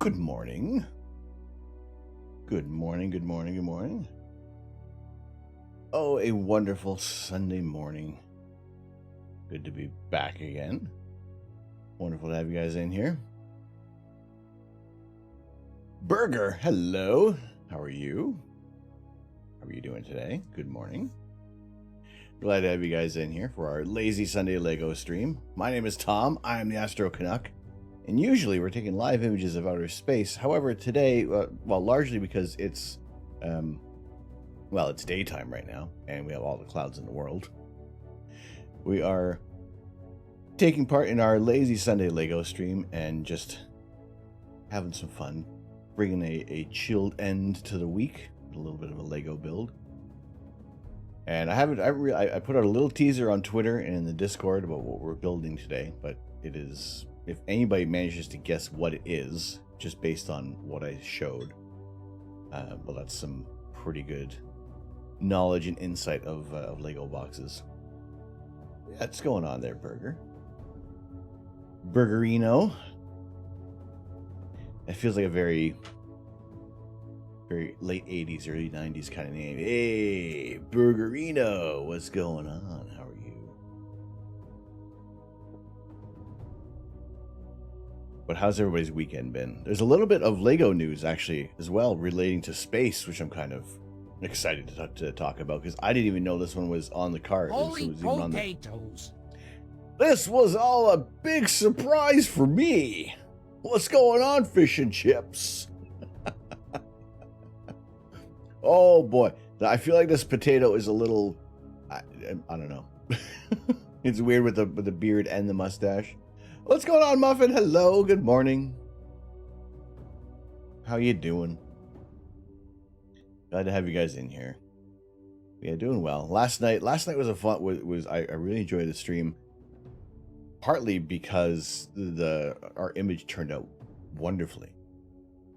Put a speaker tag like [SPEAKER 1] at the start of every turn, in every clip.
[SPEAKER 1] Good morning. Good morning, good morning, good morning. Oh, a wonderful Sunday morning. Good to be back again. Wonderful to have you guys in here. Burger, hello. How are you? How are you doing today? Good morning. Glad to have you guys in here for our Lazy Sunday Lego stream. My name is Tom. I am the Astro Canuck. And usually we're taking live images of outer space. However, today, largely because it's, it's daytime right now, and we have all the clouds in the world. We are taking part in our Lazy Sunday Lego stream and just having some fun, bringing a chilled end to the week, a little bit of a Lego build. And I put out a little teaser on Twitter and in the Discord about what we're building today, but it is, if anybody manages to guess what it is, just based on what I showed, well, that's some pretty good knowledge and insight of Lego boxes. What's going on there, Burger? Burgerino. It feels like a very late 80s, early 90s kind of name. Hey, Burgerino, what's going on? How are you? But how's everybody's weekend been? There's a little bit of Lego news, actually, as well, relating to space, which I'm kind of excited to talk about, because I didn't even know this one was on the card.
[SPEAKER 2] Holy potatoes!
[SPEAKER 1] This was all a big surprise for me. What's going on, fish and chips? Oh boy, I feel like this potato is a little, I don't know. It's weird with the beard and the mustache. What's going on, Muffin? Hello, good morning. How you doing? Glad to have you guys in here. Yeah, doing well. Last night was a fun. I really enjoyed the stream. Partly because our image turned out wonderfully.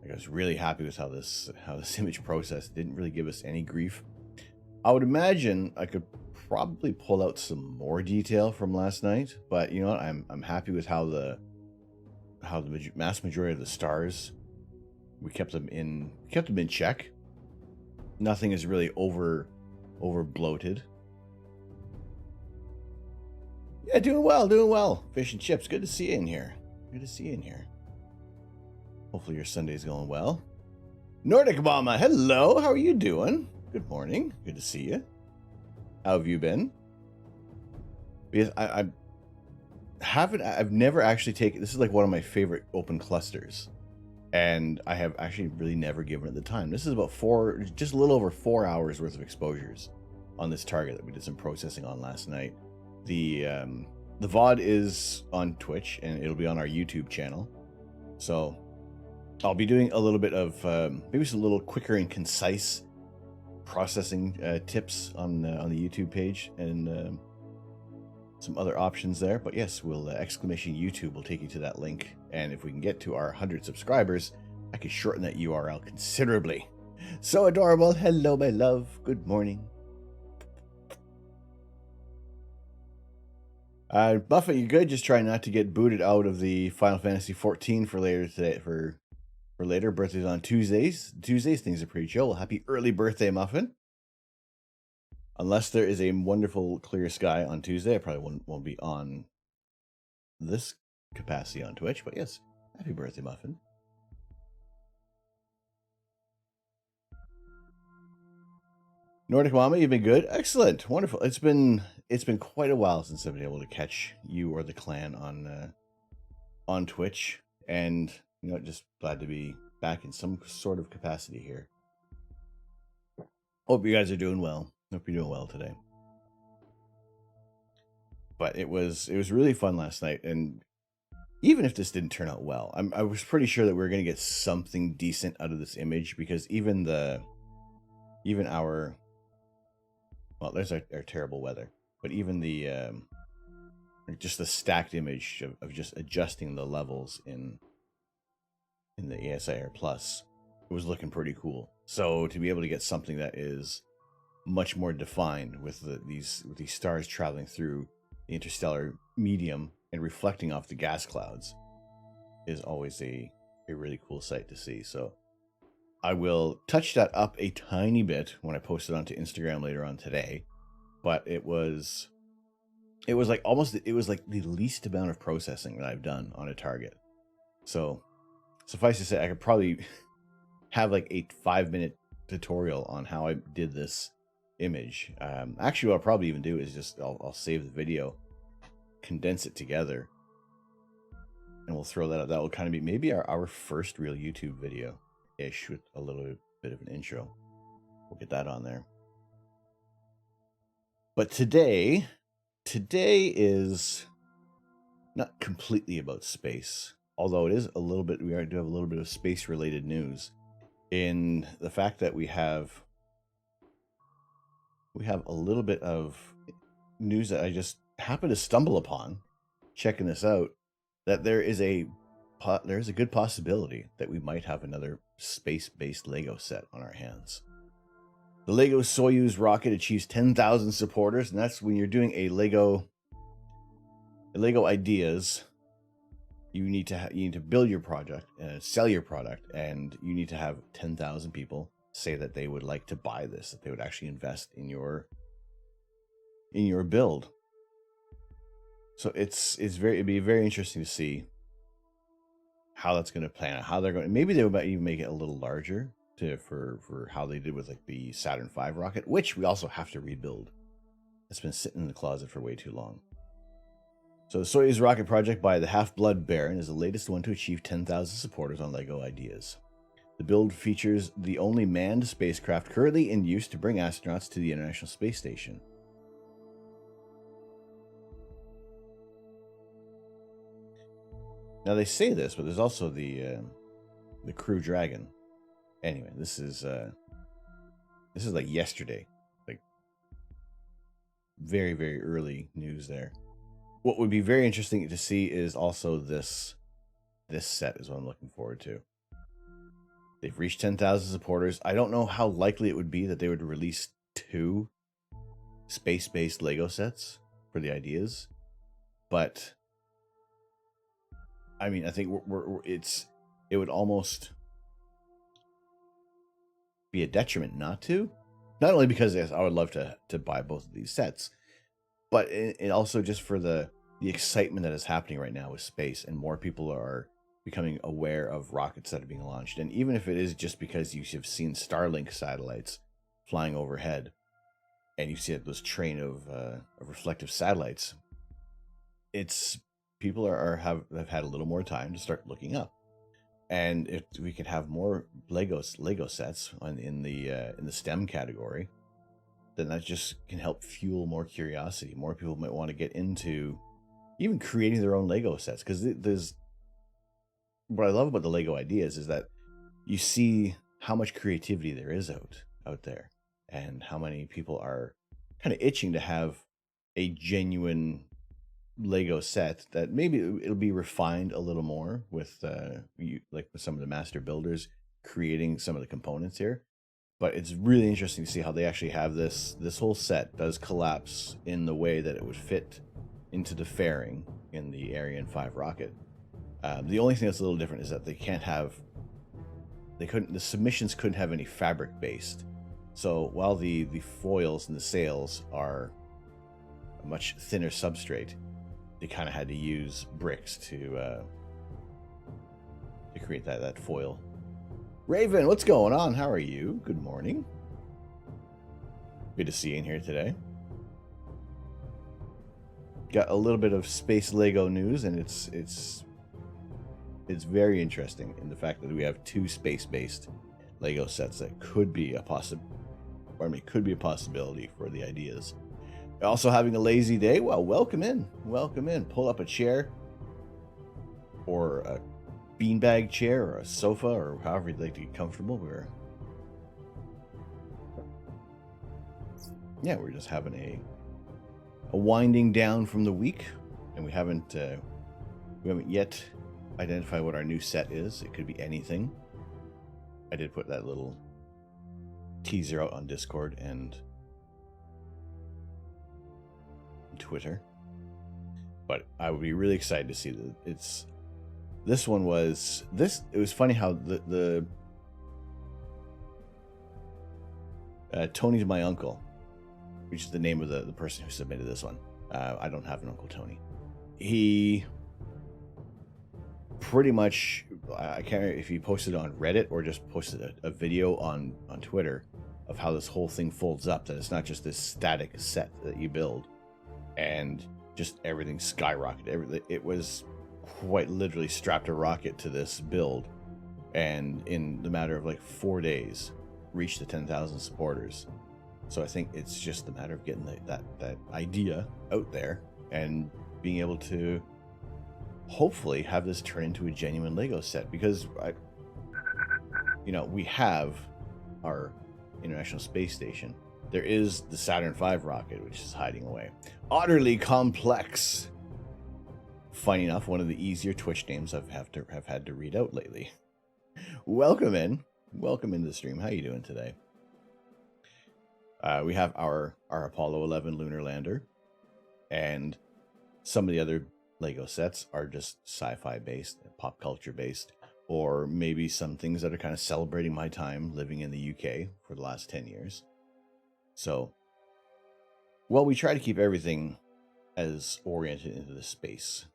[SPEAKER 1] Like, I was really happy with how this image process didn't really give us any grief. I would imagine I could probably pull out some more detail from last night, but you know what? I'm happy with how the mass majority of the stars, we kept them in check. Nothing is really over bloated. Yeah, doing well. Fish and chips. Good to see you in here. Hopefully your Sunday's going well. Nordic Mama, hello. How are you doing? Good morning. Good to see you. How have you been? Because I've never actually taken, this is like one of my favorite open clusters, and I have actually really never given it the time. This is about just a little over 4 hours worth of exposures on this target that we did some processing on last night. The VOD is on Twitch, and it'll be on our YouTube channel. So I'll be doing a little bit of maybe some little quicker and concise processing tips on the YouTube page, and some other options there. But yes, we'll exclamation YouTube will take you to that link, and if we can get to our 100 subscribers, I can shorten that URL considerably. So adorable. Hello, my love. Good morning. Buffett, you good? Just trying not to get booted out of the Final Fantasy 14 for later today. For later, birthday's on Tuesdays. Tuesdays, things are pretty chill. Happy early birthday, Muffin. Unless there is a wonderful clear sky on Tuesday, I probably won't be on this capacity on Twitch. But yes, happy birthday, Muffin. Nordic Mama, you've been good. Excellent, wonderful. It's been quite a while since I've been able to catch you or the clan on Twitch, and you know, just glad to be back in some sort of capacity here. Hope you guys are doing well. Hope you're doing well today. But it was really fun last night, and even if this didn't turn out well, I was pretty sure that we were going to get something decent out of this image, because even our, well, there's our terrible weather, but even the just the stacked image of just adjusting the levels in the ASIR Plus, it was looking pretty cool. So to be able to get something that is much more defined with these stars traveling through the interstellar medium and reflecting off the gas clouds is always a a really cool sight to see. So I will touch that up a tiny bit when I post it onto Instagram later on today. But it was like the least amount of processing that I've done on a target. So suffice to say, I could probably have like a 5-minute tutorial on how I did this image. Actually, what I'll probably even do is just I'll save the video, condense it together, and we'll throw that up. That will kind of be maybe our first real YouTube video ish with a little bit of an intro. We'll get that on there. But today is not completely about space, although it is a little bit. We do have a little bit of space related news in the fact that we have a little bit of news that I just happened to stumble upon checking this out, that there is a good possibility that we might have another space-based Lego set on our hands. The Lego Soyuz rocket achieves 10,000 supporters, and that's when you're doing a Lego ideas. You need to build your project, sell your product, and you need to have 10,000 people say that they would like to buy this, that they would actually invest in your build. So it'd be very interesting to see how that's going to plan out, how they're going. Maybe they might even make it a little larger for how they did with like the Saturn V rocket, which we also have to rebuild. It's been sitting in the closet for way too long. So the Soyuz rocket project by the Half-Blood Baron is the latest one to achieve 10,000 supporters on LEGO Ideas. The build features the only manned spacecraft currently in use to bring astronauts to the International Space Station. Now they say this, but there's also the Crew Dragon. Anyway, this is like yesterday, like very, very early news there. What would be very interesting to see is also this set is what I'm looking forward to. They've reached 10,000 supporters. I don't know how likely it would be that they would release 2 space-based Lego sets for the ideas, but I mean, I think it would almost be a detriment not to. Not only because I would love to buy both of these sets, but it also just for the excitement that is happening right now with space, and more people are becoming aware of rockets that are being launched. And even if it is just because you have seen Starlink satellites flying overhead, and you see those train of reflective satellites, it's people have had a little more time to start looking up. And if we could have more Lego sets in the STEM category, then that just can help fuel more curiosity. More people might want to get into even creating their own Lego sets, because there's what I love about the Lego Ideas is that you see how much creativity there is out there, and how many people are kind of itching to have a genuine Lego set that maybe it'll be refined a little more with with some of the master builders creating some of the components here. But it's really interesting to see how they actually have this whole set does collapse in the way that it would fit into the fairing in the Ariane 5 rocket. The only thing that's a little different is that the submissions couldn't have any fabric based. So while the foils and the sails are a much thinner substrate, they kind of had to use bricks to create that foil. Raven, what's going on? How are you? Good morning. Good to see you in here today. Got a little bit of space Lego news, and it's very interesting in the fact that we have 2 space-based Lego sets that could be a possibility for the ideas. Also having a lazy day? Well, welcome in. Welcome in. Pull up a chair, or a beanbag chair, or a sofa, or however you'd like to get comfortable. We're just having a winding down from the week, and we haven't yet identified what our new set is. It could be anything. I did put that little teaser out on Discord and Twitter, but I would be really excited to see that This one was it was funny how the Tony's my uncle, which is the name of the person who submitted this one. I don't have an Uncle Tony. He pretty much, I can't remember if he posted it on Reddit or just posted a video on Twitter of how this whole thing folds up, that it's not just this static set that you build and just everything skyrocketed. It was quite literally strapped a rocket to this build, and in the matter of like 4 days reached the 10,000 supporters. So I think it's just a matter of getting that idea out there and being able to hopefully have this turn into a genuine Lego set, because we have our International Space Station. There is the Saturn V rocket, which is hiding away. Utterly complex. Funny enough, one of the easier Twitch names I've had to read out lately. Welcome into the stream. How you doing today? We have our Apollo 11 lunar lander, and some of the other Lego sets are just sci-fi based, pop culture based, or maybe some things that are kind of celebrating my time living in the UK for the last 10 years. So, well, we try to keep everything as oriented into the space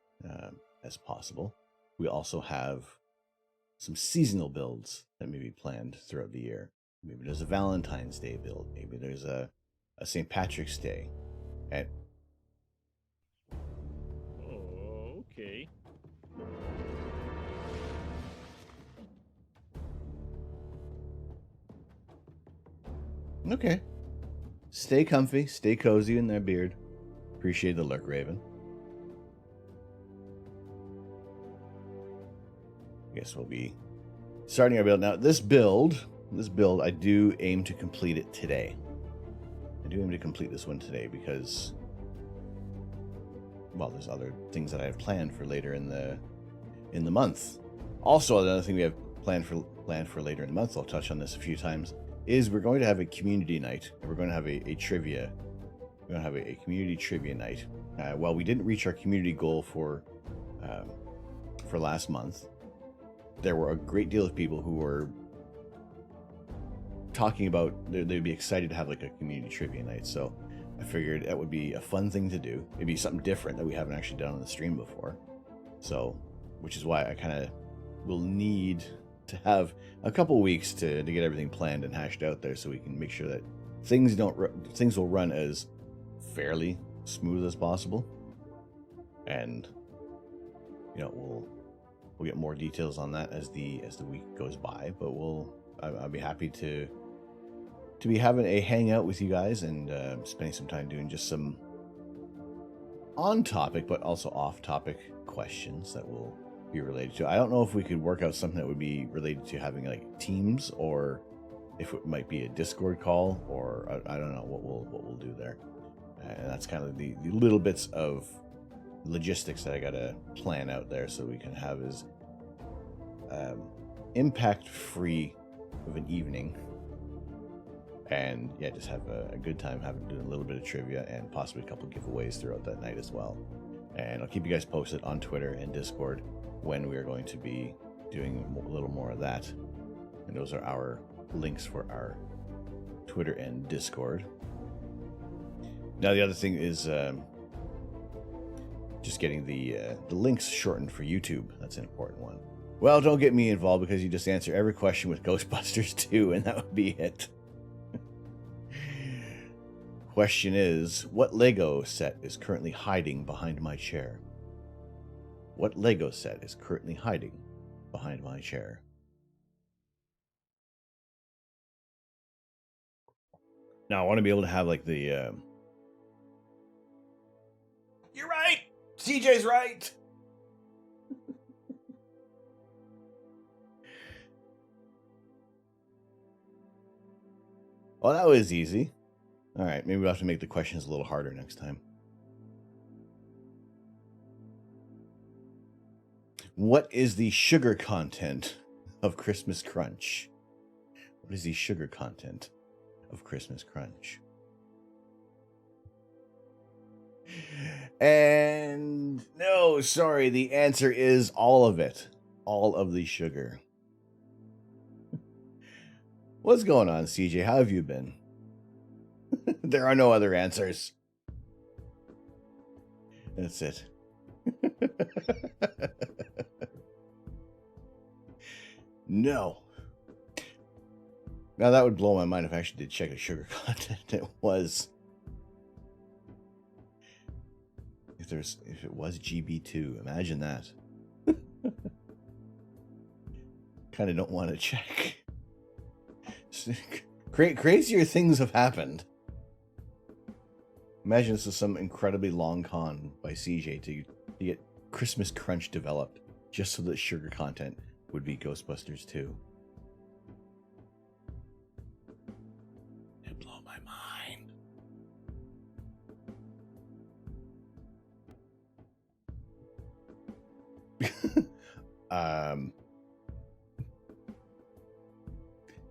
[SPEAKER 1] as possible. We also have some seasonal builds that may be planned throughout the year. Maybe there's a Valentine's Day build. Maybe there's a St. Patrick's Day. And
[SPEAKER 3] okay.
[SPEAKER 1] Okay. Stay comfy, stay cozy in their beard. Appreciate the lurk, Raven. I guess we'll be starting our build now. This build, I do aim to complete it today. I do aim to complete this one today because, well, there's other things that I have planned for later in the month. Also, another thing we have planned for later in the month, I'll touch on this a few times, is we're going to have a community night. We're going to have a trivia. We're going to have a community trivia night. While we didn't reach our community goal for last month, there were a great deal of people who were talking about they'd be excited to have like a community trivia night. So I figured that would be a fun thing to do. It'd be something different that we haven't actually done on the stream before. So, which is why I kind of will need to have a couple weeks to get everything planned and hashed out there, so we can make sure that things will run as fairly smooth as possible. And we'll get more details on that as the week goes by. But I'll be happy to be having a hangout with you guys and spending some time doing just some on topic but also off topic questions that will be related to. I don't know if we could work out something that would be related to having like teams, or if it might be a Discord call, or I don't know what we'll do there. And that's kind of the little bits of logistics that I gotta plan out there, so we can have as impact free of an evening, and yeah, just have a good time doing a little bit of trivia and possibly a couple giveaways throughout that night as well. And I'll keep you guys posted on Twitter and Discord when we are going to be doing a little more of that. And those are our links for our Twitter and Discord. Now the other thing is just getting the links shortened for YouTube. That's an important one. Well, don't get me involved, because you just answer every question with Ghostbusters 2 and that would be it. Question is, what Lego set is currently hiding behind my chair? What Lego set is currently hiding behind my chair? Now, I want to be able to have like the... You're right! CJ's right! Well, that was easy. All right, maybe we'll have to make the questions a little harder next time. What is the sugar content of Christmas Crunch? What is the sugar content of Christmas Crunch? And no, sorry, the answer is all of it. all of the sugar. What's going on, CJ? How have you been? There are no other answers. That's it. No. Now that would blow my mind if I actually did check the sugar content. It was. If it was GB2, imagine that. Kind of don't want to check. Crazier things have happened. Imagine this is some incredibly long con by CJ to get Christmas Crunch developed just so that sugar content would be Ghostbusters 2. It'd blow my mind.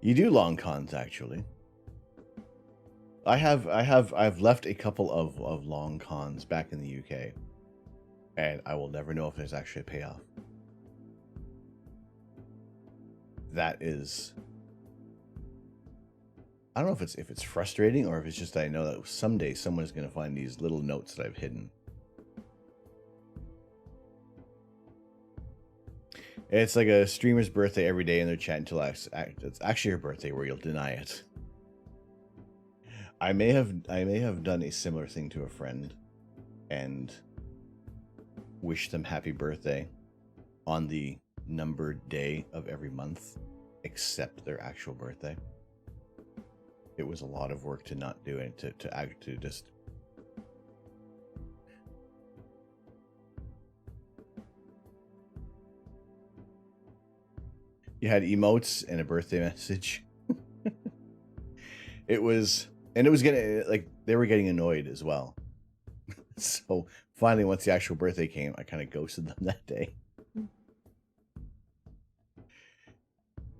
[SPEAKER 1] You do long cons, actually. I've left a couple of long cons back in the UK, and I will never know if there's actually a payoff. That is, I don't know if it's frustrating or if it's just that I know that someday someone's going to find these little notes that I've hidden. It's like a streamer's birthday every day in their chat until it's actually your birthday where you'll deny it. I may have done a similar thing to a friend and wish them happy birthday on the numbered day of every month except their actual birthday. It was a lot of work to not do it, to just you had emotes and a birthday message. It was getting, like, they were getting annoyed as well. So finally, once the actual birthday came, I kind of ghosted them that day.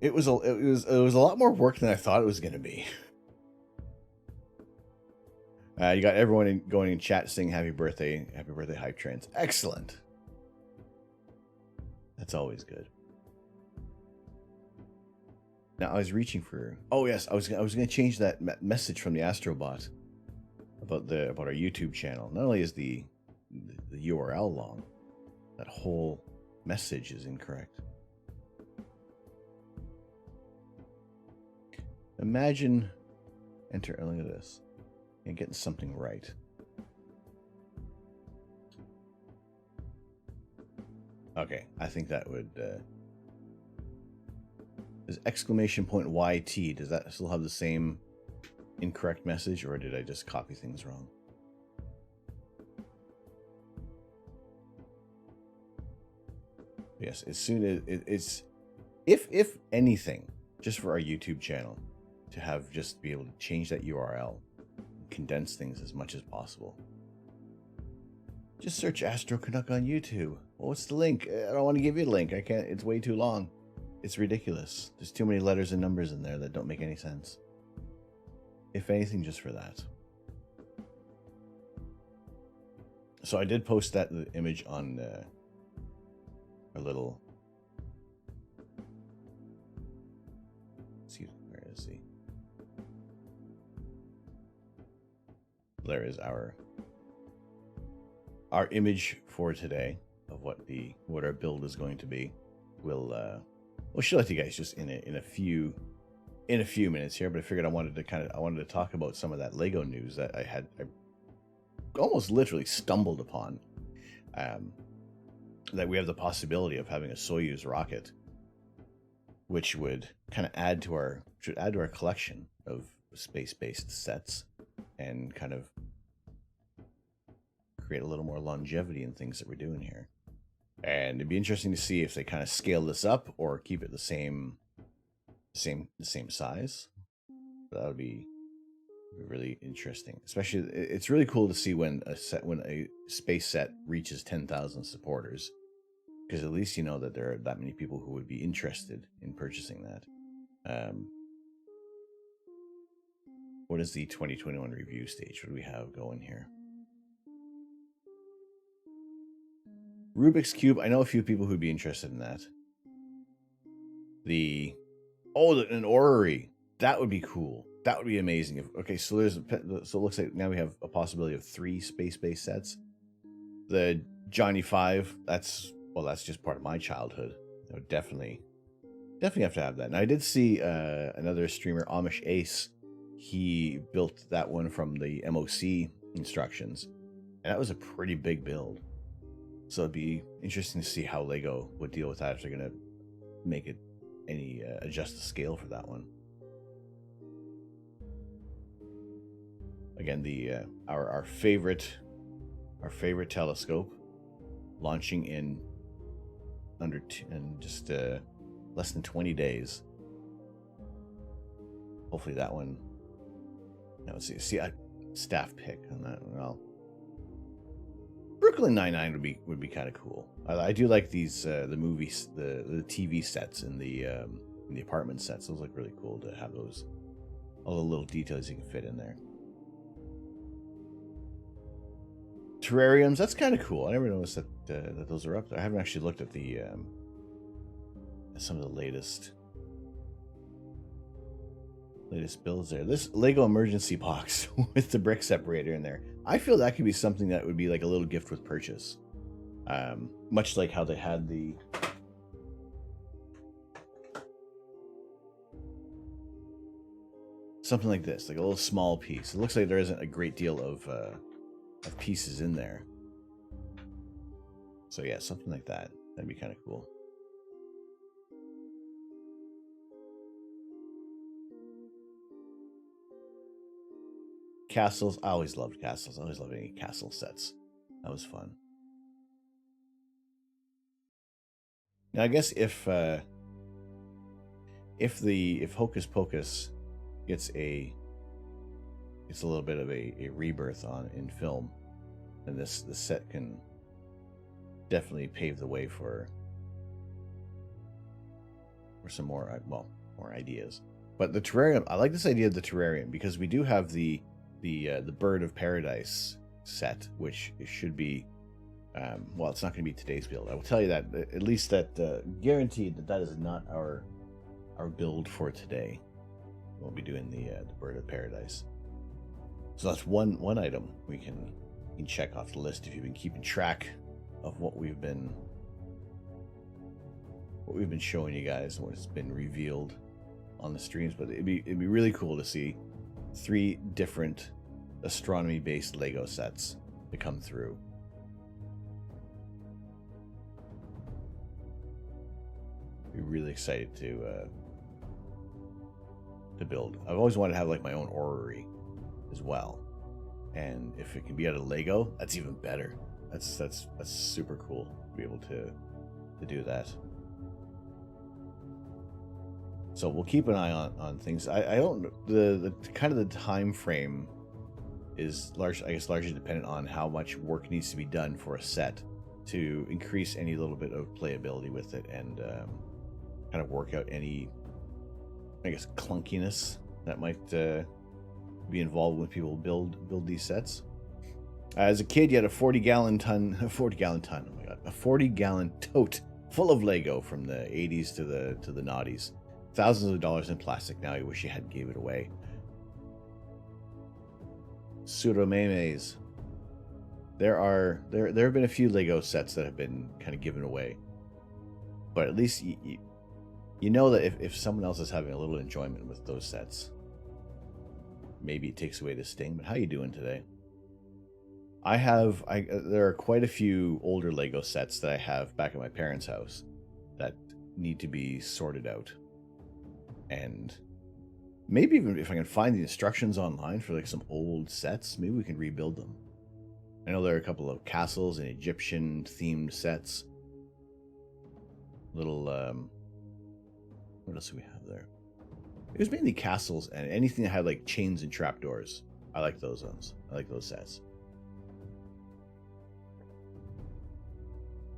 [SPEAKER 1] It was a lot more work than I thought it was going to be. You got everyone going in chat saying happy birthday, hype trains. Excellent. That's always good. Now I was reaching for. Oh yes, I was going to change that message from the Astrobot about our YouTube channel. Not only is the URL long, that whole message is incorrect. Imagine look at this and getting something right. Okay, I think that would. Is exclamation point YT, does that still have the same incorrect message, or did I just copy things wrong? Yes, as soon as it's, if anything, just for our YouTube channel, to have just be able to change that URL, condense things as much as possible. Just search Astro Canuck on YouTube. Well, what's the link? I don't want to give you a link. I can't. It's way too long. It's ridiculous. There's too many letters and numbers in there that don't make any sense. If anything, just for that. So I did post that image on our little. Let's see, where is he? There is our image for today of what our build is going to be. We'll show it to you guys just in a few minutes here, but I figured I wanted to talk about some of that Lego news that I almost literally stumbled upon. That we have the possibility of having a Soyuz rocket, which would kind of add to our collection of space-based sets and kind of create a little more longevity in things that we're doing here. And it'd be interesting to see if they kind of scale this up or keep it the same size. That would be really interesting. Especially, it's really cool to see when a space set reaches 10,000 supporters, because at least you know that there are that many people who would be interested in purchasing that. What is the 2021 review stage? What do we have going here? Rubik's Cube. I know a few people who'd be interested in that. An orrery. That would be cool. That would be amazing. Okay, so it looks like now we have a possibility of 3 space-based sets. The Johnny 5, that's just part of my childhood. I would definitely have to have that. And I did see another streamer, Amish Ace. He built that one from the MOC instructions, and that was a pretty big build. So it'd be interesting to see how Lego would deal with that, if they're gonna make it adjust the scale for that one. Again, the our favorite telescope launching in just less than 20 days. Hopefully that one. Now let's see a staff pick on that. Well, Brooklyn Nine-Nine would be kind of cool. I do like these the movies, the TV sets in the apartment sets. Those look really cool to have those, all the little details you can fit in there. Terrariums, that's kind of cool. I never noticed that those are up there. I haven't actually looked at the some of the latest builds there. This Lego emergency box with the brick separator in there. I feel that could be something that would be like a little gift with purchase. Much like how they had the something like this, like a little small piece. It looks like there isn't a great deal of pieces in there. So yeah, something like that. That'd be kind of cool. Castles. I always loved castles. I always loved any castle sets. That was fun. Now I guess if Hocus Pocus gets a little bit of a rebirth in film, then this set can definitely pave the way for some more ideas. But the terrarium, I like this idea of the terrarium, because we do have the Bird of Paradise set, which should be it's not going to be today's build. I will tell you that, at least that guaranteed that is not our build for today. We'll be doing the Bird of Paradise. So that's one item we can check off the list if you've been keeping track of what we've been showing you guys and what's been revealed on the streams. But it'd be really cool to see 3 different astronomy-based Lego sets to come through. Be really excited to build. I've always wanted to have like my own orrery as well, and if it can be out of Lego, that's even better. That's super cool to be able to do that. So we'll keep an eye on things. I don't the kind of the time frame is largely dependent on how much work needs to be done for a set to increase any little bit of playability with it, and kind of work out any, I guess, clunkiness that might be involved when people build these sets. As a kid, you had a 40-gallon tote full of Lego from the 80s to the noughties. Thousands of dollars in plastic. Now you wish you hadn't gave it away. Pseudo-memes. There have been a few Lego sets that have been kind of given away, but at least you know that if someone else is having a little enjoyment with those sets, maybe it takes away the sting. But how you doing today? There are quite a few older Lego sets that I have back at my parents' house that need to be sorted out. And maybe even if I can find the instructions online for like some old sets, maybe we can rebuild them. I know there are a couple of castles and Egyptian themed sets. Little what else do we have there? It was mainly castles and anything that had like chains and trapdoors. I like those ones. I like those sets.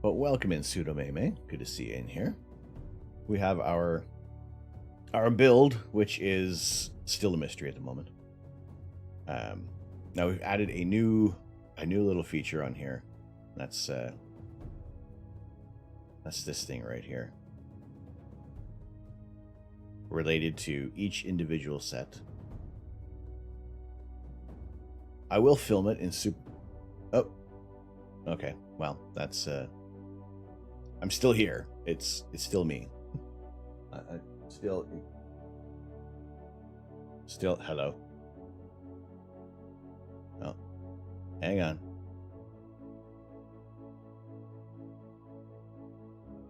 [SPEAKER 1] But welcome in, Pseudo Meme. Good to see you in here. We have our build, which is still a mystery at the moment. Now we've added a new little feature on here. That's this thing right here. related to each individual set. I will film it in super... Oh. Okay. Well, that's... I'm still here. It's still me. Still... Hello. Oh. Hang on.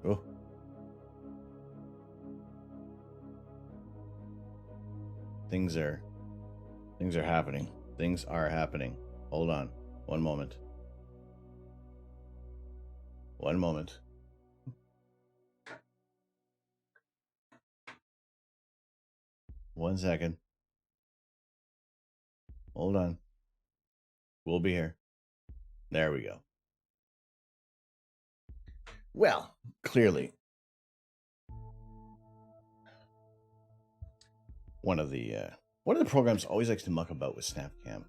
[SPEAKER 1] Oh. Things are happening. Things are happening. Hold on. One moment. One moment. One second. Hold on. We'll be here. There we go. Well, clearly, one of the programs always likes to muck about with SnapCam.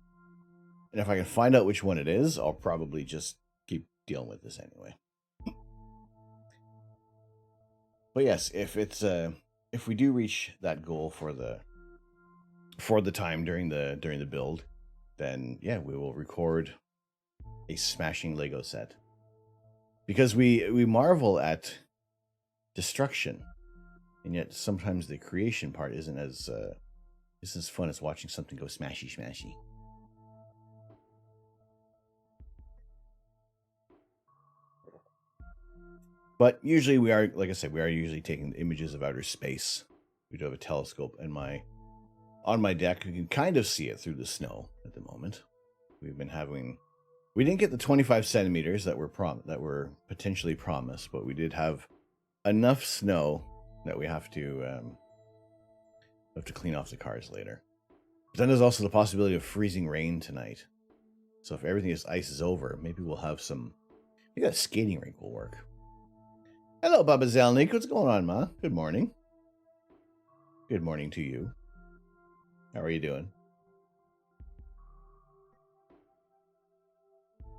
[SPEAKER 1] And if I can find out which one it is, I'll probably just keep dealing with this anyway. But yes, if we do reach that goal for the time during the build, then yeah, we will record a smashing Lego set. Because we marvel at destruction, and yet sometimes the creation part isn't as fun as watching something go smashy. But usually we are, like I said, we are usually taking images of outer space. We do have a telescope on my deck. You can kind of see it through the snow at the moment. We didn't get the 25 centimeters that were potentially promised, but we did have enough snow that we have to clean off the cars later. But then there's also the possibility of freezing rain tonight. So if everything ice is over, maybe we'll have maybe that skating rink will work. Hello, Baba Zelnik. What's going on, Ma? Good morning. Good morning to you. How are you doing?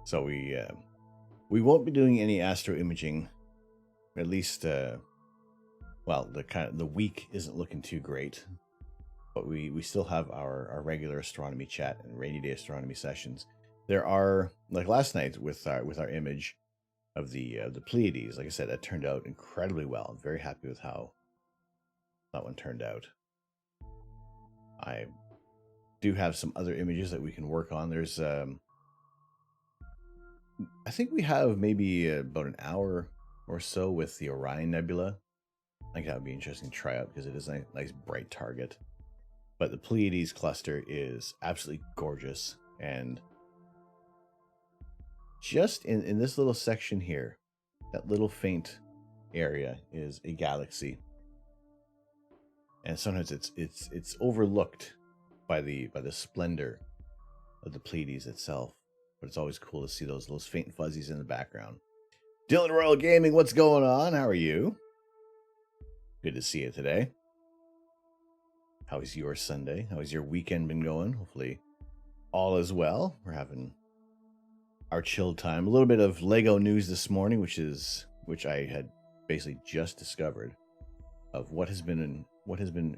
[SPEAKER 1] So we won't be doing any astro imaging. At least, well, the week isn't looking too great. But we still have our regular astronomy chat and rainy day astronomy sessions. There are, like last night with our image of the Pleiades. Like I said, that turned out incredibly well. I'm very happy with how that one turned out. I do have some other images that we can work on. There's I think we have maybe about an hour or so with the Orion Nebula. I think that would be interesting to try out because it is a nice bright target. But the Pleiades cluster is absolutely gorgeous, and just in this little section here, that little faint area is a galaxy, and sometimes it's overlooked by the splendor of the Pleiades itself. But it's always cool to see those faint fuzzies in the background. Dylan Royal Gaming, what's going on? How are you? Good to see you today. How was your Sunday? How has your weekend been going? Hopefully all is well. We're having our chill time. A little bit of Lego news this morning, which I had basically just discovered, of what has been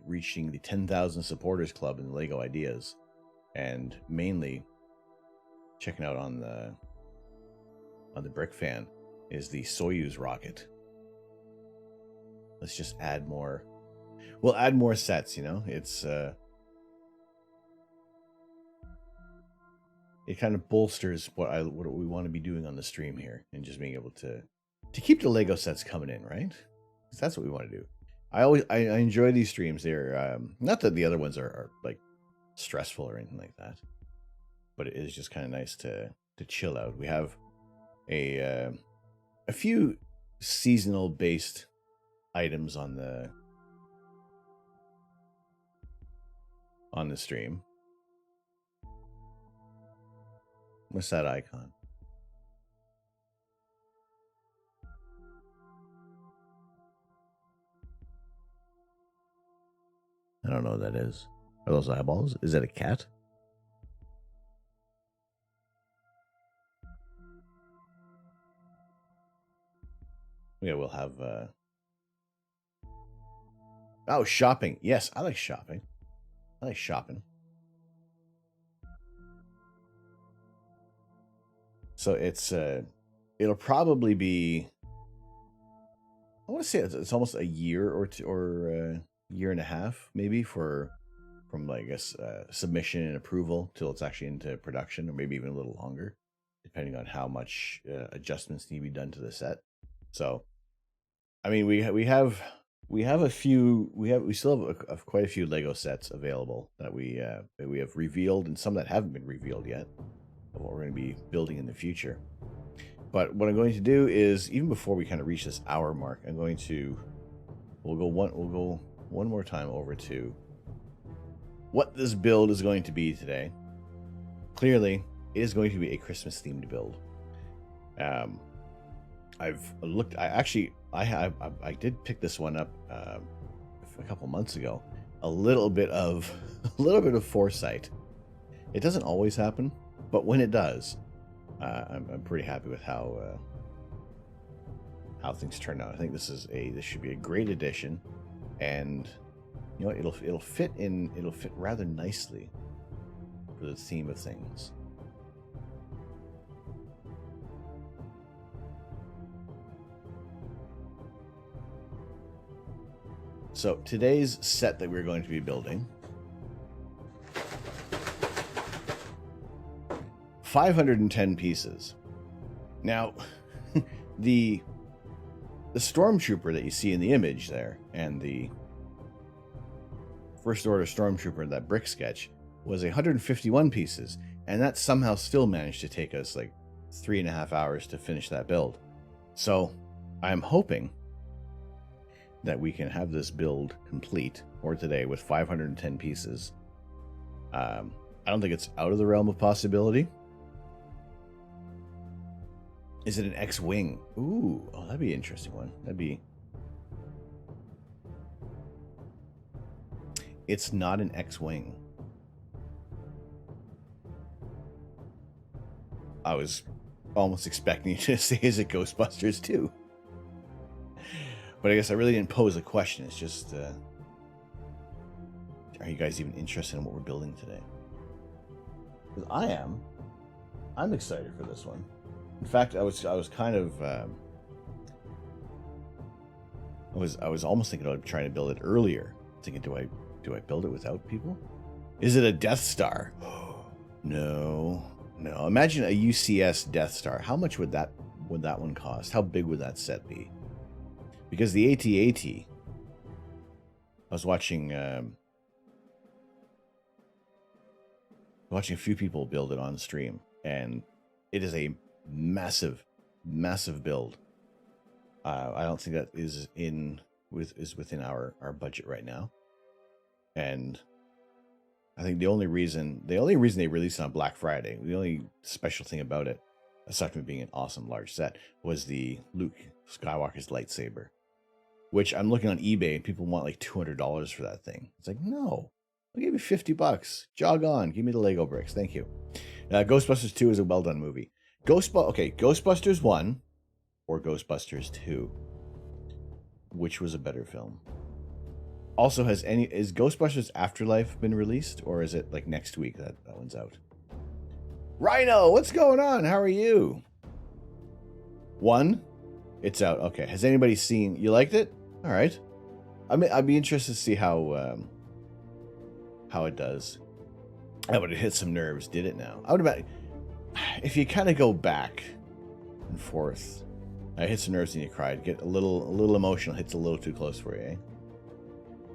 [SPEAKER 1] reaching the 10,000 supporters club in the Lego Ideas, and mainly checking out on the Brick Fan is the Soyuz rocket. Let's just add more. We'll add more sets, you know. It kind of bolsters what we want to be doing on the stream here, and just being able to keep the Lego sets coming in, right? Because that's what we want to do. I enjoy these streams. They're not that the other ones are like stressful or anything like that, but it is just kind of nice to chill out. We have a few seasonal based items on the stream. What's that icon? I don't know what that is. Are those eyeballs? Is that a cat? Yeah, we'll have Oh, shopping. Yes, I like shopping. I like shopping. So it's it'll probably be, I want to say it's almost a year or two, or year and a half maybe from I guess submission and approval till it's actually into production, or maybe even a little longer, depending on how much adjustments need to be done to the set. So, I mean, we have a few, we still have quite a few Lego sets available that we have revealed, and some that haven't been revealed yet of what we're going to be building in the future. But what I'm going to do is, even before we kind of reach this hour mark, we'll go one more time over to what this build is going to be today. Clearly, it is going to be a Christmas themed build. I've looked. I did pick this one up a couple months ago. A little bit of foresight. It doesn't always happen, but when it does, I'm pretty happy with how things turn out. I think this should be a great addition, and you know, it'll fit rather nicely for the theme of things. So today's set that we're going to be building, 510 pieces. Now, the stormtrooper that you see in the image there, and the First Order stormtrooper in that brick sketch, was 151 pieces, and that somehow still managed to take us like 3.5 hours to finish that build. So I'm hoping that we can have this build complete for today with 510 pieces. I don't think it's out of the realm of possibility. Is it an X-Wing? Ooh, oh, that'd be an interesting one. It's not an X-Wing. I was almost expecting you to say, is it Ghostbusters 2? But I guess I really didn't pose a question. It's just, are you guys even interested in what we're building today? Because I am. I'm excited for this one. In fact, I was kind of, I was almost thinking about trying to build it earlier. Thinking, do I build it without people? Is it a Death Star? No. Imagine a UCS Death Star. How much would that one cost? How big would that set be? Because the AT-AT, I was watching a few people build it on stream, and it is a massive build. I don't think that is within our budget right now. And I think the only reason they released it on Black Friday, the only special thing about it, aside from it being an awesome large set, was the Luke Skywalker's lightsaber, which I'm looking on eBay and people want like $200 for that thing. It's like, no, I'll give you $50. Jog on. Give me the Lego bricks. Thank you. Ghostbusters 2 is a well done movie. Ghostbusters 1 or Ghostbusters 2? Which was a better film? Also, is Ghostbusters Afterlife been released, or is it like next week that one's out? Rhino, what's going on? How are you? 1? It's out. Okay. Has anybody seen? You liked it? All right. I'd be interested to see how it does. How would it hit some nerves? Did it now? I would imagine if you kind of go back and forth, it hits some nerves and you cried. Get a little emotional. Hits a little too close for you, eh?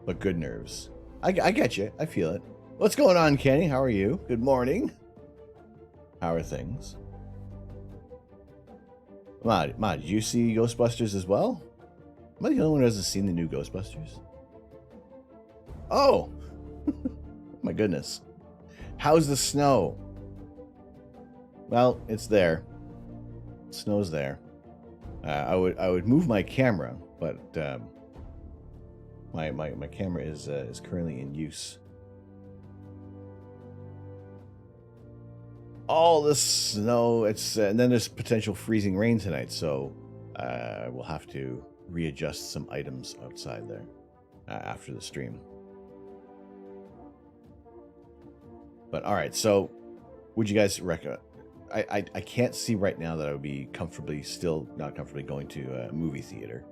[SPEAKER 1] But good nerves. I get you. I feel it. What's going on, Kenny? How are you? Good morning. How are things? Ma, did you see Ghostbusters as well? Am I the only one who hasn't seen the new Ghostbusters? Oh! My goodness. How's the snow? Well, it's there. Snow's there. I would move my camera, but my camera is currently in use. All the snow. It's and then there's potential freezing rain tonight, so we'll have to readjust some items outside there. after the stream. But all right, so would you guys recommend? I can't see right now that I would be not comfortably going to a movie theater.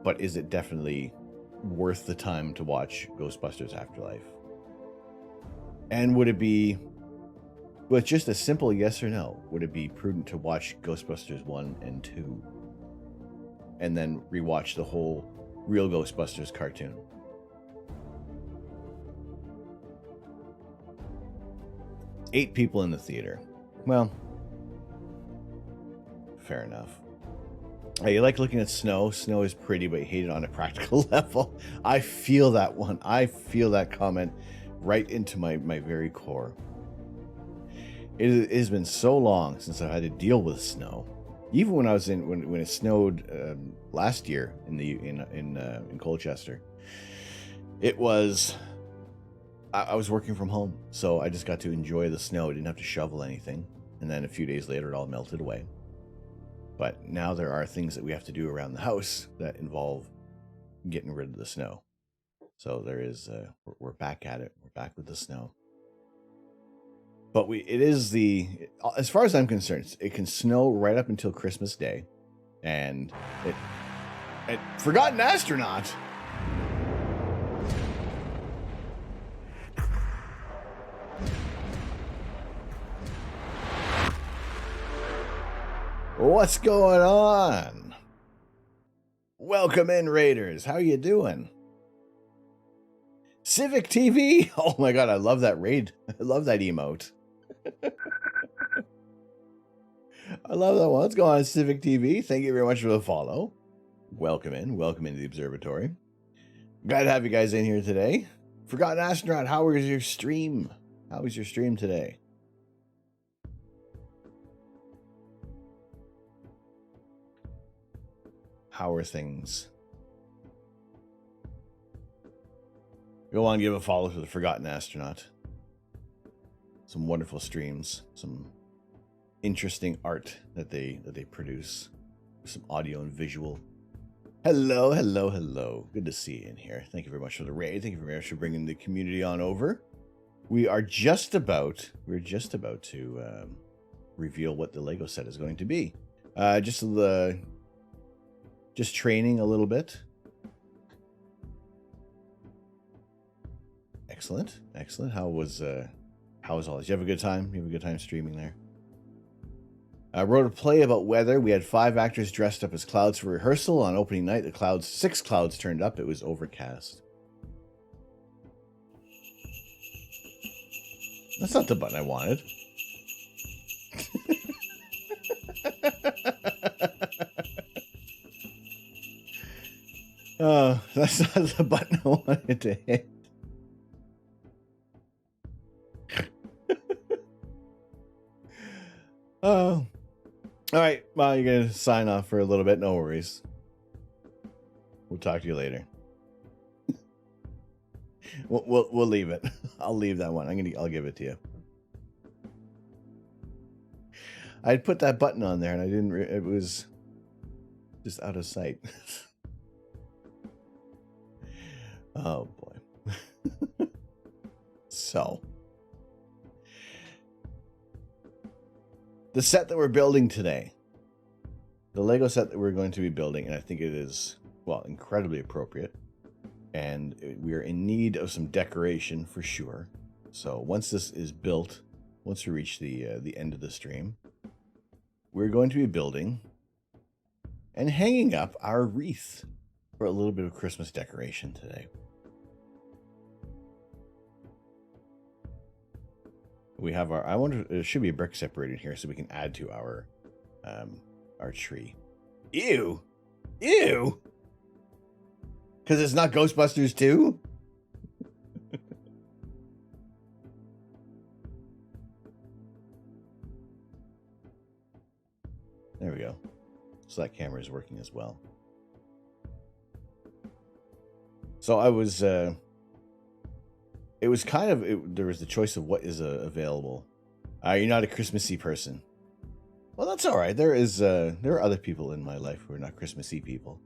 [SPEAKER 1] But is it definitely worth the time to watch Ghostbusters Afterlife? And would it be, with just a simple yes or no, would it be prudent to watch Ghostbusters 1 and 2 and then rewatch the whole Real Ghostbusters cartoon? Eight people in the theater. Well, fair enough. Hey, you like looking at snow? Snow is pretty, but you hate it on a practical level. I feel that one. I feel that comment right into my very core. It has been so long since I've had to deal with snow. Even when I was when it snowed last year in Colchester, it was. I was working from home, so I just got to enjoy the snow. I didn't have to shovel anything, and then a few days later, it all melted away. But now there are things that we have to do around the house that involve getting rid of the snow. So there is, we're back at it. We're back with the snow. But as far as I'm concerned, it can snow right up until Christmas Day, and it Forgotten Astronaut. What's going on? Welcome in, Raiders. How you doing? Civic TV? Oh my god, I love that raid. I love that emote. I love that one. What's going on, Civic TV? Thank you very much for the follow. Welcome in. Welcome into the observatory. Glad to have you guys in here today. Forgotten Astronaut, how was your stream? How was your stream today? How are things? Go on, give a follow to the Forgotten Astronaut. Some wonderful streams, some interesting art that they produce, some audio and visual. Hello, hello, hello. Good to see you in here. Thank you very much for the raid. Thank you very much for bringing the community on over. We're just about to reveal what the Lego set is going to be. Just training a little bit. Excellent, excellent. How was all this? Did you have a good time? You have a good time streaming there? I wrote a play about weather. We had 5 actors dressed up as clouds for rehearsal. On opening night, 6 clouds turned up. It was overcast. That's not the button I wanted. Oh, that's not the button I wanted to hit. Oh. All right. Well, you're going to sign off for a little bit. No worries. We'll talk to you later. We'll leave it. I'll leave that one. I'll give it to you. I'd put that button on there and I didn't. It was just out of sight. Oh boy. So, the set that we're building today, the Lego set that we're going to be building, and I think it is, well, incredibly appropriate, and we are in need of some decoration for sure. So once this is built, once we reach the end of the stream, we're going to be building and hanging up our wreath for a little bit of Christmas decoration today. We have I wonder, there should be a brick separated here so we can add to our tree. Ew. Ew. Because it's not Ghostbusters 2? There we go. So that camera is working as well. So I was, it was kind of, there was the choice of what is available. You're not a Christmassy person. Well, that's all right. There are other people in my life who are not Christmassy people.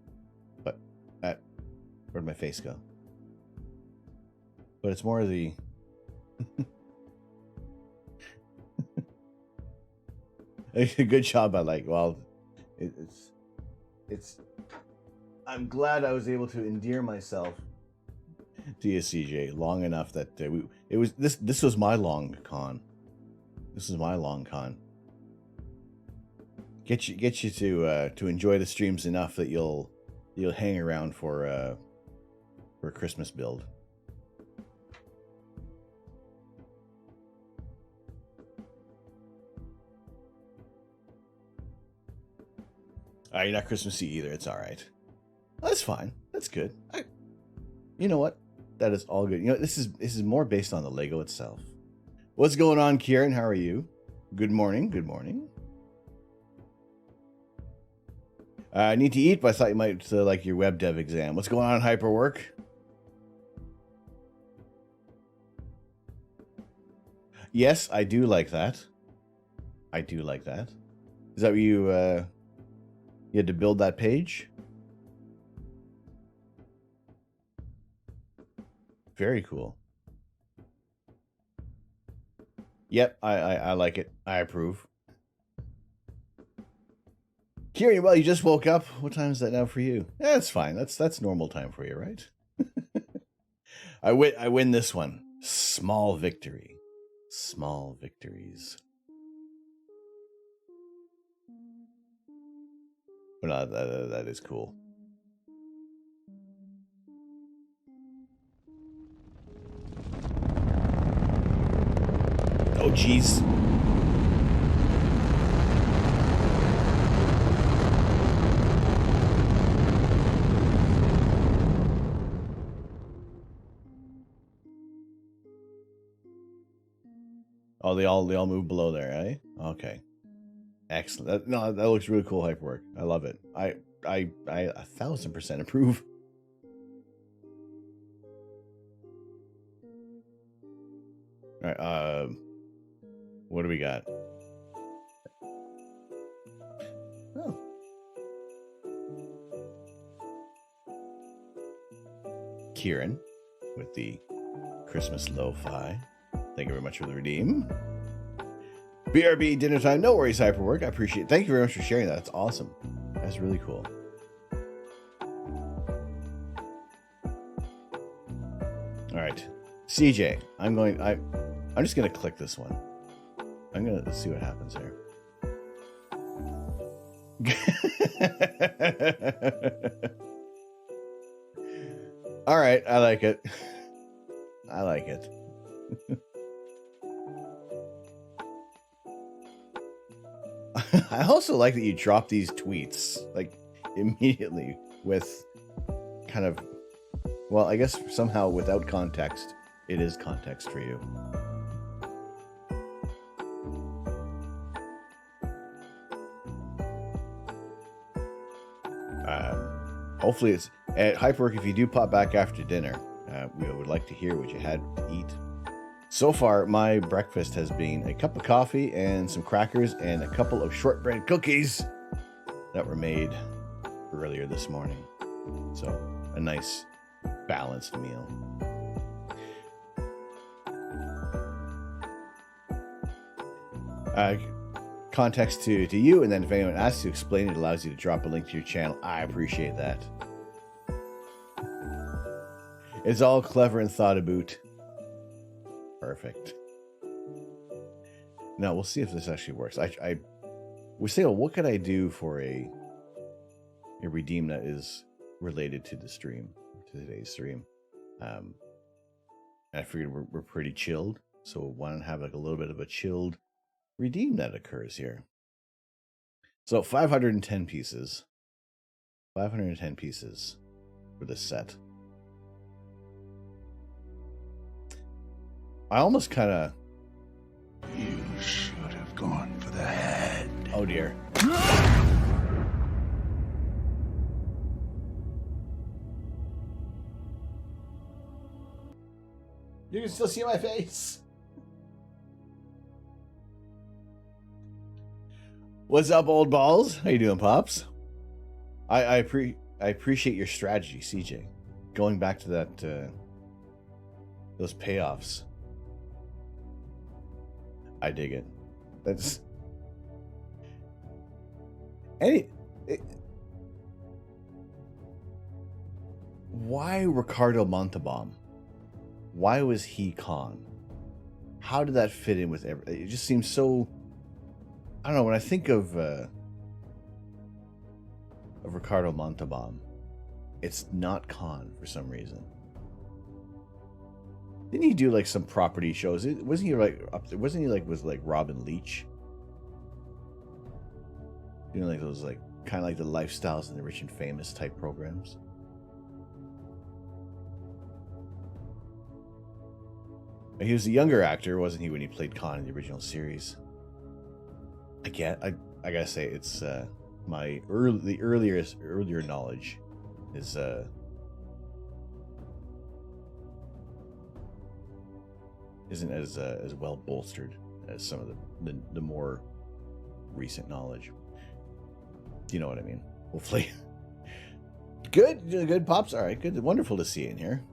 [SPEAKER 1] Where'd my face go? But it's more the... A good job. It's I'm glad I was able to endear myself to you, CJ, long enough that this was my long con. This is my long con. Get you to enjoy the streams enough that you'll hang around for a Christmas build. You're not Christmassy either. It's all right. That's fine. That's good. You know what? That is all good. You know, this is more based on the Lego itself. What's going on, Kieran? How are you? Good morning. Good morning. I need to eat, but I thought you might like your web dev exam. What's going on, Hyperwork? Yes, I do like that. I do like that. Is that what you had to build that page? Very cool. Yep, I like it. I approve. Kieran, well, you just woke up. What time is that now for you? Yeah, that's fine. That's normal time for you, right? I win this one. Small victory. Small victories. But that is cool. Oh, jeez. Oh, they all move below there, eh? Okay. Excellent. That looks really cool, Hyperwork. I love it. I 1000% approve. All right. What do we got? Oh. Kieran with the Christmas lo-fi. Thank you very much for the redeem. BRB dinner time. No worries, Hyperwork. I appreciate it. Thank you very much for sharing that. That's awesome. That's really cool. All right, CJ. I'm just gonna click this one. Let's see what happens here. All right, I like it. I like it. I also like that you drop these tweets like immediately with kind of, well, I guess somehow without context, it is context for you. Hopefully it's at Hyperwork. If you do pop back after dinner, we would like to hear what you had to eat. So far, my breakfast has been a cup of coffee and some crackers and a couple of shortbread cookies that were made earlier this morning. So a nice balanced meal. Context to you, and then if anyone asks you to explain, it allows you to drop a link to your channel. I appreciate that. It's all clever and thought about. Perfect. Now we'll see if this actually works. I was saying, well, what could I do for a redeem that is related to the stream, to today's stream? And I figured we're pretty chilled, so why not have like a little bit of a chilled redeem that occurs here. So 510 pieces. 510 pieces for this set. I almost kind of...
[SPEAKER 4] You should have gone for the head.
[SPEAKER 1] Oh dear. You can still see my face. What's up, old balls? How you doing, Pops? I I appreciate your strategy, CJ. Going back to that, those payoffs. I dig it. That's why Ricardo Montalban? Why was he Khan? How did that fit in with everything? It just seems so. I don't know. When I think of Ricardo Montalban, it's not Khan for some reason. Didn't he do like some property shows? Wasn't he like up there? Wasn't he like with like Robin Leach? You know, like those like kind of like the lifestyles and the rich and famous type programs. And he was a younger actor, wasn't he, when he played Khan in the original series? I gotta say it's my earlier knowledge is isn't as well bolstered as some of the more recent knowledge. Do you know what I mean? Hopefully. Good pops. All right, good. Wonderful to see you in here.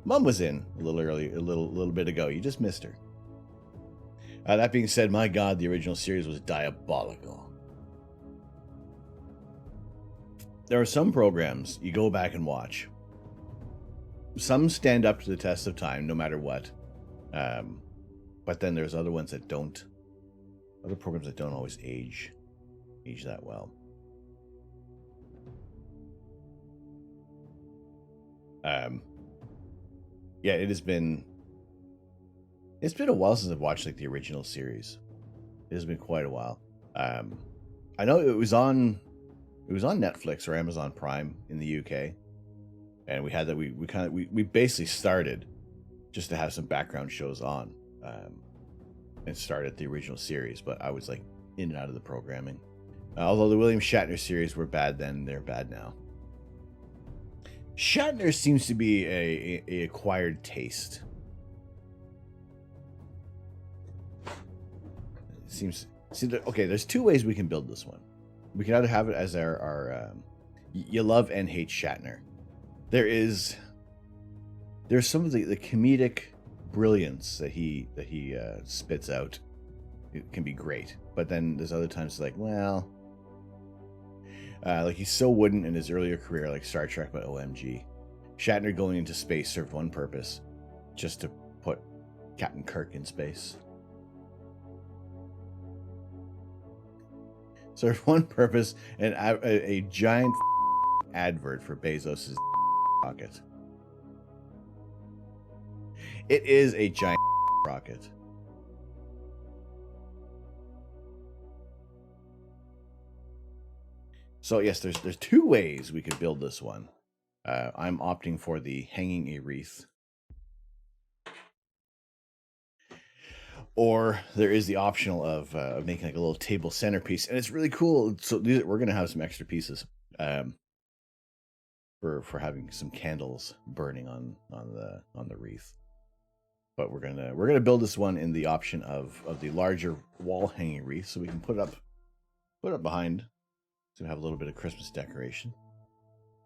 [SPEAKER 1] Mom was in a little bit ago. You just missed her. That being said, my God, the original series was diabolical. There are some programs you go back and watch. Some stand up to the test of time, no matter what. But then there's other ones that don't. Other programs that don't always age that well. Yeah, it's been a while since I've watched like the original series. It has been quite a while. I know it was on Netflix or Amazon Prime in the UK, and we had that. We basically started just to have some background shows on, and started the original series. But I was like in and out of the programming. Although the William Shatner series were bad then, they're bad now. Shatner seems to be a acquired taste. Okay, there's two ways we can build this one. We can either have it as our you love and hate Shatner. There's some of the comedic brilliance that he spits out. It can be great, but then there's other times like, well, like he's so wooden in his earlier career, like Star Trek, but OMG. Shatner going into space served one purpose, just to put Captain Kirk in space. Served one purpose, and a giant advert for Bezos' rocket. It is a giant rocket. So yes, there's two ways we could build this one. I'm opting for the hanging a wreath. Or there is the optional of making like a little table centerpiece, and it's really cool. So we're gonna have some extra pieces for having some candles burning on the wreath. But we're gonna build this one in the option of the larger wall hanging wreath, so we can put it up behind. So we have a little bit of Christmas decoration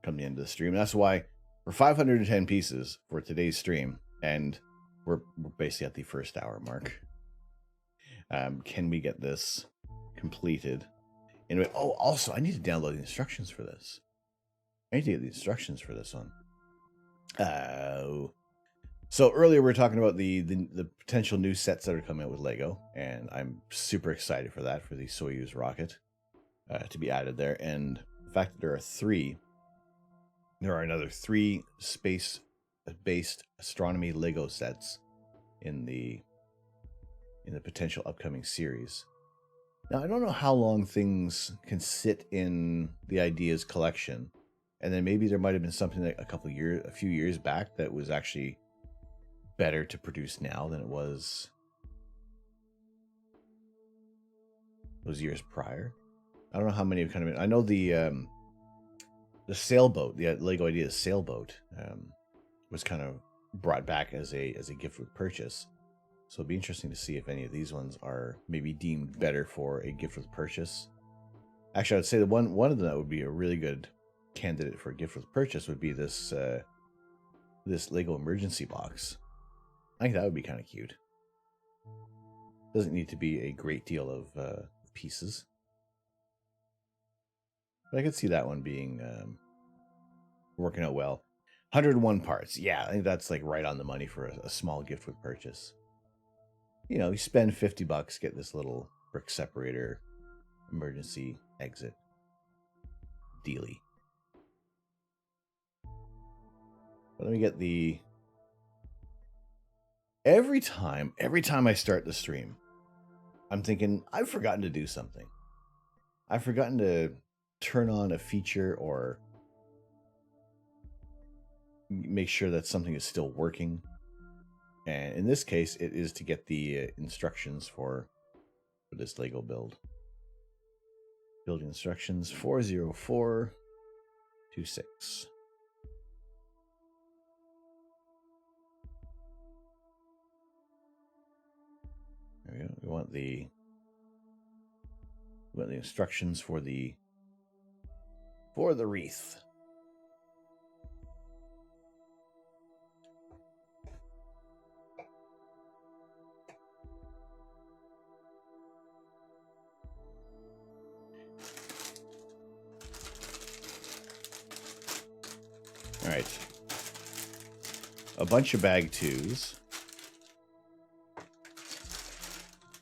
[SPEAKER 1] come the end of the stream. And that's why we're 510 pieces for today's stream, and we're basically at the first hour mark. Can we get this completed? Anyway, also I need to download the instructions for this. I need to get the instructions for this one. So earlier we were talking about the potential new sets that are coming out with Lego, and I'm super excited for that, for the Soyuz rocket to be added there. And the fact that there are another 3 space-based astronomy Lego sets in the potential upcoming series. Now, I don't know how long things can sit in the ideas collection, and then maybe there might have been something like a few years back that was actually better to produce now than it was those years prior. I don't know how many have kind of been. I know the sailboat, the Lego Ideas sailboat, was kind of brought back as a gift with purchase. So it'd be interesting to see if any of these ones are maybe deemed better for a gift with purchase. Actually, I would say the one of them that would be a really good candidate for a gift with purchase would be this this Lego emergency box. I think that would be kind of cute. Doesn't need to be a great deal of pieces. But I could see that one being working out well. 101 parts. Yeah, I think that's like right on the money for a small gift with purchase. You know, you spend $50, get this little brick separator, emergency exit dealy. But let me get the... Every time I start the stream, I'm thinking, I've forgotten to do something. I've forgotten to turn on a feature or make sure that something is still working. And in this case, it is to get the instructions for this Lego build. Building instructions 40426. There we go. We want the instructions for the wreath. All right. A bunch of bag 2s.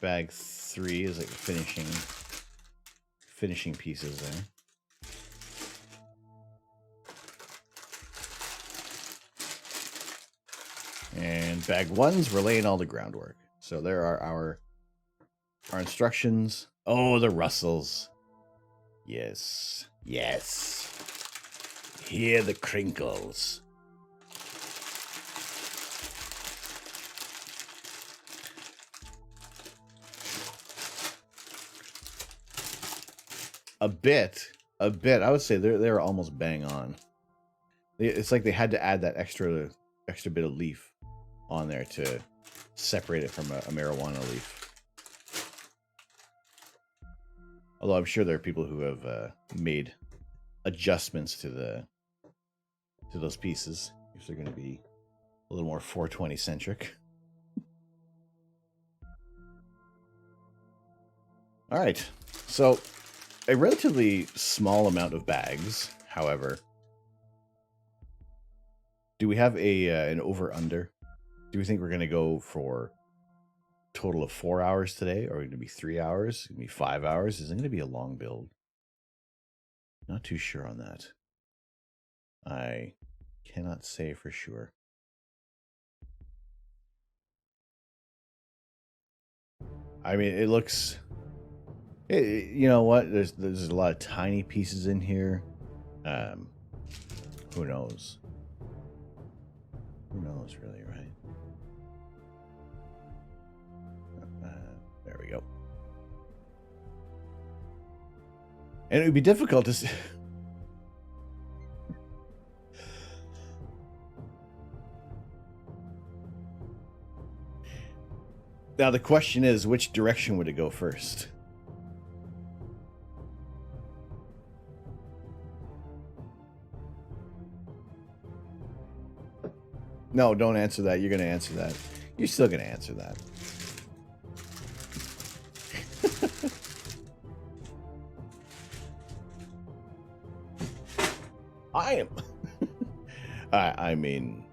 [SPEAKER 1] Bag 3 is like finishing pieces there. And bag 1s, we're laying all the groundwork. So there are our instructions. Oh, the rustles. Yes. Yes. Hear the crinkles. A bit. I would say they're almost bang on. It's like they had to add that extra bit of leaf on there to separate it from a marijuana leaf. Although I'm sure there are people who have made adjustments to those pieces if they're going to be a little more 420 centric. All right, so a relatively small amount of bags. However, do we have an over under? Do we think we're going to go for a total of 4 hours today, or going to be 3 hours? Going to be 5 hours? Is it going to be a long build? Not too sure on that. I cannot say for sure. I mean, it looks... you know what? There's a lot of tiny pieces in here. Who knows? Who knows, really, right? There we go. And it would be difficult to... Now, the question is, which direction would it go first? No, don't answer that. You're going to answer that. You're still going to answer that. I am. I mean...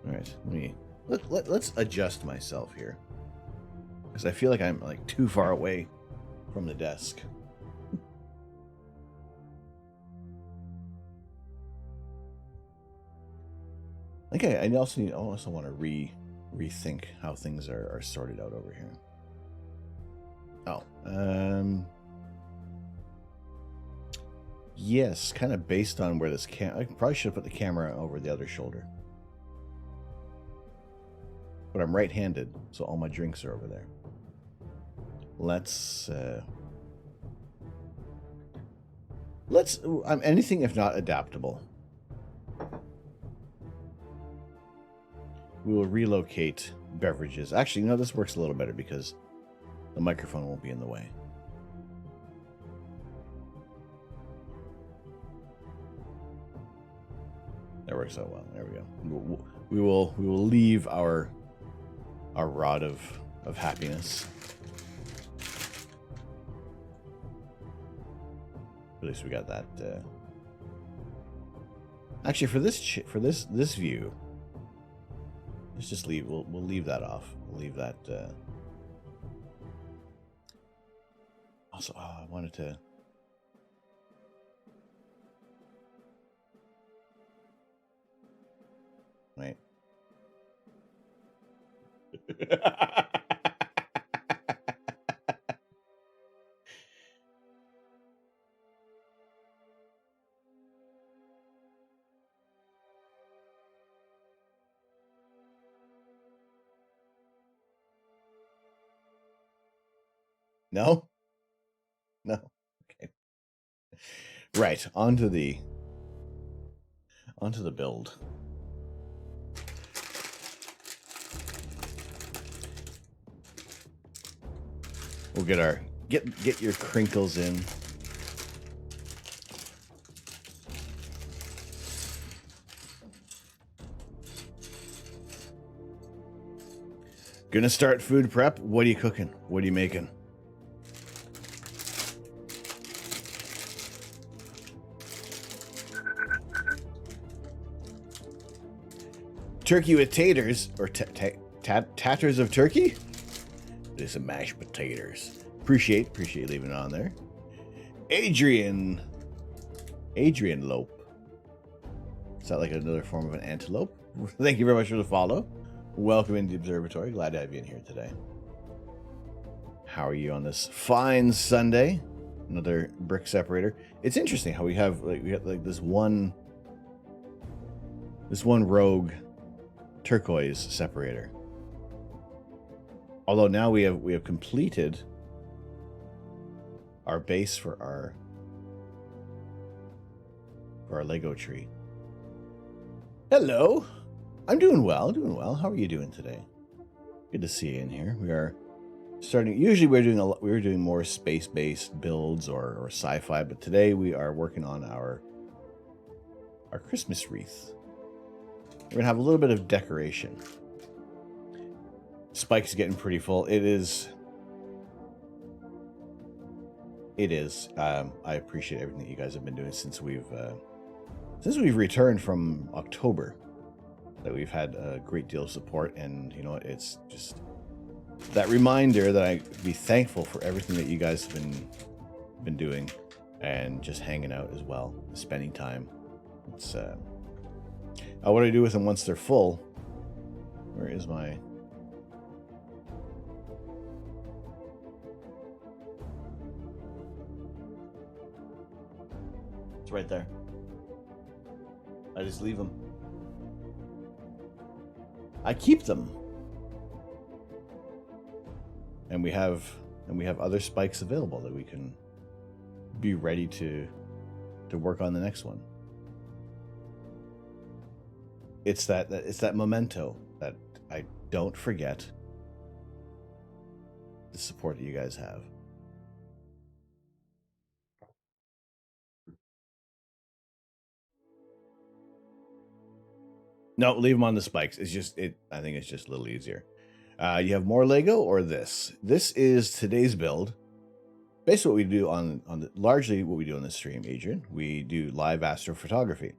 [SPEAKER 1] All right, let's adjust myself here, because I feel like I'm like too far away from the desk. Okay, I also want to rethink how things are sorted out over here. Oh, yes, kind of based on where this I probably should have put the camera over the other shoulder. But I'm right-handed, so all my drinks are over there. Let's I'm anything if not adaptable. We will relocate beverages. Actually, this works a little better because the microphone won't be in the way. That works out well. There we go. We will leave our rod of happiness. At least we got that. Actually, for this view, let's just leave. We'll leave that off. We'll leave that. Also, I wanted to. Wait. No? No. Okay. Right, onto the build. We'll get your crinkles in. Gonna start food prep. What are you cooking? What are you making? Turkey with taters, or tatters of turkey? There's some mashed potatoes. Appreciate leaving it on there. Adrian Lope. Is that like another form of an antelope? Thank you very much for the follow. Welcome into the observatory. Glad to have you in here today. How are you on this fine Sunday? Another brick separator. It's interesting how we got this one rogue turquoise separator. Although now we have completed our base for our Lego tree. Hello. I'm doing well. How are you doing today? Good to see you in here. We are starting. Usually we were doing more space-based builds or sci-fi, but today we are working on our Christmas wreath. We're gonna have a little bit of decoration. Spike's getting pretty full. It is. I appreciate everything that you guys have been doing since we've returned from October. That we've had a great deal of support, and it's just that reminder that I be thankful for everything that you guys have been doing, and just hanging out as well, spending time. It's what do I do with them once they're full? Where is my? It's right there. I just leave them. I keep them. And we have other spikes available that we can be ready to work on the next one. It's that memento that I don't forget the support that you guys have. No, leave them on the spikes. I think it's just a little easier. You have more Lego or this? This is today's build. Basically, what we do largely what we do on the stream, Adrian. We do live astrophotography.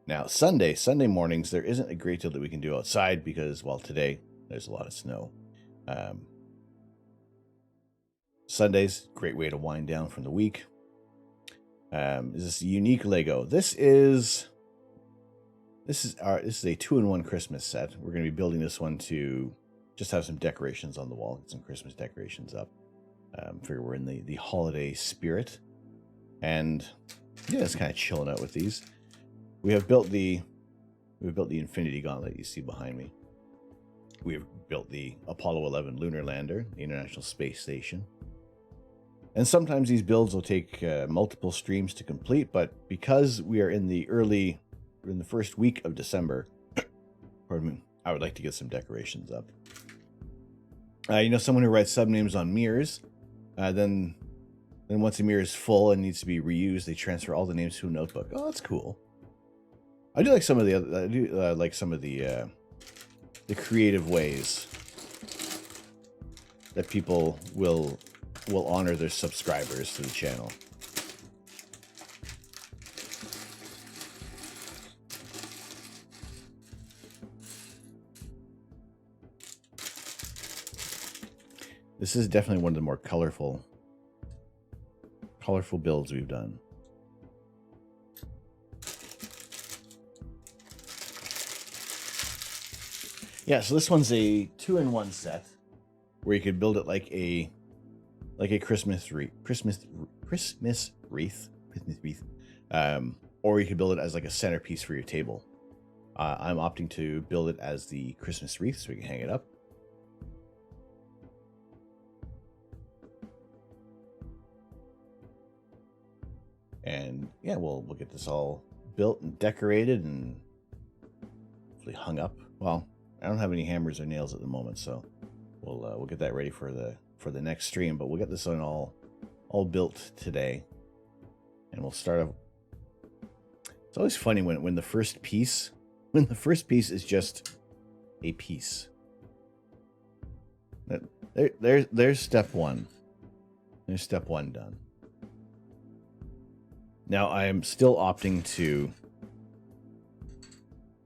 [SPEAKER 1] Now, Sunday mornings, there isn't a great deal that we can do outside because, well, today there's a lot of snow. Sundays, great way to wind down from the week. Is this unique Lego? This is a 2-in-1 Christmas set. We're going to be building this one to just have some decorations on the wall, get some Christmas decorations up. Figure we're in the holiday spirit, and yeah, it's kind of chilling out with these. We have built the Infinity Gauntlet you see behind me. We have built the Apollo 11 lunar lander, the International Space Station. And sometimes these builds will take multiple streams to complete, but because we are in the first week of December, pardon me, I would like to get some decorations up. You know, someone who writes subnames on mirrors, then once a mirror is full and needs to be reused, they transfer all the names to a notebook. Oh, that's cool. I do like some of the other, like some of the creative ways that people will honor their subscribers to the channel. This is definitely one of the more colorful builds we've done. Yeah, so this one's a 2-in-1 set where you could build it like a Christmas wreath, or you could build it as like a centerpiece for your table. I'm opting to build it as the Christmas wreath so we can hang it up. And yeah, we'll get this all built and decorated and hopefully hung up. Well, I don't have any hammers or nails at the moment, so we'll get that ready for the next stream. But we'll get this one all built today, and we'll start off. It's always funny when the first piece is just a piece. There's step one. There's step one done. Now I am still opting to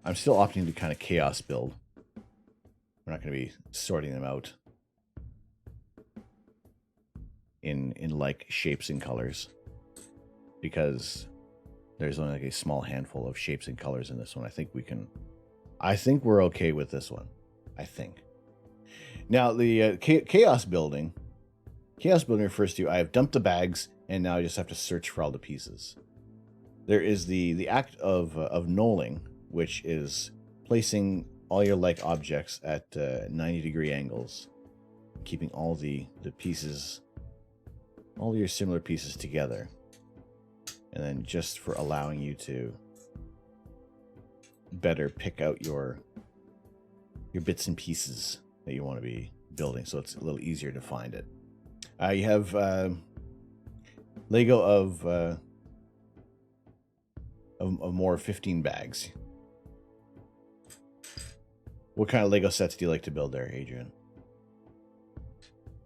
[SPEAKER 1] kind of chaos build. We're not going to be sorting them out in like shapes and colors, because there's only like a small handful of shapes and colors in this one. I think we're okay with this one. I think. Now the chaos building refers to I have dumped the bags and now I just have to search for all the pieces. There is the act of knolling, which is placing all your like objects at 90-degree angles, keeping all the pieces, all your similar pieces together, and then just for allowing you to better pick out your bits and pieces that you want to be building, so it's a little easier to find it. You have Lego of more 15 bags. What kind of Lego sets do you like to build there, Adrian?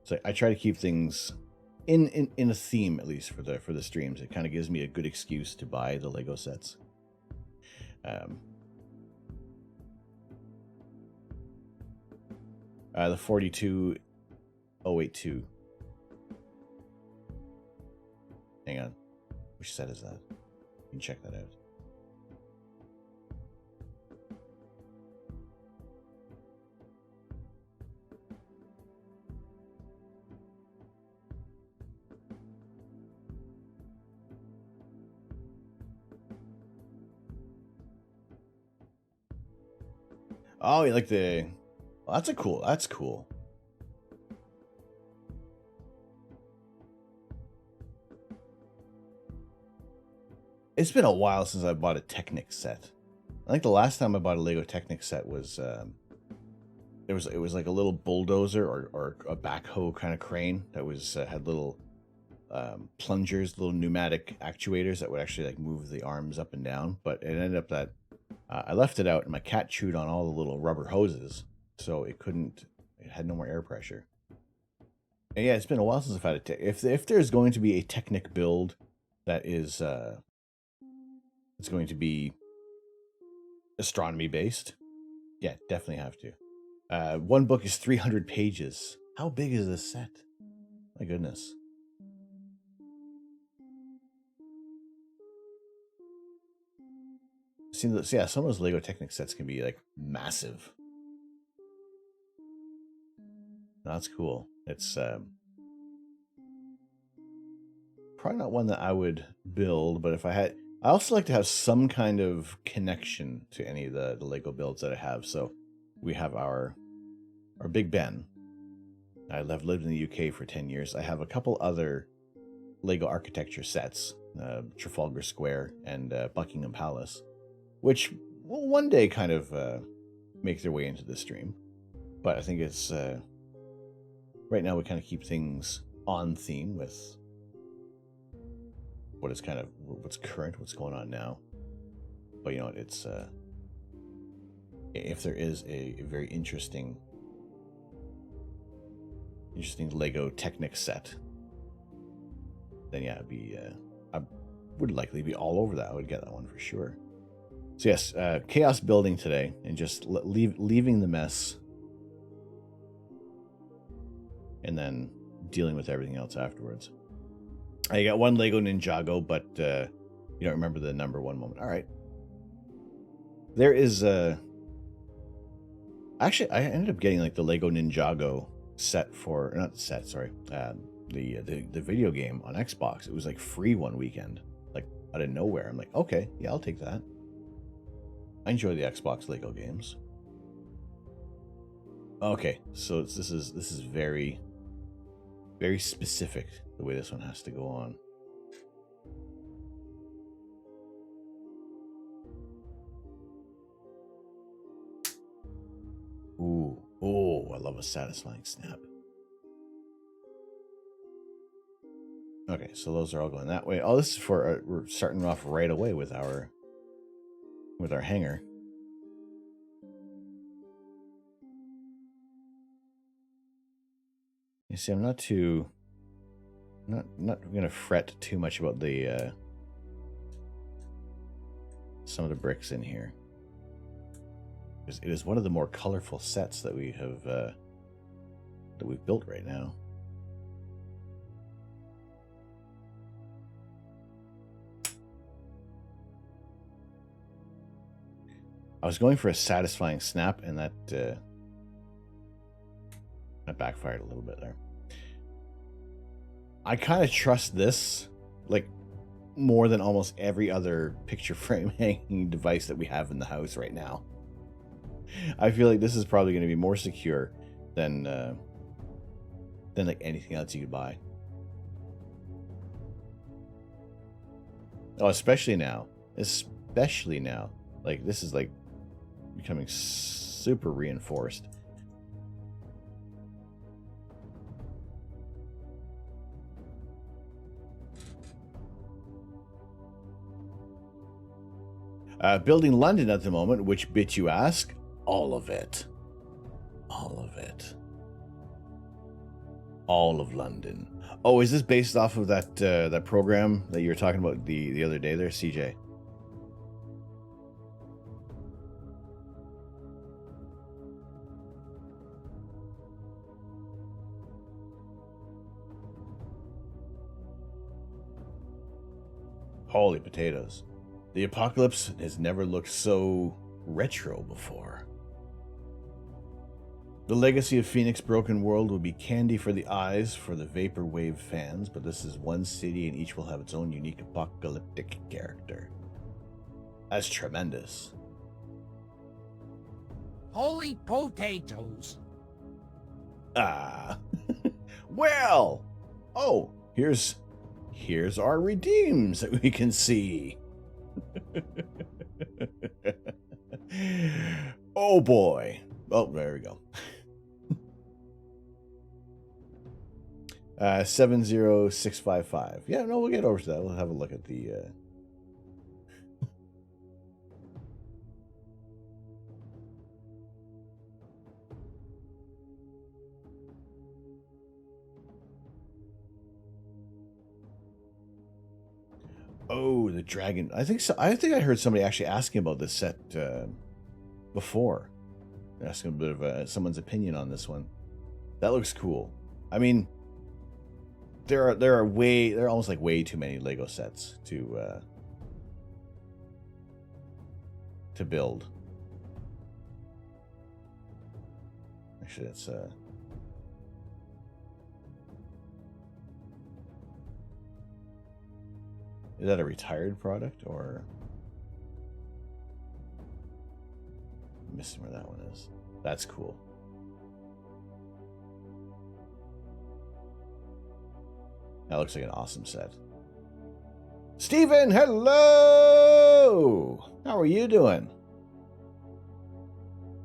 [SPEAKER 1] So I try to keep things in a theme, at least for the streams. It kind of gives me a good excuse to buy the Lego sets. The 42082. Hang on. Which set is that? You can check that out. Oh, you like the... Oh, that's cool. That's cool. It's been a while since I bought a Technic set. I think the last time I bought a Lego Technic set was... it was like a little bulldozer or a backhoe kind of crane that was had little plungers, little pneumatic actuators that would actually like move the arms up and down. But it ended up that I left it out and my cat chewed on all the little rubber hoses, so it had no more air pressure. And yeah, it's been a while since I've had a if there's going to be a Technic build that is it's going to be astronomy based, yeah, definitely have to. One book is 300 pages. How big is this set? My goodness. Yeah, some of those Lego Technic sets can be like massive. That's cool. It's probably not one that I would build, but if I had, I also like to have some kind of connection to any of the Lego builds that I have. So we have our Big Ben. I've lived in the UK for 10 years. I have a couple other Lego architecture sets, Trafalgar Square and Buckingham Palace, which will one day kind of make their way into the stream. But I think it's right now we kind of keep things on theme with what is kind of what's current, what's going on now. But you know, it's if there is a very interesting Lego Technic set, then yeah, it'd be I would likely be all over that. I would get that one for sure. So yes, chaos building today, and just leaving the mess, and then dealing with everything else afterwards. I got one Lego Ninjago, but you don't remember the number one moment. All right. There is actually, I ended up getting like the Lego Ninjago set for, not set, sorry, the video game on Xbox. It was like free one weekend, like out of nowhere. I'm like, okay, yeah, I'll take that. I enjoy the Xbox Lego games. Okay, so this is very, very specific the way this one has to go on. Ooh, oh, I love a satisfying snap. Okay, so those are all going that way. Oh, this is for we're starting off right away with our hanger. You see, I'm not gonna fret too much about the some of the bricks in here, because it is one of the more colorful sets that we have that we've built right now. I was going for a satisfying snap, and that backfired a little bit there. I kind of trust this, like, more than almost every other picture frame hanging device that we have in the house right now. I feel like this is probably going to be more secure than like anything else you could buy. Oh, especially now. Like, this is like becoming super reinforced. Building London at the moment. Which bit, you ask? All of it. All of it. All of London. Oh, is this based off of that program that you were talking about the other day there, CJ? Holy potatoes. The apocalypse has never looked so retro before. The legacy of Phoenix Broken World will be candy for the eyes for the Vaporwave fans, but this is one city and each will have its own unique apocalyptic character. That's tremendous.
[SPEAKER 2] Holy potatoes.
[SPEAKER 1] Ah. Well. Oh, here's our redeems that we can see. Oh boy. Oh, there we go. 70655. Yeah, no, we'll get over to that. We'll have a look at the Oh, the dragon. I think so. I think I heard somebody actually asking about this set before. Asking a bit of someone's opinion on this one. That looks cool. I mean, there are almost like way too many Lego sets to build. Actually, it's is that a retired product, or I'm missing where that one is? That's cool. That looks like an awesome set. Steven, hello! How are you doing?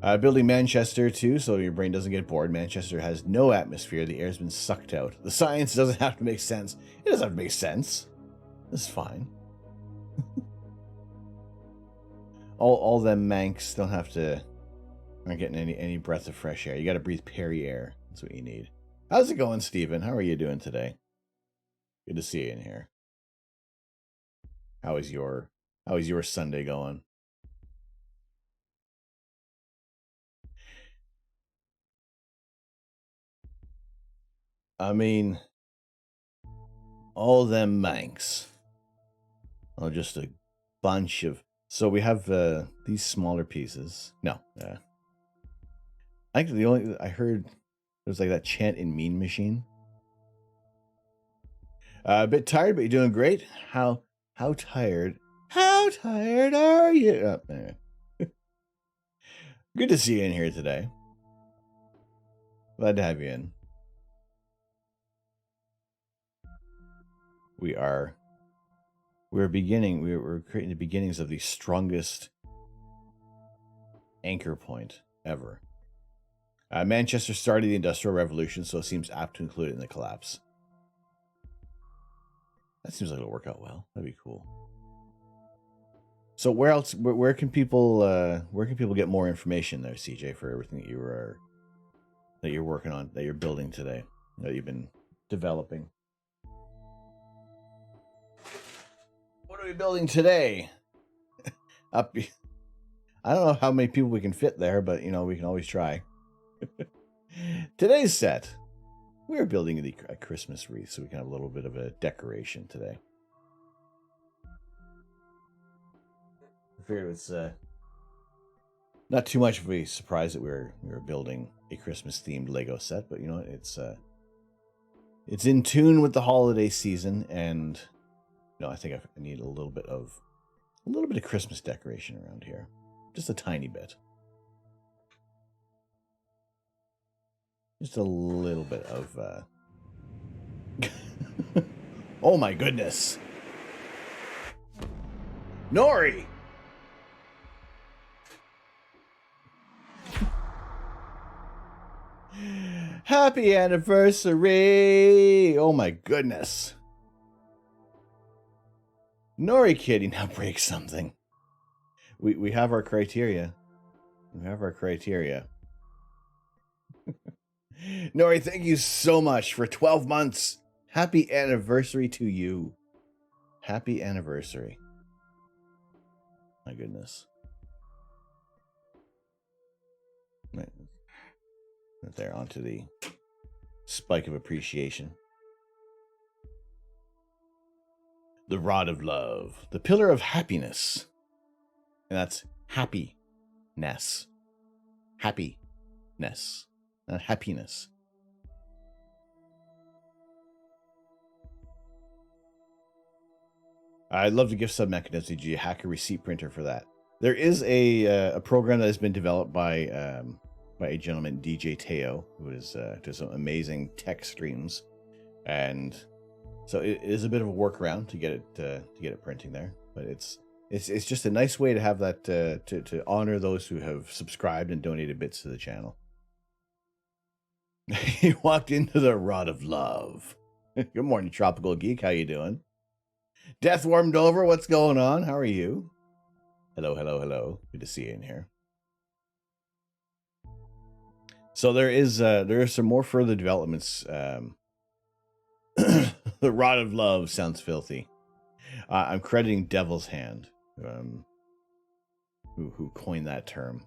[SPEAKER 1] Building Manchester too, so your brain doesn't get bored. Manchester has no atmosphere. The air's been sucked out. The science doesn't have to make sense. It doesn't have to make sense. This is fine. all them Mancs don't have to. Aren't getting any breath of fresh air. You got to breathe Perry air. That's what you need. How's it going, Stephen? How are you doing today? Good to see you in here. How is your Sunday going? I mean, all them Mancs. Oh, just a bunch of. So we have these smaller pieces. No, I think I heard there's like that chant in Mean Machine. A bit tired, but you're doing great. How tired? How tired are you? Oh, anyway. Good to see you in here today. Glad to have you in. We're creating the beginnings of the strongest anchor point ever. Manchester started the Industrial Revolution, so it seems apt to include it in the collapse. That seems like it'll work out well. That'd be cool. So where else? Where can people get more information there, CJ, for everything that you're working on, that you're building today, that you've been developing? What are we building today? I don't know how many people we can fit there, but we can always try. Today's set, we're building a Christmas wreath, so we can have a little bit of a decoration today. I figured it's not too much of a surprise that we were building a Christmas themed Lego set, but it's in tune with the holiday season, and I think I need a little bit of Christmas decoration around here, just a tiny bit. Just a little bit of oh my goodness. Nori! Happy anniversary! Oh my goodness. Nori Kitty, now break something. We have our criteria. We have our criteria. Nori, thank you so much for 12 months. Happy anniversary to you. Happy anniversary. My goodness. Right there, onto the spike of appreciation. The rod of love. The pillar of happiness. And that's happiness. Happiness. Not happiness. I'd love to gift sub mechanism. Do you hack a receipt printer for that? There is a program that has been developed by a gentleman, DJ Teo, who does some amazing tech streams, and so it is a bit of a workaround to get it printing there. But it's just a nice way to have that to honor those who have subscribed and donated bits to the channel. He walked into the rod of love. Good morning, Tropical Geek. How you doing? Death warmed over. What's going on? How are you? Hello, hello, hello. Good to see you in here. So there are some more further developments. The rod of love sounds filthy. I'm crediting Devil's Hand, who coined that term.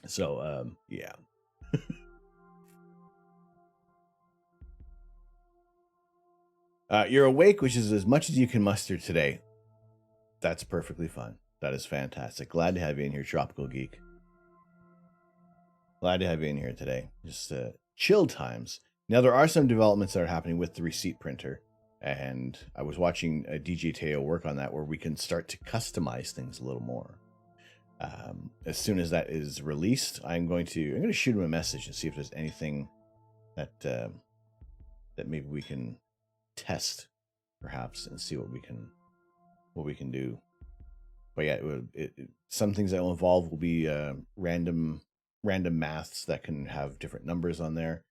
[SPEAKER 1] So, yeah. You're awake, which is as much as you can muster today. That's perfectly fine. That is fantastic. Glad to have you in here, Tropical Geek. Glad to have you in here today. Just chill times. Now, there are some developments that are happening with the receipt printer, and I was watching DJ Teo work on that, where we can start to customize things a little more. As soon as that is released, I'm going to shoot him a message and see if there's anything that maybe we can test, perhaps, and see what we can do. But yeah, some things that will involve will be random maths that can have different numbers on there.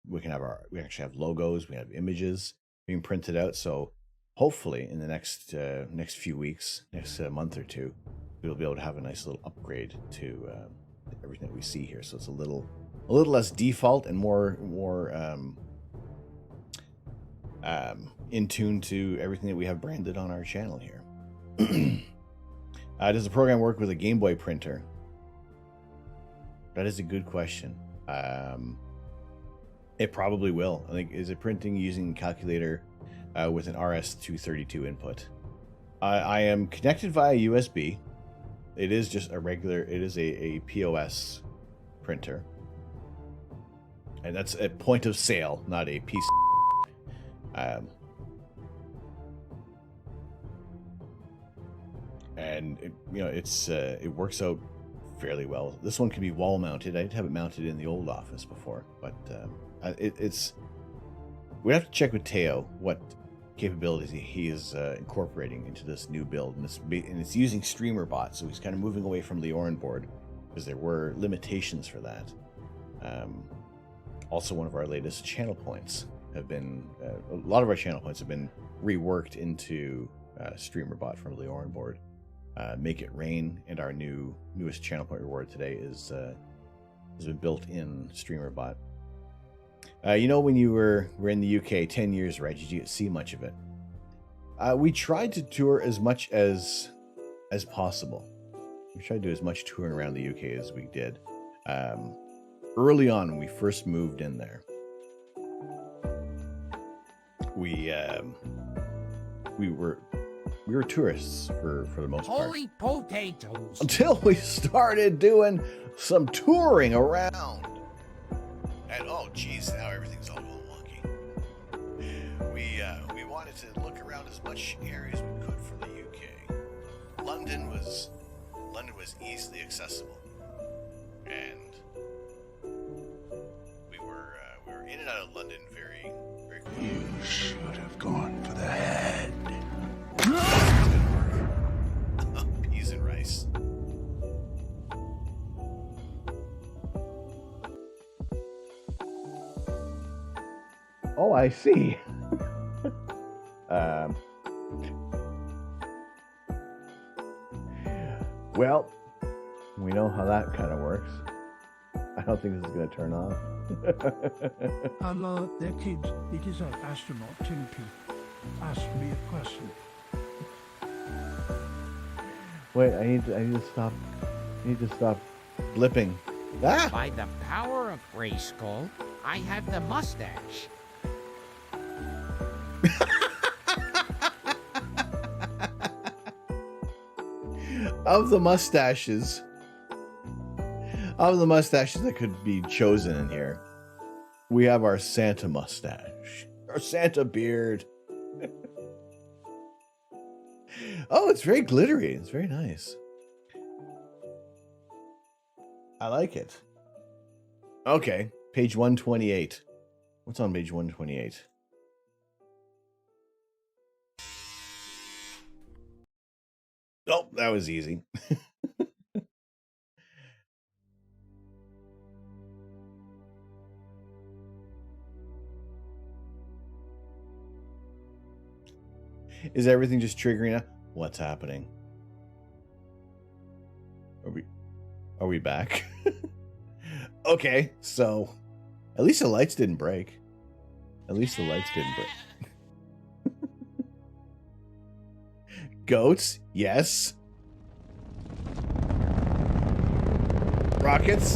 [SPEAKER 1] We actually have logos, we have images being printed out. So hopefully in the next few weeks, next month or two, we'll be able to have a nice little upgrade to everything that we see here. So it's a little less default and more in tune to everything that we have branded on our channel here. Does the program work with a Game Boy printer? That is a good question. It probably will. I think, is it printing using a calculator with an RS-232 input? I am connected via USB. It is just a regular, it is a POS printer. And that's a point of sale, not a piece. And it works out fairly well. This one can be wall mounted. I did have it mounted in the old office before, but we'd have to check with Teo what capabilities he is incorporating into this new build, and it's using streamer bot, so he's kind of moving away from the Oran board because there were limitations for that. Also, one of our latest channel points have been a lot of our channel points have been reworked into streamer bot from the Oran board. Make It Rain, and our newest channel point reward today has been built in streamer bot. When you were in the UK 10 years, right? Did you see much of it? We tried to tour as much as possible. We tried to do as much touring around the UK as we did. Early on, when we first moved in there, we were tourists for the most part.
[SPEAKER 2] Holy potatoes!
[SPEAKER 1] Until we started doing some touring around. And oh geez, now everything's all wonky. We wanted to look around as much area as we could from the UK. London was easily accessible, and we were in and out of London very, very quickly.
[SPEAKER 4] You should have gone for the head.
[SPEAKER 1] Peas and rice. Oh, I see. Well, we know how that kind of works. I don't think this is going to turn off.
[SPEAKER 5] Hello, there, kids. It is an astronaut, Timothy. Ask me a question.
[SPEAKER 1] Wait, I need to stop. I need to stop blipping. Ah!
[SPEAKER 2] By the power of Grayskull, I have the mustache.
[SPEAKER 1] Of the mustaches that could be chosen in here, we have our Santa mustache, our Santa beard. Oh, it's very glittery. It's very nice. I like it. Okay, page 128. What's on page 128? Oh, that was easy. Is everything just triggering up? What's happening? Are we back? Okay, so at least the lights didn't break. At least the lights didn't break. Goats, yes. Rockets.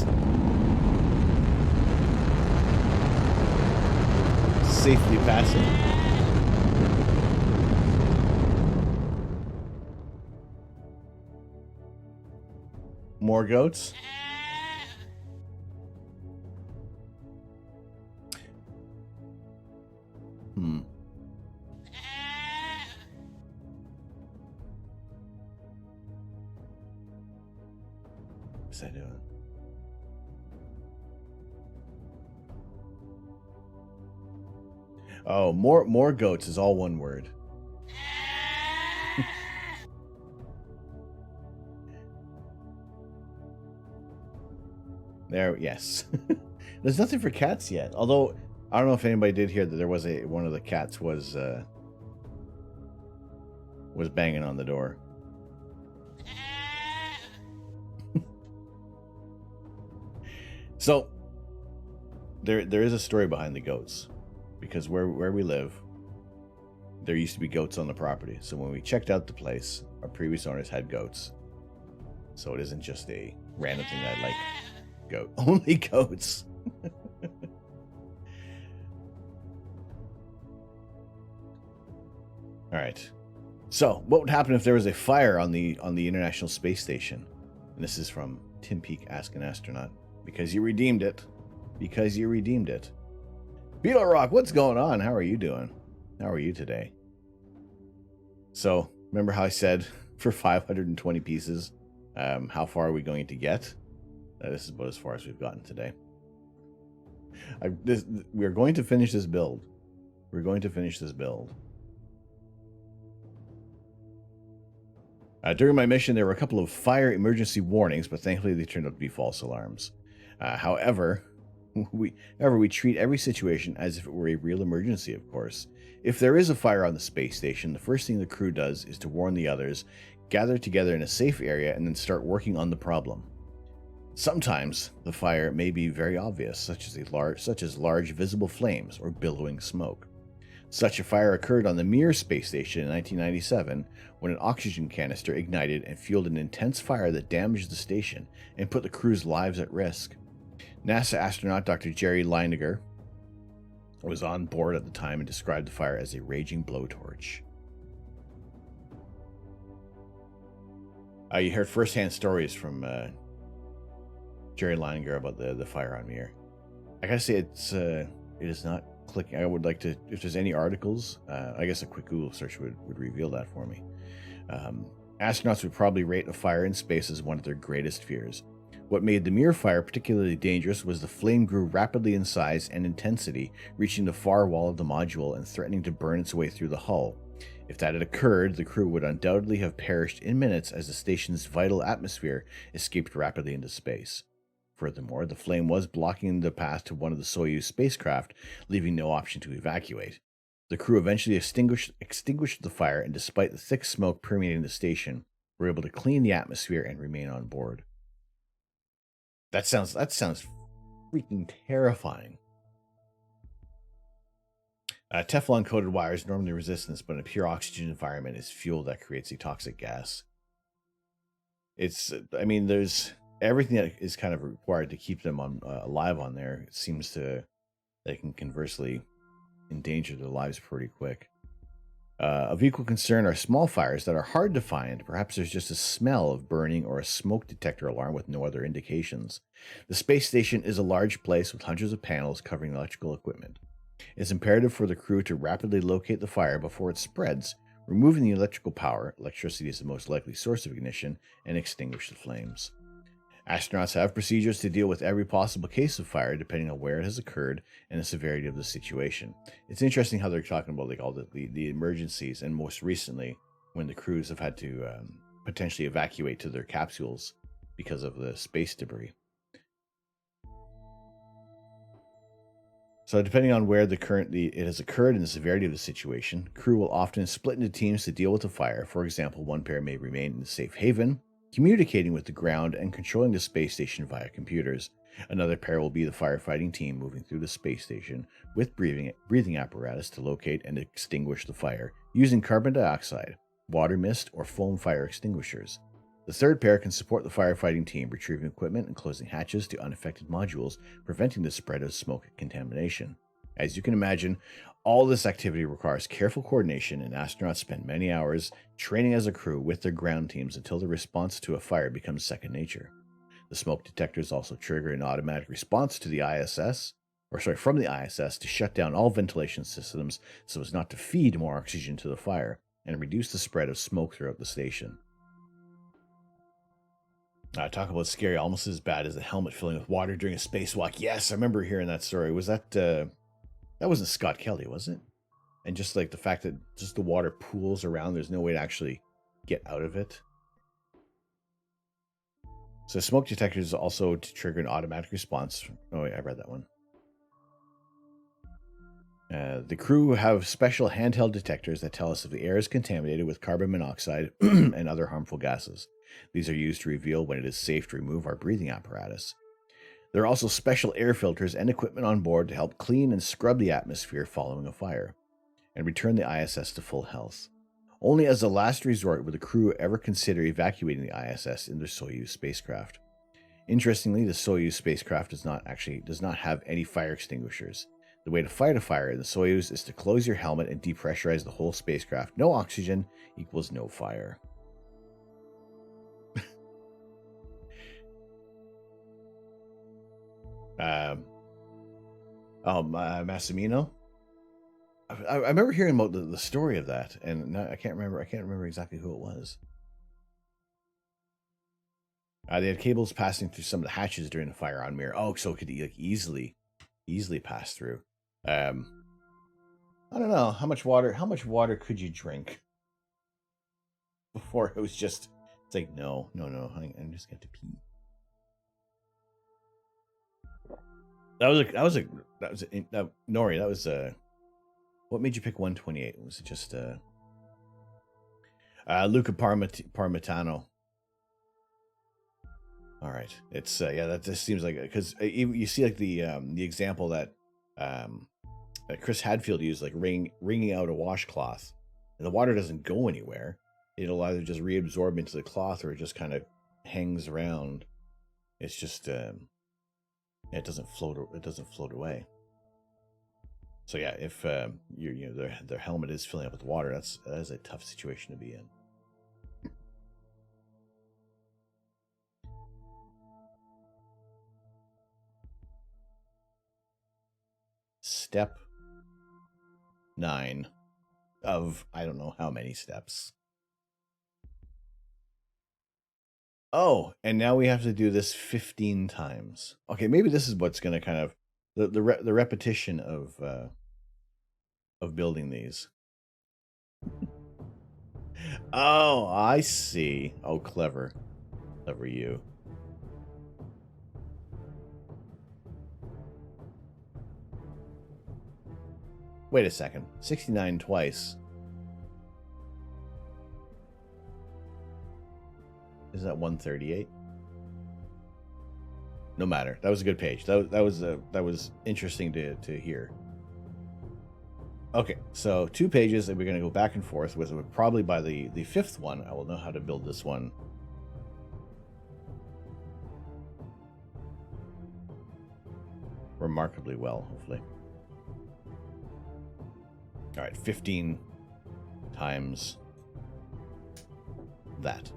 [SPEAKER 1] Safely passing. More goats. What's that doing? Oh, more goats is all one word. There, yes. There's nothing for cats yet. Although, I don't know if anybody did hear that there was one of the cats was banging on the door. So, there is a story behind the goats. Because where we live, there used to be goats on the property. So when we checked out the place, our previous owners had goats. So it isn't just a random thing that I like. Goat. Only goats. All right. So what would happen if there was a fire on the International Space Station? And this is from Tim Peake Ask an Astronaut. Because you redeemed it. Because you redeemed it. Beetle Rock, what's going on? How are you doing? How are you today? So, remember how I said for 520 pieces, how far are we going to get? This is about as far as we've gotten today. We're going to finish this build. We're going to finish this build. During my mission, there were a couple of fire emergency warnings, but thankfully they turned out to be false alarms. However, we treat every situation as if it were a real emergency, of course. If there is a fire on the space station, the first thing the crew does is to warn the others, gather together in a safe area, and then start working on the problem. Sometimes the fire may be very obvious, such as large visible flames or billowing smoke. Such a fire occurred on the Mir space station in 1997 when an oxygen canister ignited and fueled an intense fire that damaged the station and put the crew's lives at risk. NASA astronaut Dr. Jerry Leininger was on board at the time and described the fire as a raging blowtorch. You heard firsthand stories from Jerry Leininger about the fire on Mir. I gotta say, it is not clicking. I would like to, if there's any articles, I guess a quick Google search would reveal that for me. Astronauts would probably rate a fire in space as one of their greatest fears. What made the Mir fire particularly dangerous was the flame grew rapidly in size and intensity, reaching the far wall of the module and threatening to burn its way through the hull. If that had occurred, the crew would undoubtedly have perished in minutes as the station's vital atmosphere escaped rapidly into space. Furthermore, the flame was blocking the path to one of the Soyuz spacecraft, leaving no option to evacuate. The crew eventually extinguished the fire, and despite the thick smoke permeating the station, were able to clean the atmosphere and remain on board. That sounds freaking terrifying. Teflon-coated wires normally resistant, but in a pure oxygen environment is fuel that creates a toxic gas. There's everything that is kind of required to keep them alive on there. It seems they can conversely endanger their lives pretty quick. Of equal concern are small fires that are hard to find. Perhaps there's just a smell of burning or a smoke detector alarm with no other indications. The space station is a large place with hundreds of panels covering electrical equipment. It's imperative for the crew to rapidly locate the fire before it spreads, removing the electrical power, electricity is the most likely source of ignition, and extinguish the flames. Astronauts have procedures to deal with every possible case of fire, depending on where it has occurred and the severity of the situation. It's interesting how they're talking about all the emergencies, and most recently, when the crews have had to potentially evacuate to their capsules because of the space debris. So depending on where it has occurred and the severity of the situation, crew will often split into teams to deal with the fire. For example, one pair may remain in a safe haven, communicating with the ground and controlling the space station via computers. Another pair will be the firefighting team moving through the space station with breathing apparatus to locate and extinguish the fire using carbon dioxide, water mist, or foam fire extinguishers. The third pair can support the firefighting team, retrieving equipment and closing hatches to unaffected modules, preventing the spread of smoke and contamination. As you can imagine, all this activity requires careful coordination, and astronauts spend many hours training as a crew with their ground teams until the response to a fire becomes second nature. The smoke detectors also trigger an automatic response to the from the ISS to shut down all ventilation systems so as not to feed more oxygen to the fire and reduce the spread of smoke throughout the station. Talk about scary, almost as bad as a helmet filling with water during a spacewalk. Yes, I remember hearing that story. Was that wasn't Scott Kelly, was it? And just like the fact that just the water pools around, there's no way to actually get out of it. So smoke detectors also to trigger an automatic response. Oh, wait, I read that one. The crew have special handheld detectors that tell us if the air is contaminated with carbon monoxide and other harmful gases. These are used to reveal when it is safe to remove our breathing apparatus. There are also special air filters and equipment on board to help clean and scrub the atmosphere following a fire and return the ISS to full health. Only as a last resort would the crew ever consider evacuating the ISS in their Soyuz spacecraft. Interestingly, the Soyuz spacecraft does not have any fire extinguishers. The way to fight a fire in the Soyuz is to close your helmet and depressurize the whole spacecraft. No oxygen equals no fire. Massimino. I remember hearing about the story of that, and I can't remember exactly who it was. They had cables passing through some of the hatches during the fire on Mir. Oh, so it could like easily pass through. I don't know how much water could you drink before it was just. It's like no, honey, I'm just going to pee. Nori. That was what made you pick 128? Was it just Luca Parmitano? All right, it's that just seems like because you see like the example that Chris Hadfield used, like wringing out a washcloth, and the water doesn't go anywhere. It'll either just reabsorb into the cloth or it just kind of hangs around. It's just it doesn't float away. So yeah, if their helmet is filling up with water, that is a tough situation to be in. Step 9 of I don't know how many steps. Oh, and now we have to do this 15 times. Okay, maybe this is what's going to kind of the repetition of building these. Oh, I see. Oh, clever you. Wait a second. 69 twice. Is that 138? No matter. That was a good page. That was interesting to hear. Okay, so 2 pages that we're going to go back and forth with. Probably by the 5th one, I will know how to build this one. Remarkably well, hopefully. All right, 15 times that.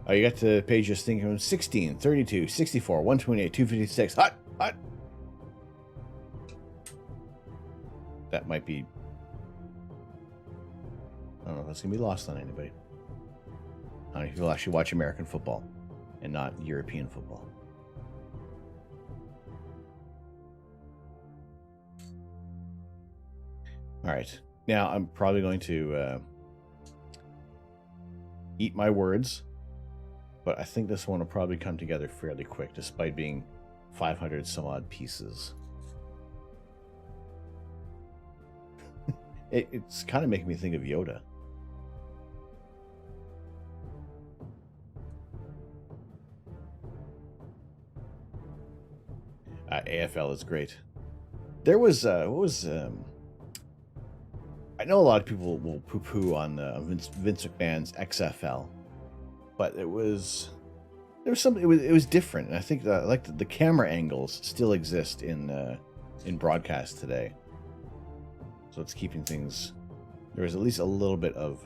[SPEAKER 1] Oh, you got the pages thinking 16, 32, 64, 128, 256. Hot! That might be... I don't know if that's going to be lost on anybody. I don't know if you'll actually watch American football and not European football. All right. Now, I'm probably going to eat my words, but I think this one will probably come together fairly quick, despite being 500 some odd pieces. It's kind of making me think of Yoda. AFL is great. There was I know a lot of people will poo-poo on Vince McMahon's XFL, but there was something. It was different, and I think like the camera angles still exist in broadcast today. So it's keeping things. There was at least a little bit of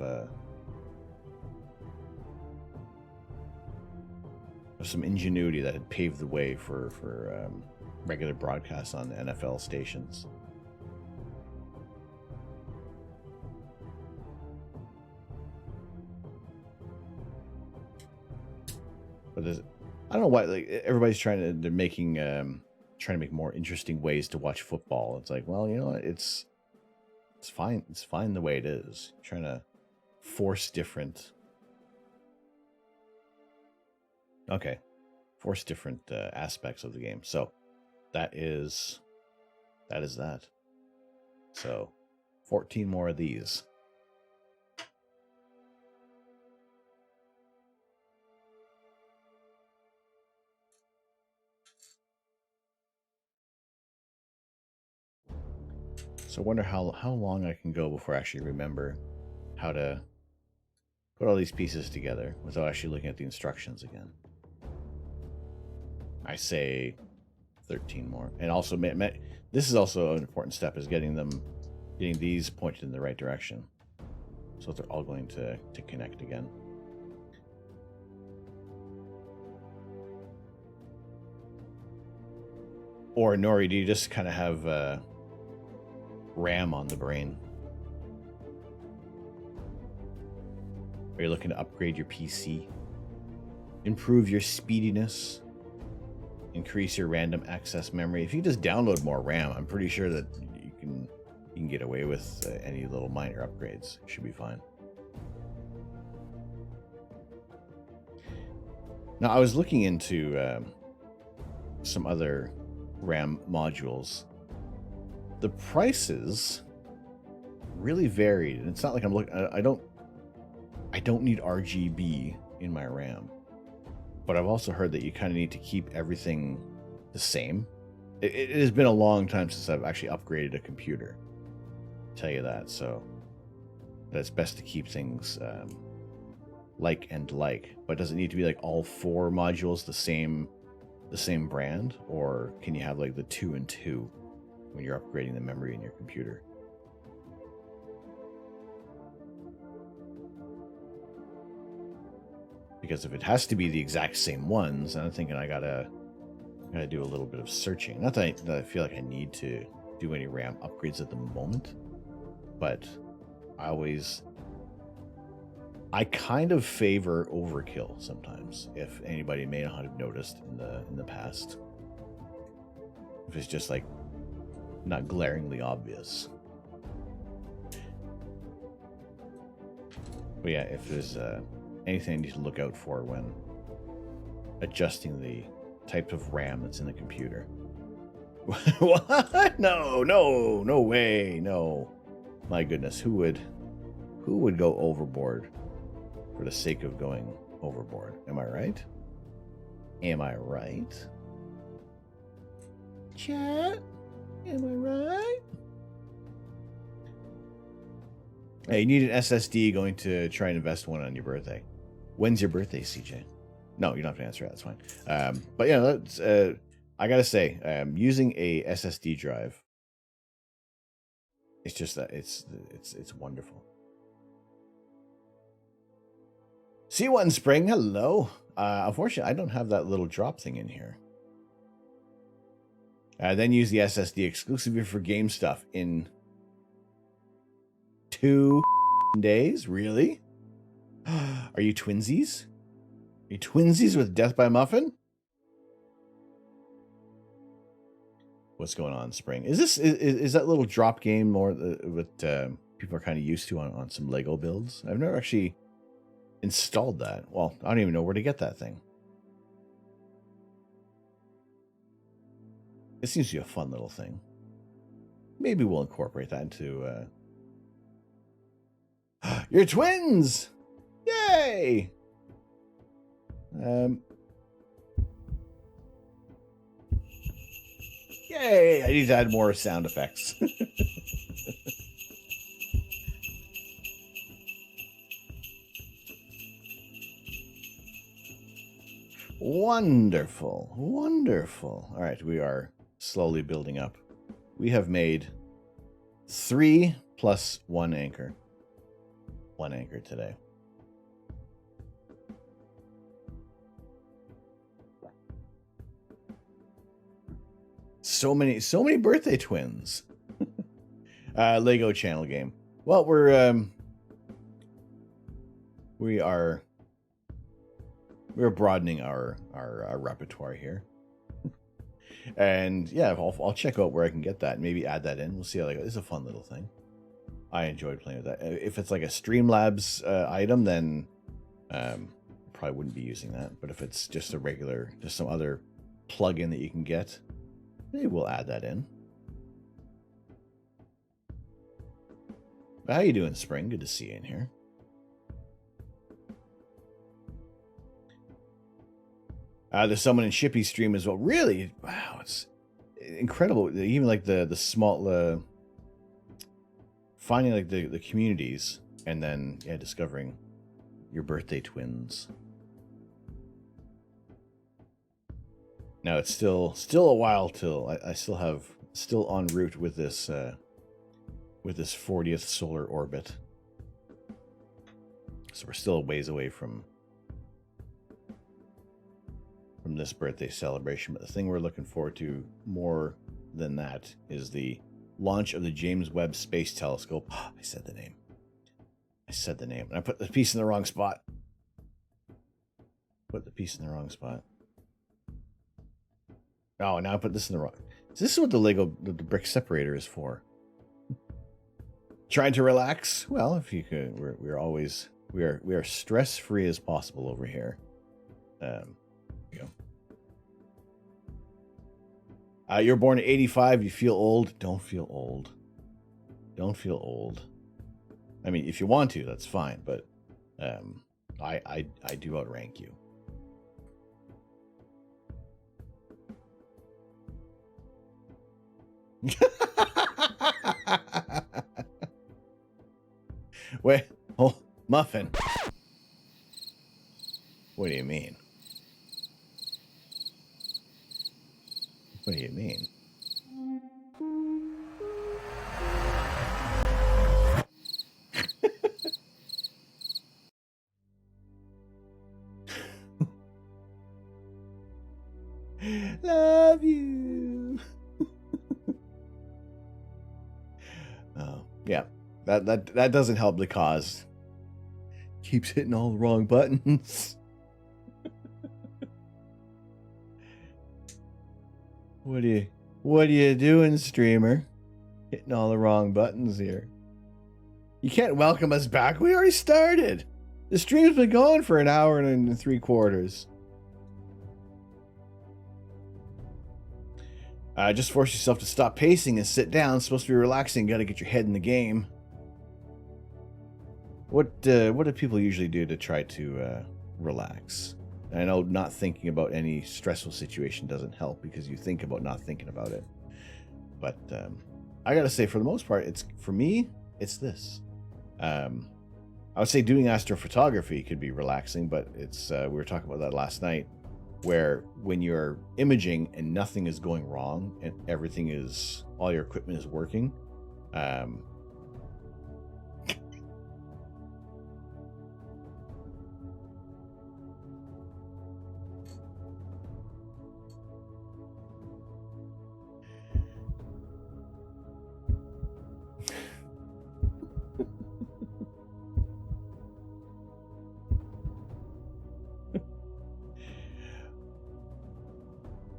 [SPEAKER 1] some ingenuity that had paved the way for regular broadcasts on NFL stations. But I don't know why. Like everybody's trying to make more interesting ways to watch football. It's like, well, you know, it's fine. It's fine the way it is. Trying to force different Okay. Force different aspects of the game. So that is that. So 14 more of these. So I wonder how long I can go before I actually remember how to put all these pieces together without actually looking at the instructions again. I say 13 more. And also, this is also an important step, is getting these pointed in the right direction. So they're all going to connect again. Or Nori, do you just kind of have RAM on the brain? Are you looking to upgrade your PC? Improve your speediness? Increase your random access memory? If you just download more RAM, I'm pretty sure that you can get away with any little minor upgrades. It should be fine. Now, I was looking into some other RAM modules. The prices really varied, and it's not like I'm looking. I don't need RGB in my RAM, but I've also heard that you kind of need to keep everything the same. It has been a long time since I've actually upgraded a computer. I'll tell you that. So that's best to keep things like, but does it need to be like all 4 modules the same brand, or can you have like the 2 and 2 when you're upgrading the memory in your computer? Because if it has to be the exact same ones, then I'm thinking I gotta do a little bit of searching. Not that I feel like I need to do any RAM upgrades at the moment, but I kind of favor overkill sometimes, if anybody may not have noticed in the past. If it's just like not glaringly obvious. But yeah, if there's anything I need to look out for when adjusting the type of RAM that's in the computer. What? No way, no. My goodness, who would go overboard for the sake of going overboard? Am I right? Am I right? Chat? Am I right? Hey, you need an SSD, going to try and invest one on your birthday. When's your birthday, CJ? No, you don't have to answer that. That's fine. But yeah, that's, I gotta say, using a SSD drive, it's just that it's wonderful. C1 Spring, hello. Unfortunately, I don't have that little drop thing in here. Then use the SSD exclusively for game stuff in 2 days? Really? Are you twinsies? Are you twinsies with Death by Muffin? What's going on, Spring? Is that little drop game more what people are kind of used to on some Lego builds? I've never actually installed that. Well, I don't even know where to get that thing. It seems to be a fun little thing. Maybe we'll incorporate that into your twins! Yay! Yay! I need to add more sound effects. Wonderful. Wonderful. All right, we are slowly building up. We have made 3 plus 1 anchor. 1 anchor today. So many birthday twins. Lego channel game. Well, we're broadening our repertoire here. And yeah, I'll check out where I can get that and maybe add that in. We'll see how that goes. It's a fun little thing. I enjoyed playing with that. If it's like a Streamlabs item, then probably wouldn't be using that. But if it's just a regular, just some other plugin that you can get, maybe we'll add that in. But how you doing, Spring? Good to see you in here. There's someone in Shippy's stream as well. Really? Wow, it's incredible. Even like the small, finding like the communities, and then discovering your birthday twins. Now it's still a while till I still en route with this 40th solar orbit. So we're still a ways away from this birthday celebration, but the thing we're looking forward to more than that is the launch of the James Webb Space Telescope. I said the name, and I put the piece in the wrong spot. Oh, now I put this in the wrong. This is what the brick separator is for. Trying to relax? Well, if you could, we are stress free as possible over here. You're born in 85. You feel old. Don't feel old. I mean, if you want to, that's fine. But I do outrank you. Wait, oh, Muffin. What do you mean? What do you mean? Love you. Oh, yeah. That doesn't help the cause. Keeps hitting all the wrong buttons. What are you doing, streamer? Hitting all the wrong buttons here. You can't welcome us back. We already started. The stream's been going for an hour and 3/4. Just force yourself to stop pacing and sit down. It's supposed to be relaxing. Got to get your head in the game. What do people usually do to try to relax? I know not thinking about any stressful situation doesn't help because you think about not thinking about it. But I gotta say, for the most part, it's this. I would say doing astrophotography could be relaxing, but it's we were talking about that last night, where when you're imaging and nothing is going wrong and all your equipment is working,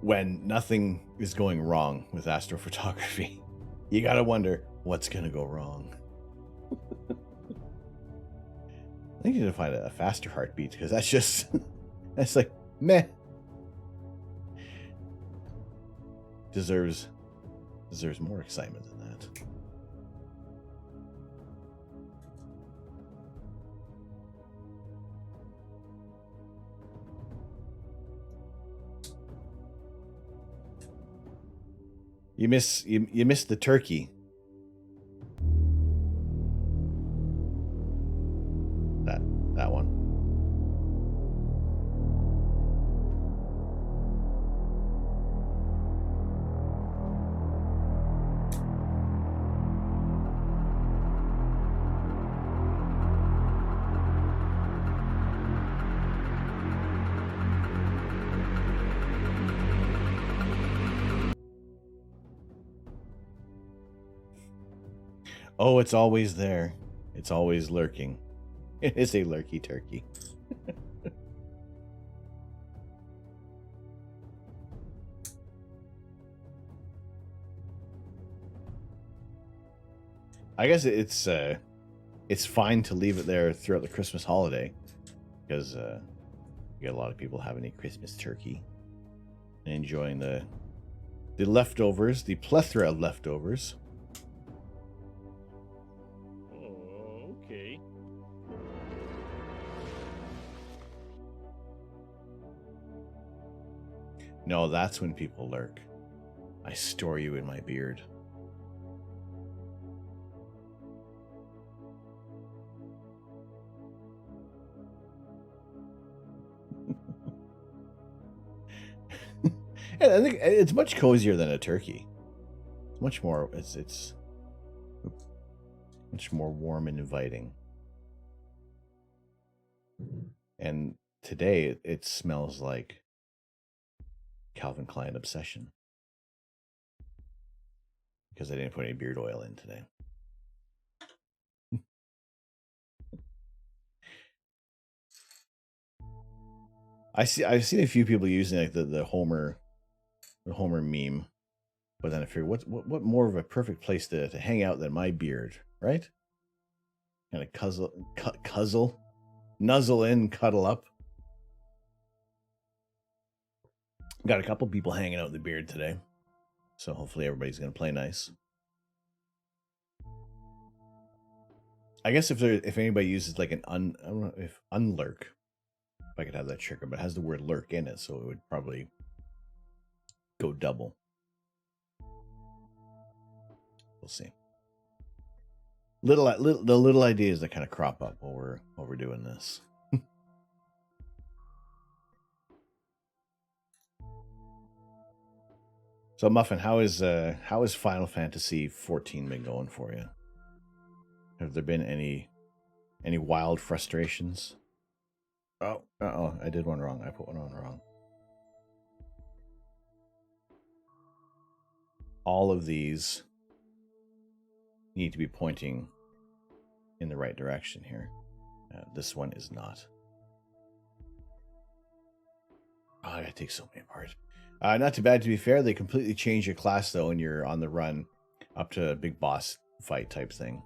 [SPEAKER 1] when nothing is going wrong with astrophotography, you gotta wonder what's gonna go wrong. I think you need to find a faster heartbeat, because that's like meh. Deserves more excitement than that. You miss the turkey. That one. Oh, it's always there. It's always lurking. It is a lurky turkey. I guess it's fine to leave it there throughout the Christmas holiday, because You got a lot of people having a Christmas turkey and enjoying the leftovers, the plethora of leftovers.
[SPEAKER 3] Oh, okay.
[SPEAKER 1] No, that's when people lurk. I store you in my beard. And I think it's much cozier than a turkey. It's much more. It's much more warm and inviting. And today it smells like Calvin Klein Obsession because I didn't put any beard oil in today. I've seen a few people using like the Homer meme, but then I figured what more of a perfect place to hang out than my beard, right? Kind of nuzzle in, cuddle up. Got a couple people hanging out in the beard today, so hopefully everybody's gonna play nice. I guess if anybody uses like I don't know if unlurk, if I could have that trigger, but it has the word lurk in it, so it would probably go double. We'll see. The little ideas that kind of crop up while we're doing this. So Muffin, how is Final Fantasy 14 been going for you? Have there been any wild frustrations? Oh, I did one wrong. I put one on wrong. All of these need to be pointing in the right direction here. This one is not. Oh, I gotta take so many apart. Not too bad, to be fair. They completely change your class, though, when you're on the run up to a big boss fight type thing.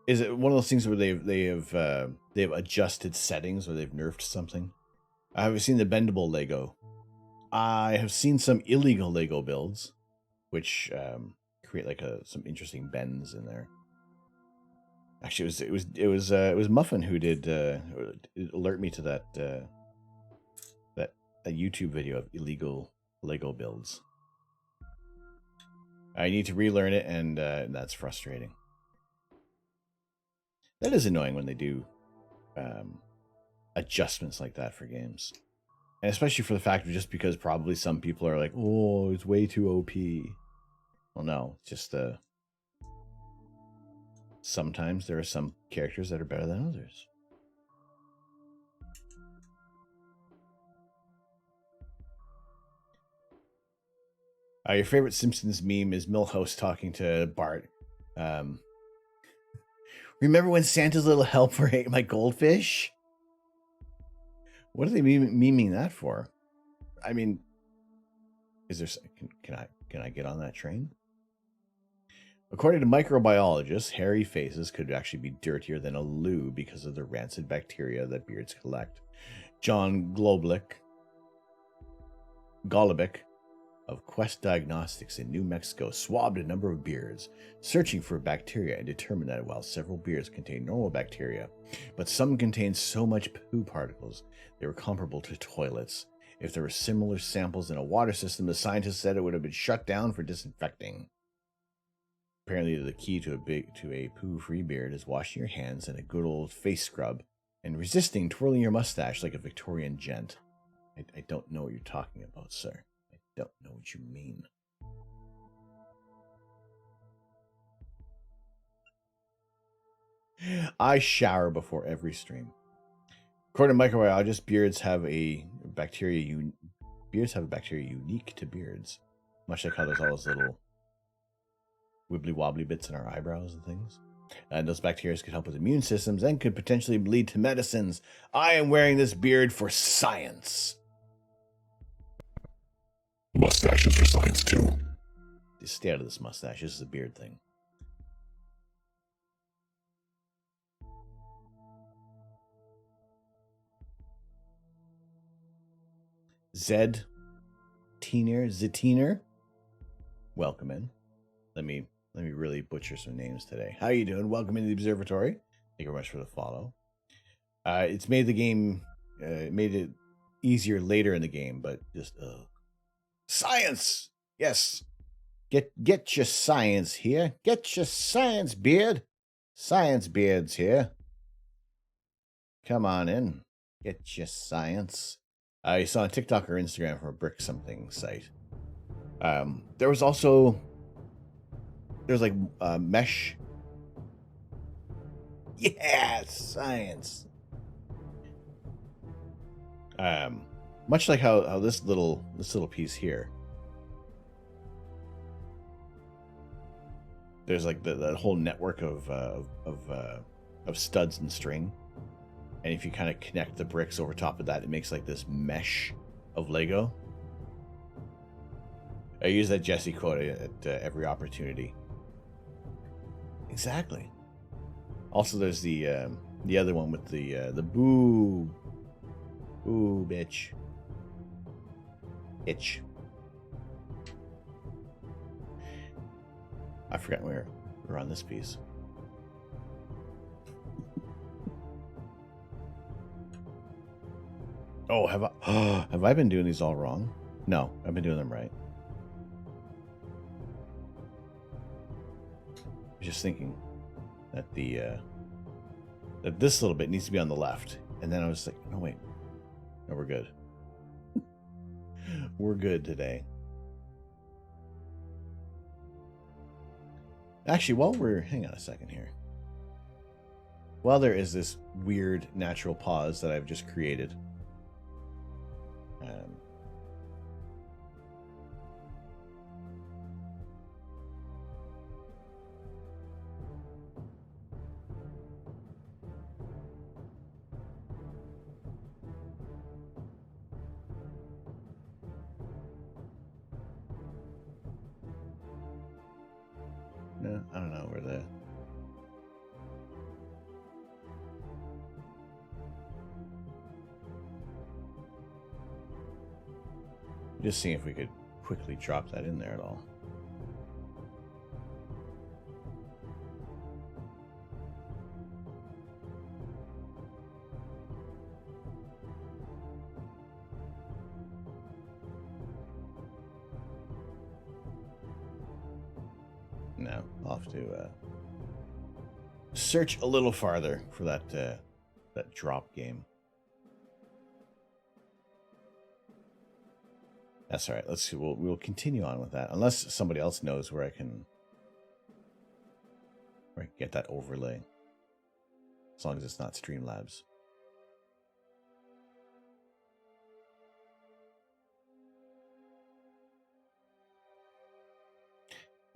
[SPEAKER 1] Is it one of those things where they have adjusted settings or they've nerfed something? I haven't seen the bendable Lego. I have seen some illegal Lego builds, which create like some interesting bends in there. Actually, it was Muffin who did alert me to that a YouTube video of illegal Lego builds. I need to relearn it, and that's frustrating. That is annoying when they do adjustments like that for games. And especially for the fact of just because probably some people are like, oh, it's way too OP. Well, no, it's just sometimes there are some characters that are better than others. Your favorite Simpsons meme is Milhouse talking to Bart. Remember when Santa's little helper ate my goldfish? What are they memeing that for? I mean, is there? Can I get on that train? According to microbiologists, hairy faces could actually be dirtier than a loo because of the rancid bacteria that beards collect. John Golobic of Quest Diagnostics in New Mexico swabbed a number of beards, searching for bacteria, and determined that while several beards contain normal bacteria, but some contained so much poo particles they were comparable to toilets. If there were similar samples in a water system, the scientists said it would have been shut down for disinfecting. Apparently, the key to a poo-free beard is washing your hands in a good old face scrub and resisting twirling your mustache like a Victorian gent. I don't know what you're talking about, sir. I don't know what you mean. I shower before every stream. According to microbiologists, beards have a bacteria unique to beards, much like how there's all those little wibbly wobbly bits in our eyebrows and things. And those bacteria could help with immune systems and could potentially lead to medicines. I am wearing this beard for science.
[SPEAKER 4] Mustaches for science too.
[SPEAKER 1] Just stay out of this mustache. This is a beard thing. Zed Zetiner. Welcome in. Let me really butcher some names today. How you doing? Welcome into the observatory. Thank you very much for the follow. It's made the game made it easier later in the game, but just science. Yes. Get your science here. Get your science beard. Science beards here. Come on in. Get your science. I saw on TikTok or Instagram from a brick something site. There's like mesh. Yeah, science. Much like how this little piece here. There's like that whole network of studs and string, and if you kind of connect the bricks over top of that, it makes like this mesh of Lego. I use that Jesse quote at every opportunity. Exactly. Also, there's the other one with the boo bitch. Itch. I forgot we're on this piece. Oh, have I been doing these all wrong? No, I've been doing them right. I was just thinking that that this little bit needs to be on the left, and then I was like, no wait, no, we're good. We're good today. Actually, hang on a second here. While there is this weird natural pause that I've just created, no, I don't know where the... Just seeing if we could quickly drop that in there at all. No, I'll have to search a little farther for that drop game. That's all right. Let's see. We'll continue on with that, unless somebody else knows where I can get that overlay. As long as it's not Streamlabs.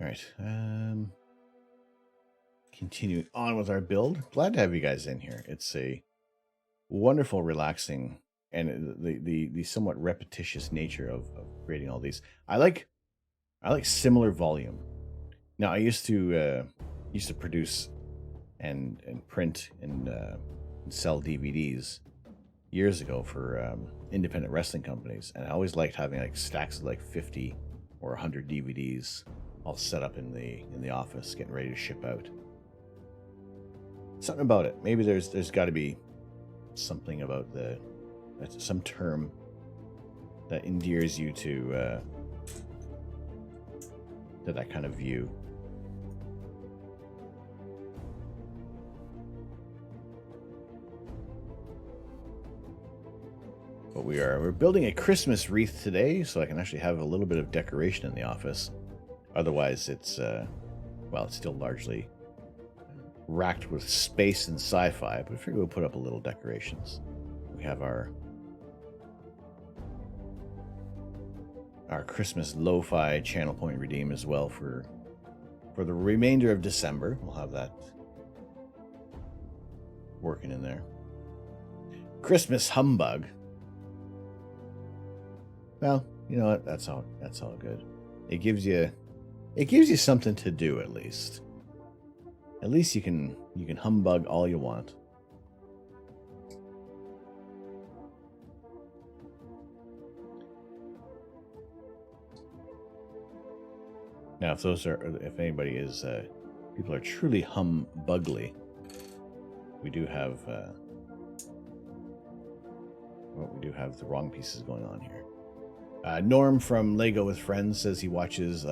[SPEAKER 1] All right. Continuing on with our build. Glad to have you guys in here. It's a wonderful, relaxing, and the somewhat repetitious nature of creating all these. I like similar volume. Now, I used to produce and print and sell DVDs years ago for independent wrestling companies, and I always liked having like stacks of like 50 or 100 DVDs all set up in the office, getting ready to ship out. Something about it. Maybe there's got to be something about some term that endears you to that kind of view. But we're building a Christmas wreath today, so I can actually have a little bit of decoration in the office. Otherwise, it's it's still largely racked with space and sci-fi, but I figure we'll put up a little decorations. We have our Christmas lo-fi channel point redeem as well for the remainder of December. We'll have that working in there. Christmas humbug. Well, you know what? That's all good. It gives you something to do, at least. At least you can humbug all you want. Now, if anybody is, people are truly humbugly, we do have, we do have the wrong pieces going on here. Norm from Lego with Friends says he watches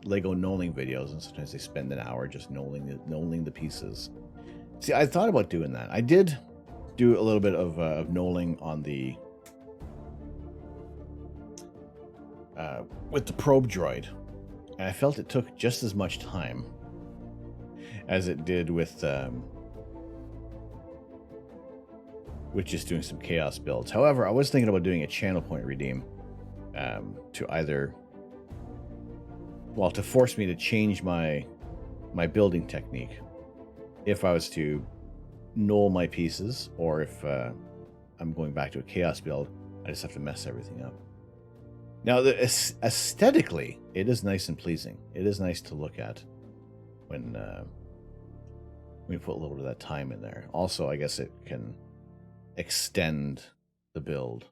[SPEAKER 1] Lego knolling videos, and sometimes they spend an hour just knolling the pieces. See, I thought about doing that. I did do a little bit of knolling on the with the probe droid, and I felt it took just as much time as it did with just doing some chaos builds. However, I was thinking about doing a channel point redeem to either, well, to force me to change my building technique if I was to knoll my pieces, or if I'm going back to a chaos build, I just have to mess everything up. Now, aesthetically, it is nice and pleasing. It is nice to look at when we put a little bit of that time in there. Also, I guess it can extend the build.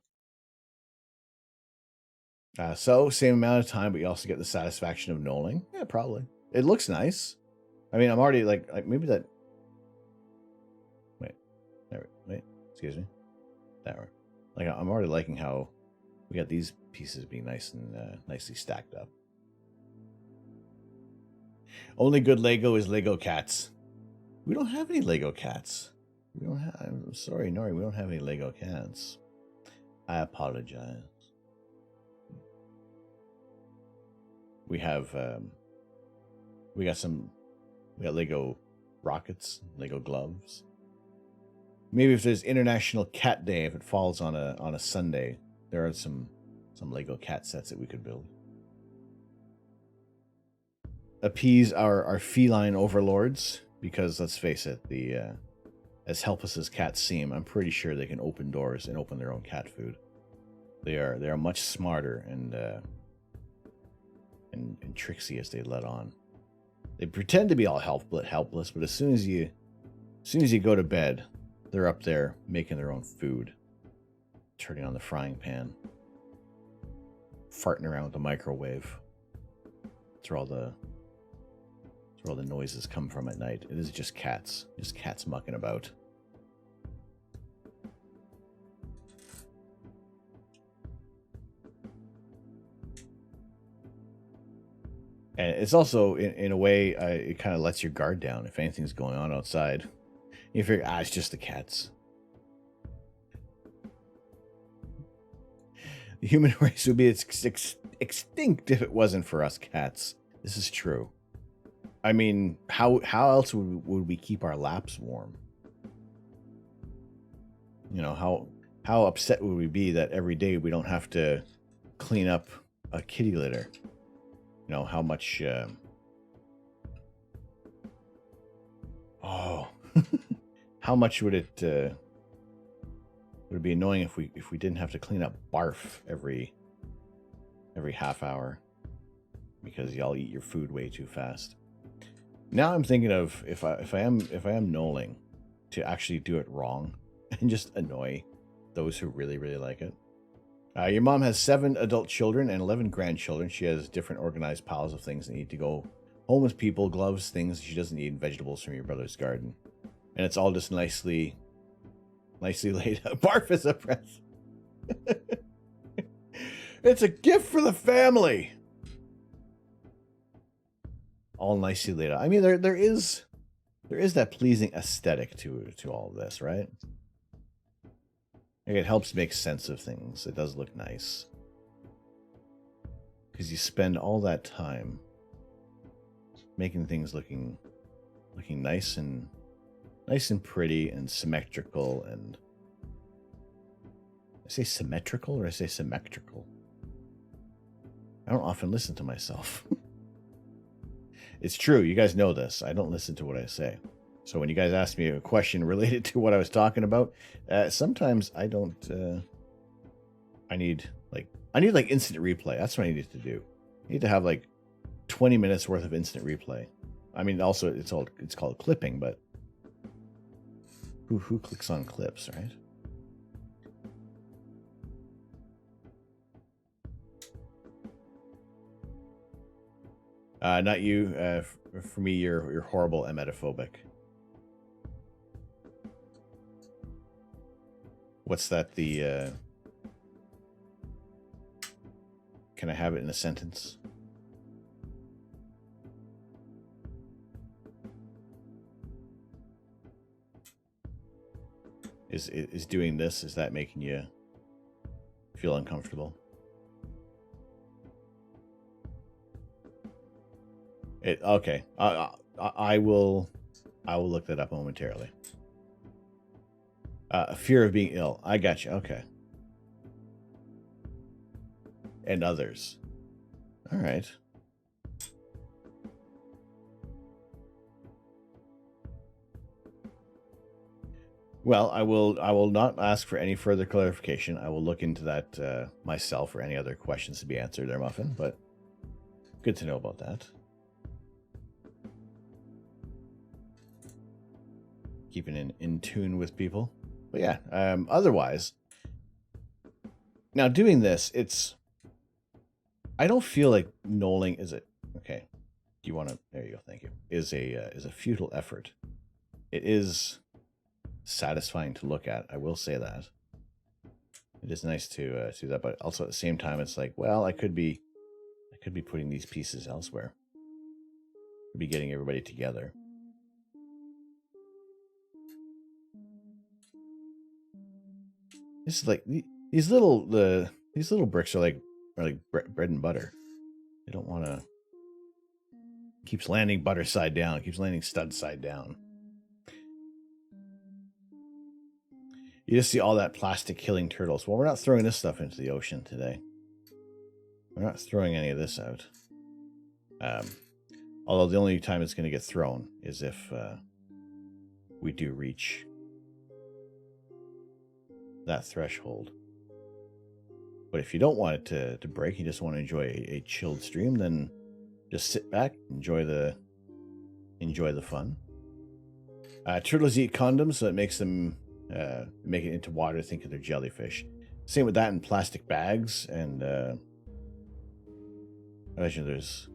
[SPEAKER 1] So, same amount of time, but you also get the satisfaction of knolling. Yeah, probably. It looks nice. I mean, I'm already like maybe that. Wait, excuse me. There. Like, I'm already liking how we got these pieces being nice and nicely stacked up. Only good Lego is Lego cats. We don't have any Lego cats. We don't have. I'm sorry, Nori. We don't have any Lego cats. I apologize. We have. We got Lego rockets, Lego gloves. Maybe if there's International Cat Day, if it falls on a Sunday, there are some Lego cat sets that we could build. Appease our feline overlords, because let's face it, as helpless as cats seem, I'm pretty sure they can open doors and open their own cat food. They are much smarter and tricksy as they let on. They pretend to be all helpless, but as soon as you go to bed, they're up there making their own food, turning on the frying pan, farting around with the microwave. That's where all the noises come from at night. It is just cats mucking about. And it's also, in a way, it kind of lets your guard down if anything's going on outside. You figure, it's just the cats. The human race would be extinct if it wasn't for us cats. This is true. I mean, how else would we keep our laps warm? You know, how upset would we be that every day we don't have to clean up a kitty litter? You know, how much... how much would it be annoying if we didn't have to clean up barf every half hour because y'all eat your food way too fast. Now I'm thinking of if I am knolling, to actually do it wrong and just annoy those who really, really like it. Your mom has 7 adult children and 11 grandchildren. She has different organized piles of things that need to go home with people, gloves, things she doesn't need, vegetables from your brother's garden. And it's all just nicely laid out. Barf is a present. It's a gift for the family. All nicely laid out. I mean, there is that pleasing aesthetic to all of this, right? Like, it helps make sense of things. It does look nice. Because you spend all that time making things looking nice and pretty and symmetrical. And I say symmetrical or I say symmetrical? I don't often listen to myself. It's true. You guys know this. I don't listen to what I say. So when you guys ask me a question related to what I was talking about, sometimes I don't. I need instant replay. That's what I need to do. I need to have like 20 minutes worth of instant replay. I mean, also it's called clipping, but who clicks on clips, right? Not you. For me, you're horrible emetophobic. What's that? Can I have it in a sentence? Is doing this, is that making you feel uncomfortable? Okay. I will look that up momentarily. Fear of being ill. I got you. Okay. And others. All right. Well, I will not ask for any further clarification. I will look into that myself or any other questions to be answered there, Muffin, but good to know about that. Keeping in tune with people. But yeah, otherwise, now doing this, I don't feel like knolling is it. Okay. Do you want to, there you go, thank you. Is a futile effort. It is satisfying to look at. I will say that. It is nice to do that, but also at the same time, it's like, well, I could be putting these pieces elsewhere. Could be getting everybody together. This is like these little bricks are like bread and butter. They don't want to. Keeps landing butter side down. Keeps landing stud side down. You just see all that plastic killing turtles. Well, we're not throwing this stuff into the ocean today. We're not throwing any of this out. Although the only time it's going to get thrown is if we do reach that threshold. But if you don't want it to break, you just want to enjoy a chilled stream, then just sit back, enjoy the fun. Turtles eat condoms, so it makes them make it into water, think of their jellyfish. Same with that in plastic bags, and I imagine there's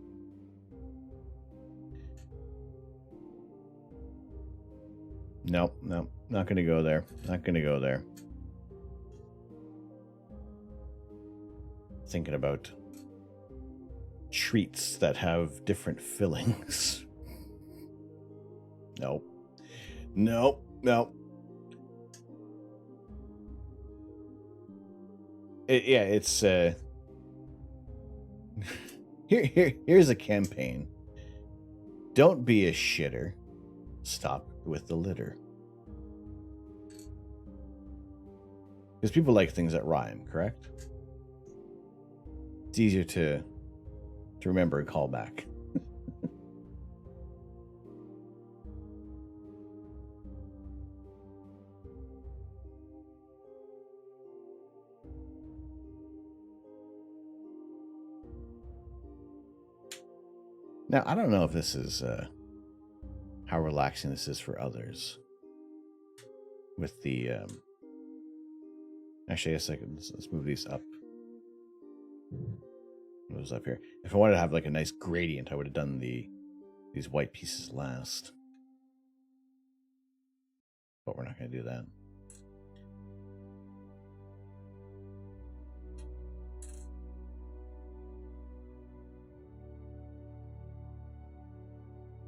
[SPEAKER 1] no, not gonna go there. Not gonna go there. Thinking about treats that have different fillings. No. It's here's a campaign. Don't be a shitter. Stop with the litter. Because people like things that rhyme, correct? It's easier to remember and call back. Now, I don't know if this is how relaxing this is for others. With the actually, I guess let's move these up. What was up here? If I wanted to have like a nice gradient, I would have done these white pieces last. But we're not going to do that.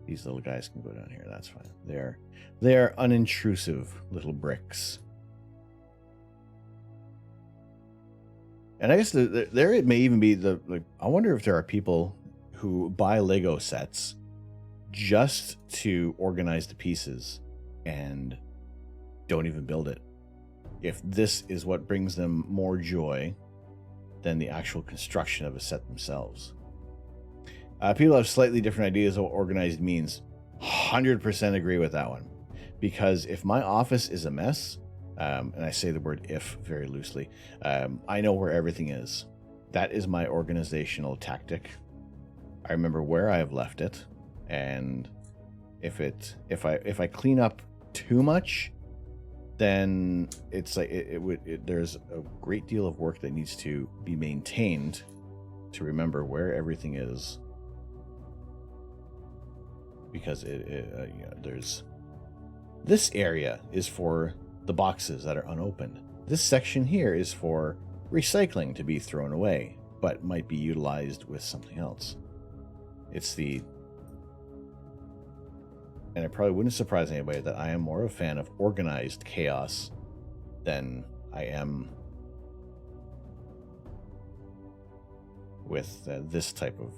[SPEAKER 1] These little guys can go down here. That's fine. They're unintrusive little bricks. And I guess there it may even be I wonder if there are people who buy Lego sets just to organize the pieces and don't even build it. If this is what brings them more joy than the actual construction of a set themselves. People have slightly different ideas of what organized means. 100% agree with that one. Because if my office is a mess, and I say the word if very loosely, I know where everything is. That is my organizational tactic. I remember where I have left it, and if I clean up too much, then it's like there's a great deal of work that needs to be maintained to remember where everything is because there's this area is for the boxes that are unopened. This section here is for recycling to be thrown away, but might be utilized with something else. And it probably wouldn't surprise anybody that I am more of a fan of organized chaos than I am with this type of,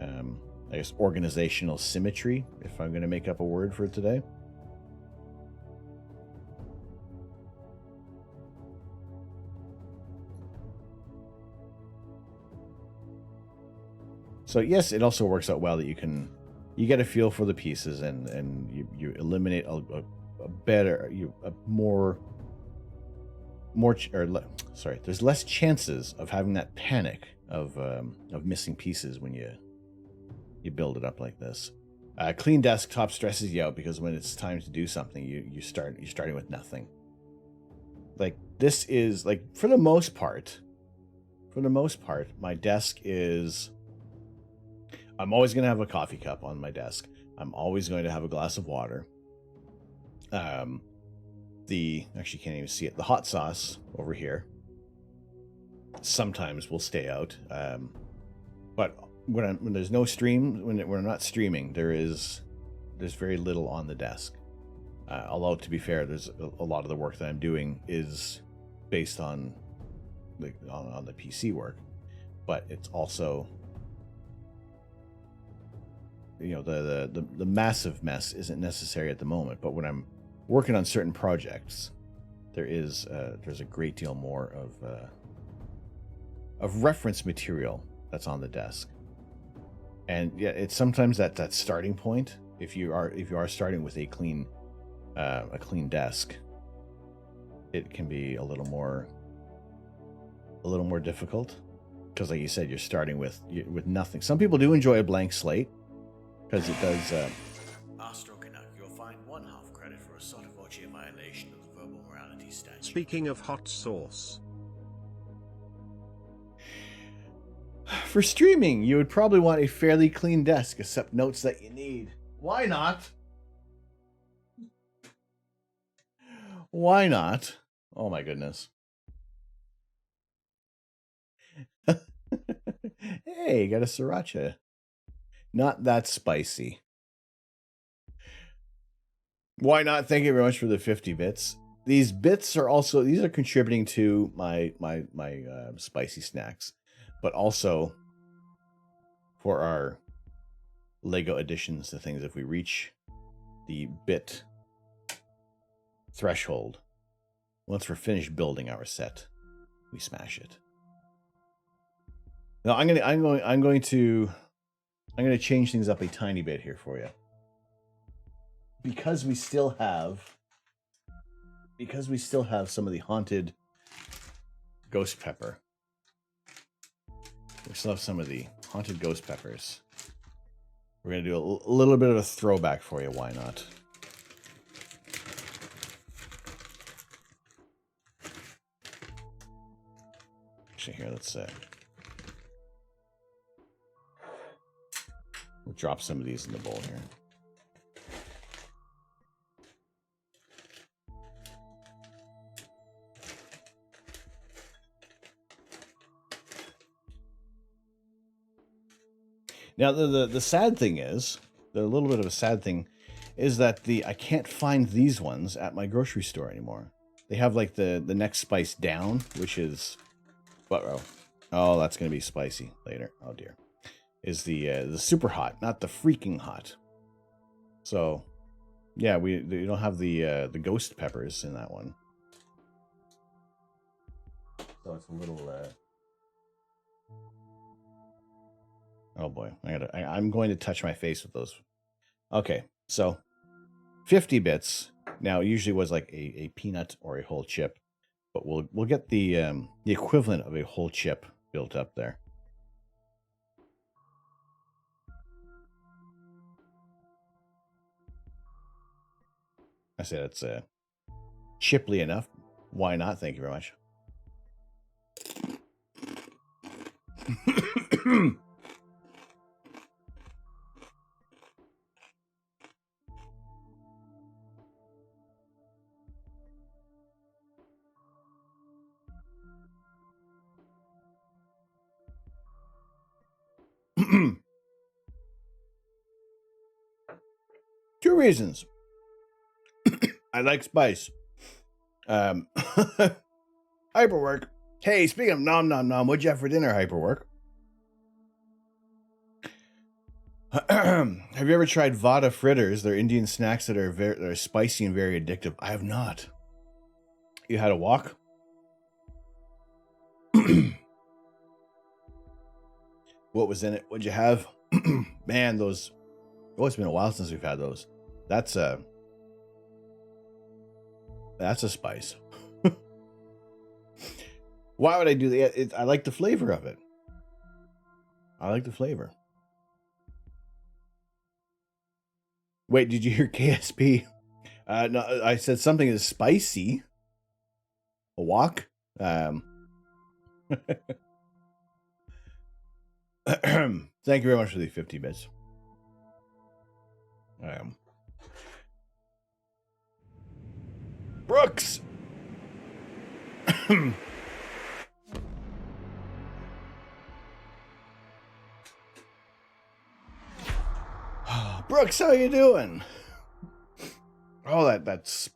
[SPEAKER 1] I guess, organizational symmetry, if I'm going to make up a word for it today. So yes, it also works out well that you get a feel for the pieces and you eliminate there's less chances of having that panic of missing pieces when you build it up like this. Clean desktop stresses you out because when it's time to do something, you're starting with nothing. Like this is like for the most part, my desk is. I'm always going to have a coffee cup on my desk. I'm always going to have a glass of water. Actually can't even see it. The hot sauce over here sometimes will stay out. But when there's no stream, when we're not streaming, there's very little on the desk. Although to be fair, there's a lot of the work that I'm doing is based on the PC work, but it's also. The massive mess isn't necessary at the moment, but when I'm working on certain projects, there's a great deal more of reference material that's on the desk, and yeah, it's sometimes that starting point. If you are starting with a clean desk, it can be a little more difficult because, like you said, you're starting with nothing. Some people do enjoy a blank slate. Because it does.
[SPEAKER 6] Astro Canuck, you'll find 1/2 credit for a sotto voce violation of the verbal morality statute.
[SPEAKER 7] Speaking of hot sauce.
[SPEAKER 1] For streaming, you would probably want a fairly clean desk, except notes that you need. Why not? Why not? Oh my goodness. Hey, got a sriracha. Not that spicy. Why not? Thank you very much for the 50 bits. These bits are contributing to my spicy snacks, but also for our Lego additions to things. If we reach the bit threshold, once we're finished building our set, we smash it. Now I'm going to change things up a tiny bit here for you. Because we still have some of the haunted ghost pepper. We still have some of the haunted ghost peppers. We're going to do a little bit of a throwback for you. Why not? Actually, here, let's we'll drop some of these in the bowl here. Now, the sad thing is, the little bit of a sad thing, is that I can't find these ones at my grocery store anymore. They have like the next spice down, which is, oh, that's gonna be spicy later. Oh dear, is the super hot, not the freaking hot. So, yeah, we don't have the ghost peppers in that one. So it's a little. Oh boy, I'm going to touch my face with those. Okay, so 50 bits. Now, it usually was like a peanut or a whole chip, but we'll get the equivalent of a whole chip built up there. I said it's chiply enough. Why not? Thank you very much. reasons. I like spice. Hyperwork. Hey, speaking of nom nom nom, what'd you have for dinner, Hyperwork? Have you ever tried Vada fritters? They're Indian snacks that are spicy and very addictive. I have not. You had a walk? What was in it? What'd you have? Man, those... Oh, it's been a while since we've had those. That's a spice. Why would I do that? I like the flavor of it. I like the flavor. Wait, did you hear KSP? No, I said something is spicy. A walk? Thank you very much for the 50 bits. Brooks! Brooks, how you doing? Oh, that's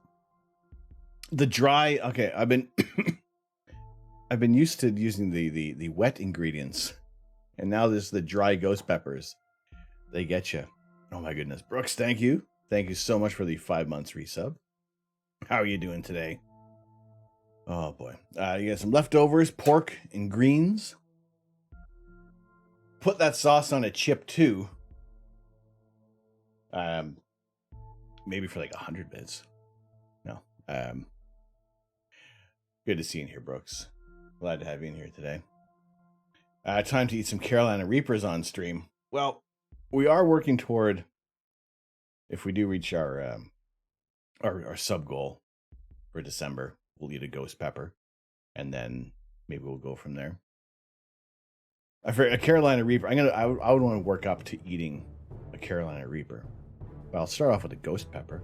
[SPEAKER 1] the dry. Okay, I've been I've been used to using the wet ingredients, and now this is the dry ghost peppers. They get you. Oh my goodness, Brooks, thank you so much for the 5 months resub. How are you doing today? Oh boy, you got some leftovers, pork and greens. Put that sauce on a chip too. Maybe for like 100 bits. No. Good to see you in here, Brooks. Glad to have you in here today. Time to eat some Carolina Reapers on stream. Well, we are working toward, if we do reach our sub goal for December, we'll eat a ghost pepper, and then maybe we'll go from there. For a Carolina Reaper, I would want to work up to eating a Carolina Reaper. But I'll start off with a ghost pepper.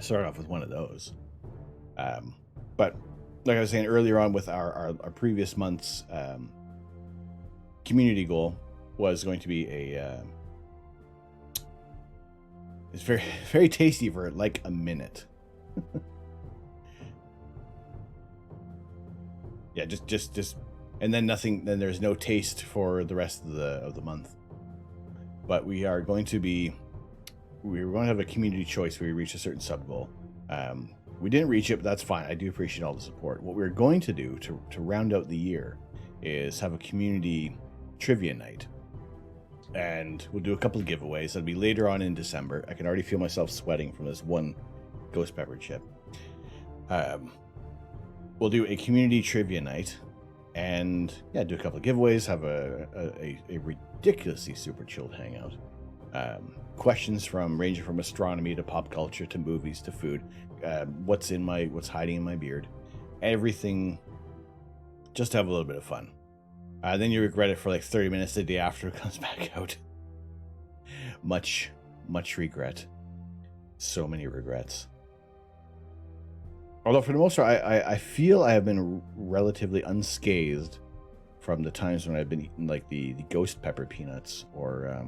[SPEAKER 1] Start off with one of those. But like I was saying earlier on with our previous month's community goal was going to be it's very, very tasty for like a minute. Yeah, just and then nothing, then there's no taste for the rest of the month. But we are going to be, we're going to have a community choice where we reach a certain sub goal. We didn't reach it, but that's fine. I do appreciate all the support. What we're going to do to round out the year is have a community trivia night. And we'll do a couple of giveaways. That'll be later on in December. I can already feel myself sweating from this one ghost pepper chip. We'll do a community trivia night. And yeah, do a couple of giveaways, have a ridiculously super chilled hangout. Questions ranging from astronomy to pop culture to movies to food. What's hiding in my beard. Everything, just to have a little bit of fun. Then you regret it for like 30 minutes the day after it comes back out. Much regret. So many regrets. Although for the most part, I feel I have been relatively unscathed from the times when I've been eating like the ghost pepper peanuts or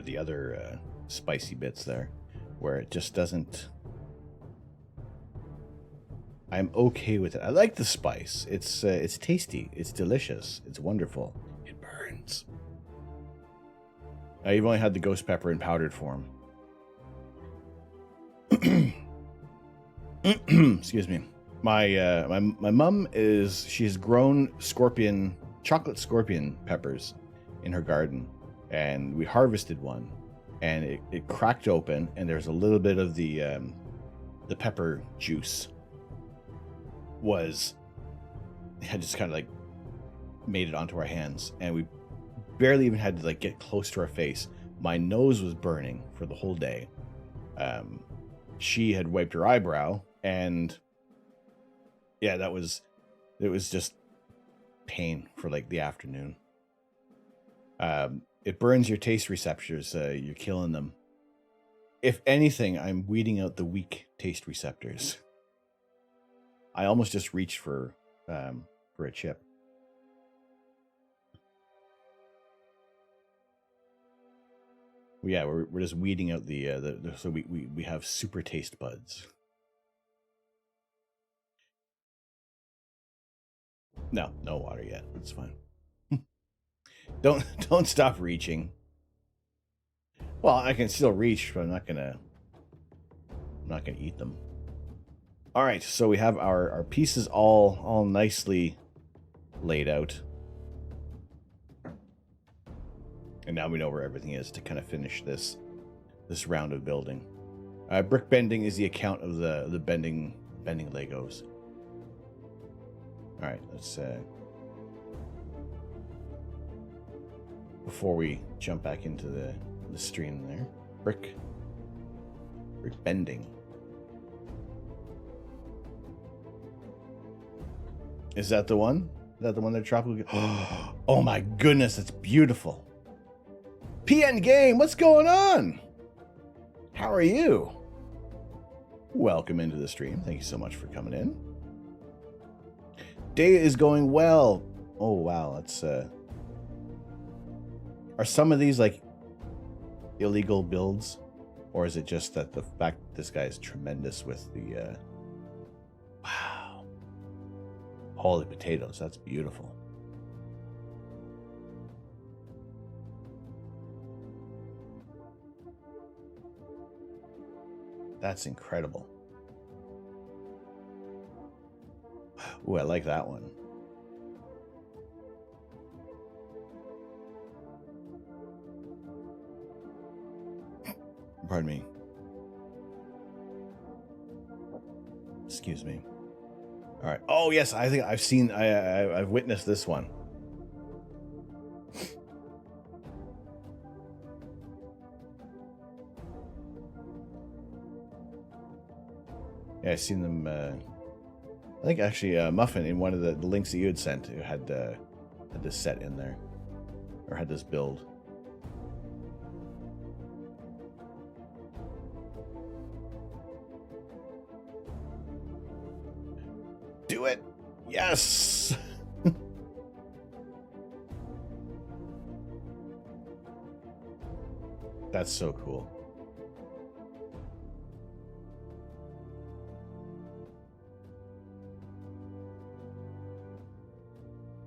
[SPEAKER 1] the other spicy bits there, where it just doesn't. I'm okay with it. I like the spice. It's tasty. It's delicious. It's wonderful. It burns. I've only had the ghost pepper in powdered form. Excuse me. My mom she's grown chocolate scorpion peppers in her garden, and we harvested one, and it cracked open, and there's a little bit of the pepper juice had just kind of like made it onto our hands, and we barely even had to like get close to our face. My nose was burning for the whole day. She had wiped her eyebrow, and yeah, it was just pain for like the afternoon. It burns your taste receptors. You're killing them. If anything, I'm weeding out the weak taste receptors. I almost just reached for a chip. Yeah, we're just weeding out the so we have super taste buds. No water yet. It's fine. Don't stop reaching. Well, I can still reach, but I'm not gonna eat them. All right, so we have our pieces all nicely laid out, and now we know where everything is to kind of finish this round of building. Brick bending is the account of the bending Legos. All right, let's before we jump back into the stream there, brick bending. Is that the one? Is that the one that tropical? Oh my goodness, that's beautiful. PN Game, what's going on? How are you? Welcome into the stream. Thank you so much for coming in. Day is going well. Oh wow, that's are some of these like illegal builds, or is it just that the fact that this guy is tremendous with the wow, holy potatoes, that's beautiful. That's incredible. Ooh, I like that one. Pardon me. Excuse me. All right. Oh yes, I think I've seen. I've witnessed this one. Yeah, I've seen them. I think actually, Muffin in one of the links that you had sent had this set in there, or had this build. Do it! Yes! That's so cool.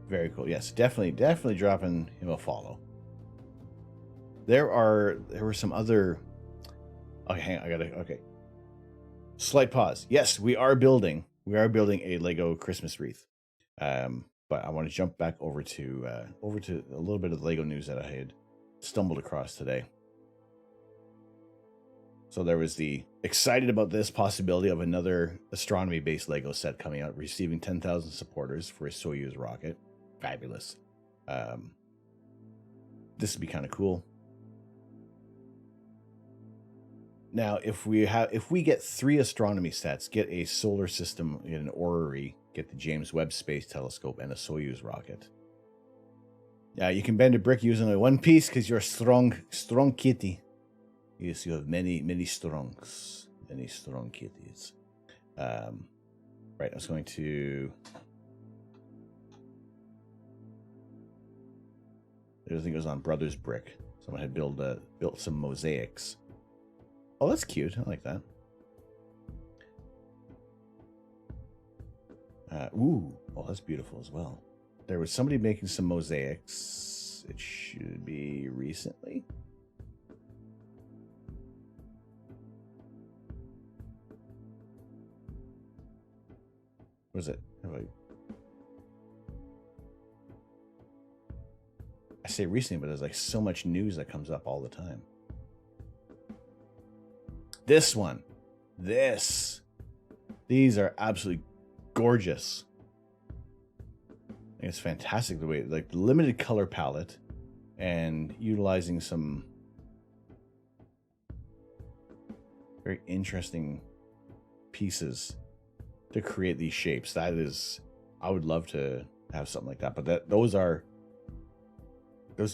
[SPEAKER 1] Very cool. Yes, definitely dropping him a follow. There were some other. Okay, hang on, okay. Slight pause. Yes, we are building a Lego Christmas wreath. But I want to jump back over to a little bit of the Lego news that I had stumbled across today. So there was the excited about this possibility of another astronomy-based Lego set coming out, receiving 10,000 supporters for a Soyuz rocket. Fabulous. This would be kind of cool. Now, if we get 3 astronomy sets, get a solar system in an orrery, get the James Webb Space Telescope, and a Soyuz rocket. Yeah, you can bend a brick using only one piece because you're a strong kitty. Yes, you have many strong kitties. Right, I was going to. The other thing goes on Brothers Brick. Someone had built some mosaics. Oh, that's cute. I like that. Ooh, oh, that's beautiful as well. There was somebody making some mosaics. It should be recently. What is it? I say recently, but there's like so much news that comes up all the time. This one. These are absolutely gorgeous. I think it's fantastic the way, like, the limited color palette and utilizing some very interesting pieces to create these shapes. That is, I would love to have something like that, but those would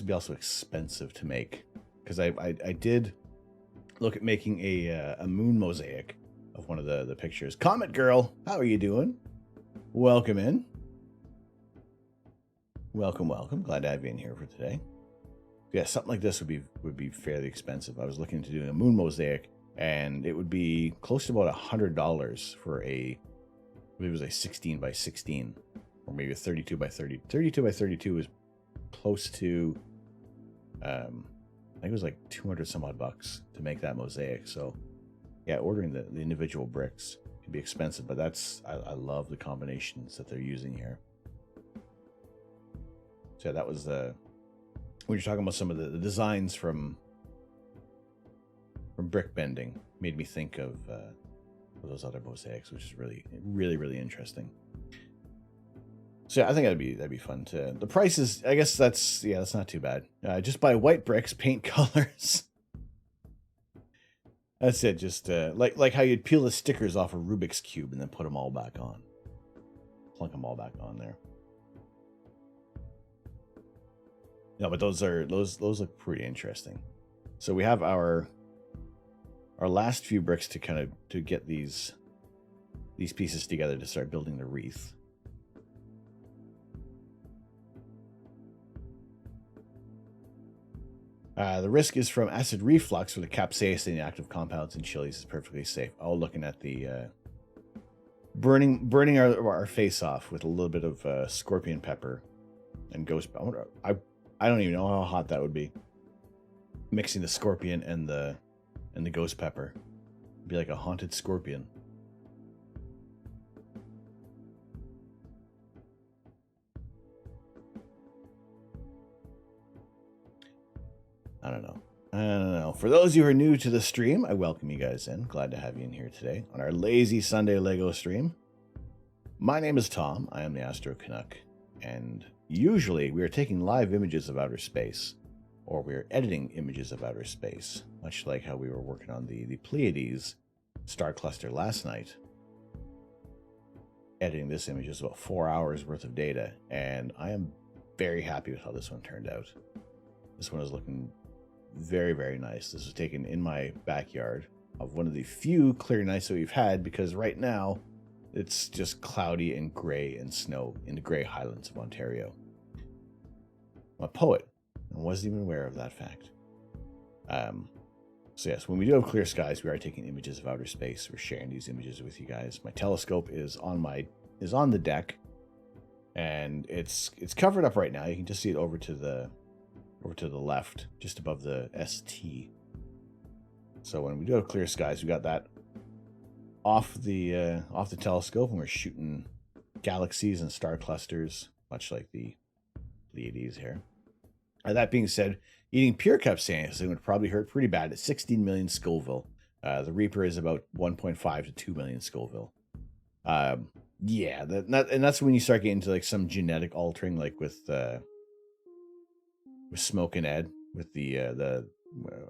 [SPEAKER 1] be also expensive to make, because I did look at making a moon mosaic of one of the pictures. Comet Girl, how are you doing? Welcome in. Welcome. Glad to have you in here for today. Yeah, something like this would be fairly expensive. I was looking into doing a moon mosaic, and it would be close to about $100 for a, I believe it was a 16 by 16, or maybe a 32 by 30. 32 by 32 is close to, I think it was like 200 some odd bucks to make that mosaic. So yeah, ordering the individual bricks can be expensive, but I love the combinations that they're using here. So yeah, that was the, when you're talking about some of the designs from brick bending, made me think of those other mosaics, which is really interesting. So yeah, I think that'd be fun to. The price is, I guess that's not too bad. Just buy white bricks, paint colors. That's it. Just like how you'd peel the stickers off a Rubik's Cube and then put them all back on. Plunk them all back on there. No, but those look pretty interesting. So we have our last few bricks to get these pieces together to start building the wreath. The risk is from acid reflux, where the capsaicin in the active compounds in chilies is perfectly safe. Oh, looking at the burning our face off with a little bit of scorpion pepper and ghost. I don't even know how hot that would be. Mixing the scorpion and the ghost pepper. It'd be like a haunted scorpion. I don't know. For those of you who are new to the stream, I welcome you guys in. Glad to have you in here today on our lazy Sunday Lego stream. My name is Tom. I am the Astro Canuck, and usually we are taking live images of outer space, or we are editing images of outer space, much like how we were working on the Pleiades star cluster last night. Editing this image is about 4 hours worth of data, and I am very happy with how this one turned out. This one is looking very nice. This was taken in my backyard of one of the few clear nights that we've had, because right now it's just cloudy and gray and snow in the Grey Highlands of Ontario. I'm a poet and wasn't even aware of that fact. So yes, when we do have clear skies, we are taking images of outer space. We're sharing these images with you guys. My telescope is on the deck, and it's covered up right now. You can just see it over to the left, just above the ST. So when we do have clear skies, we got that off the telescope, and we're shooting galaxies and star clusters, much like the Pleiades here. That being said, eating pure capsaicin would probably hurt pretty bad at 16 million Scoville. The Reaper is about 1.5 to 2 million Scoville. Yeah, that's when you start getting into like some genetic altering, like with Smoke and Ed, with the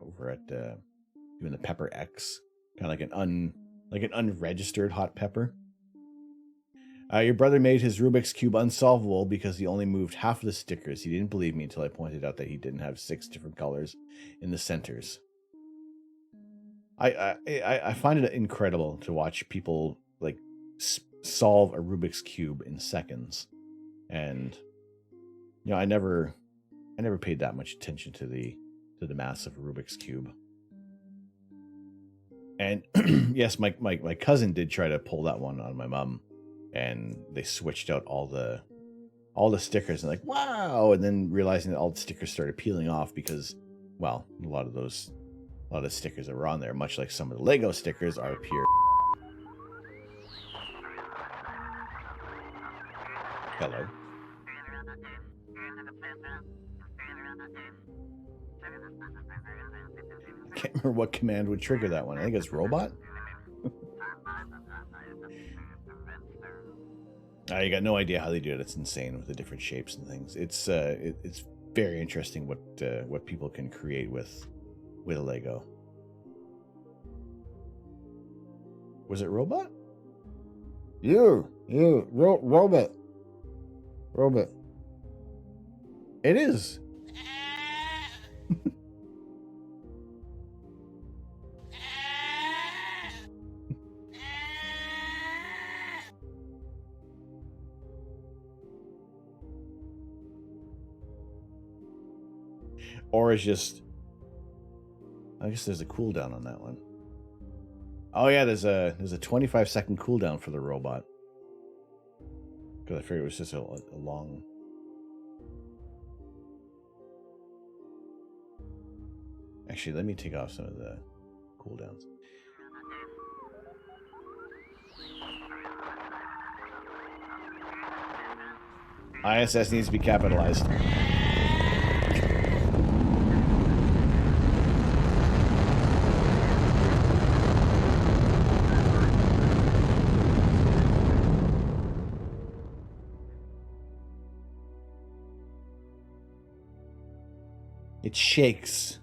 [SPEAKER 1] over at doing the Pepper X, kind of like an unregistered hot pepper. Your brother made his Rubik's Cube unsolvable because he only moved half of the stickers. He didn't believe me until I pointed out that he didn't have 6 different colors in the centers. I find it incredible to watch people like solve a Rubik's Cube in seconds, and I never paid that much attention to the mass of a Rubik's Cube. And yes, my cousin did try to pull that one on my mom, and they switched out all the stickers and like, wow, and then realizing that all the stickers started peeling off because, well, a lot of stickers that were on there, much like some of the Lego stickers, are pure. Hello. I can't remember what command would trigger that one. I think it's robot. You got no idea how they do it. It's insane with the different shapes and things. It's very interesting what people can create with a Lego. Was it robot? Robot. It is. Or it's just... I guess there's a cooldown on that one. Oh yeah, there's a 25-second cooldown for the robot. Because I figured it was just a long... Actually, let me take off some of the cooldowns. ISS needs to be capitalized. It shakes.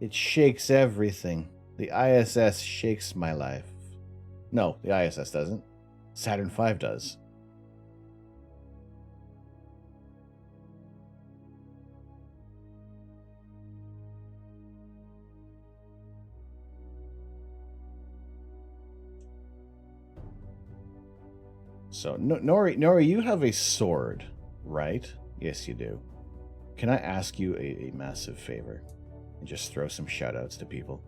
[SPEAKER 1] It shakes everything. The ISS shakes my life. No, the ISS doesn't. Saturn V does. So, Nori, you have a sword, right? Yes, you do. Can I ask you a massive favor? And just throw some shoutouts to people?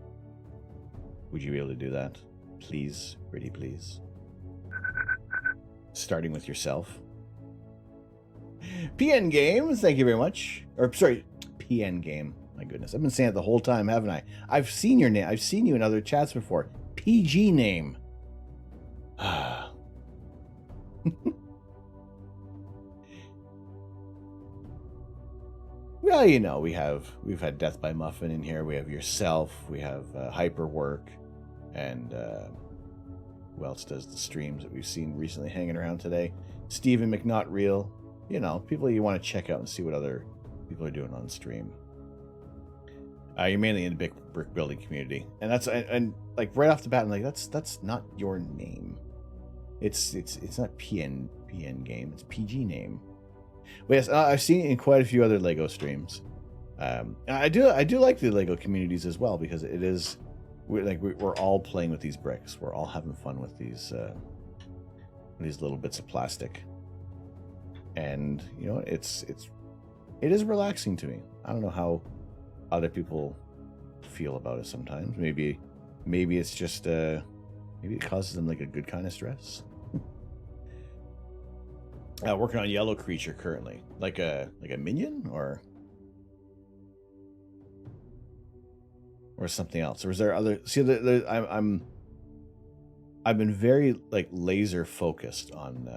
[SPEAKER 1] Would you be able to do that? Please, pretty please. Starting with yourself. PN Game, thank you very much. Or, sorry, PN Game. My goodness, I've been saying it the whole time, haven't I? I've seen your name. I've seen you in other chats before. PG Name. Well, you know, we've had Death by Muffin in here. We have yourself. We have Hyperwork, and who else does the streams that we've seen recently hanging around today? Stephen McNotreal. You know, people you want to check out and see what other people are doing on stream. You're mainly in the big brick building community, and that's and like right off the bat, I'm like, that's not your name. It's not PN Game. It's PG Name. But yes, I've seen it in quite a few other Lego streams. I do like the Lego communities as well, because it is we're all playing with these bricks. We're all having fun with these little bits of plastic, and you know it is relaxing to me. I don't know how other people feel about it sometimes. Maybe it's just maybe it causes them like a good kind of stress. Working on Yellow Creature currently, like a minion or something else, or is there other? See, I've been very like laser focused on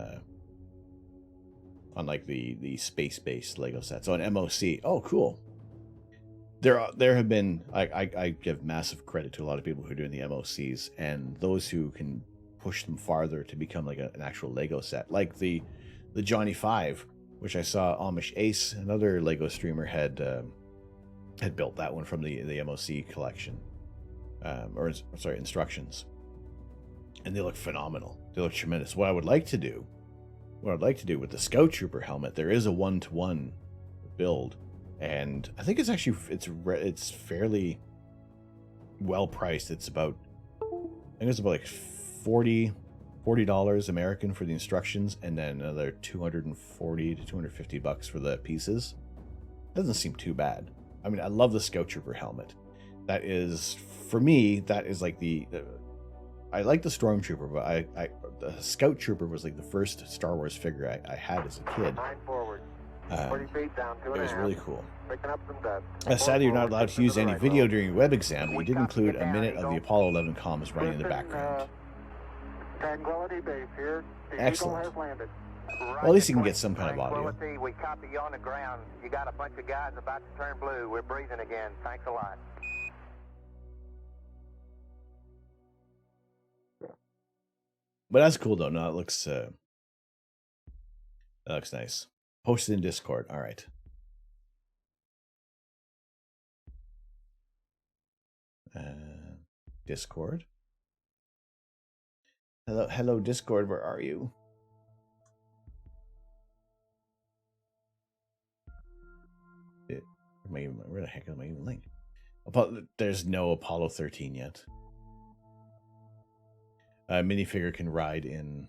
[SPEAKER 1] like the space-based Lego sets. So on MOC, oh cool. There have been I give massive credit to a lot of people who are doing the MOCs, and those who can push them farther to become like an actual Lego set, like the Johnny 5, which I saw Amish Ace, another Lego streamer, had built that one from the MOC collection, or sorry, instructions, and they look phenomenal. They look tremendous. What I'd like to do with the Scout Trooper helmet, there is a 1-to-1 build, and I think it's fairly well priced. It's about, I think it's about like $40 American for the instructions, and then another $240 to $250 for the pieces. Doesn't seem too bad. I mean, I love the Scout Trooper helmet. That is, for me, that is like I like the Stormtrooper, but the Scout Trooper was like the first Star Wars figure I had as a kid. It was really cool. Sadly, you're not allowed to use any video during your web exam, but you did include a minute of the Apollo 11 comms running in the background. Excellent. Well, at least you can get some kind of audio.
[SPEAKER 8] We copy you on the ground. You got a bunch of guys about to turn blue. We're breathing again. Thanks a lot.
[SPEAKER 1] But that's cool though. No, it looks nice. Posted in Discord. All right. Discord. Hello, Discord. Where are you? Where the heck am I even linked? There's no Apollo 13 yet. Minifigure can ride in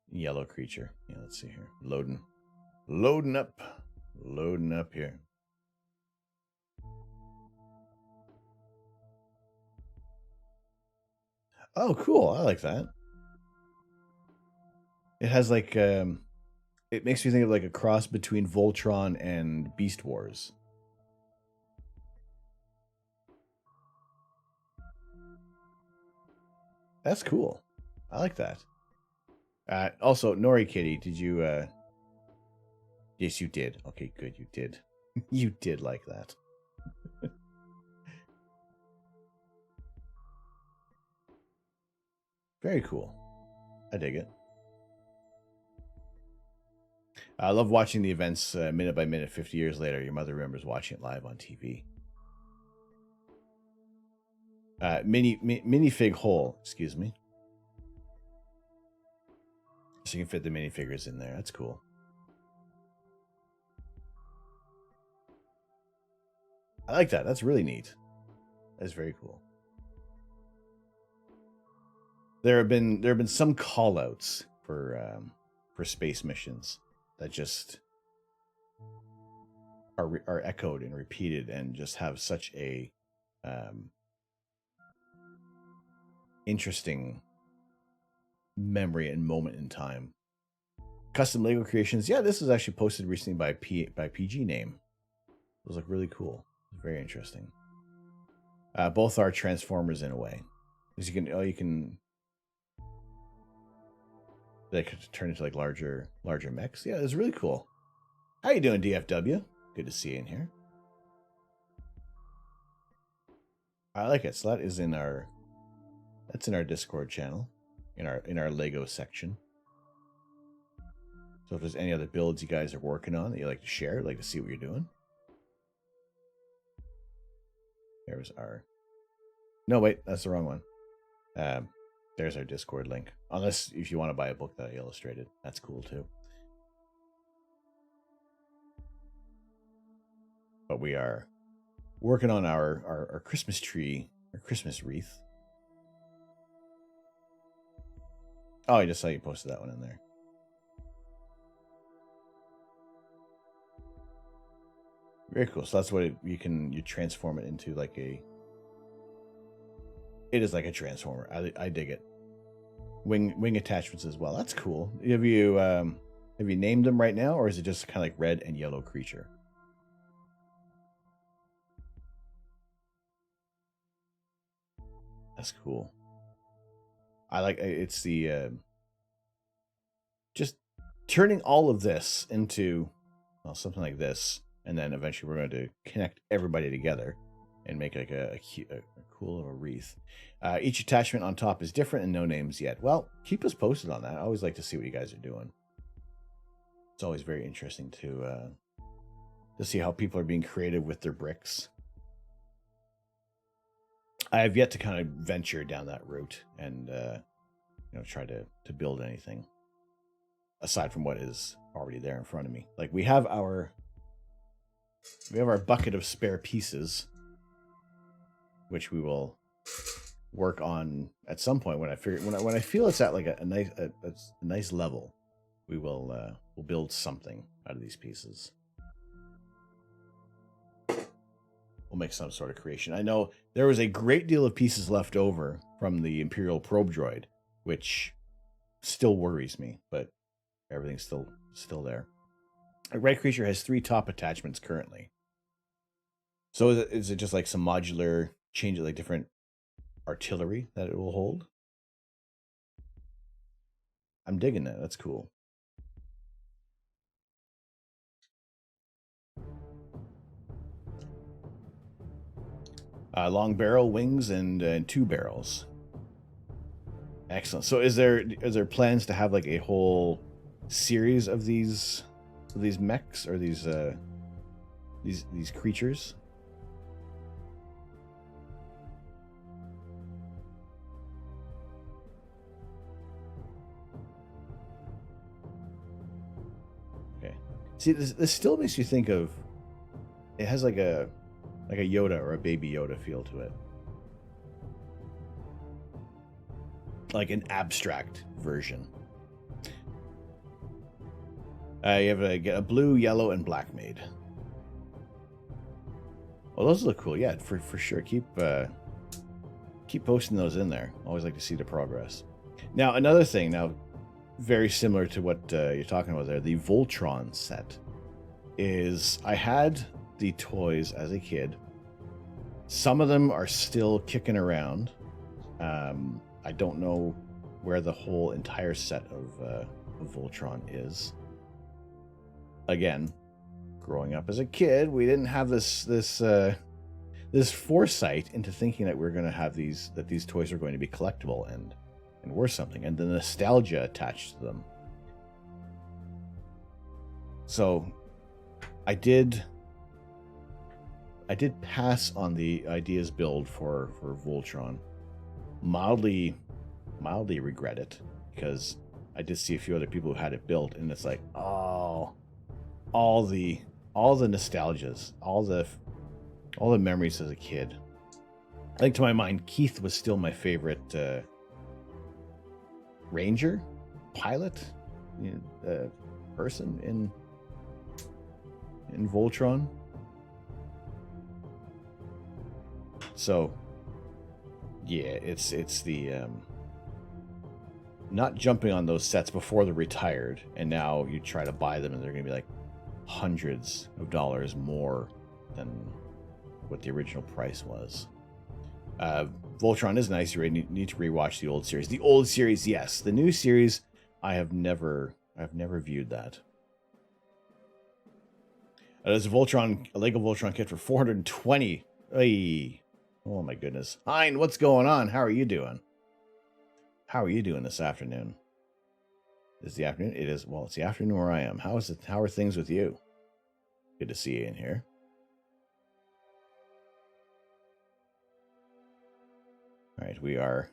[SPEAKER 1] Yellow Creature. Yeah, let's see here. Loading up here. Oh, cool. I like that. It has like it makes me think of like a cross between Voltron and Beast Wars. That's cool. I like that. Also, Nori Kitty, did you yes, you did. Okay, good, you did. You did like that. Very cool. I dig it. I love watching the events minute by minute. 50 years later, your mother remembers watching it live on TV. Minifig hole, excuse me. So you can fit the minifigures in there. That's cool. I like that. That's really neat. That's very cool. There have been some call-outs for space missions that just are echoed and repeated and just have such a interesting memory and moment in time. Custom Lego creations. Yeah, this was actually posted recently by PG Name. Those look really cool. Very interesting. Both are Transformers in a way. As you can they could turn into like larger mechs. Yeah, it's really cool. How you doing, DFW? Good to see you in here. I like it. So that is in our Discord channel, in our Lego section. So if there's any other builds you guys are working on that you like to share, like to see what you're doing. There's our... No, wait, that's the wrong one. There's our Discord link. Unless if you want to buy a book that I illustrated, that's cool too. But we are working on our Christmas tree, our Christmas wreath. Oh, I just saw you posted that one in there. Very cool. So that's what you transform it into, like a... It is like a transformer. I dig it. Wing attachments as well. That's cool. Have you named them right now, or is it just kind of like red and yellow creature? That's cool. I like it's the just turning all of this into something like this, and then eventually we're going to connect everybody together and make like a cool little wreath. Each attachment on top is different and no names yet. Well, keep us posted on that. I always like to see what you guys are doing. It's always very interesting to see how people are being creative with their bricks. I have yet to kind of venture down that route and try to build anything aside from what is already there in front of me. Like we have our bucket of spare pieces, which we will work on at some point when I feel it's at like a nice level. We'll build something out of these pieces. We'll make some sort of creation. I know there was a great deal of pieces left over from the Imperial probe droid, which still worries me, but everything's still there. A red creature has 3 top attachments currently. So is it just like some modular change, like different artillery that it will hold? I'm digging that. That's cool. Long barrel, wings, and 2 barrels. Excellent. So is there plans to have like a whole series of these mechs or these creatures? Okay. See, this still makes you think of... It has like a Yoda or a baby Yoda feel to it. Like an abstract version. You have a blue, yellow, and black made. Well, those look cool. Yeah, for sure. Keep keep posting those in there. Always like to see the progress. Now, another thing, very similar to what you're talking about there, the Voltron set, is I had the toys as a kid. Some of them are still kicking around. I don't know where the whole entire set of Voltron is. Again, growing up as a kid, we didn't have this foresight into thinking that we're going to have these toys are going to be collectible and worth something, and the nostalgia attached to them. So I did pass on the ideas build for Voltron. Mildly regret it, because I did see a few other people who had it built, and it's like, oh, all the nostalgias, all the memories as a kid. I think to my mind, Keith was still my favorite ranger, pilot, person in Voltron. So yeah, it's the not jumping on those sets before they're retired, and now you try to buy them and they're gonna be like hundreds of dollars more than what the original price was. Voltron is nice. You need to rewatch the old series. The old series, yes. The new series, I've never viewed that. There's a Lego Voltron kit for $420. Hey. Oh my goodness. Hein, what's going on? How are you doing? How are you doing this afternoon? Is the afternoon? It is. Well, it's the afternoon where I am. How is it? How are things with you? Good to see you in here. All right, we are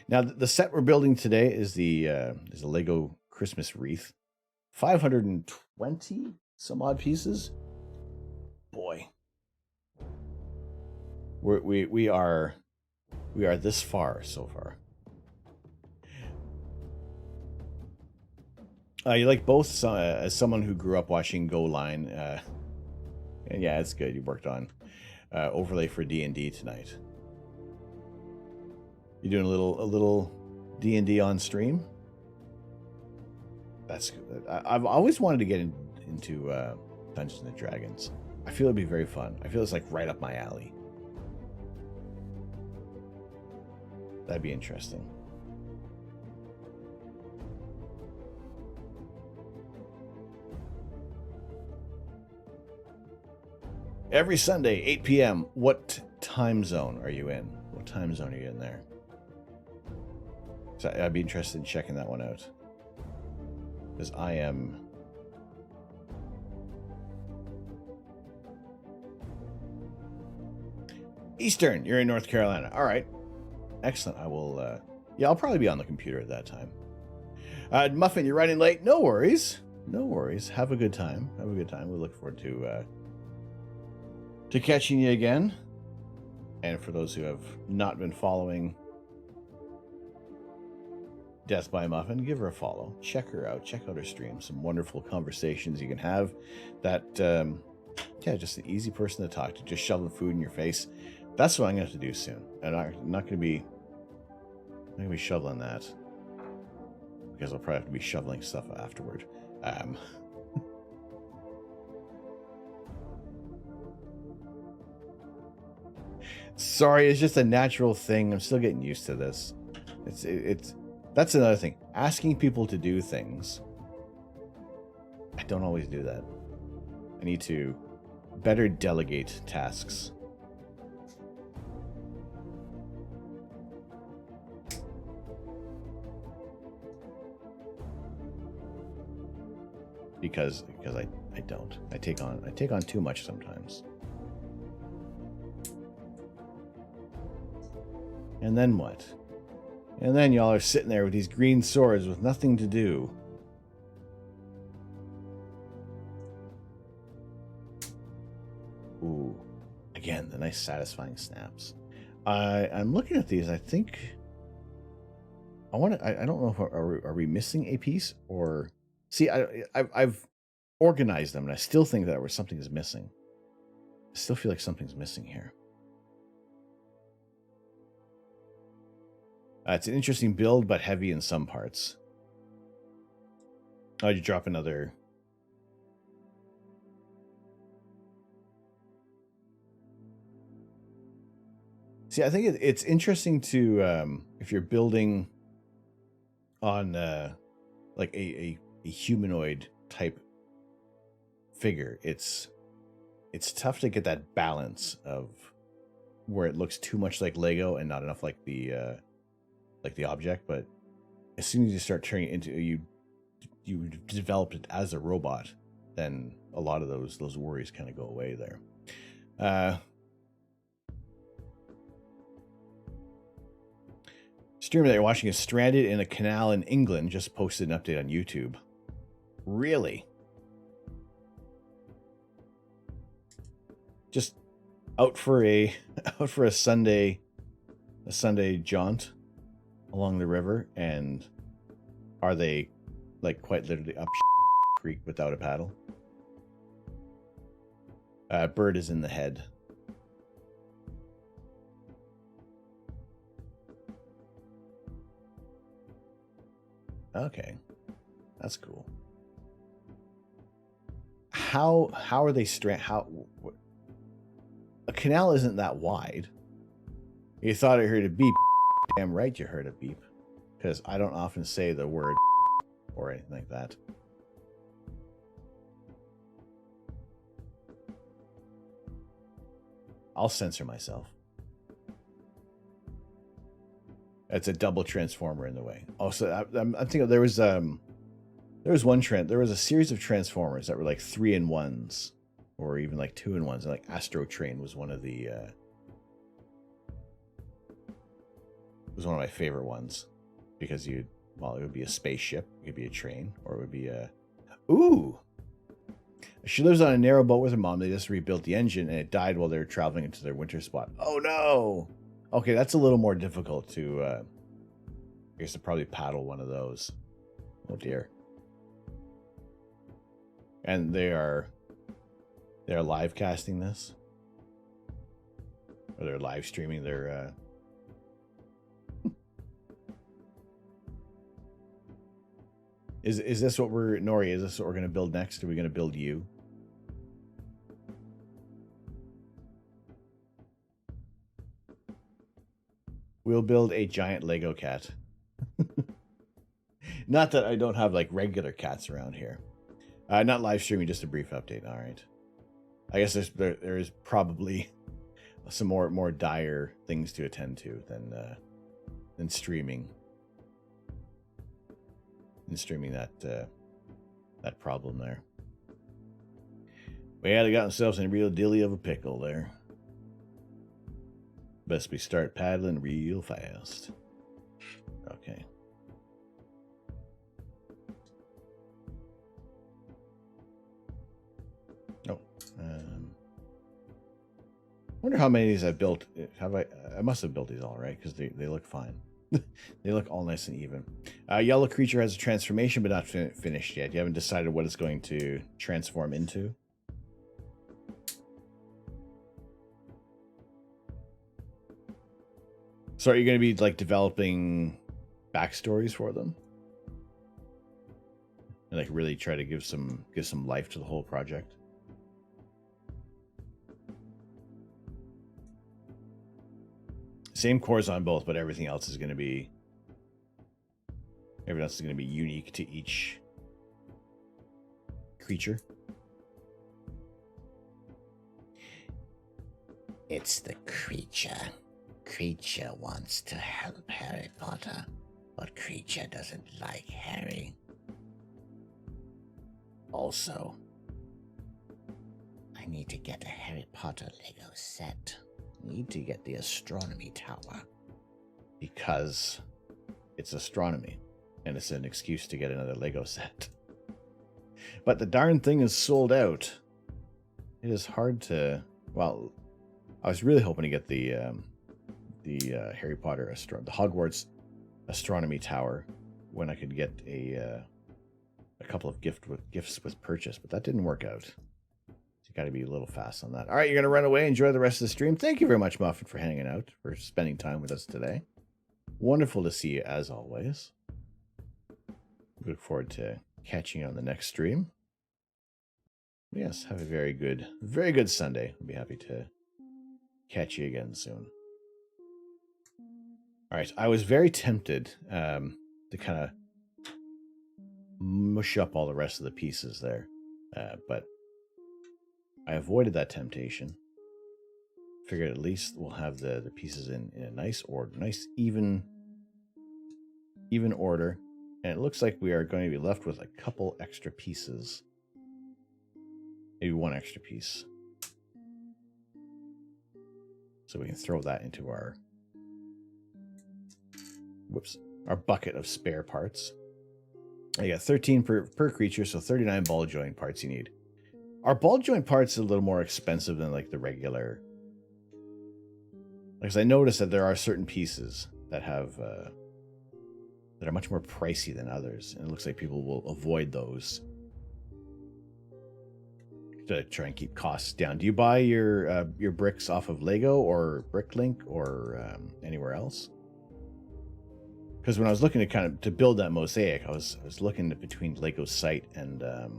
[SPEAKER 1] now. The set we're building today is the Lego Christmas wreath, 520 some odd pieces. Boy, we are this far so far. You like both, as someone who grew up watching Go Line, and yeah, it's good. You worked on overlay for D&D tonight. You doing a little D&D on stream? That's good. I've always wanted to get into Dungeons and Dragons. I feel it'd be very fun. I feel it's like right up my alley. That'd be interesting. Every Sunday, 8 p.m. What time zone are you in? What time zone are you in there? So I'd be interested in checking that one out. Because I am... Eastern, you're in North Carolina. All right. Excellent. I will... yeah, I'll probably be on the computer at that time. Muffin, you're running late. No worries. No worries. Have a good time. Have a good time. We look forward to catching you again. And for those who have not been following Death by Muffin, give her a follow. Check her out. Check out her stream. Some wonderful conversations you can have. That, yeah, just an easy person to talk to. Just shoveling food in your face. That's what I'm going to have to do soon. And I'm not going to be shoveling that. Because I'll probably have to be shoveling stuff afterward. Sorry, it's just a natural thing. I'm still getting used to this. That's another thing. Asking people to do things. I don't always do that. I need to better delegate tasks. Because I don't. I take on too much sometimes. And then what? And then y'all are sitting there with these green swords with nothing to do. Ooh. Again, the nice satisfying snaps. I'm looking at these. I think I want to. I don't know if are we missing a piece or see. I've organized them, and I still think that something is missing. I still feel like something's missing here. It's an interesting build, but heavy in some parts. Oh, you drop another. See, I think it's interesting to, if you're building on like a humanoid type figure, it's tough to get that balance of where it looks too much like Lego and not enough like the object. But as soon as you start turning it into you developed it as a robot, then a lot of those worries kind of go away there. Streamer that you're watching is stranded in a canal in England. Just posted an update on YouTube. Really? Just out for a Sunday jaunt along the river, and are they like quite literally up creek without a paddle? Bird is in the head. Okay, that's cool. How are they a canal isn't that wide. You thought I heard a beep. Damn right you heard a beep, because I don't often say the word or anything like that. I'll censor myself. It's a double transformer in the way. Also, I'm thinking there was a series of transformers that were like 3-in-1s, or even like 2-in-1s. Like Astro Train was one of the was one of my favorite ones, because it would be a spaceship, it could be a train, or it would be a She lives on a narrow boat with her mom. They just rebuilt the engine, and it died while they were traveling into their winter spot. Oh no! Okay, that's a little more difficult to, I guess, to probably paddle one of those. Oh dear. And they're live casting this, or they're live streaming their. Is this what we're Nori? Is this what we're gonna build next? Are we gonna build you? We'll build a giant Lego cat. Not that I don't have like regular cats around here. Not live streaming, just a brief update. All right. I guess there is probably some more dire things to attend to than streaming. And streaming that problem there. Well, yeah, they got themselves in a real dilly of a pickle there. Best we start paddling real fast. Okay. Oh. Wonder how many of these I've built. I must have built these all right, because they look fine. They look all nice and even. Yellow creature has a transformation, but not finished yet. You haven't decided what it's going to transform into. So are you going to be like developing backstories for them, and like really try to give some life to the whole project? Same cores on both, but everything else is going to be unique to each creature.
[SPEAKER 2] It's the creature. Creature wants to help Harry Potter, but Creature doesn't like Harry. Also, I need to get a Harry Potter Lego set. Need to get the astronomy tower.
[SPEAKER 1] Because it's astronomy, and it's an excuse to get another Lego set. But the darn thing is sold out. It is hard to... Well, I was really hoping to get the Harry Potter, the Hogwarts astronomy tower, when I could get a couple of gifts with purchase, but that didn't work out. So you got to be a little fast on that. All right, you're gonna run away. Enjoy the rest of the stream. Thank you very much, Muffin, for hanging out, for spending time with us today. Wonderful to see you as always. Look forward to catching you on the next stream. Yes, have a very good Sunday. I'll be happy to catch you again soon. All right, I was very tempted to kind of mush up all the rest of the pieces there, but I avoided that temptation. Figured at least we'll have the pieces in a nice order, nice even order, and it looks like we are going to be left with a couple extra pieces, maybe one extra piece, so we can throw that into our bucket of spare parts. You got 13 per creature, so 39 ball joint parts you need. Our ball joint parts are a little more expensive than like the regular. Because I noticed that there are certain pieces that have that are much more pricey than others, and it looks like people will avoid those to try and keep costs down. Do you buy your bricks off of Lego or Bricklink or anywhere else? Because when I was looking to build that mosaic, I was looking between Lego site and I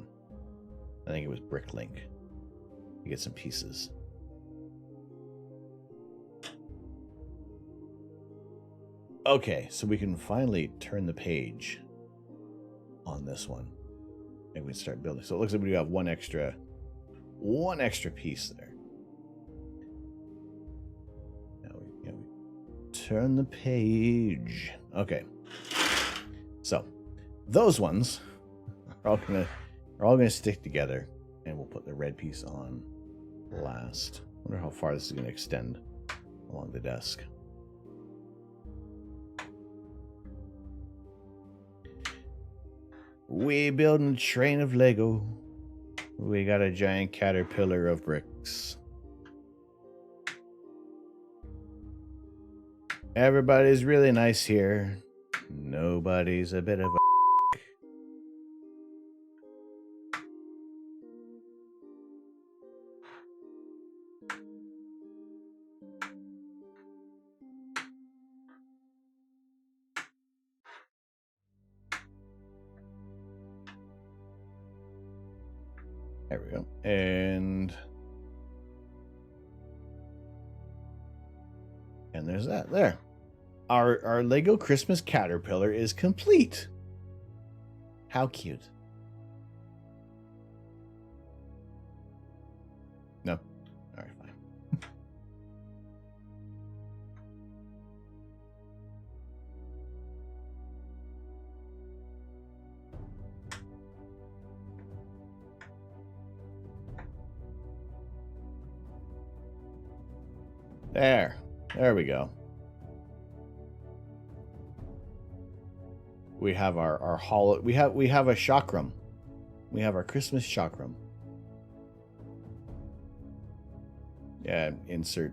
[SPEAKER 1] think it was Bricklink to get some pieces. Okay, so we can finally turn the page on this one, and we can start building. So it looks like we have one extra piece there. Now we turn the page. Okay, so those ones are all gonna stick together, and we'll put the red piece on last. I wonder how far this is gonna extend along the desk. We building a train of Lego. We got a giant caterpillar of bricks. Everybody's really nice here. Nobody's a bit of a... There we go. And there's that there. Our Lego Christmas caterpillar is complete. How cute. No. All right, fine. There we go. We have our hollow. We have a chakram. We have our Christmas chakram. Yeah, insert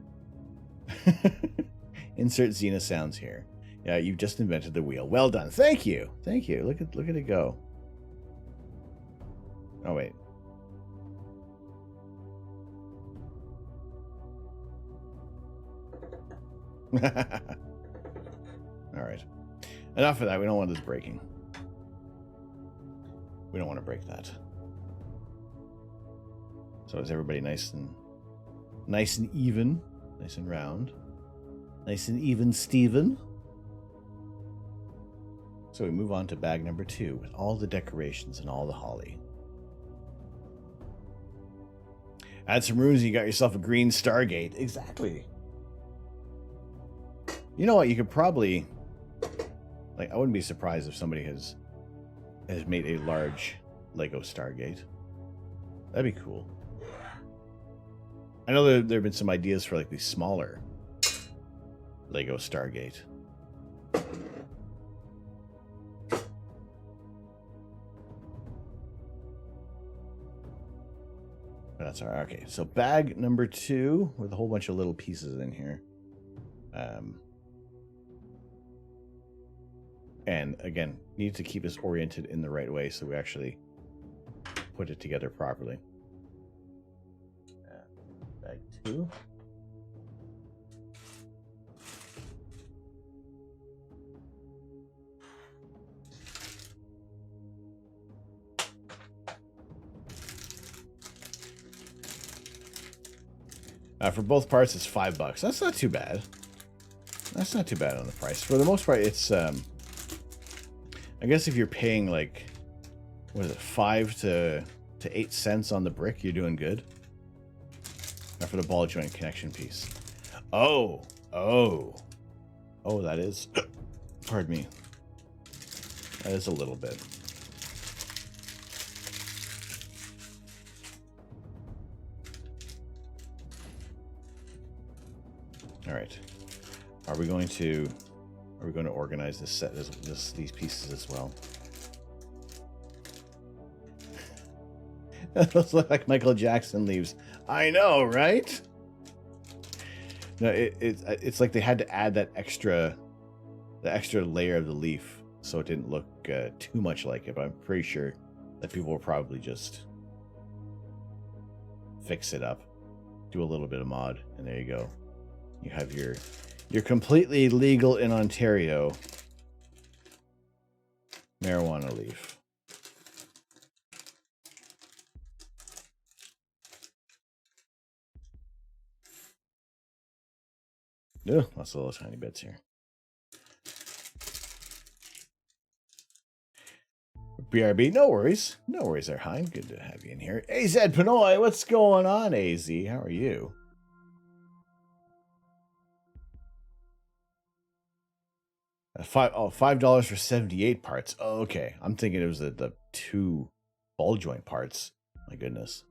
[SPEAKER 1] Xena sounds here. Yeah, you've just invented the wheel. Well done. Thank you. Thank you. Look at it go. Oh wait. All right. Enough of that. We don't want this breaking. We don't want to break that. So is everybody nice and even, nice and round, nice and even, Steven? So we move on to bag number 2 with all the decorations and all the holly. Add some runes and you got yourself a green Stargate. Exactly. You know what? You could probably, like, I wouldn't be surprised if somebody has made a large Lego Stargate. That'd be cool. I know there have been some ideas for like these smaller Lego Stargate. That's all right. Okay, so bag number 2 with a whole bunch of little pieces in here. And again, need to keep this oriented in the right way so we actually put it together properly. Bag 2. For both parts, it's $5. That's not too bad. That's not too bad on the price. For the most part, it's I guess if you're paying like, what is it, 5 to 8 cents on the brick, you're doing good. Now for the ball joint connection piece. Oh, that is. Pardon me. That is a little bit. All right. Are we going to organize this set these pieces as well? Those look like Michael Jackson leaves. I know, right? No, it's like they had to add the extra layer of the leaf so it didn't look too much like it. But I'm pretty sure that people will probably just fix it up, do a little bit of mod, and there you go. You have your completely legal in Ontario marijuana leaf. Ugh, lots of little tiny bits here. BRB, no worries. No worries there, Hein. Good to have you in here. AZ Pinoy, what's going on, AZ? How are you? $5 for 78 parts. Oh, okay. I'm thinking it was the 2 ball joint parts. My goodness.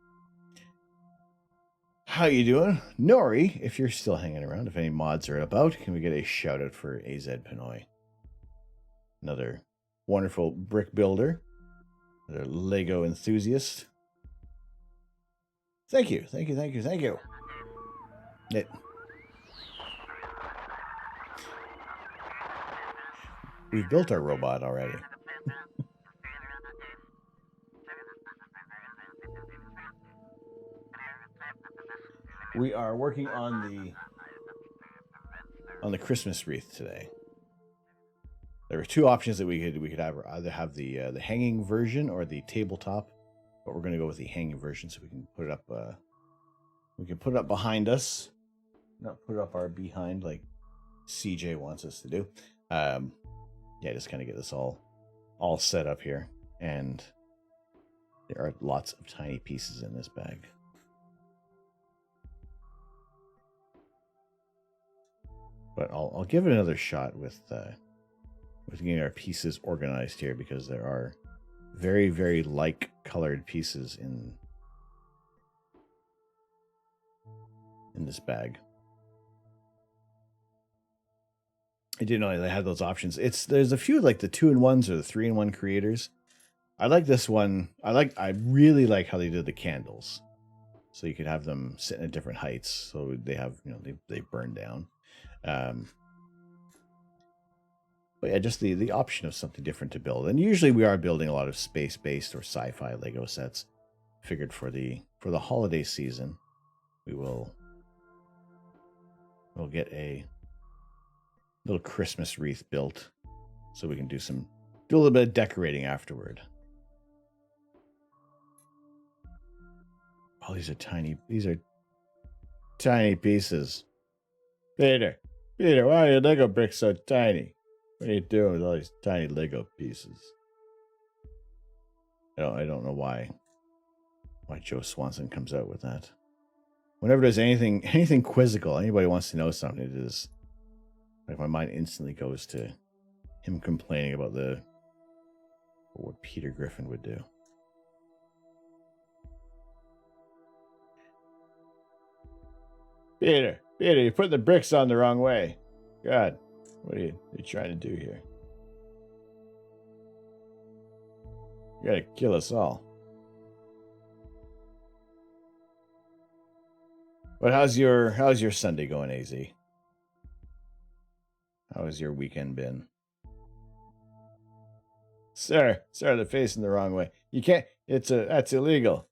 [SPEAKER 1] How you doing? Nori, if you're still hanging around, if any mods are about, can we get a shout out for AZ Pinoy? Another wonderful brick builder. Another Lego enthusiast. Thank you. We've built our robot already. We are working on the Christmas wreath today. There were 2 options that we could either have the hanging version or the tabletop, but we're going to go with the hanging version so we can put it up. We can put it up behind us, not put it up our behind like CJ wants us to do. Yeah, just kind of get this all set up here, and there are lots of tiny pieces in this bag. But I'll give it another shot with getting our pieces organized here, because there are very, very like colored pieces in this bag. I didn't know they had those options. There's a few like the 2-in-1s or the 3-in-1 creators. I like this one. I really like how they did the candles, so you could have them sitting at different heights, so they have, they burn down. But yeah, just the option of something different to build. And usually we are building a lot of space-based or sci-fi Lego sets. Figured for the holiday season, we'll get a little Christmas wreath built, so we can do a little bit of decorating afterward. Oh, these are tiny pieces. Peter, why are your Lego bricks so tiny? What are you doing with all these tiny Lego pieces? I don't know why Joe Swanson comes out with that. Whenever there's anything quizzical, anybody wants to know something, it is like my mind instantly goes to him complaining about what Peter Griffin would do. Peter, you're putting the bricks on the wrong way. God, what are you trying to do here? You gotta kill us all. But how's your Sunday going, AZ? How has your weekend been? Sir, they're facing the wrong way. You can't, that's illegal.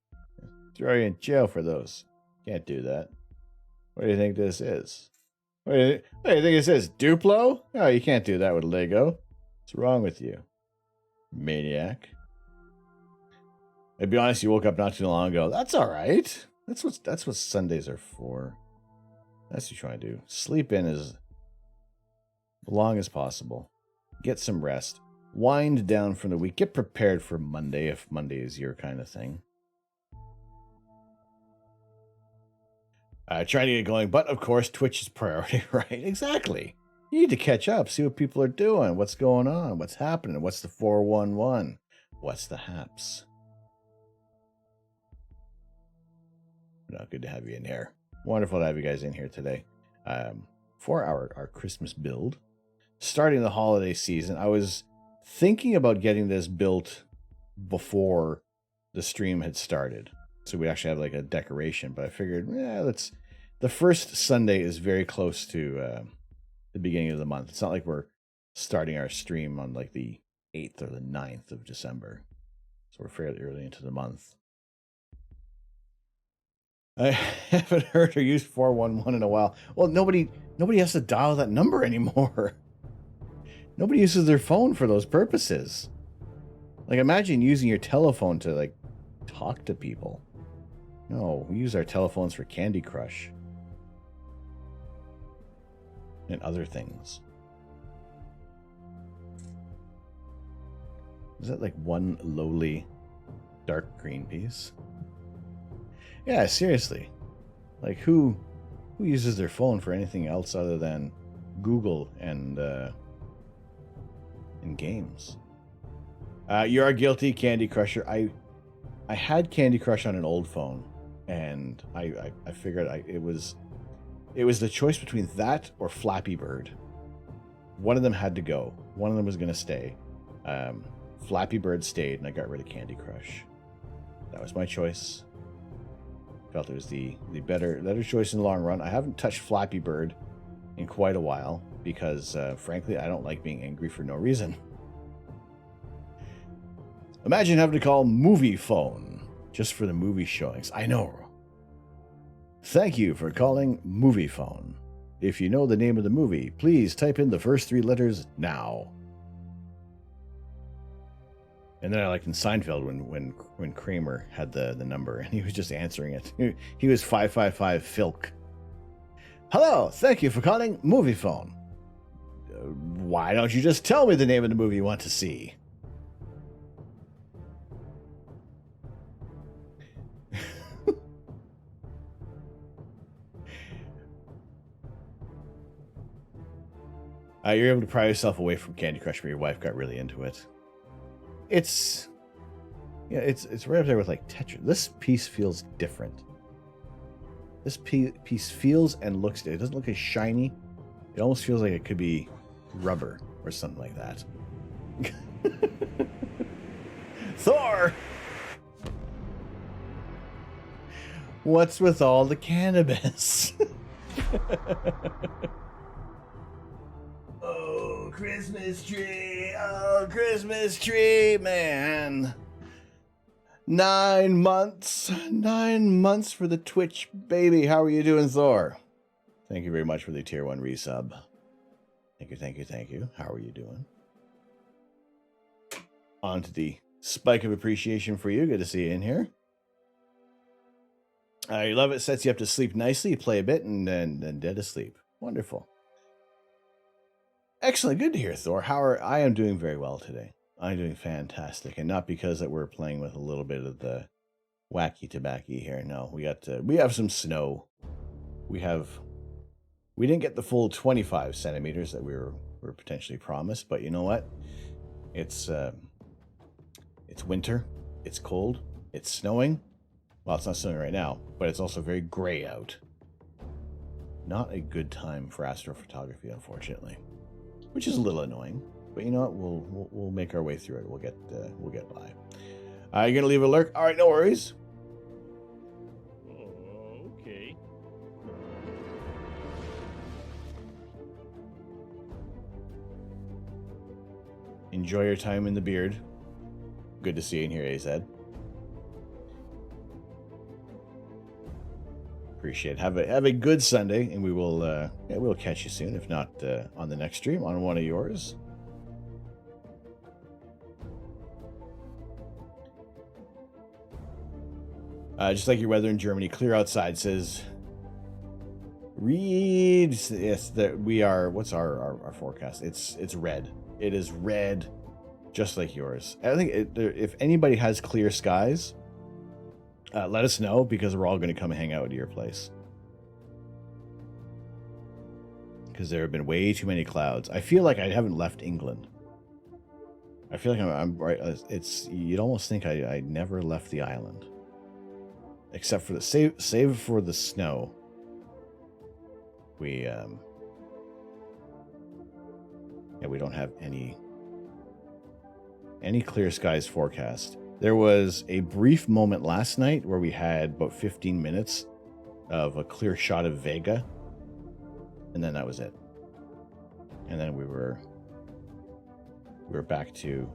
[SPEAKER 1] Throw you in jail for those. Can't do that. What do you think this is? What do you think this is? Duplo? No, you can't do that with Lego. What's wrong with you? Maniac. To be honest, you woke up not too long ago. That's all right. That's what Sundays are for. That's what you're trying to do. Sleep in as long as possible. Get some rest. Wind down from the week. Get prepared for Monday if Monday is your kind of thing. Try to get going, but of course, Twitch is priority, right? Exactly. You need to catch up, see what people are doing, what's going on, what's happening, what's the 411, what's the haps. No, good to have you in here. Wonderful to have you guys in here today. For our Christmas build, starting the holiday season, I was thinking about getting this built before the stream had started. So we actually have like a decoration, but I figured, the first Sunday is very close to the beginning of the month. It's not like we're starting our stream on like the 8th or the 9th of December. So we're fairly early into the month. I haven't heard or used 411 in a while. Well, nobody has to dial that number anymore. Nobody uses their phone for those purposes. Like, imagine using your telephone to, like, talk to people. No, we use our telephones for Candy Crush. And other things. Is that like one lowly dark green piece? Yeah, seriously. Like, who uses their phone for anything else other than Google and games? You are guilty, Candy Crusher. I had Candy Crush on an old phone, and I figured it was the choice between that or Flappy Bird. One of them had to go. One of them was going to stay. Flappy Bird stayed, and I got rid of Candy Crush. That was my choice. Felt it was the better choice in the long run. I haven't touched Flappy Bird in quite a while because, frankly, I don't like being angry for no reason. Imagine having to call Movie Phone just for the movie showings. I know. Thank you for calling Movie Phone. If you know the name of the movie, please type in the first 3 letters now. And then I liked in Seinfeld when Kramer had the number and he was just answering it. He was 555 Filk. Hello, thank you for calling Movie Phone. Why don't you just tell me the name of the movie you want to see? You're able to pry yourself away from Candy Crush, but your wife got really into it. It's right up there with like Tetris. This piece feels different. This piece feels and looks. It doesn't look as shiny. It almost feels like it could be rubber or something like that. Thor! What's with all the cannabis? Oh, Christmas tree. Oh, Christmas tree, man. 9 months. 9 months for the Twitch baby. How are you doing, Thor? Thank you very much for the tier 1 resub. Thank you. How are you doing? On to the spike of appreciation for you. Good to see you in here. You love it. Sets you up to sleep nicely. You play a bit and then dead asleep. Wonderful. Excellent. Good to hear, Thor. I am doing very well today. I'm doing fantastic, and not because that we're playing with a little bit of the wacky tobacco here. No, we have some snow. We didn't get the full 25 centimeters that we were potentially promised, but you know what? It's winter. It's cold. It's snowing. Well, it's not snowing right now, but it's also very gray out. Not a good time for astrophotography, unfortunately. Which is a little annoying, but you know what? We'll make our way through it. We'll get by. You're gonna leave a lurk? All right, no worries.
[SPEAKER 3] Okay.
[SPEAKER 1] Enjoy your time in the beard. Good to see you in here, AZ. Appreciate it. Have a good Sunday, and we will we'll catch you soon. If not on the next stream, on one of yours. Just like your weather in Germany, clear outside, says Read. Yes, that we are. What's our forecast? It's red. It is red, just like yours. I think if anybody has clear skies, let us know, because we're all going to come hang out at your place. Because there have been way too many clouds. I feel like I haven't left England. I feel like I'm right. You'd almost think I never left the island, except for the save for the snow. We don't have any clear skies forecast. There was a brief moment last night where we had about 15 minutes of a clear shot of Vega, and then that was it. And then we were back to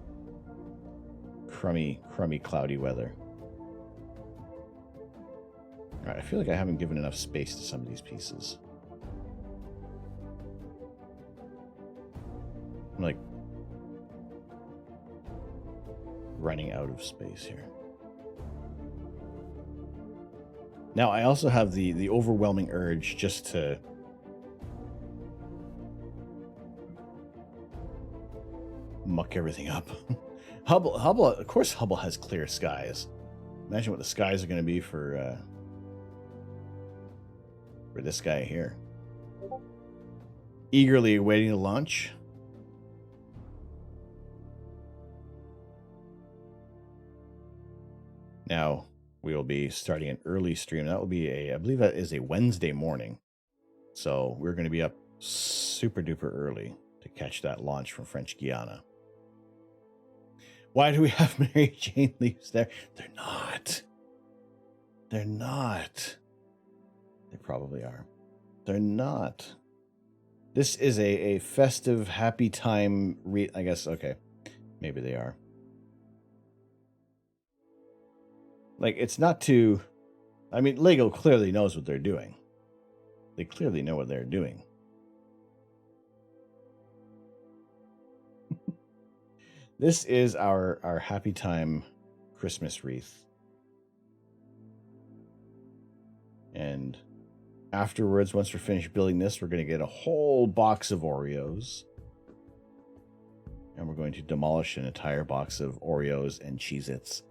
[SPEAKER 1] crummy cloudy weather. All right, I feel like I haven't given enough space to some of these pieces. I'm like running out of space here. Now I also have the overwhelming urge just to muck everything up. Hubble, of course Hubble has clear skies. Imagine what the skies are going to be for this guy here. Eagerly awaiting the launch. Now, we will be starting an early stream. That will be I believe that is a Wednesday morning. So we're going to be up super duper early to catch that launch from French Guiana. Why do we have Mary Jane leaves there? They're not. They're not. They probably are. They're not. This is a festive, happy time. I guess, okay. Maybe they are. Like, it's not too... I mean, Lego clearly knows what they're doing. They clearly know what they're doing. This is our happy time Christmas wreath. And afterwards, once we're finished building this, we're going to get a whole box of Oreos. And we're going to demolish an entire box of Oreos and Cheez-Its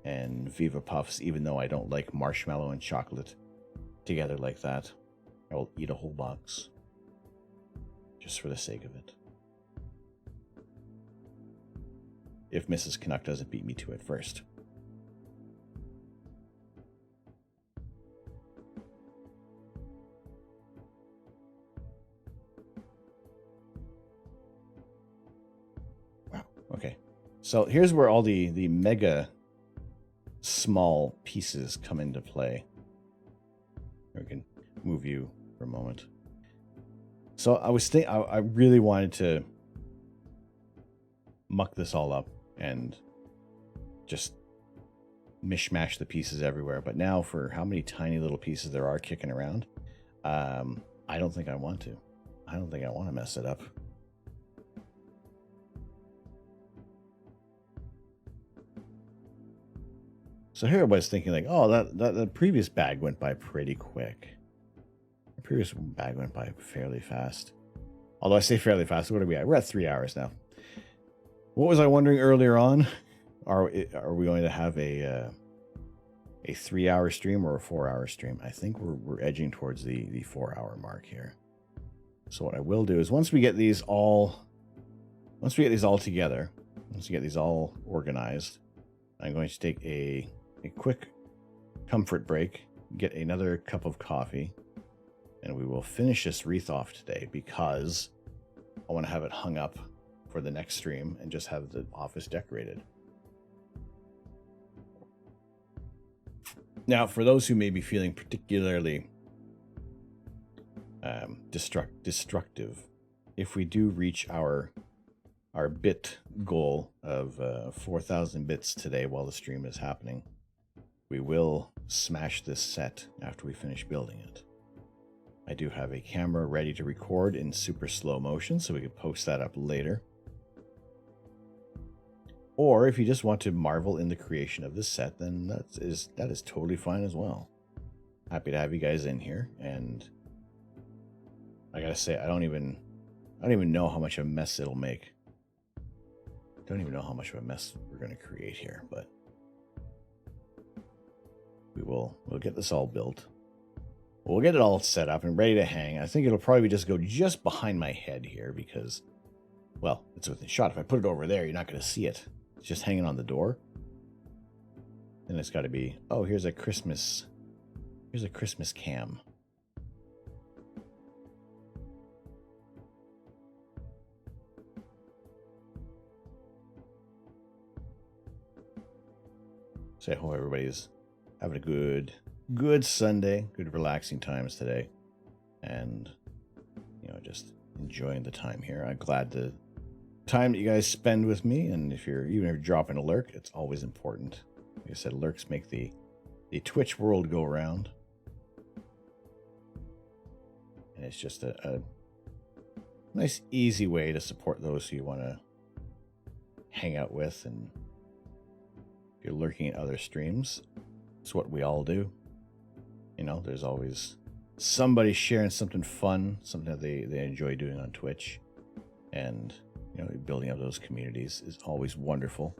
[SPEAKER 1] and Viva Puffs, even though I don't like marshmallow and chocolate together like that. I will eat a whole box just for the sake of it. If Mrs. Canuck doesn't beat me to it first. Wow, okay. So here's where all the mega small pieces come into play. We can move you for a moment. So I really wanted to muck this all up and just mishmash the pieces everywhere. But now, for how many tiny little pieces there are kicking around, I don't think I want to. I don't think I want to mess it up. So here I was thinking, like, oh, that previous bag went by pretty quick. The previous bag went by fairly fast. Although I say fairly fast, what are we at? We're at 3 hours now. What was I wondering earlier on? Are we going to have a 3-hour stream or a 4-hour stream? I think we're edging towards the 4-hour mark here. So what I will do is once we get these all together, once we get these all organized, I'm going to take a quick comfort break, get another cup of coffee, and we will finish this wreath off today because I want to have it hung up for the next stream and just have the office decorated. Now, for those who may be feeling particularly destructive, if we do reach our bit goal of 4,000 bits today while the stream is happening, we will smash this set after we finish building it. I do have a camera ready to record in super slow motion, so we could post that up later. Or if you just want to marvel in the creation of this set, then that is totally fine as well. Happy to have you guys in here, and I gotta say, I don't even know how much of a mess it'll make. Don't even know how much of a mess we're gonna create here, but we'll get this all built. We'll get it all set up and ready to hang. I think it'll probably just go just behind my head here because, well, it's within shot. If I put it over there, you're not going to see it. It's just hanging on the door. And it's got to be, oh, here's a Christmas cam. So I hope everybody's having a good Sunday, good relaxing times today, and just enjoying the time here. I'm glad the time that you guys spend with me, and even if you're dropping a lurk, it's always important. Like I said, lurks make the Twitch world go around, and it's just a nice, easy way to support those who you want to hang out with, and if you're lurking at other streams, it's what we all do. There's always somebody sharing something fun, something that they enjoy doing on Twitch. And, building up those communities is always wonderful.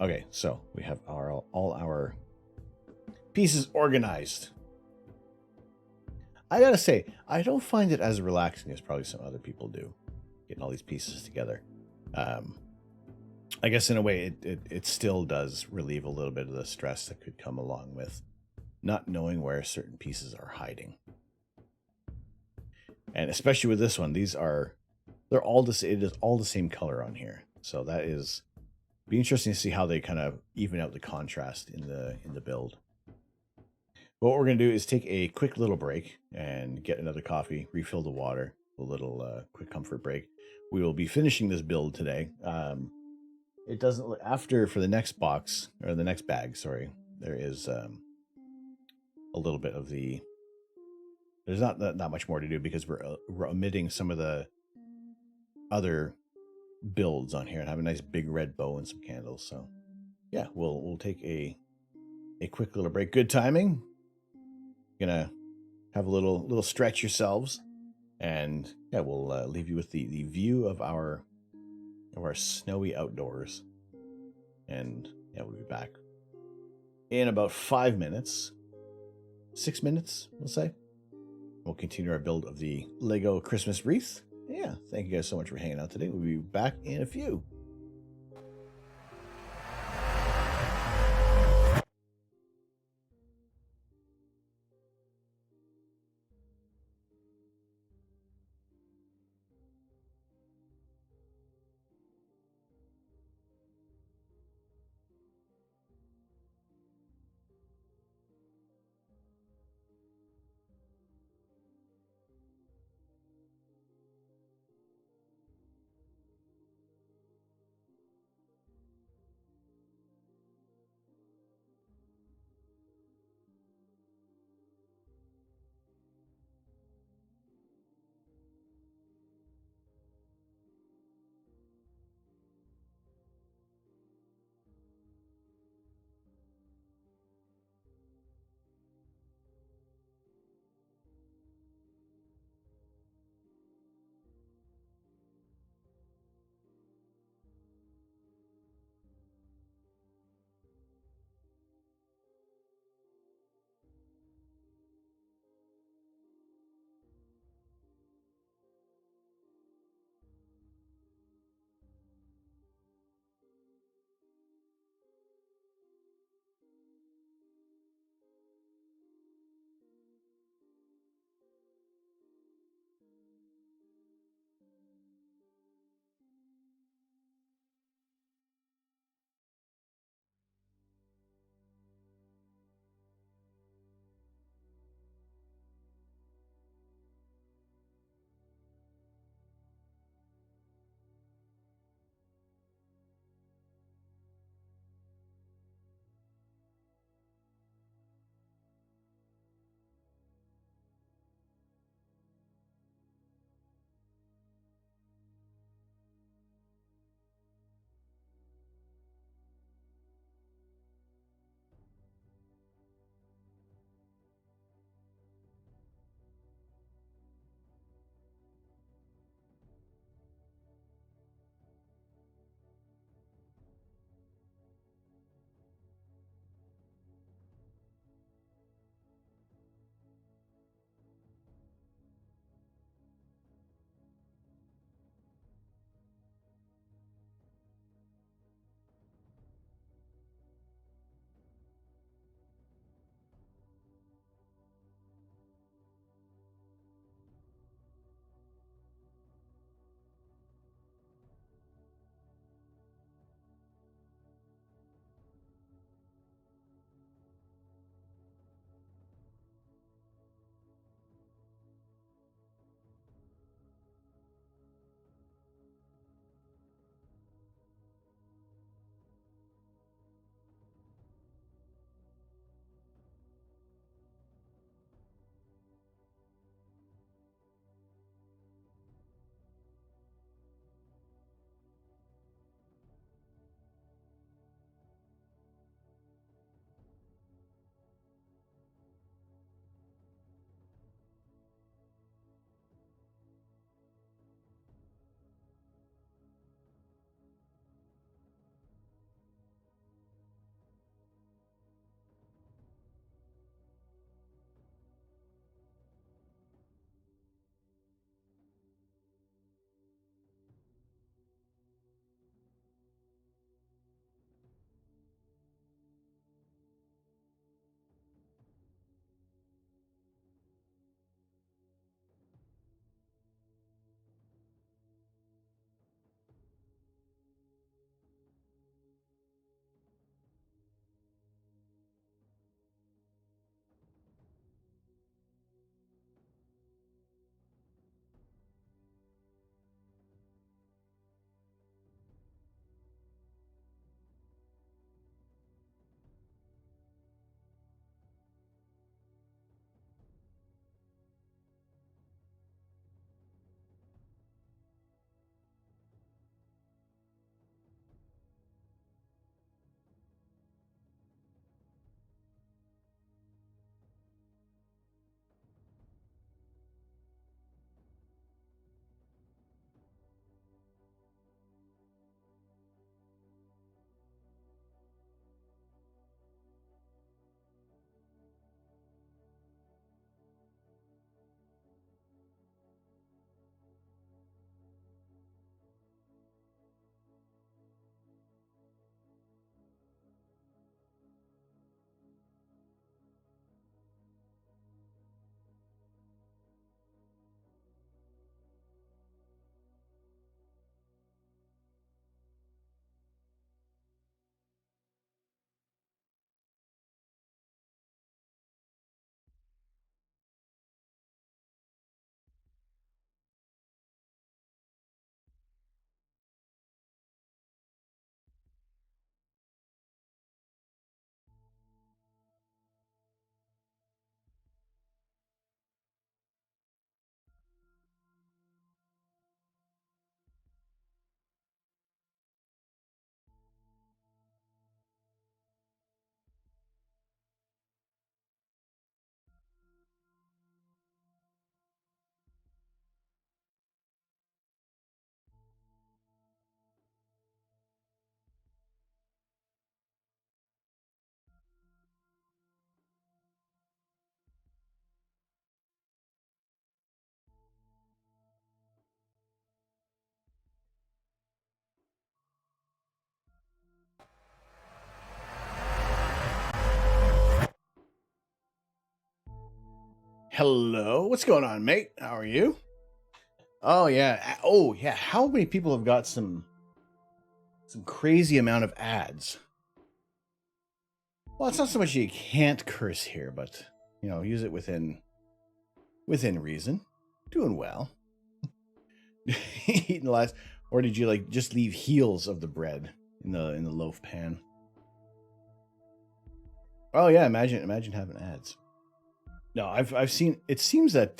[SPEAKER 1] Okay, so we have all our pieces organized. I gotta say, I don't find it as relaxing as probably some other people do, getting all these pieces together. I guess in a way, it still does relieve a little bit of the stress that could come along with not knowing where certain pieces are hiding. And especially with this one, it is all the same color on here. So that is be interesting to see how they kind of even out the contrast in the build. But what we're going to do is take a quick little break and get another coffee, refill the water, a little quick comfort break. We will be finishing this build today. It doesn't look for the next box or the next bag, sorry, there is a little bit of there's not that much more to do because we're omitting some of the other builds on here and have a nice big red bow and some candles. So yeah, we'll take a quick little break. Good timing. Gonna have a little stretch yourselves, and yeah, we'll leave you with the view of our snowy outdoors. And yeah, we'll be back in about 5 minutes. 6 minutes, we'll say. We'll continue our build of the Lego Christmas wreath. Yeah, thank you guys so much for hanging out today. We'll be back in a few. Hello, what's going on, mate? How are you? Oh yeah, How many people have got some crazy amount of ads? Well, it's not so much you can't curse here, but use it within reason. Doing well. Eating the last, or did you just leave heels of the bread in the loaf pan? Oh yeah, imagine having ads. No, I've seen. It seems that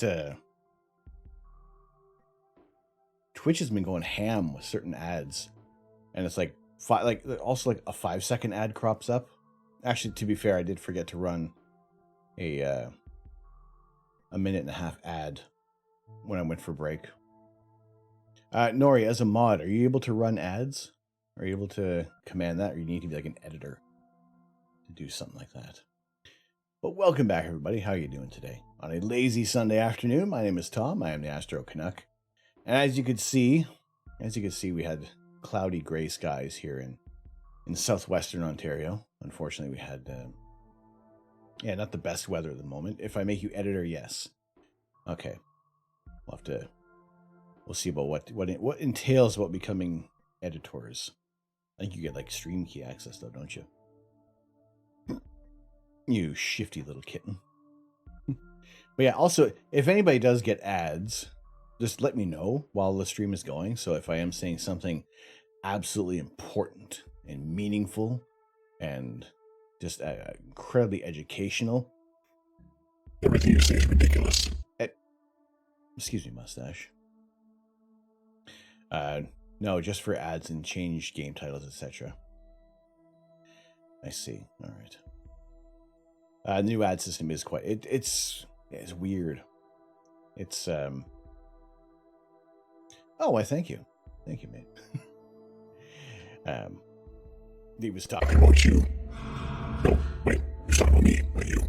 [SPEAKER 1] Twitch has been going ham with certain ads, and it's like also like a 5-second ad crops up. Actually, to be fair, I did forget to run a 1.5-minute ad when I went for break. Nori, as a mod, are you able to run ads? Are you able to command that, or you need to be like an editor to do something like that? But welcome back, everybody. How are you doing today? On a lazy Sunday afternoon, my name is Tom. I am the Astro Canuck. And as you can see, we had cloudy gray skies here in southwestern Ontario. Unfortunately, we had, not the best weather at the moment. If I make you editor, yes. Okay. We'll see about what entails about becoming editors. I think you get like stream key access though, don't you? You shifty little kitten. But yeah, also, if anybody does get ads, just let me know while the stream is going. So if I am saying something absolutely important and meaningful and just incredibly educational,
[SPEAKER 4] Everything you say is ridiculous.
[SPEAKER 1] Excuse me, mustache. No, just for ads and change game titles, etc. I see. All right. The new ad system is quite. It's weird. It's Oh, why? Thank you, mate. He was talking
[SPEAKER 4] about you. No, wait. He's talking about me, not you.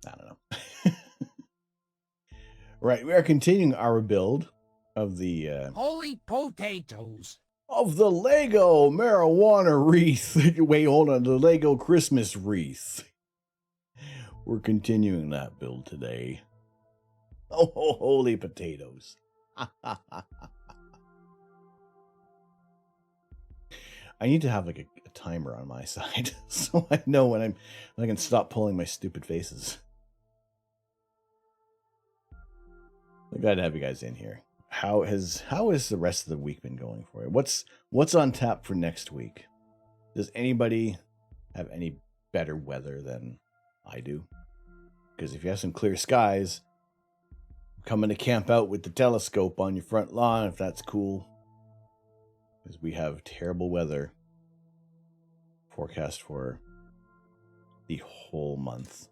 [SPEAKER 1] I don't know. Right, we are continuing our build of the
[SPEAKER 9] holy potatoes
[SPEAKER 1] of the Lego marijuana wreath. Wait, hold on, the Lego Christmas wreath. We're continuing that build today. Oh, holy potatoes. I need to have like a timer on my side so I know when I can stop pulling my stupid faces. I'm glad to have you guys in here. How has the rest of the week been going for you? What's on tap for next week? Does anybody have any better weather than I do? Because if you have some clear skies, coming to camp out with the telescope on your front lawn, if that's cool. Because we have terrible weather forecast for the whole month.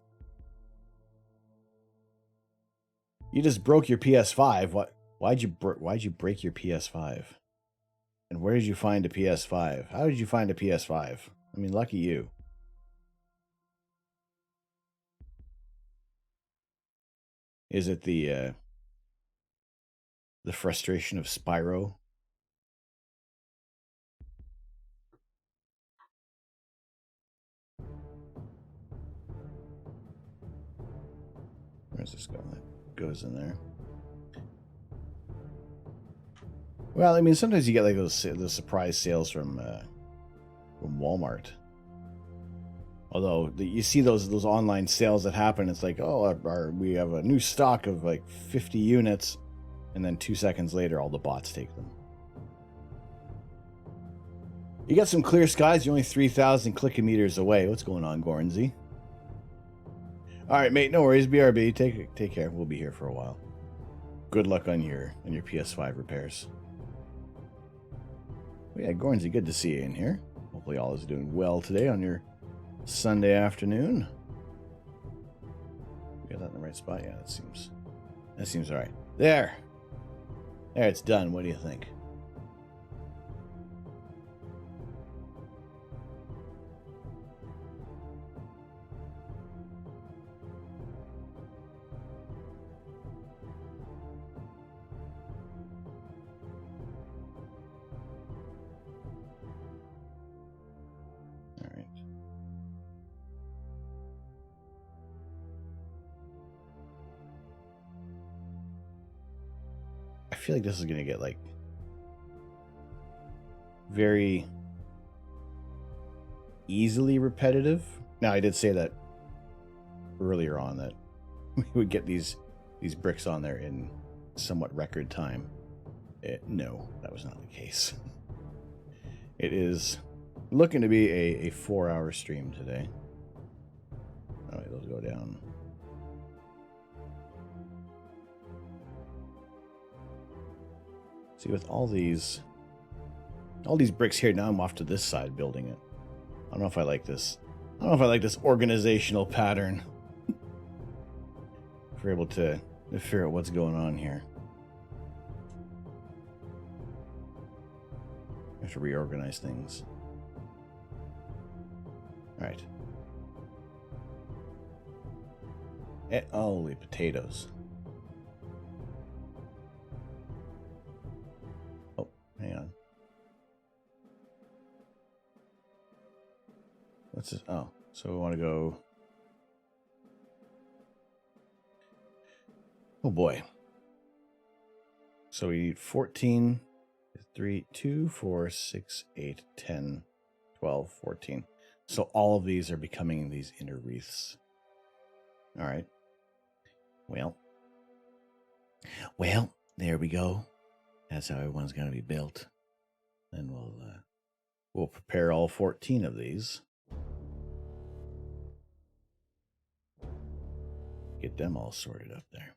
[SPEAKER 1] You just broke your PS5. Why'd you break your PS5? And where did you find a PS5? How did you find a PS5? I mean, lucky you. Is it the frustration of Spyro? Where's this going? That goes in there. Well, I mean, sometimes you get like those surprise sales from Walmart. Although you see those online sales that happen, it's like, oh, we have a new stock of like 50 units, and then 2 seconds later, all the bots take them. You got some clear skies. You're only 3,000 clickometers away. What's going on, Gornsey? All right, mate. No worries. BRB. Take care. We'll be here for a while. Good luck on your PS5 repairs. Well, yeah, Gornsey, good to see you in here. Hopefully all is doing well today on your Sunday afternoon. We got that in the right spot? Yeah, that seems all right. There, it's done. What do you think? I feel like this is going to get like very easily repetitive. Now, I did say that earlier on that we would get these bricks on there in somewhat record time. No, that was not the case. It is looking to be a 4-hour stream today. All right, those go down. See, with all these bricks here, now I'm off to this side building it. I don't know if I like this. I don't know if I like this organizational pattern. If we're able to figure out what's going on here. I have to reorganize things. All right. Holy potatoes. Oh, hang on. What's this? Oh, so we want to go. Oh boy. So we need 14, 3, 2, 4, 6, 8, 10, 12, 14. So all of these are becoming these inner wreaths. All right. Well, there we go. That's how everyone's going to be built. And we'll prepare all 14 of these. Get them all sorted up there.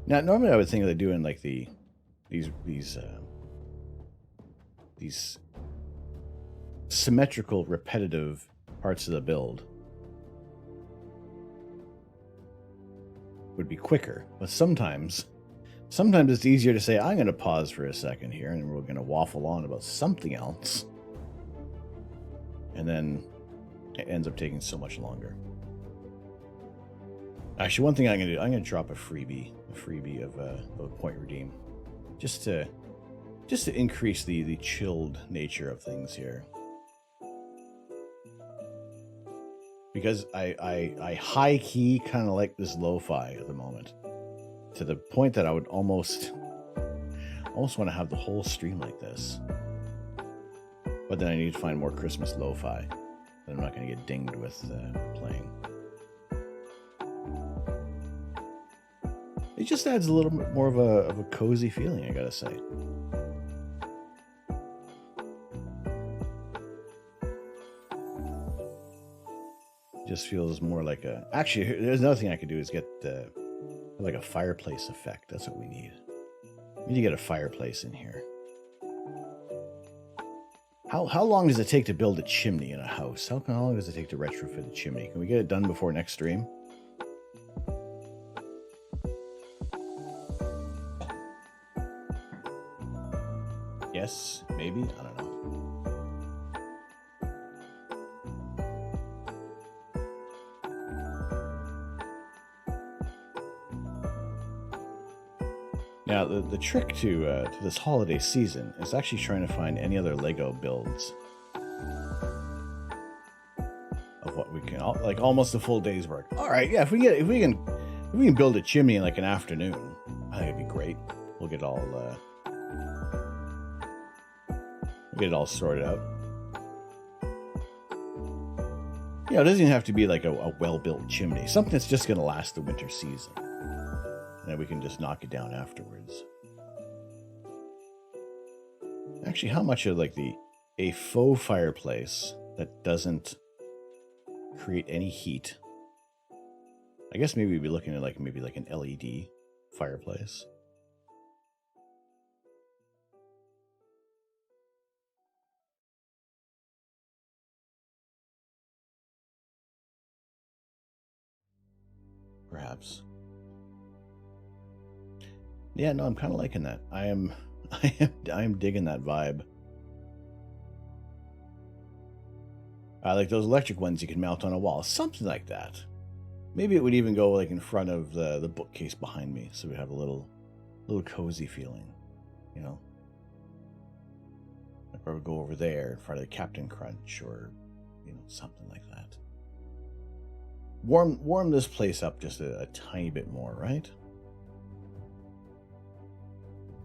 [SPEAKER 1] Now, normally I would think of doing like these symmetrical, repetitive parts of the build would be quicker, but sometimes it's easier to say, I'm going to pause for a second here, and we're going to waffle on about something else, and then it ends up taking so much longer. Actually, one thing I'm going to do, I'm going to drop a freebie of a point redeem, just to increase the chilled nature of things here. Because I high key kind of like this lo-fi at the moment, to the point that I would almost want to have the whole stream like this. But then I need to find more Christmas lo-fi that I'm not going to get dinged with playing. It just adds a little bit more of a cozy feeling, I gotta say. Just feels more like a... Actually, there's another thing I could do is get like a fireplace effect. That's what we need. We need to get a fireplace in here. How long does it take to build a chimney in a house? How long does it take to retrofit a chimney? Can we get it done before next stream? Yes, maybe. I don't know. Now, the trick to this holiday season is actually trying to find any other Lego builds of what we can, like almost a full day's work. All right, yeah, if we can build a chimney in like an afternoon, I think it'd be great. We'll get it all sorted out. Yeah, it doesn't even have to be like a well-built chimney. Something that's just going to last the winter season. And then we can just knock it down afterwards. Actually, how much of like a faux fireplace that doesn't create any heat? I guess maybe we'd be looking at maybe an LED fireplace. Perhaps. Yeah, no, I'm kind of liking that. I am digging that vibe. I like those electric ones you can mount on a wall, something like that. Maybe it would even go like in front of the bookcase behind me, so we have a little cozy feeling, you know. Like I would go over there in front of the Captain Crunch, or something like that. warm this place up just a tiny bit more, right?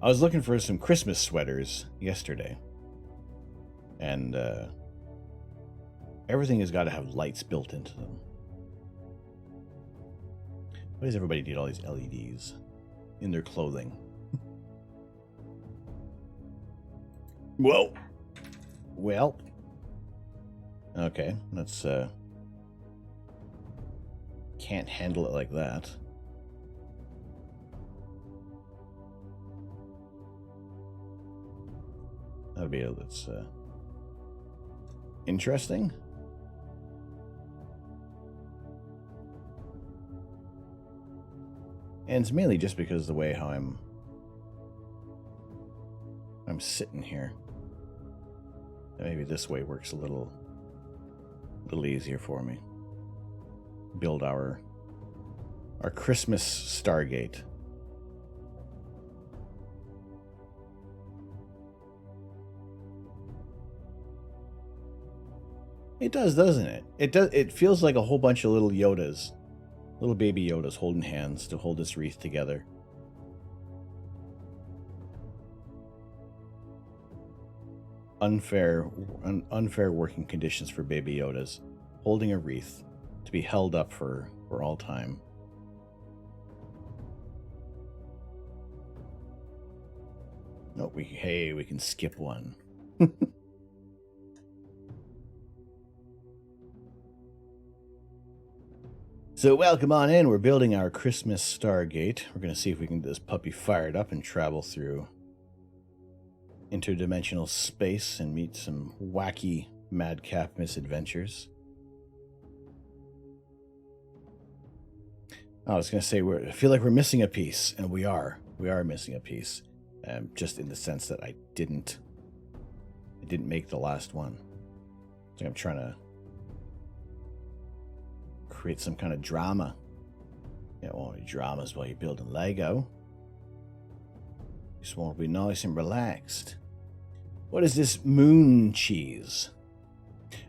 [SPEAKER 1] I was looking for some Christmas sweaters yesterday, and everything has got to have lights built into them. Why does everybody need all these LEDs in their clothing? Well, okay, let's can't handle it like that. That'll be that's interesting. And it's mainly just because of the way how I'm sitting here. Maybe this way works a little easier for me. Build our Christmas Stargate. It does, doesn't it? It feels like a whole bunch of little Yodas, little baby Yodas holding hands to hold this wreath together. Unfair working conditions for baby Yodas, holding a wreath to be held up for all time. No, we can skip one. So welcome on in. We're building our Christmas Stargate. We're going to see if we can get this puppy fired up and travel through interdimensional space and meet some wacky madcap misadventures. I was going to say I feel like we're missing a piece, and we are. We are missing a piece, just in the sense that I didn't make the last one. So I'm trying to create some kind of drama. You don't want any dramas while you're building Lego. You just want to be nice and relaxed. What is this moon cheese?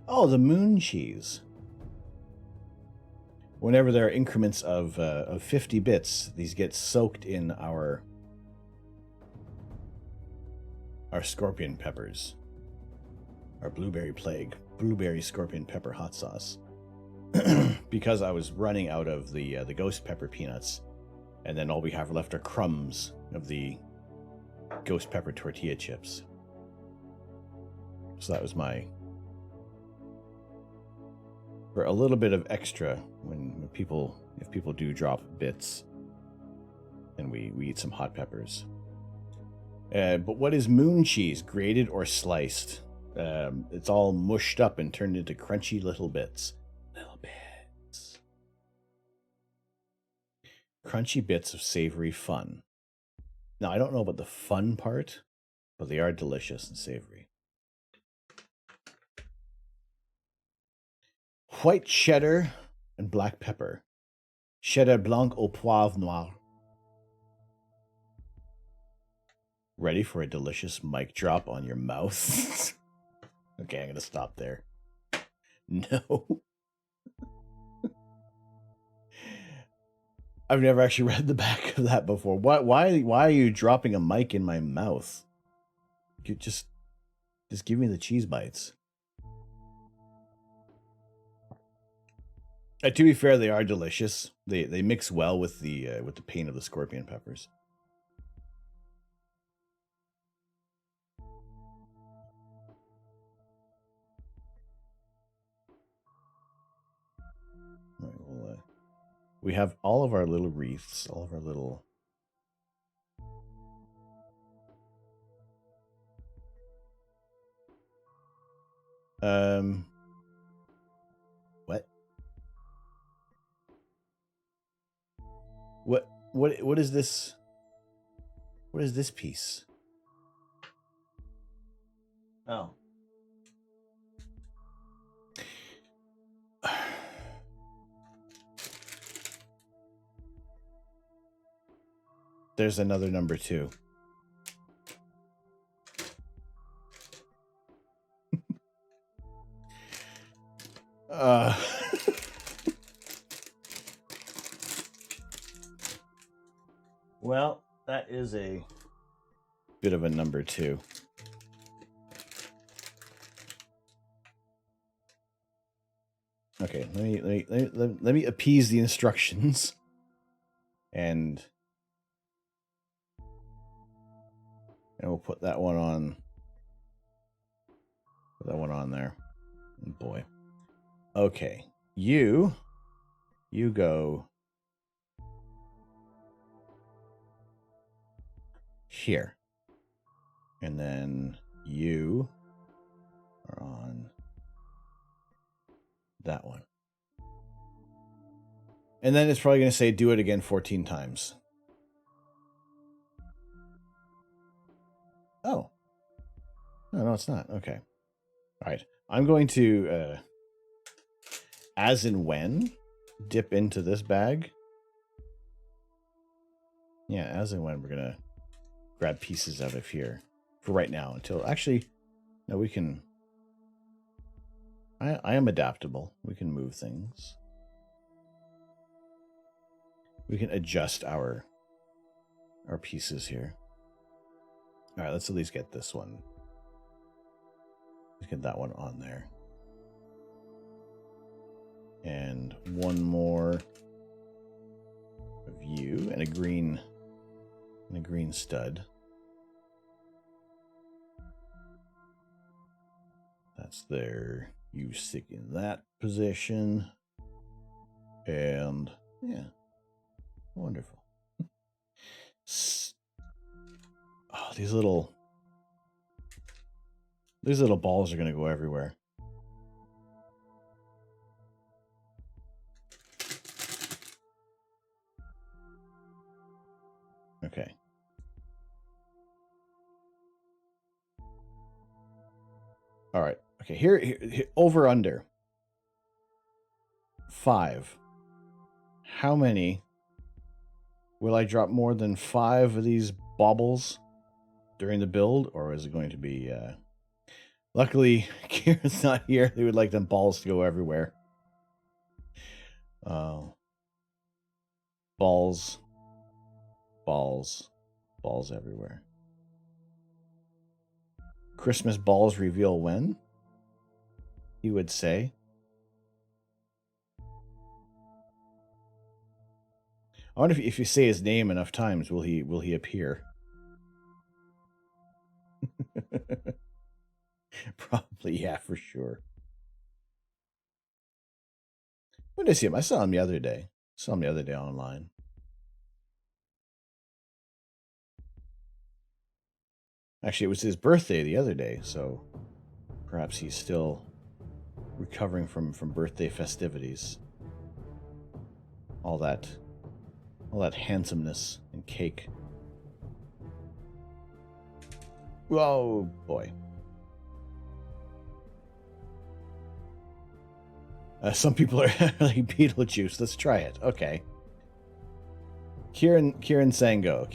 [SPEAKER 1] Oh, the moon cheese. Whenever there are increments of 50 bits, these get soaked in our scorpion peppers. Our blueberry scorpion pepper hot sauce. Because I was running out of the ghost pepper peanuts, and then all we have left are crumbs of the ghost pepper tortilla chips. So that was for a little bit of extra if people do drop bits, and we eat some hot peppers. But what is moon cheese? Grated or sliced? It's all mushed up and turned into crunchy little bits. Crunchy bits of savory fun. Now, I don't know about the fun part, but they are delicious and savory. White cheddar and black pepper. Cheddar blanc au poivre noir. Ready for a delicious mic drop on your mouth? Okay, I'm going to stop there. No. I've never actually read the back of that before. Why are you dropping a mic in my mouth? You just give me the cheese bites. To be fair, they are delicious. They mix well with the pain of the scorpion peppers. All right, well, we have all of our little wreaths, all of our little... What is this? What is this piece? Oh. There's another number 2. Well, that is a bit of a number 2. Okay, let me appease the instructions, and we'll put that one on. Put that one on there. Oh boy. Okay, you go here, and then you are on that one. And then it's probably going to say do it again 14 times. Oh. No, it's not. Okay. All right. I'm going to, as in when, dip into this bag. Yeah, as in when we're going to grab pieces out of here for right now until, actually, no, we can, I am adaptable. We can move things. We can adjust our pieces here. All right, let's at least get this one. Let's get that one on there. And one more of you, and a green stud. That's there. You stick in that position. And yeah. Wonderful. Oh, these little balls are going to go everywhere. Okay. All right. Okay, here over under 5. How many will I drop more than 5 of these baubles during the build, or is it going to be luckily Kieran's not here. They would like them balls to go everywhere. Balls everywhere. Christmas balls reveal when? He would say. I wonder if you say his name enough times, will he appear? Probably, yeah, for sure. When did I see him? I saw him the other day. Online. Actually, it was his birthday the other day, so perhaps he's still recovering from birthday festivities. All that handsomeness and cake. Oh boy. Some people are like Beetlejuice. Let's try it. Okay. Kieran Sango.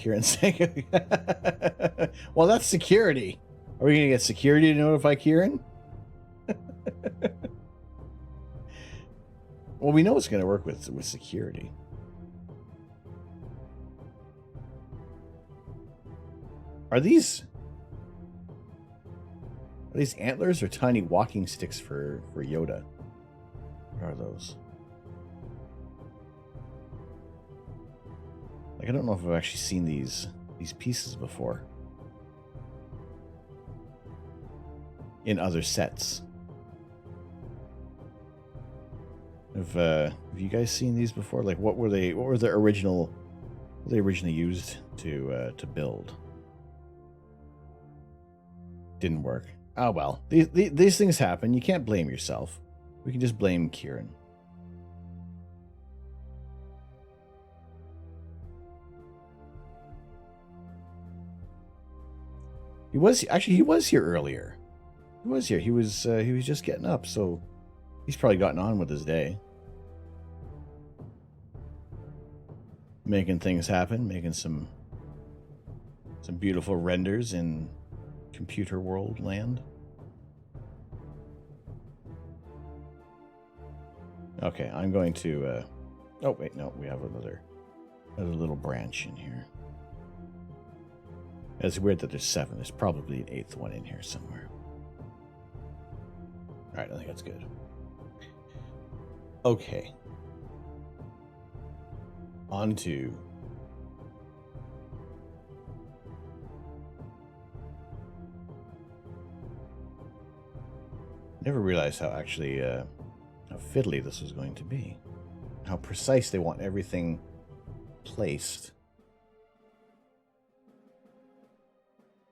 [SPEAKER 1] Well, that's security. Are we going to get security to notify Kieran? Well, we know it's going to work with security. Are these antlers or tiny walking sticks for Yoda? What are those? Like, I don't know if I've actually seen these pieces before in other sets. Have you guys seen these before? Like, what were they originally used to build? Didn't work. Oh well, these things happen. You can't blame yourself. We can just blame Kieran. He was here earlier. He was here. He was just getting up, so he's probably gotten on with his day. Making things happen, making some beautiful renders in computer world land. Okay, I'm going to oh wait, no, we have another little branch in here. It's weird that there's 7. There's probably an 8th one in here somewhere. All right, I think that's good. Okay. On to never realized how actually how fiddly this was going to be. How precise they want everything placed.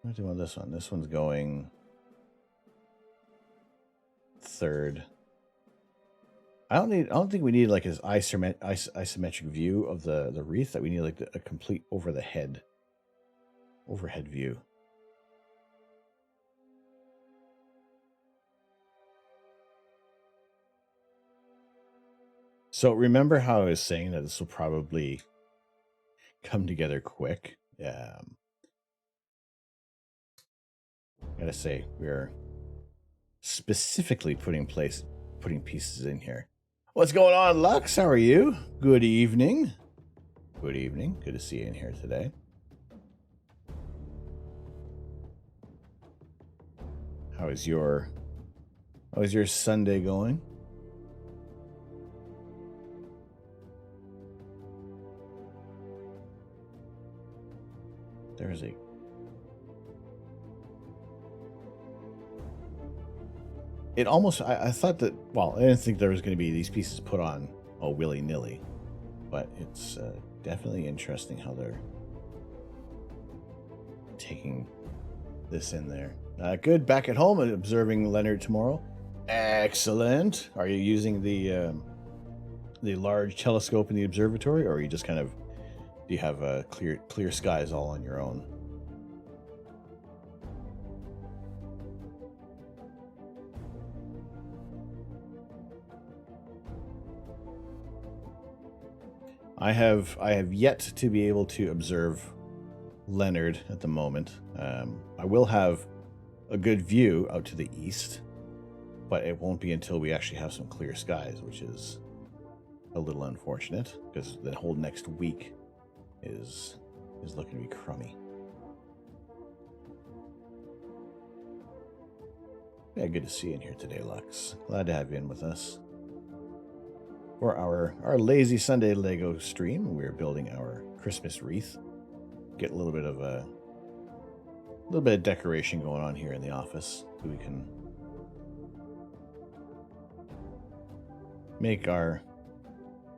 [SPEAKER 1] What do I do on this one? This one's going 3rd. I don't think we need like an isometric view of the wreath. That we need like a complete overhead view. So remember how I was saying that this will probably come together quick. Gotta say, we're specifically putting pieces in here. What's going on, Lux? How are you? Good evening. Good evening. Good to see you in here today. How is your Sunday going? There's a It almost, I thought that, well, I didn't think there was going to be these pieces put on willy-nilly, but it's definitely interesting how they're taking this in there. Good, back at home and observing Leonard tomorrow. Excellent. Are you using the large telescope in the observatory, or are you just kind of, do you have clear skies all on your own? I have yet to be able to observe Leonard at the moment. I will have a good view out to the east, but it won't be until we actually have some clear skies, which is a little unfortunate because the whole next week is looking to be crummy. Yeah, good to see you in here today, Lux. Glad to have you in with us. For our lazy Sunday Lego stream, we're building our Christmas wreath. Get a little bit of decoration going on here in the office, so we can make our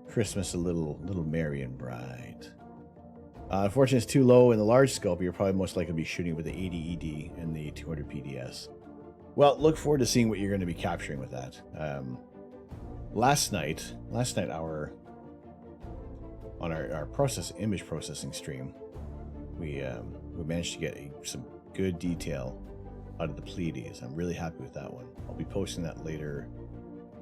[SPEAKER 1] Christmas a little merry and bright. Unfortunately, it's too low in the large scope. You're probably most likely to be shooting with the 80 ED and the 200 PDS. Well, look forward to seeing what you're going to be capturing with that. Last night, on our image processing stream, we managed to get some good detail out of the Pleiades. I'm really happy with that one. I'll be posting that later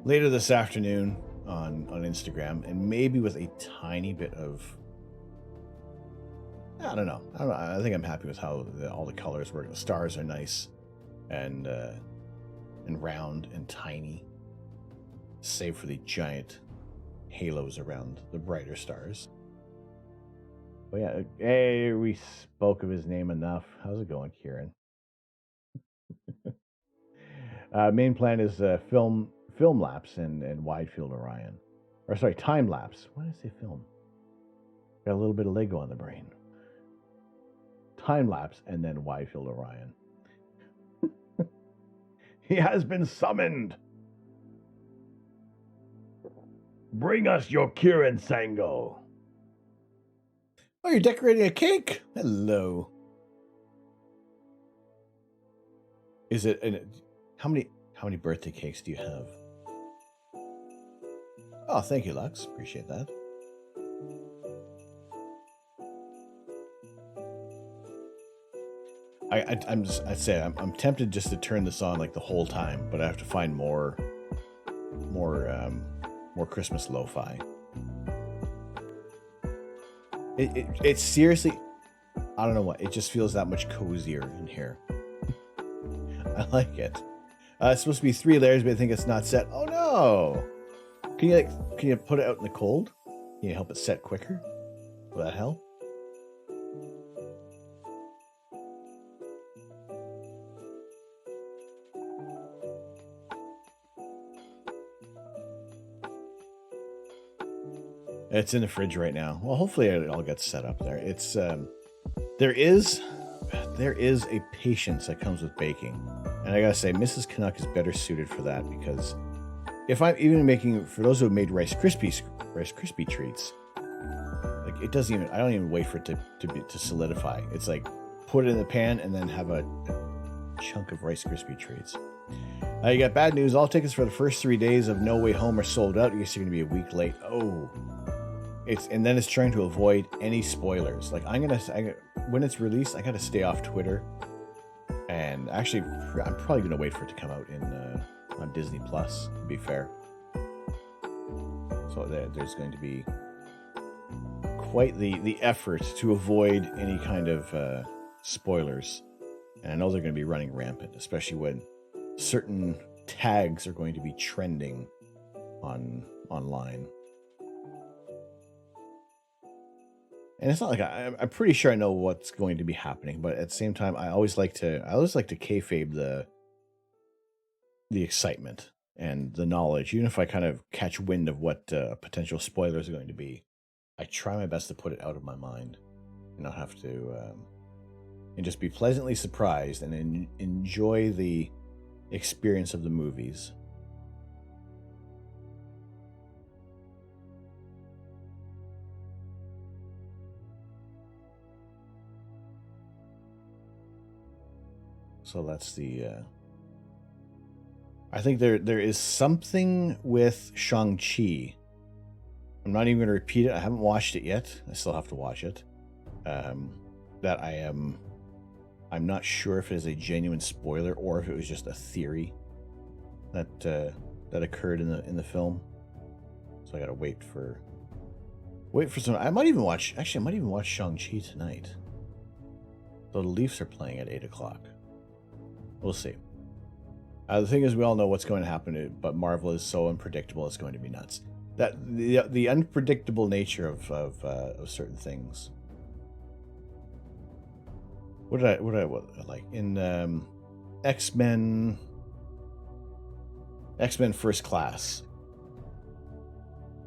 [SPEAKER 1] this afternoon on Instagram, and maybe with a tiny bit of, I don't know. I think I'm happy with how all the colors work. The stars are nice and round and tiny, save for the giant halos around the brighter stars. But yeah, hey, we spoke of his name enough. How's it going, Kieran? Main plan is film lapse and wide field Orion. Or sorry, time lapse. Why did I say film? Got a little bit of Lego on the brain. Time lapse and then wide field Orion. He has been summoned. Bring us your Kieran Sango. Oh, you're decorating a cake? Hello. Is it? How many birthday cakes do you have? Oh, thank you, Lux. Appreciate that. I'm tempted just to turn this on like the whole time, but I have to find more Christmas lo-fi. It's seriously, I don't know what, it just feels that much cozier in here. I like it. It's supposed to be 3 layers, but I think it's not set. Oh no! Can you put it out in the cold? Can you help it set quicker? Will that help? It's in the fridge right now. Well, hopefully it all gets set up there. It's there is a patience that comes with baking, and I gotta say, Mrs. Canuck is better suited for that, because if I'm even making, for those who have made Rice Krispie treats, like it doesn't even, I don't even wait for it to solidify. It's like put it in the pan and then have a chunk of Rice Krispie treats. You got bad news. All tickets for the first 3 days of No Way Home are sold out. I guess you're going to be a week late. Oh, and then it's trying to avoid any spoilers. Like when it's released, I got to stay off Twitter. And actually, I'm probably going to wait for it to come out on Disney Plus, to be fair. So there's going to be quite the effort to avoid any kind of spoilers. And I know they're going to be running rampant, especially when certain tags are going to be trending online. And it's not like I'm pretty sure I know what's going to be happening, but at the same time, I always like to kayfabe the excitement and the knowledge. Even if I kind of catch wind of what potential spoilers are going to be, I try my best to put it out of my mind and not have to, and just be pleasantly surprised and enjoy the experience of the movies. So that's the I think there is something with Shang-Chi. I'm not even going to repeat it. I haven't watched it yet. I still have to watch it. That I'm not sure if it is a genuine spoiler or if it was just a theory that occurred in the film. So I gotta wait for some. I might even watch Shang-Chi tonight. So the Leafs are playing at 8 o'clock. We'll see. The thing is, we all know what's going to happen, but Marvel is so unpredictable; it's going to be nuts. That the unpredictable nature of certain things. What did I like in X-Men First Class?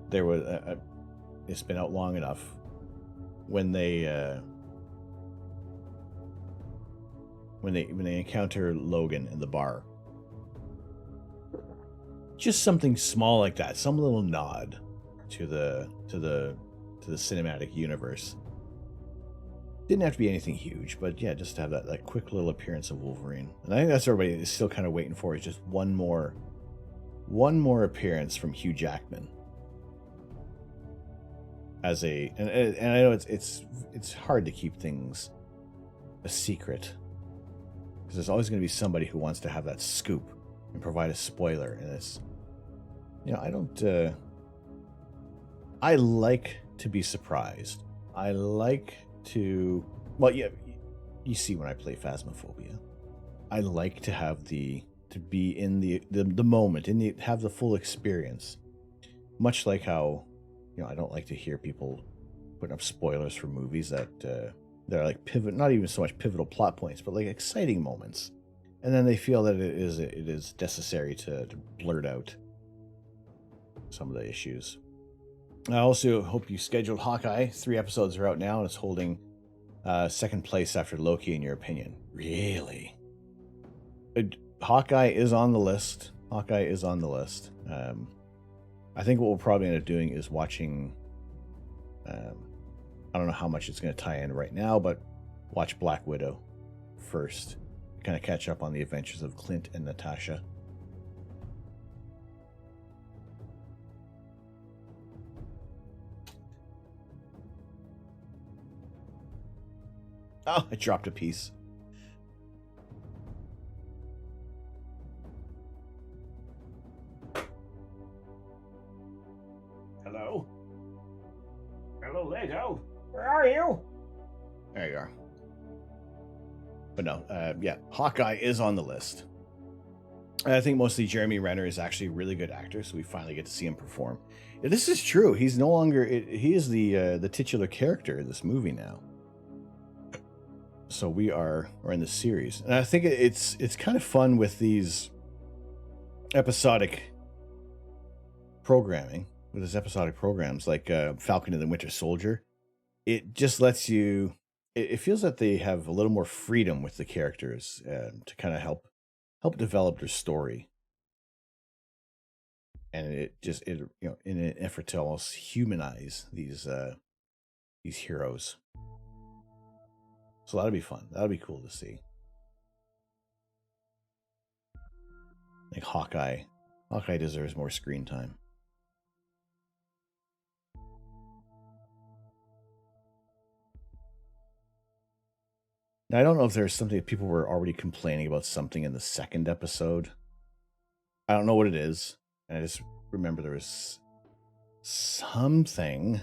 [SPEAKER 1] There was it's been out long enough when they encounter Logan in the bar. Just something small like that, some little nod to the cinematic universe. Didn't have to be anything huge, but yeah, just to have that quick little appearance of Wolverine. And I think that's what everybody is still kind of waiting for, is just one more appearance from Hugh Jackman. And I know it's hard to keep things a secret, because there's always going to be somebody who wants to have that scoop and provide a spoiler. And it's, I like to be surprised. I like to, well, yeah, you see when I play Phasmophobia, I like to have to be in the moment, have the full experience. Much like how, I don't like to hear people putting up spoilers for movies that they're like not even so much pivotal plot points, but like exciting moments. And then they feel that it is necessary to blurt out some of the issues. I also hope you scheduled Hawkeye. 3 episodes are out now, and it's holding second place after Loki, in your opinion. Really? Hawkeye is on the list. I think what we'll probably end up doing is watching, I don't know how much it's going to tie in right now, but watch Black Widow first. Kind of catch up on the adventures of Clint and Natasha. Oh, I dropped a piece.
[SPEAKER 3] Hello? Hello, Lego? Where are you?
[SPEAKER 1] There you are. But no, yeah, Hawkeye is on the list. I think mostly Jeremy Renner is actually a really good actor, so we finally get to see him perform. Yeah, this is true. He's no longer... he is the titular character in this movie now. So we're in the series. And I think it's kind of fun with these episodic programming, with his episodic programs like Falcon and the Winter Soldier. It just lets you. It feels that they have a little more freedom with the characters to kind of help develop their story, and in an effort to almost humanize these heroes. So that'll be fun. That'll be cool to see. Like Hawkeye. Hawkeye deserves more screen time. Now, I don't know if there's something people were already complaining about something in the second episode. I don't know what it is. And I just remember there was something.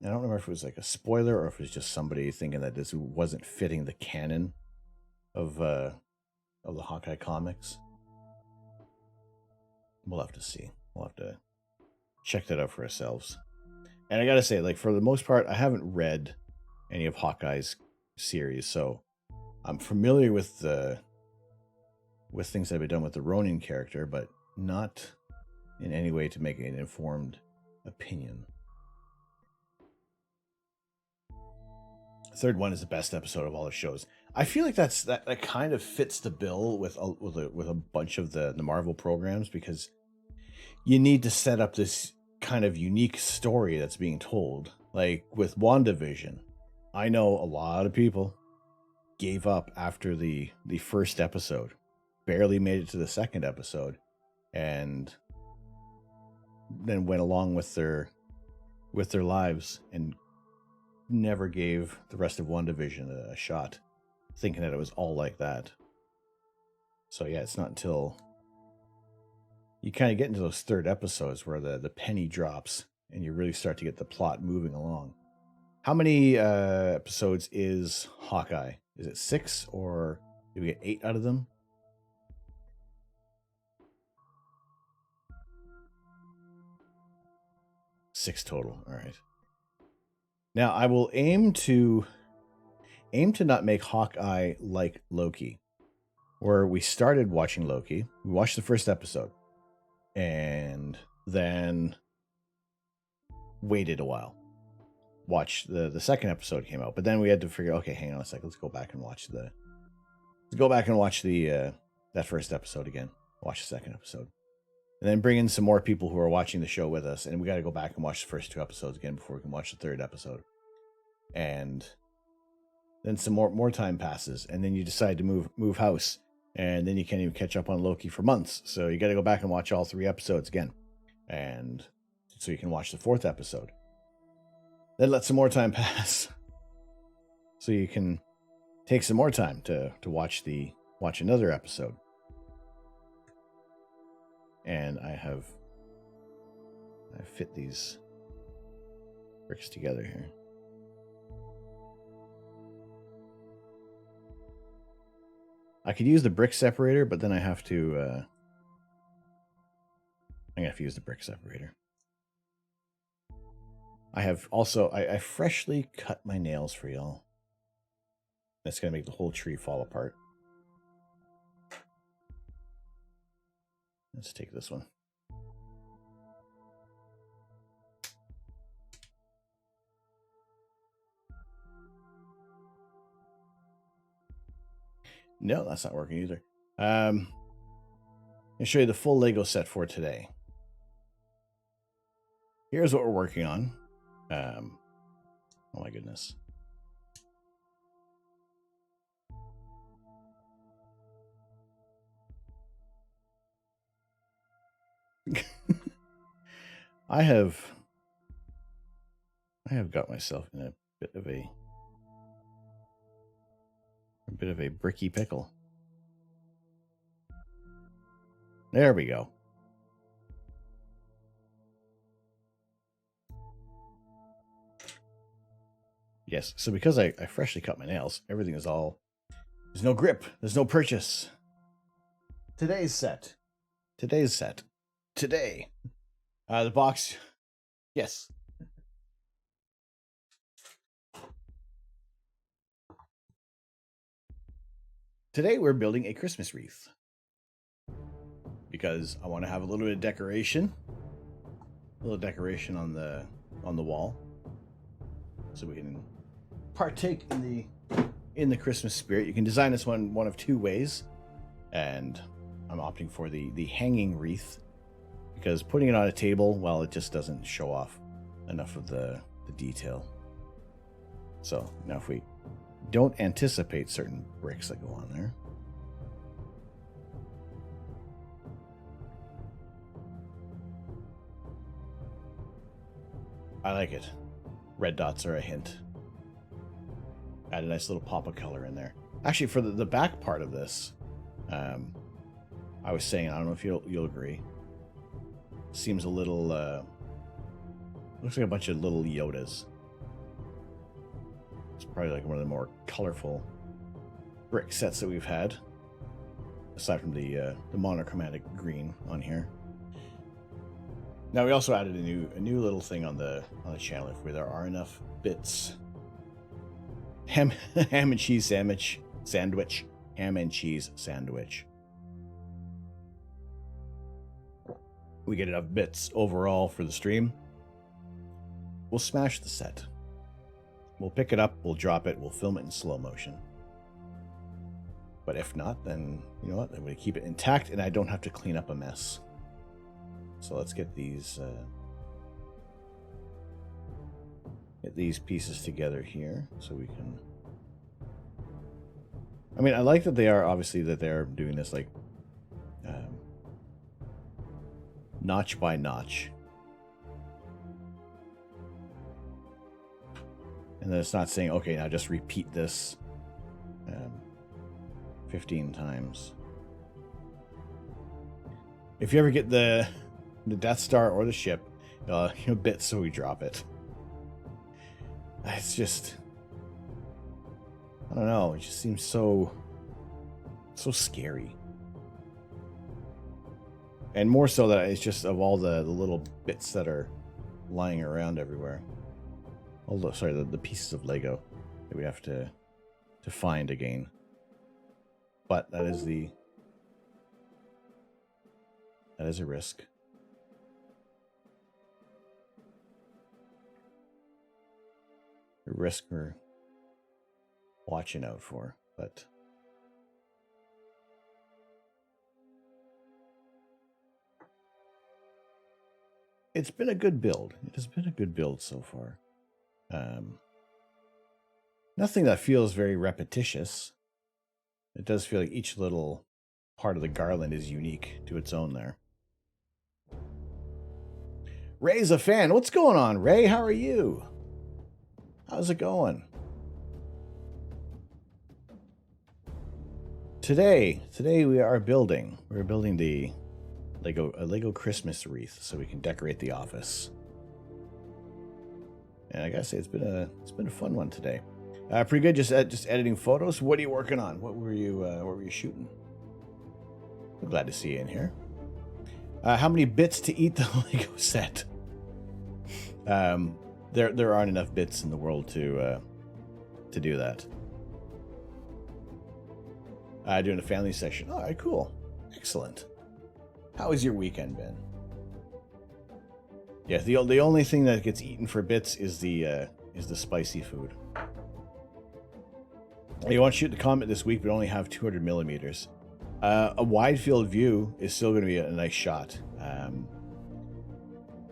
[SPEAKER 1] I don't remember if it was like a spoiler or if it was just somebody thinking that this wasn't fitting the canon of the Hawkeye comics. We'll have to see. We'll have to check that out for ourselves. And I gotta say, like, for the most part, I haven't read any of Hawkeye's series, so I'm familiar with things that have been done with the Ronin character, but not in any way to make an informed opinion. The third one is the best episode of all the shows. I feel like that kind of fits the bill with a bunch of the Marvel programs, because you need to set up this kind of unique story that's being told. Like with WandaVision, I know a lot of people gave up after the first episode, barely made it to the second episode, and then went along with their lives and never gave the rest of WandaVision a shot, thinking that it was all like that. So yeah, it's not until you kind of get into those third episodes where the penny drops and you really start to get the plot moving along. How many episodes is Hawkeye? Is it 6, or did we get 8 out of them? 6 total. All right. Now I will aim to not make Hawkeye like Loki, where we started watching Loki. We watched the first episode and then waited a while. Watch the second episode came out, but then we had to figure, okay, hang on a second, let's go back and watch that first episode again. Watch the second episode. And then bring in some more people who are watching the show with us, and we got to go back and watch the first 2 episodes again before we can watch the third episode. And then some more time passes, and then you decide to move house, and then you can't even catch up on Loki for months. So you got to go back and watch all 3 episodes again, and so you can watch the 4th episode. Then let some more time pass, so you can take some more time to watch another episode. And I fit these bricks together here. I could use the brick separator, but then I have to I'm gonna have to use the brick separator. I freshly cut my nails for y'all. That's gonna make the whole tree fall apart. Let's take this one. No, that's not working either. I'll show you the full Lego set for today. Here's what we're working on. Oh my goodness. I have got myself in a bit of a bricky pickle. There we go. Yes, so because I freshly cut my nails, everything is all... There's no grip. There's no purchase. Today's set. Today. The box... Yes. Today we're building a Christmas wreath. Because I want to have a little bit of decoration. little decoration on the wall, so we can partake in the Christmas spirit. You can design this one of two ways, and I'm opting for the hanging wreath, because putting it on a table, well, it just doesn't show off enough of the detail. So now if we don't anticipate certain bricks that go on there, I like it. Red dots are a hint. Add a nice little pop of color in there. Actually, for the back part of this, I was saying, I don't know if you'll agree, seems a little, looks like a bunch of little Yodas. It's probably like one of the more colorful brick sets that we've had, aside from the monochromatic green on here. Now we also added a new little thing on the channel. If there are enough bits, ham and cheese sandwich, ham and cheese sandwich. We get enough bits overall for the stream, we'll smash the set. We'll pick it up, we'll drop it, we'll film it in slow motion. But if not, then you know what? I'm going to keep it intact, and I don't have to clean up a mess. So let's get these pieces together here, so we can. I mean, I like that they are obviously that they're doing this like notch by notch, and then it's not saying, okay, now just repeat this 15 times. If you ever get the Death Star or the ship, bits, so we drop it. It's just, I don't know, it just seems so scary. And more so that it's just of all the little bits that are lying around everywhere. Although, sorry, the pieces of Lego that we have to find again. But that is a risk. A risk we're watching out for, but it's been a good build. It has been a good build so far. Nothing that feels very repetitious. It does feel like each little part of the garland is unique to its own there. Ray's a fan. What's going on, Ray? How are you? How's it going? Today we are building. We're building the Lego Christmas wreath so we can decorate the office. And I gotta say, it's been a fun one today. Pretty good. Just editing photos. What are you working on? What were you shooting? I'm glad to see you in here. How many bits to eat the Lego set? There aren't enough bits in the world to do that. Doing a family session. All right, cool, excellent. How has your weekend been? Yeah, the only thing that gets eaten for bits is the spicy food. You want to shoot the comet this week, but only have 200 millimeters. A wide field view is still going to be a nice shot.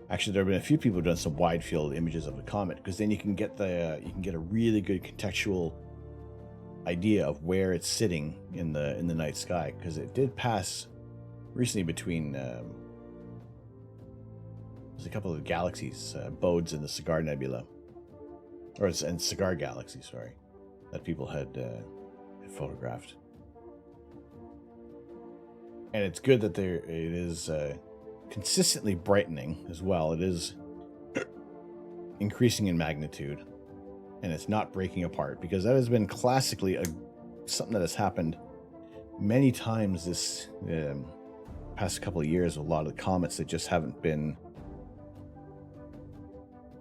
[SPEAKER 1] Actually, there have been a few people who've done some wide field images of the comet, because then you can get a really good contextual idea of where it's sitting in the night sky, because it did pass recently between there's a couple of galaxies, Bodes and the Cigar Nebula, and Cigar Galaxy, sorry, that people had photographed. And it's good that it is consistently brightening as well. It is increasing in magnitude, and it's not breaking apart, because that has been classically something that has happened many times this past couple of years with a lot of the comets that just haven't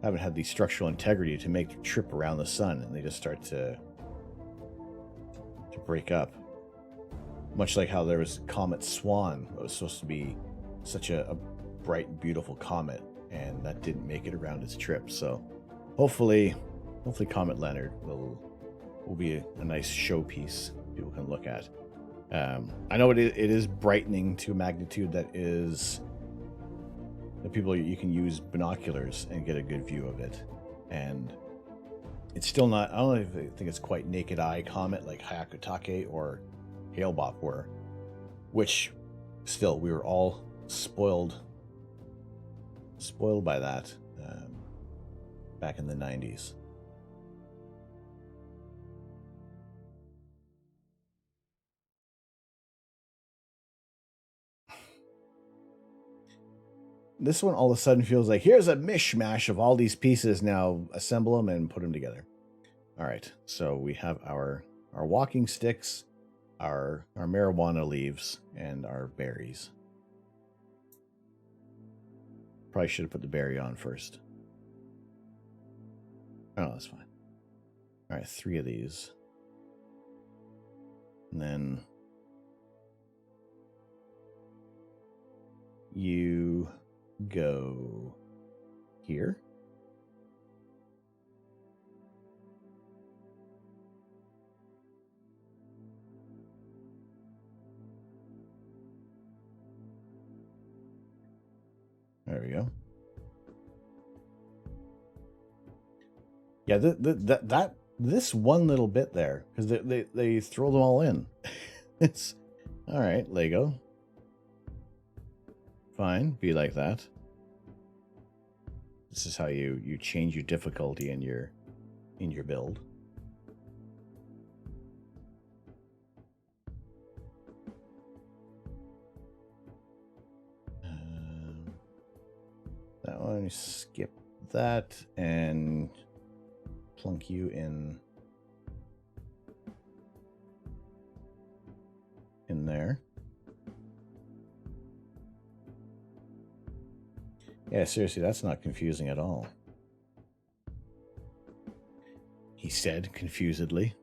[SPEAKER 1] had the structural integrity to make the trip around the sun, and they just start to break up. Much like how there was Comet Swan that was supposed to be such a bright, beautiful comet, and that didn't make it around its trip. So hopefully Comet Leonard will be a nice showpiece people can look at. I know it is brightening to a magnitude that people, you can use binoculars and get a good view of it, and it's still not. I don't think it's quite naked eye comet like Hyakutake or Hale-Bopp were, which still we were all spoiled by that back in the 90s. This one all of a sudden feels like, here's a mishmash of all these pieces. Now assemble them and put them together. All right, so we have our walking sticks, our marijuana leaves, and our berries. Probably should have put the berry on first. Oh, that's fine. All right, 3 of these. And then you go here. There we go. Yeah, this one little bit there, because they throw them all in. It's all right, Lego. Fine, be like that. This is how you change your difficulty in your build. That one, skip that and plunk you in there. Yeah, seriously, that's not confusing at all. He said confusedly.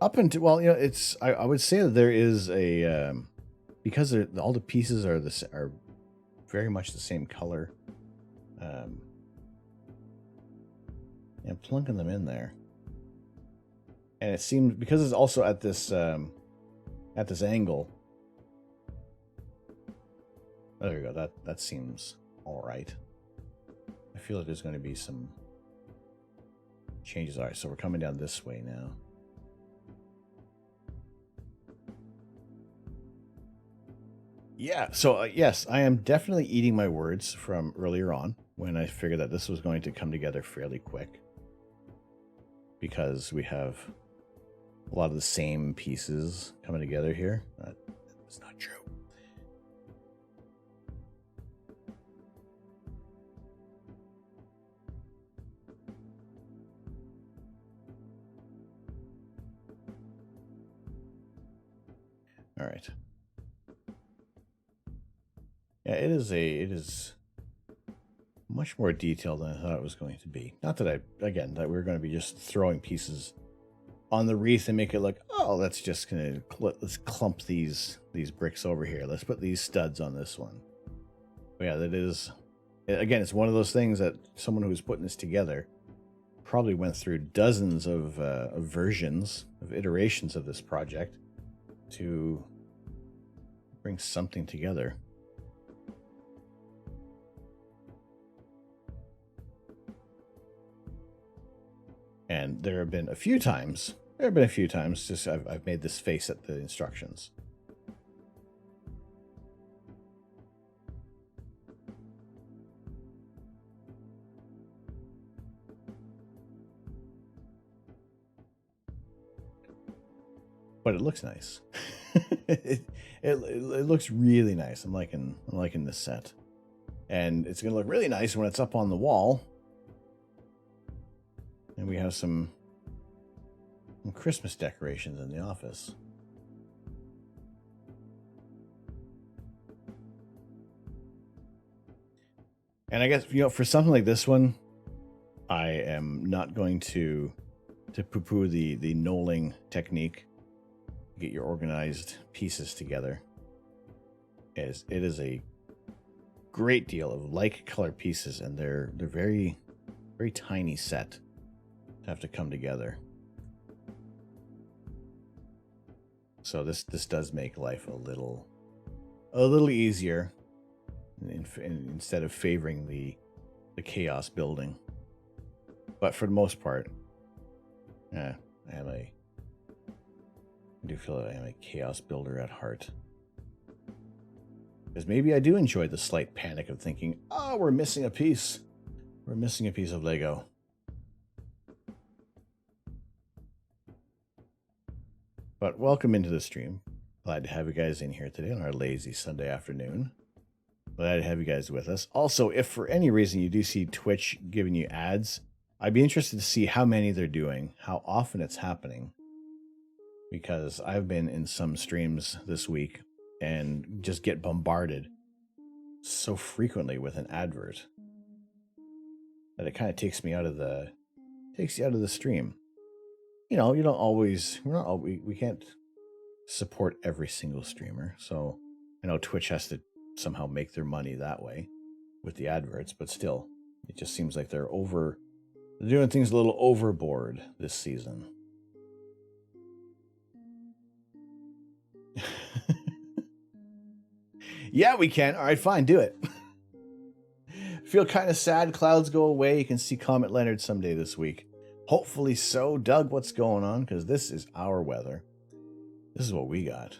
[SPEAKER 1] Up until, well, you know, it's I would say that there is a because all the pieces are very much the same color. And plunking them in there, and it seems because it's also at this angle. Oh, there we go. That seems all right. I feel like there's going to be some changes. All right, so we're coming down this way now. Yeah, so yes, I am definitely eating my words from earlier on when I figured that this was going to come together fairly quick, because we have a lot of the same pieces coming together here. That's not true. All right. Yeah, it is much more detailed than I thought it was going to be. Not that that we're going to be just throwing pieces on the wreath and make it look, oh, let's just let's clump these bricks over here. Let's put these studs on this one. But yeah, that is, again, it's one of those things that someone who was putting this together probably went through dozens of versions, of iterations of this project to bring something together. And there have been a few times just I've made this face at the instructions. But it looks nice. it looks really nice. I'm liking this set. And it's gonna look really nice when it's up on the wall. And we have some Christmas decorations in the office. And I guess, for something like this one, I am not going to poo-poo the knolling technique. Get your organized pieces together. It is a great deal of like color pieces, and they're very, very tiny set to have to come together. So this does make life a little easier, instead of favoring the chaos building. But for the most part, I do feel that I am a chaos builder at heart. Because maybe I do enjoy the slight panic of thinking, oh, we're missing a piece. We're missing a piece of Lego. But welcome into the stream. Glad to have you guys in here today on our lazy Sunday afternoon. Glad to have you guys with us. Also, if for any reason you do see Twitch giving you ads, I'd be interested to see how many they're doing, how often it's happening. Because I've been in some streams this week and just get bombarded so frequently with an advert that it kind of takes you out of the stream. You know, you don't always, we can't support every single streamer. So I know Twitch has to somehow make their money that way with the adverts, but still, it just seems like they're doing things a little overboard this season. Yeah, we can. All right, fine, do it. Feel kind of sad. Clouds go away. You can see Comet Leonard someday this week. Hopefully so. Doug, what's going on? Because this is our weather. This is what we got.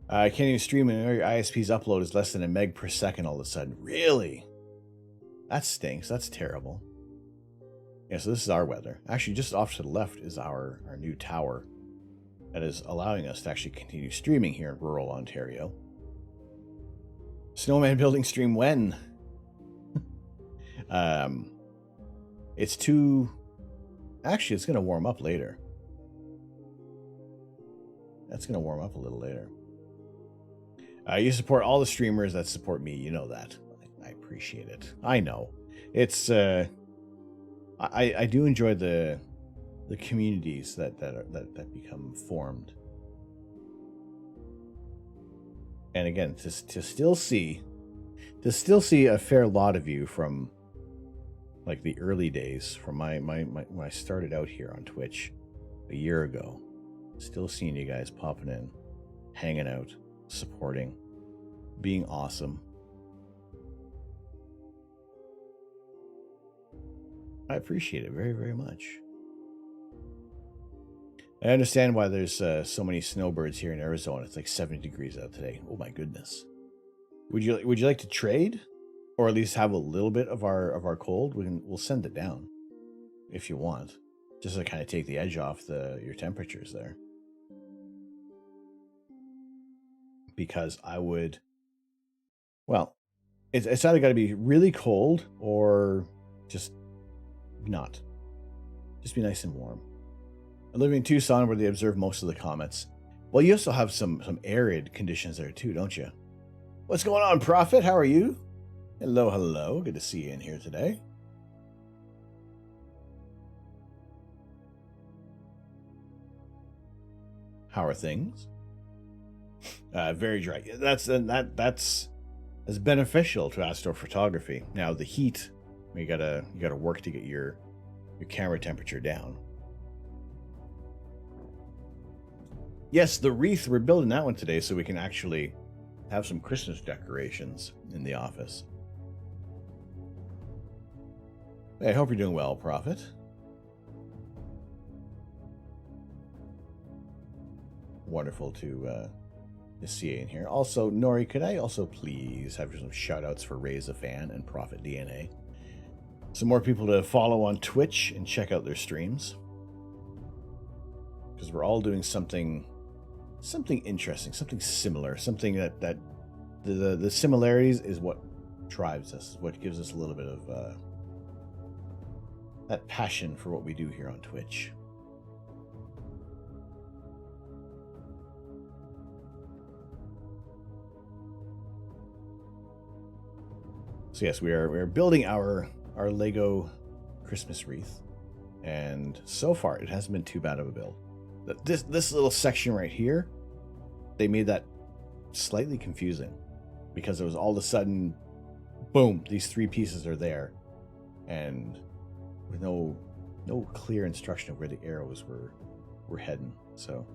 [SPEAKER 1] I can't even stream and your ISP's upload is less than a meg per second all of a sudden. Really? That stinks. That's terrible. Yeah, so this is our weather. Actually, just off to the left is our new tower that is allowing us to actually continue streaming here in rural Ontario. Snowman building stream when? It's too... Actually, it's going to warm up later. That's going to warm up a little later. You support all the streamers that support me. You know that. I appreciate it. I know. It's... I do enjoy the communities that become formed. And again, to still see a fair lot of you from like the early days, from my when I started out here on Twitch a year ago, still seeing you guys popping in, hanging out, supporting, being awesome. I appreciate it very, very much. I understand why there's so many snowbirds here in Arizona. It's like 70 degrees out today. Oh my goodness. Would you like to trade, or at least have a little bit of our cold? We'll send it down if you want, just to kind of take the edge off your temperatures there. Because I would, well, it's either got to be really cold or just not. Just be nice and warm. I live in Tucson, where they observe most of the comets. Well, you also have some arid conditions there too, don't you? What's going on, Prophet? How are you? Hello, hello. Good to see you in here today. How are things? Very dry. That's beneficial to astrophotography. Now the heat, you gotta work to get your camera temperature down. Yes, the wreath, we're building that one today so we can actually have some Christmas decorations in the office. Hey, I hope you're doing well, Prophet. Wonderful to see you in here. Also, Nori, could I also please have some shout outs for Raise a Fan and Prophet DNA? Some more people to follow on Twitch and check out their streams. Because we're all doing something interesting, something similar, something that the similarities is what drives us, what gives us a little bit of that passion for what we do here on Twitch. So yes, we are building our Lego Christmas wreath, and so far it hasn't been too bad of a build. This little section right here they made that slightly confusing because it was all of a sudden, boom, these 3 pieces are there, and with no clear instruction of where the arrows were heading. So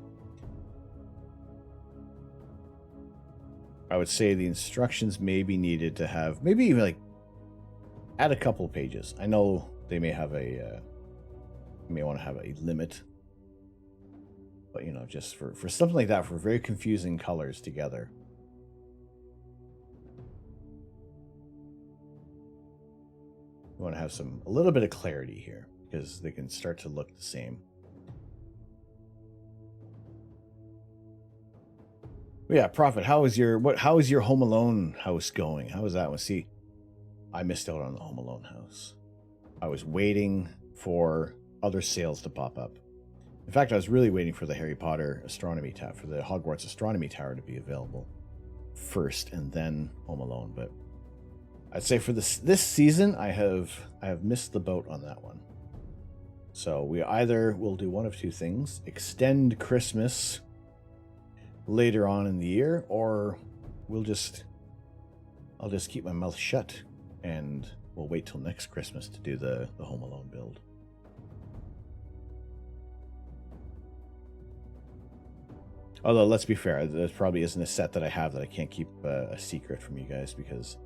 [SPEAKER 1] I would say the instructions may be needed to have, maybe even like add a couple of pages. I know they may have may want to have a limit, but you know, just for something like that, for very confusing colors together. You want to have a little bit of clarity here because they can start to look the same. Yeah, Prophet, how is your Home Alone house going? How is that one? See, I missed out on the Home Alone house. I was waiting for other sales to pop up. In fact, I was really waiting for the Harry Potter astronomy tower, for the Hogwarts astronomy tower to be available first, and then Home Alone. But I'd say for this season, I have missed the boat on that one. So we either will do one of two things: extend Christmas later on in the year, or I'll just keep my mouth shut and we'll wait till next Christmas to do the Home Alone build. Although, let's be fair, there probably isn't a set that I have that I can't keep a secret from you guys, because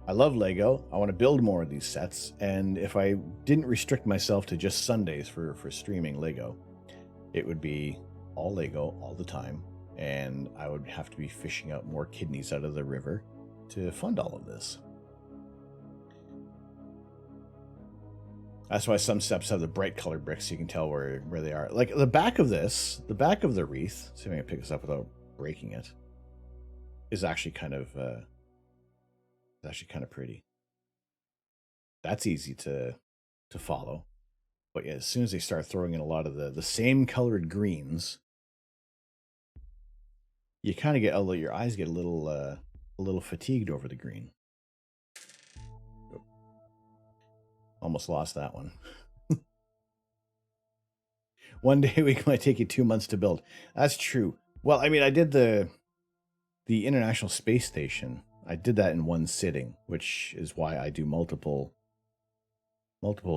[SPEAKER 1] I love Lego. I want to build more of these sets, and if I didn't restrict myself to just Sundays for streaming Lego, it would be all Lego all the time, and I would have to be fishing out more kidneys out of the river to fund all of this. That's why some steps have the bright colored bricks so you can tell where they are. Like the back of this, the back of the wreath, see if I can pick this up without breaking it, is actually kind of pretty. That's easy to follow. But yeah, as soon as they start throwing in a lot of the same colored greens, you kind of get, although your eyes get a little fatigued over the green. Almost lost that one. One day a week might take you 2 months to build. That's true. Well, I mean, I did the International Space Station. I did that in one sitting, which is why I do multiple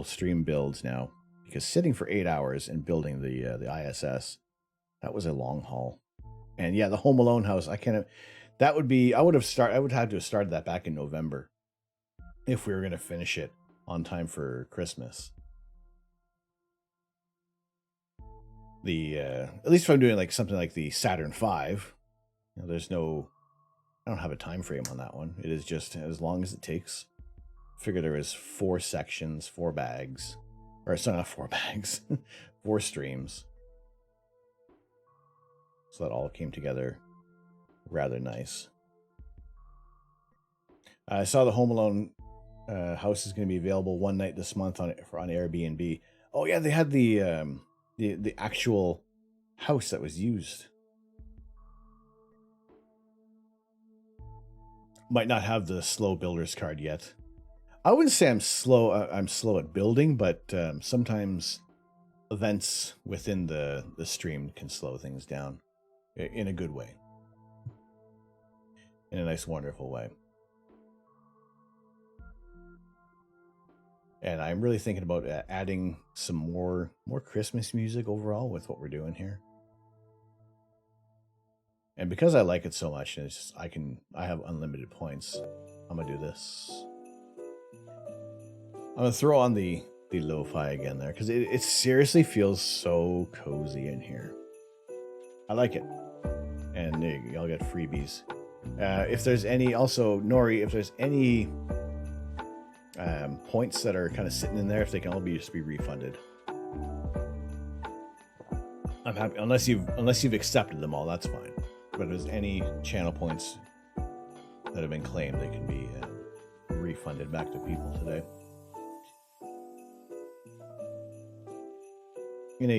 [SPEAKER 1] stream builds now. Because sitting for 8 hours and building the ISS, that was a long haul. And yeah, the Home Alone house, I would have to have started that back in November if we were going to finish it on time for Christmas. At least if I'm doing like something like the Saturn V, I don't have a time frame on that one. It is just as long as it takes. Figure there was 4 sections, 4 bags, or it's not 4 bags, 4 streams. So that all came together rather nice. I saw the Home Alone house is going to be available one night this month on Airbnb. Oh yeah, they had the actual house that was used. Might not have the slow builder's card yet. I wouldn't say I'm slow. I'm slow at building, but sometimes events within the stream can slow things down in a good way, in a nice, wonderful way. And I'm really thinking about adding some more Christmas music overall with what we're doing here. And because I like it so much, and it's just, I have unlimited points, I'm gonna do this. I'm gonna throw on the lo-fi again there, because it seriously feels so cozy in here. I like it. And there you go, I'll get freebies. If there's any, also Nori, if there's any points that are kind of sitting in there, if they can all just be refunded, I'm happy. Unless you've accepted them all, that's fine. But if there's any channel points that have been claimed, they can be refunded back to people today. In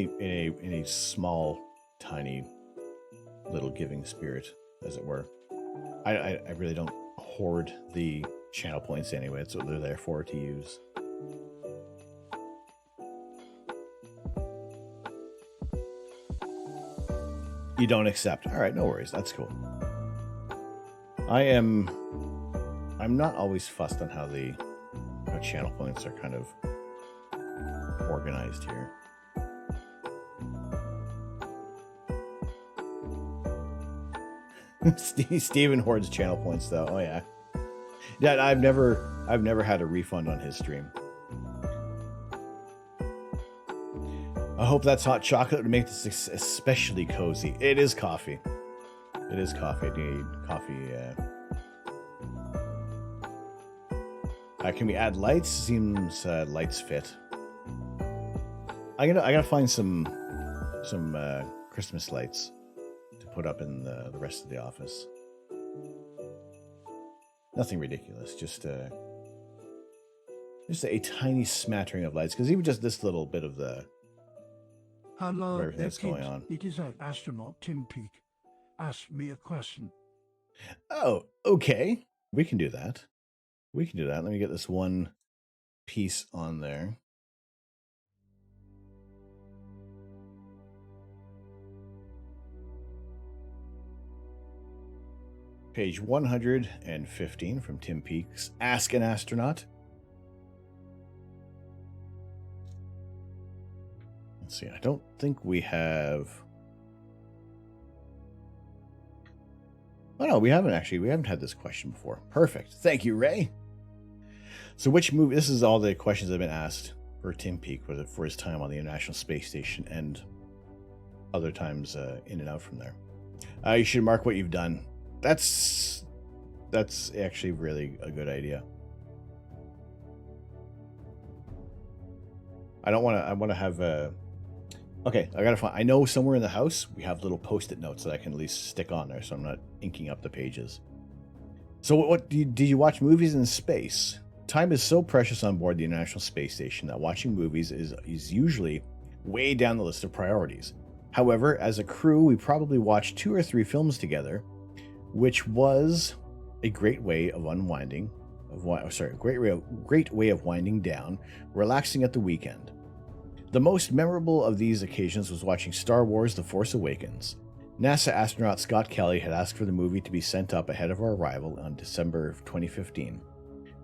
[SPEAKER 1] a small, tiny, little giving spirit, as it were. I really don't hoard the channel points anyway. That's what they're there for, to use. You don't accept. All right, no worries. That's cool. I'm not always fussed on how channel points are kind of organized here. Steven hoards channel points though. Oh yeah. Yeah, I've never had a refund on his stream. I hope that's hot chocolate to make this especially cozy. It is coffee. It is coffee. I need coffee. Can we add lights? Seems lights fit. I gotta find some Christmas lights to put up in the rest of the office. Nothing ridiculous. Just a tiny smattering of lights, because even just this little bit of the
[SPEAKER 5] Hello,
[SPEAKER 1] everything that's going on.
[SPEAKER 5] It is astronaut Tim Peake. Ask me a question.
[SPEAKER 1] Oh, okay. We can do that. We can do that. Let me get this one piece on there. Page 115 from Tim Peake's Ask an Astronaut. Let's see. I don't think we have... Oh, no, we haven't actually. We haven't had this question before. Perfect. Thank you, Ray. So which movie... This is all the questions that have been asked for Tim Peake for his time on the International Space Station and other times in and out from there. You should mark what you've done. That's actually really a good idea. I want to have a... Okay, I gotta find... I know somewhere in the house we have little post-it notes that I can at least stick on there, so I'm not inking up the pages. So what did you watch movies in space? Time is so precious on board the International Space Station that watching movies is usually way down the list of priorities. However, as a crew, we probably watched 2 or 3 films together, which was a great way of unwinding. Great way of winding down, relaxing at the weekend. The most memorable of these occasions was watching Star Wars: The Force Awakens. NASA astronaut Scott Kelly had asked for the movie to be sent up ahead of our arrival on December of 2015.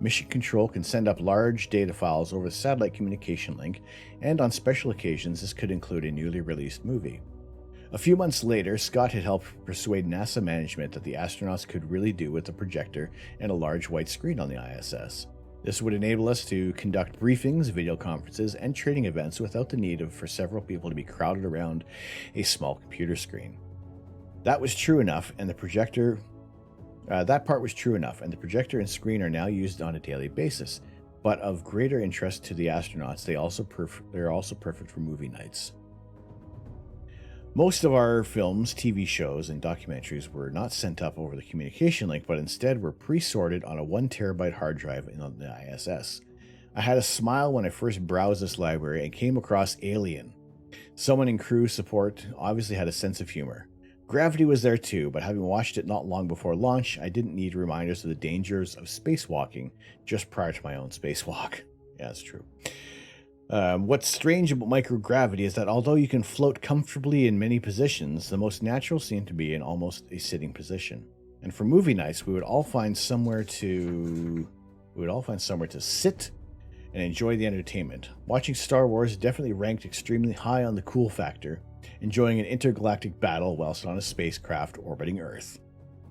[SPEAKER 1] Mission Control can send up large data files over the satellite communication link, and on special occasions this could include a newly released movie. A few months later, Scott had helped persuade NASA management that the astronauts could really do with a projector and a large white screen on the ISS. This would enable us to conduct briefings, video conferences, and training events without the need for several people to be crowded around a small computer screen. That was true enough, and the projector... that part was true enough, and the projector and screen are now used on a daily basis. But of greater interest to the astronauts, they're also perfect for movie nights. Most of our films, TV shows, and documentaries were not sent up over the communication link, but instead were pre-sorted on a 1 terabyte hard drive on the ISS. I had a smile when I first browsed this library and came across Alien. Someone in crew support obviously had a sense of humor. Gravity was there too, but having watched it not long before launch, I didn't need reminders of the dangers of spacewalking just prior to my own spacewalk. Yeah, that's true. What's strange about microgravity is that although you can float comfortably in many positions, the most natural seemed to be in almost a sitting position. And for movie nights, we would all find somewhere to sit and enjoy the entertainment. Watching Star Wars definitely ranked extremely high on the cool factor, enjoying an intergalactic battle whilst on a spacecraft orbiting Earth.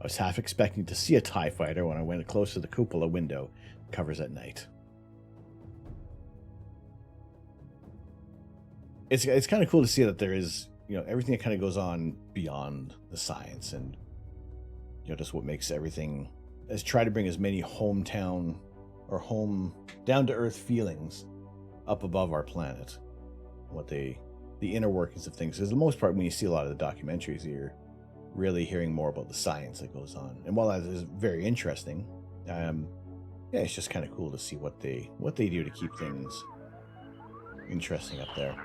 [SPEAKER 1] I was half expecting to see a TIE fighter when I went close to the cupola window covers at night. It's kind of cool to see that there is, everything that kind of goes on beyond the science, and just what makes everything, as try to bring as many hometown or home down to earth feelings up above our planet. What the inner workings of things. Because for the most part, when you see a lot of the documentaries, you're really hearing more about the science that goes on. And while that is very interesting, it's just kind of cool to see what they do to keep things interesting up there.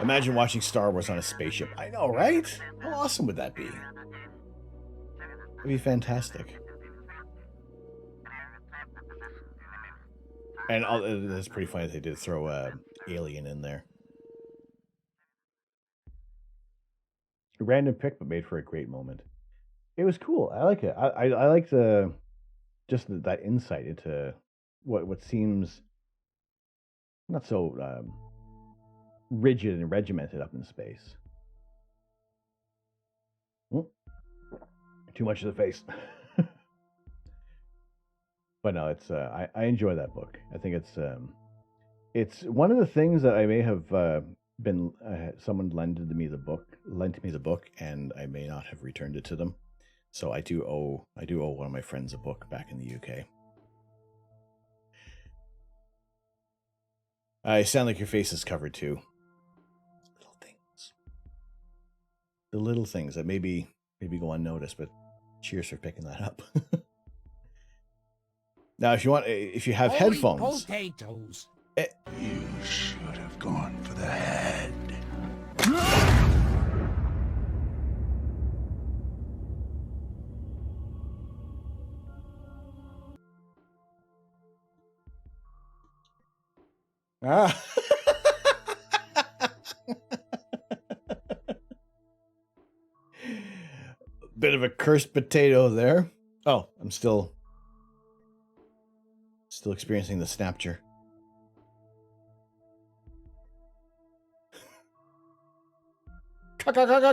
[SPEAKER 1] Imagine watching Star Wars on a spaceship. I know, right? How awesome would that be? It'd be fantastic. And that's pretty funny that they did throw Alien in there. a random pick, but made for a great moment. It was cool. I like it. I like the just that insight into what seems not so rigid and regimented up in space. Too much of the face. But no, it's I enjoy that book. I think it's one of the things that I may have been someone lent me the book, and I may not have returned it to them. So I do owe one of my friends a book back in the UK. I sound like your face is covered too. Little things. The little things that maybe go unnoticed, but cheers for picking that up. Now, if you have
[SPEAKER 9] Holy
[SPEAKER 1] headphones,
[SPEAKER 9] potatoes.
[SPEAKER 4] You should have gone for the head.
[SPEAKER 1] Bit of a cursed potato there. Oh, I'm still experiencing the snapture.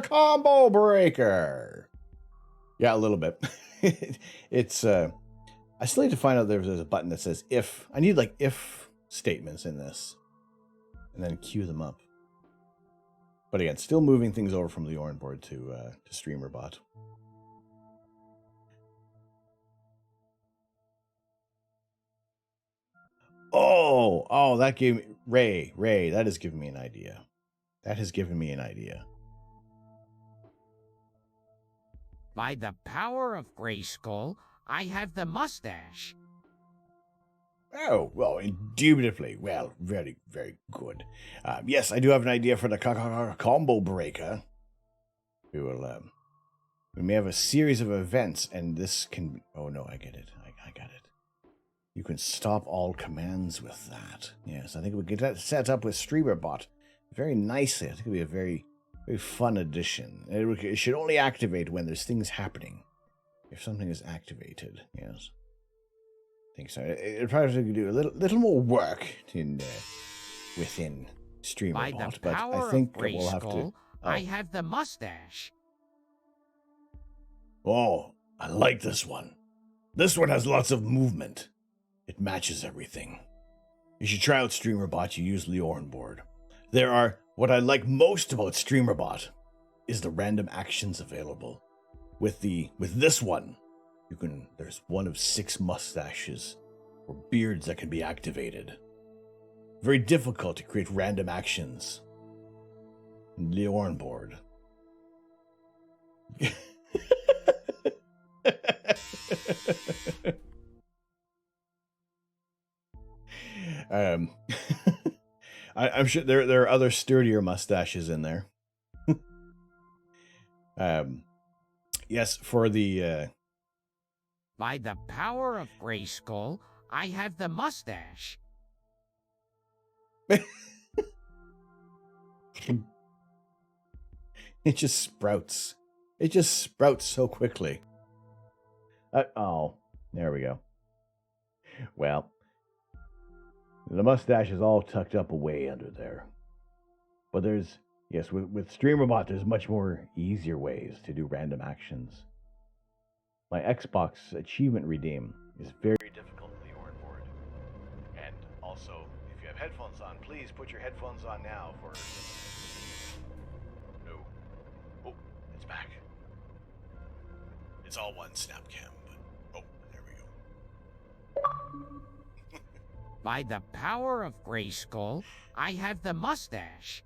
[SPEAKER 1] Combo breaker. Yeah, a little bit. It's I still need to find out there's a button that says if. I need like if statements in this, and then queue them up. But again, still moving things over from the Orin board to StreamerBot. Oh, that gave me Ray. That has given me an idea.
[SPEAKER 9] By the power of Grayskull, I have the mustache.
[SPEAKER 1] Oh, well, indubitably. Well, very, very good. Yes, I do have an idea for the combo breaker. We will, we may have a series of events, and this can... Oh, no, I get it. I got it. You can stop all commands with that. Yes, I think we get that set up with StreamerBot very nicely. I think it'll be a very, very fun addition. It should only activate when there's things happening. If something is activated, yes. I think so. It probably could do a little more work within StreamerBot, but I think we'll have to...
[SPEAKER 9] I have the mustache.
[SPEAKER 1] Oh, I like this one. This one has lots of movement. It matches everything. You should try out StreamerBot. You use the Orin board. What I like most about StreamerBot is the random actions available. With this one, there's one of 6 mustaches or beards that can be activated. Very difficult to create random actions in the Orin board. I'm sure there are other sturdier mustaches in there. Yes, for the
[SPEAKER 9] By the power of Grayskull, I have the mustache.
[SPEAKER 1] It just sprouts. It just sprouts so quickly. Oh, there we go. Well, the mustache is all tucked up away under there. But with StreamerBot, there's much more easier ways to do random actions. My Xbox achievement redeem is very difficult with the Orin board. And also, if you have headphones on, please put your headphones on now for... No. Oh, it's back. It's all one snap cam, but... Oh, there we go.
[SPEAKER 9] By the power of Grayskull, I have the mustache.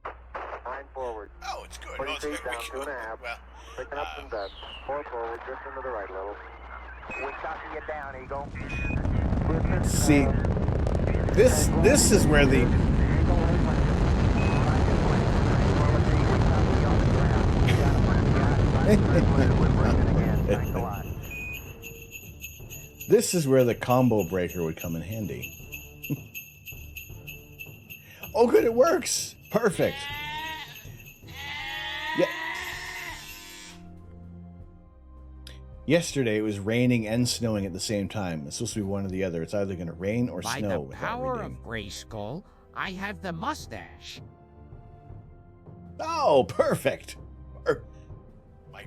[SPEAKER 8] 9 forward.
[SPEAKER 1] Oh, it's good.
[SPEAKER 8] 40
[SPEAKER 1] Oh, it's
[SPEAKER 8] feet
[SPEAKER 1] very
[SPEAKER 8] down,
[SPEAKER 1] good.
[SPEAKER 8] 2.5.
[SPEAKER 1] Well,
[SPEAKER 8] Picking up some dust. 4 forward, just into the right level. We're shotting you down, Eagle.
[SPEAKER 1] see, this is where the... This is where the combo breaker would come in handy. Oh, good, it works. Perfect. Yeah. Yesterday it was raining and snowing at the same time. It's supposed to be one or the other. It's either going to rain or
[SPEAKER 9] By
[SPEAKER 1] snow
[SPEAKER 9] the
[SPEAKER 1] with that
[SPEAKER 9] power
[SPEAKER 1] reading.
[SPEAKER 9] of Grayskull, I have the mustache.
[SPEAKER 1] Oh, perfect.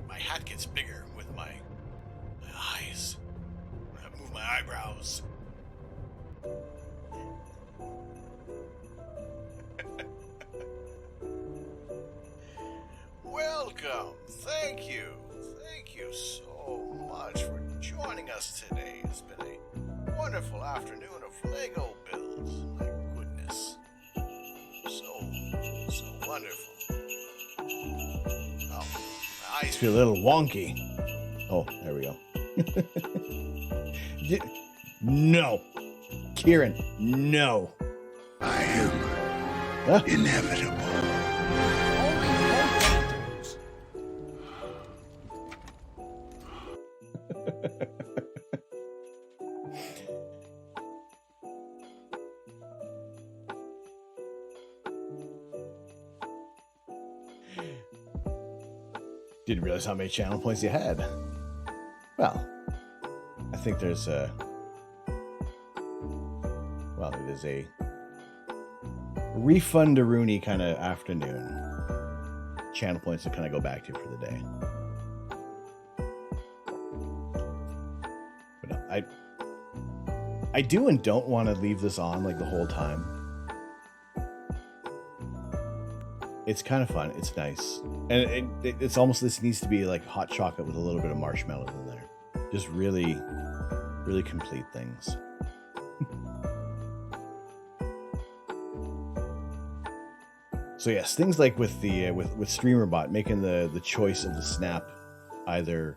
[SPEAKER 1] My hat gets bigger with my eyes. I move my eyebrows. Welcome. Thank you. Thank you so much for joining us today. It's been a wonderful afternoon of Lego builds. My goodness. So wonderful. Oh, my eyes feel a little wonky. Oh, there we go. No. Kieran, no.
[SPEAKER 4] I am
[SPEAKER 1] Huh?
[SPEAKER 4] inevitable.
[SPEAKER 1] Didn't realize how many channel points you had. Well, I think there's a... Well, it is a refund-a-rooney kind of afternoon. Channel points to kind of go back to for the day. But no, I do and don't want to leave this on like the whole time. It's kind of fun. It's nice. And it's almost, this needs to be like hot chocolate with a little bit of marshmallows in there. Just really, really complete things. So yes, things like with the with StreamerBot making the choice of the snap, I either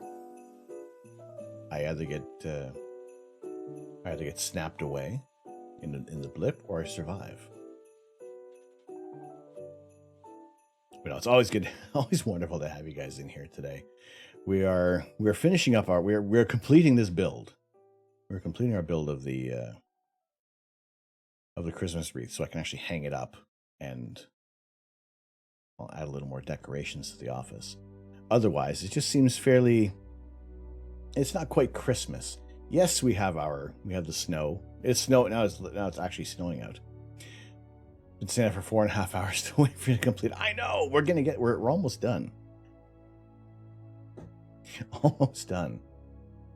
[SPEAKER 1] get snapped away in the blip, or I survive. But no, it's always good, always wonderful to have you guys in here today. We're finishing up we're completing this build. We're completing our build of the Christmas wreath, so I can actually hang it up and I'll add a little more decorations to the office. Otherwise, it just seems fairly... It's not quite Christmas. Yes, we have the snow. It's snow now. It's actually snowing out. Been standing for 4.5 hours to wait for you to complete. I know we're almost done. Almost done.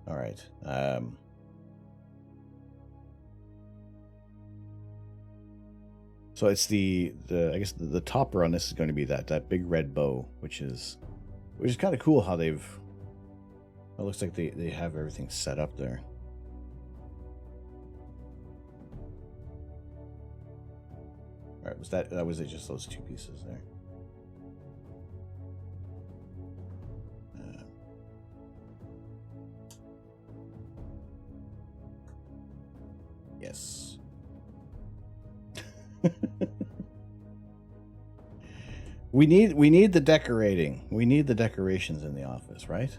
[SPEAKER 1] All right. So it's the I guess the topper on this is going to be that big red bow, which is kind of cool how they've... It looks like they have everything set up there. All right, was it just those two pieces there? Yes. We need the decorating. We need the decorations in the office, right?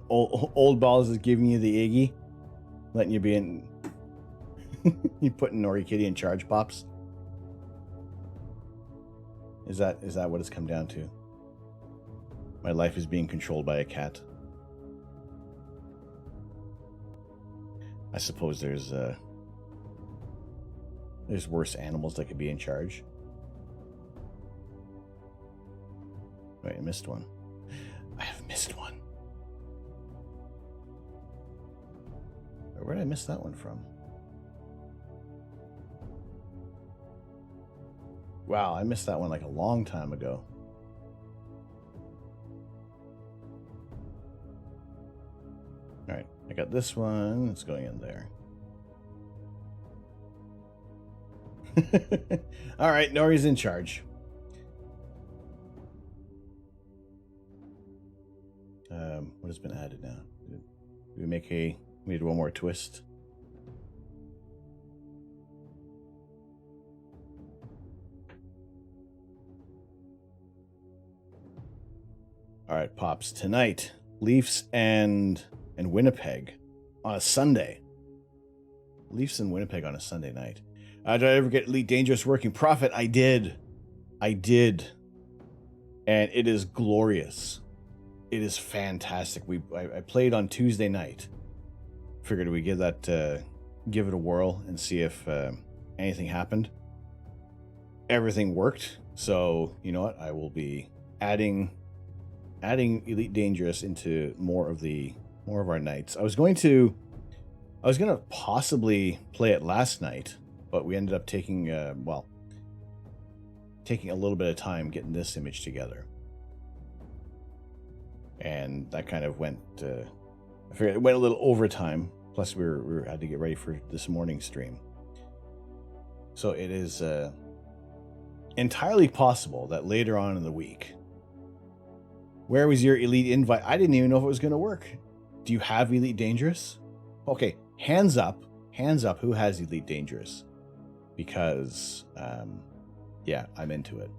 [SPEAKER 1] Old Balls is giving you the Iggy, letting you be in. You putting Nori Kitty in charge, Pops. Is that what it's come down to? My life is being controlled by a cat. I suppose there's worse animals that could be in charge. Wait, I missed one. I have missed one. Where did I miss that one from? Wow, I missed that one like a long time ago. All right, I got this one. It's going in there. All right, Nori's in charge. What has been added now? We need one more twist. All right, Pops. Tonight, Leafs and Winnipeg on a Sunday. Leafs and Winnipeg on a Sunday night. Did I ever get Elite Dangerous Working Profit? I did. I did, and it is glorious. It is fantastic. I played on Tuesday night. Figured we give it a whirl and see if anything happened. Everything worked, so you know what? I will be adding Elite Dangerous into more of our nights. I was gonna possibly play it last night, but we ended up taking a little bit of time getting this image together, and that kind of went. I figured it went a little overtime. Plus, we had to get ready for this morning's stream. So it is entirely possible that later on in the week, where was your Elite invite? I didn't even know if it was going to work. Do you have Elite Dangerous? Okay, hands up. Who has Elite Dangerous? Because, yeah, I'm into it.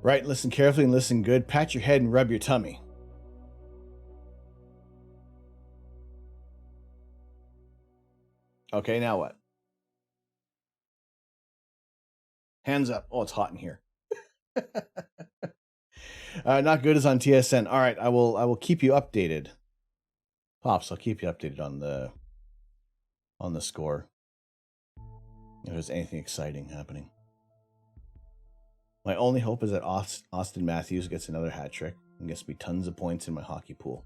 [SPEAKER 1] Right, listen carefully and listen good. Pat your head and rub your tummy. Okay, now what? Hands up. Oh, it's hot in here. Not good as on TSN. All right, I will keep you updated. Pops, I'll keep you updated on the score. If there's anything exciting happening. My only hope is that Austin Matthews gets another hat trick and gets me tons of points in my hockey pool.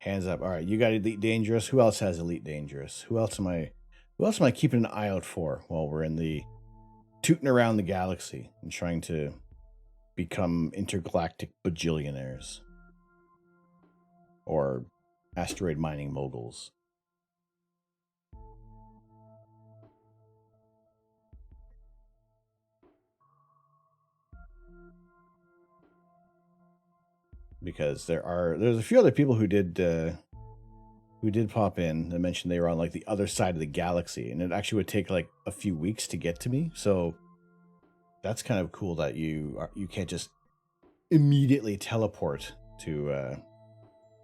[SPEAKER 1] Hands up. All right, you got Elite Dangerous. Who else has Elite Dangerous? Who else am I keeping an eye out for while we're in the tooting around the galaxy and trying to become intergalactic bajillionaires or asteroid mining moguls? Because there's a few other people who did pop in and mentioned they were on like the other side of the galaxy, and it actually would take like a few weeks to get to me. So that's kind of cool that you can't just immediately teleport to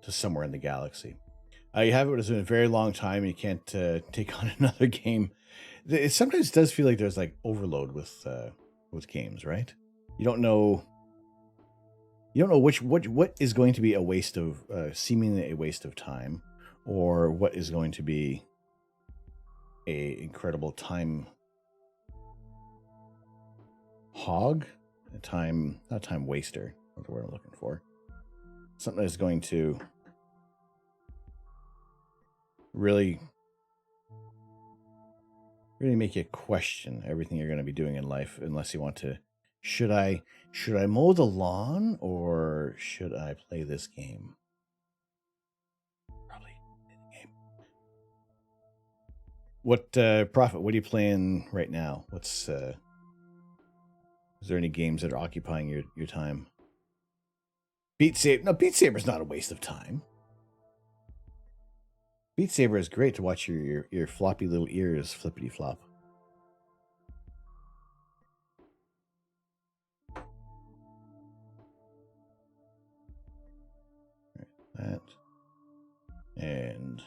[SPEAKER 1] somewhere in the galaxy. You have it been a very long time, and you can't take on another game. It sometimes does feel like there's like overload with games, right? You don't know what is going to be a waste of seemingly a waste of time, or what is going to be a incredible time hog, not time waster. That's the word I'm looking for. Something that's going to really make you question everything you're going to be doing in life, unless you want to. Should I mow the lawn, or should I play this game? Probably play the game. What Prophet? What are you playing right now? What's is there any games that are occupying your time? Beat Saber. No, Beat Saber's not a waste of time. Beat Saber is great to watch your floppy little ears flippity flop. That and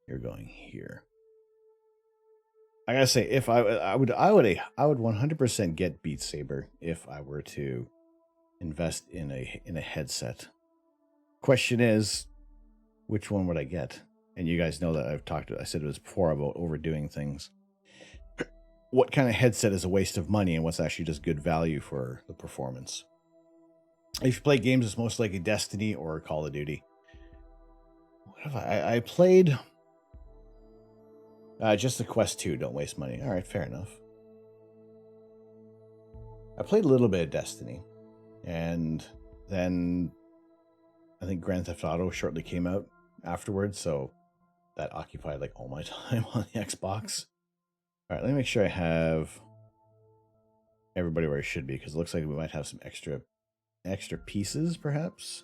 [SPEAKER 1] you're going here. I gotta say, if I would 100% get Beat Saber if I were to invest in a headset. Question is, which one would I get? And you guys know that I said it was before about overdoing things. What kind of headset is a waste of money, and what's actually just good value for the performance? If you play games, it's most likely Destiny or Call of Duty. What have I played? Just the Quest 2. Don't waste money. All right, fair enough. I played a little bit of Destiny, and then I think Grand Theft Auto shortly came out afterwards, so that occupied like all my time on the Xbox. All right, let me make sure I have everybody where I should be, because it looks like we might have some extra pieces, perhaps.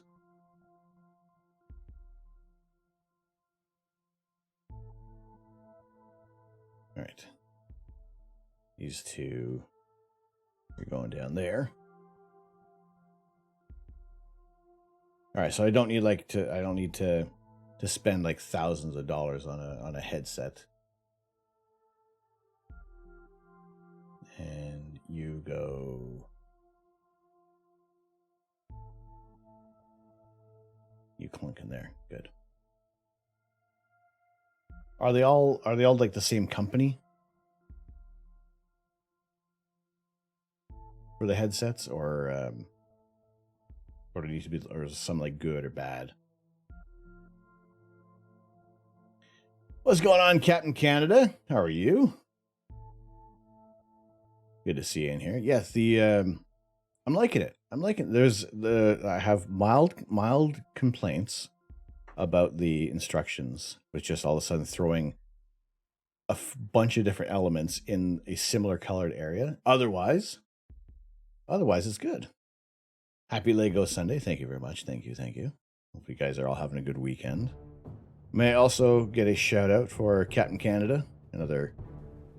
[SPEAKER 1] All right. These two, you're going down there. All right, so I don't need to spend like thousands of dollars on a headset. And you go. You clunk in there. Good. Are they all like the same company for the headsets, or do they need to be, or is some like good or bad? What's going on, Captain Canada? How are you? Good to see you in here. Yes, I'm liking it. I have mild complaints about the instructions, which just all of a sudden throwing a bunch of different elements in a similar colored area. Otherwise it's good. Happy Lego Sunday. Thank you very much. Thank you. Hope you guys are all having a good weekend. May I also get a shout out for Captain Canada, another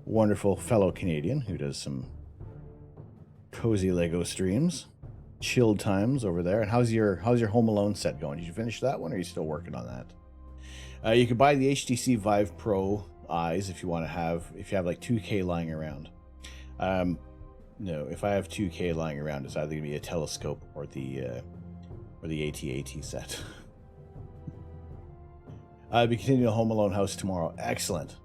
[SPEAKER 1] wonderful fellow Canadian who does some cozy Lego streams. Chilled times over there. And how's your Home Alone set going? Did you finish that one, or are you still working on that? You can buy the HTC Vive Pro eyes if you have like 2K lying around. No, if I have 2K lying around, it's either gonna be a telescope or the AT-AT set. I'll be continuing the Home Alone house tomorrow. Excellent.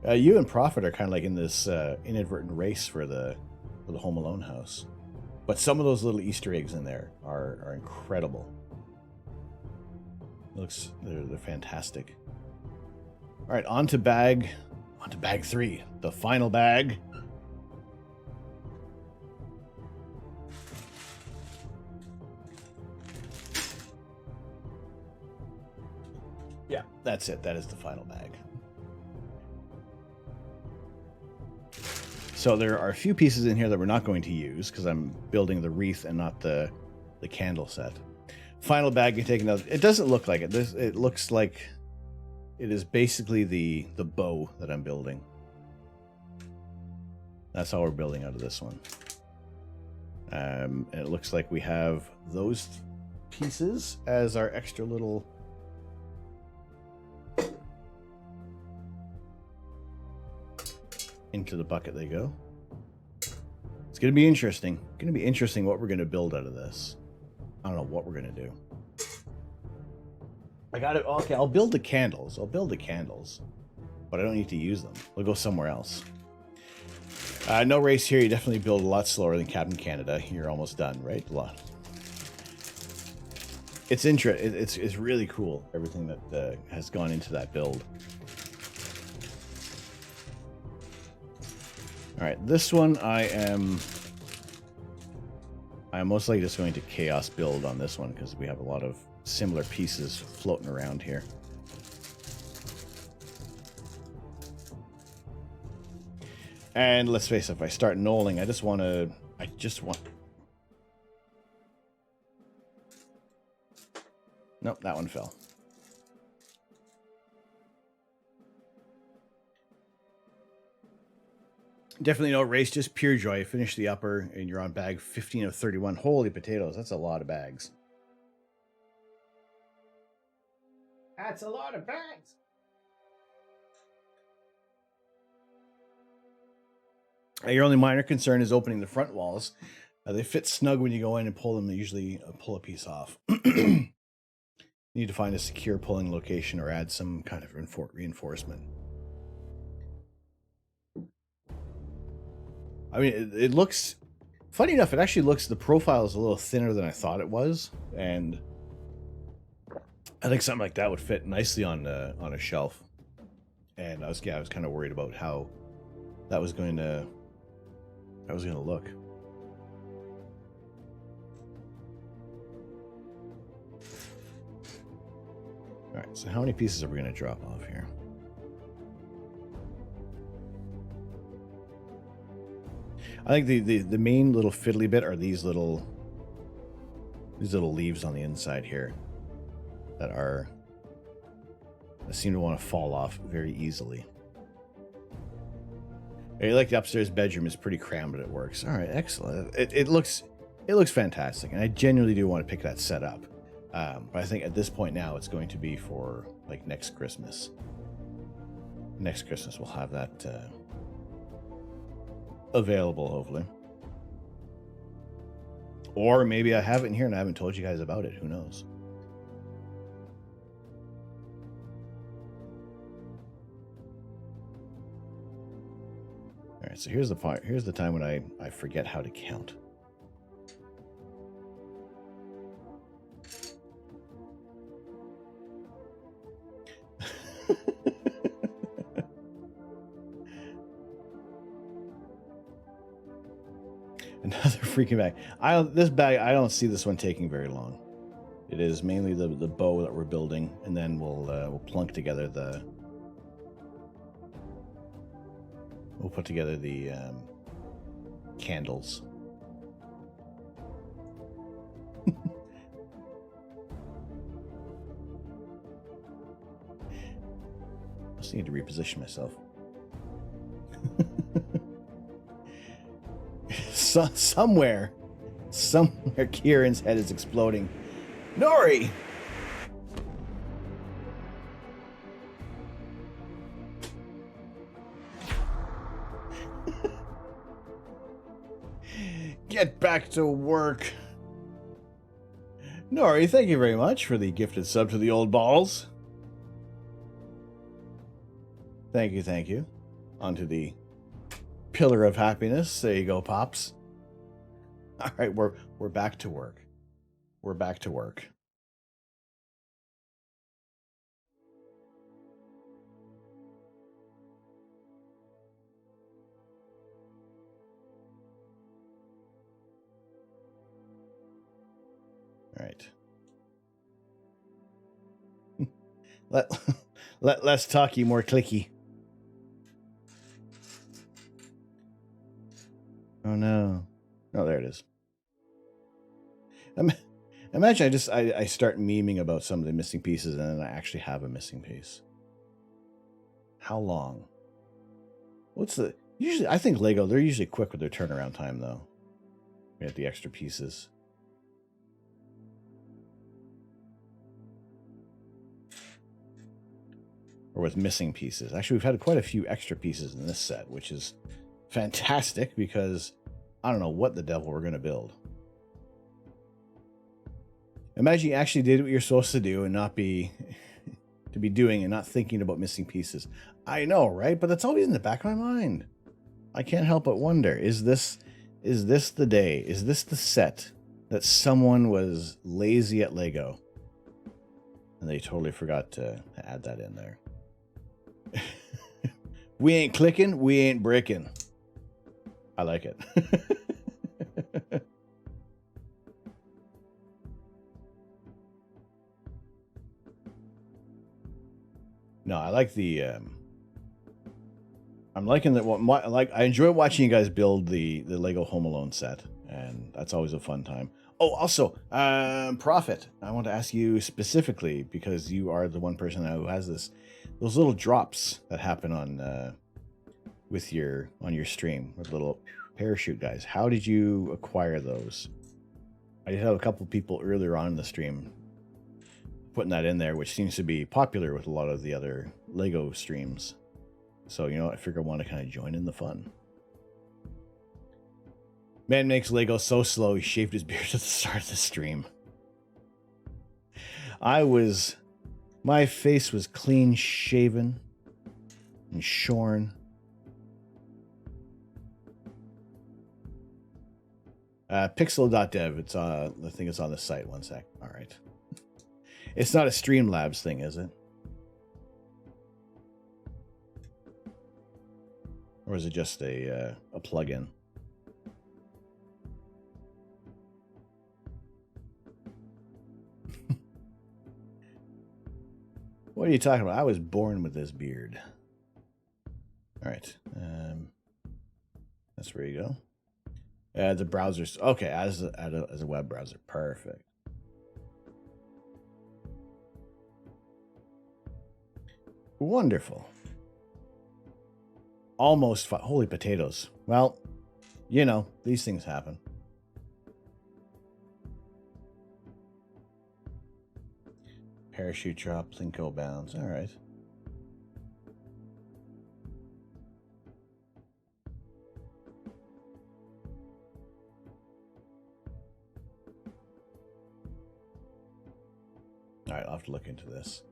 [SPEAKER 1] You and Prophet are kind of like in this inadvertent race for the Home Alone house. But some of those little Easter eggs in there are incredible. They're fantastic. All right, on to bag 3, the final bag. Yeah, that's it. That is the final bag. So there are a few pieces in here that we're not going to use because I'm building the wreath and not the candle set. Final bag, you take another. It doesn't look like it. It looks like it is basically the bow that I'm building. That's all we're building out of this one. And it looks like we have those pieces as our extra little. Into the bucket they go. It's going to be interesting. What we're going to build out of this. I don't know what we're going to do. I got it. Okay, I'll build the candles. But I don't need to use them. We'll go somewhere else. No race here. You definitely build a lot slower than Captain Canada. You're almost done, right? A lot. It's really cool, everything that has gone into that build. All right, this one I am most likely just going to chaos build on this one because we have a lot of similar pieces floating around here. And let's face it, if I start knolling, I just want. Nope, that one fell. Definitely no race, just pure joy. Finish the upper, and you're on bag 15 of 31. Holy potatoes, that's a lot of bags.
[SPEAKER 3] That's a lot of bags.
[SPEAKER 1] Your only minor concern is opening the front walls. They fit snug when you go in and pull them. They usually pull a piece off. You need to find a secure pulling location or add some kind of reinforcement. I mean, it looks... Funny enough, it actually looks... The profile is a little thinner than I thought it was. And I think something like that would fit nicely on a shelf. And I was kind of worried about how that was going to look. All right, so how many pieces are we going to drop off here? I think the main little fiddly bit are these little leaves on the inside here that seem to want to fall off very easily. I like the upstairs bedroom is pretty crammed, but it works. All right, excellent. It looks fantastic, and I genuinely do want to pick that set up. But I think at this point now, it's going to be for like next Christmas. Next Christmas, we'll have that available, hopefully. Or maybe I have it in here and I haven't told you guys about it. Who knows? All right, so here's the part. Here's the time when I forget how to count. Another freaking bag. This bag, I don't see this one taking very long. It is mainly the bow that we're building, and then we'll plunk together the. We'll put together the candles. I just need to reposition myself. Somewhere, Kieran's head is exploding. Nori! Get back to work. Nori, thank you very much for the gifted sub to the old balls. Thank you, thank you. Onto the pillar of happiness. There you go, Pops. All right, we're back to work. We're back to work. All right. Less talky, more clicky. Oh no. Oh, there it is. Imagine I start memeing about some of the missing pieces and then I actually have a missing piece. How long? Usually I think Lego, they're usually quick with their turnaround time though. Get the extra pieces. Or with missing pieces. Actually, we've had quite a few extra pieces in this set, which is fantastic because I don't know what the devil we're going to build. Imagine you actually did what you're supposed to do and not be doing and not thinking about missing pieces. I know, right? But that's always in the back of my mind. I can't help but wonder, is this the day? Is this the set that someone was lazy at Lego and they totally forgot to add that in there? We ain't clicking, we ain't breaking. I like it. No, I like the. I'm liking that. I enjoy watching you guys build the Lego Home Alone set, and that's always a fun time. Oh, also, Prophet, I want to ask you specifically because you are the one person who has this. Those little drops that happen on your stream with little parachute guys. How did you acquire those? I did have a couple people earlier on in the stream putting that in there, which seems to be popular with a lot of the other Lego streams. So, you know, I figure I want to kind of join in the fun. Man makes Lego so slow he shaved his beard at the start of the stream. My face was clean shaven and shorn. Pixel.dev, I think it's on the site. One sec. All right. It's not a Streamlabs thing, is it? Or is it just a plugin? What are you talking about? I was born with this beard. All right. That's where you go. The browsers. Okay, as a web browser. Perfect. Wonderful. Almost holy potatoes. Well, you know, these things happen. Parachute drop, Plinko bounds. All right. All right, I'll have to look into this.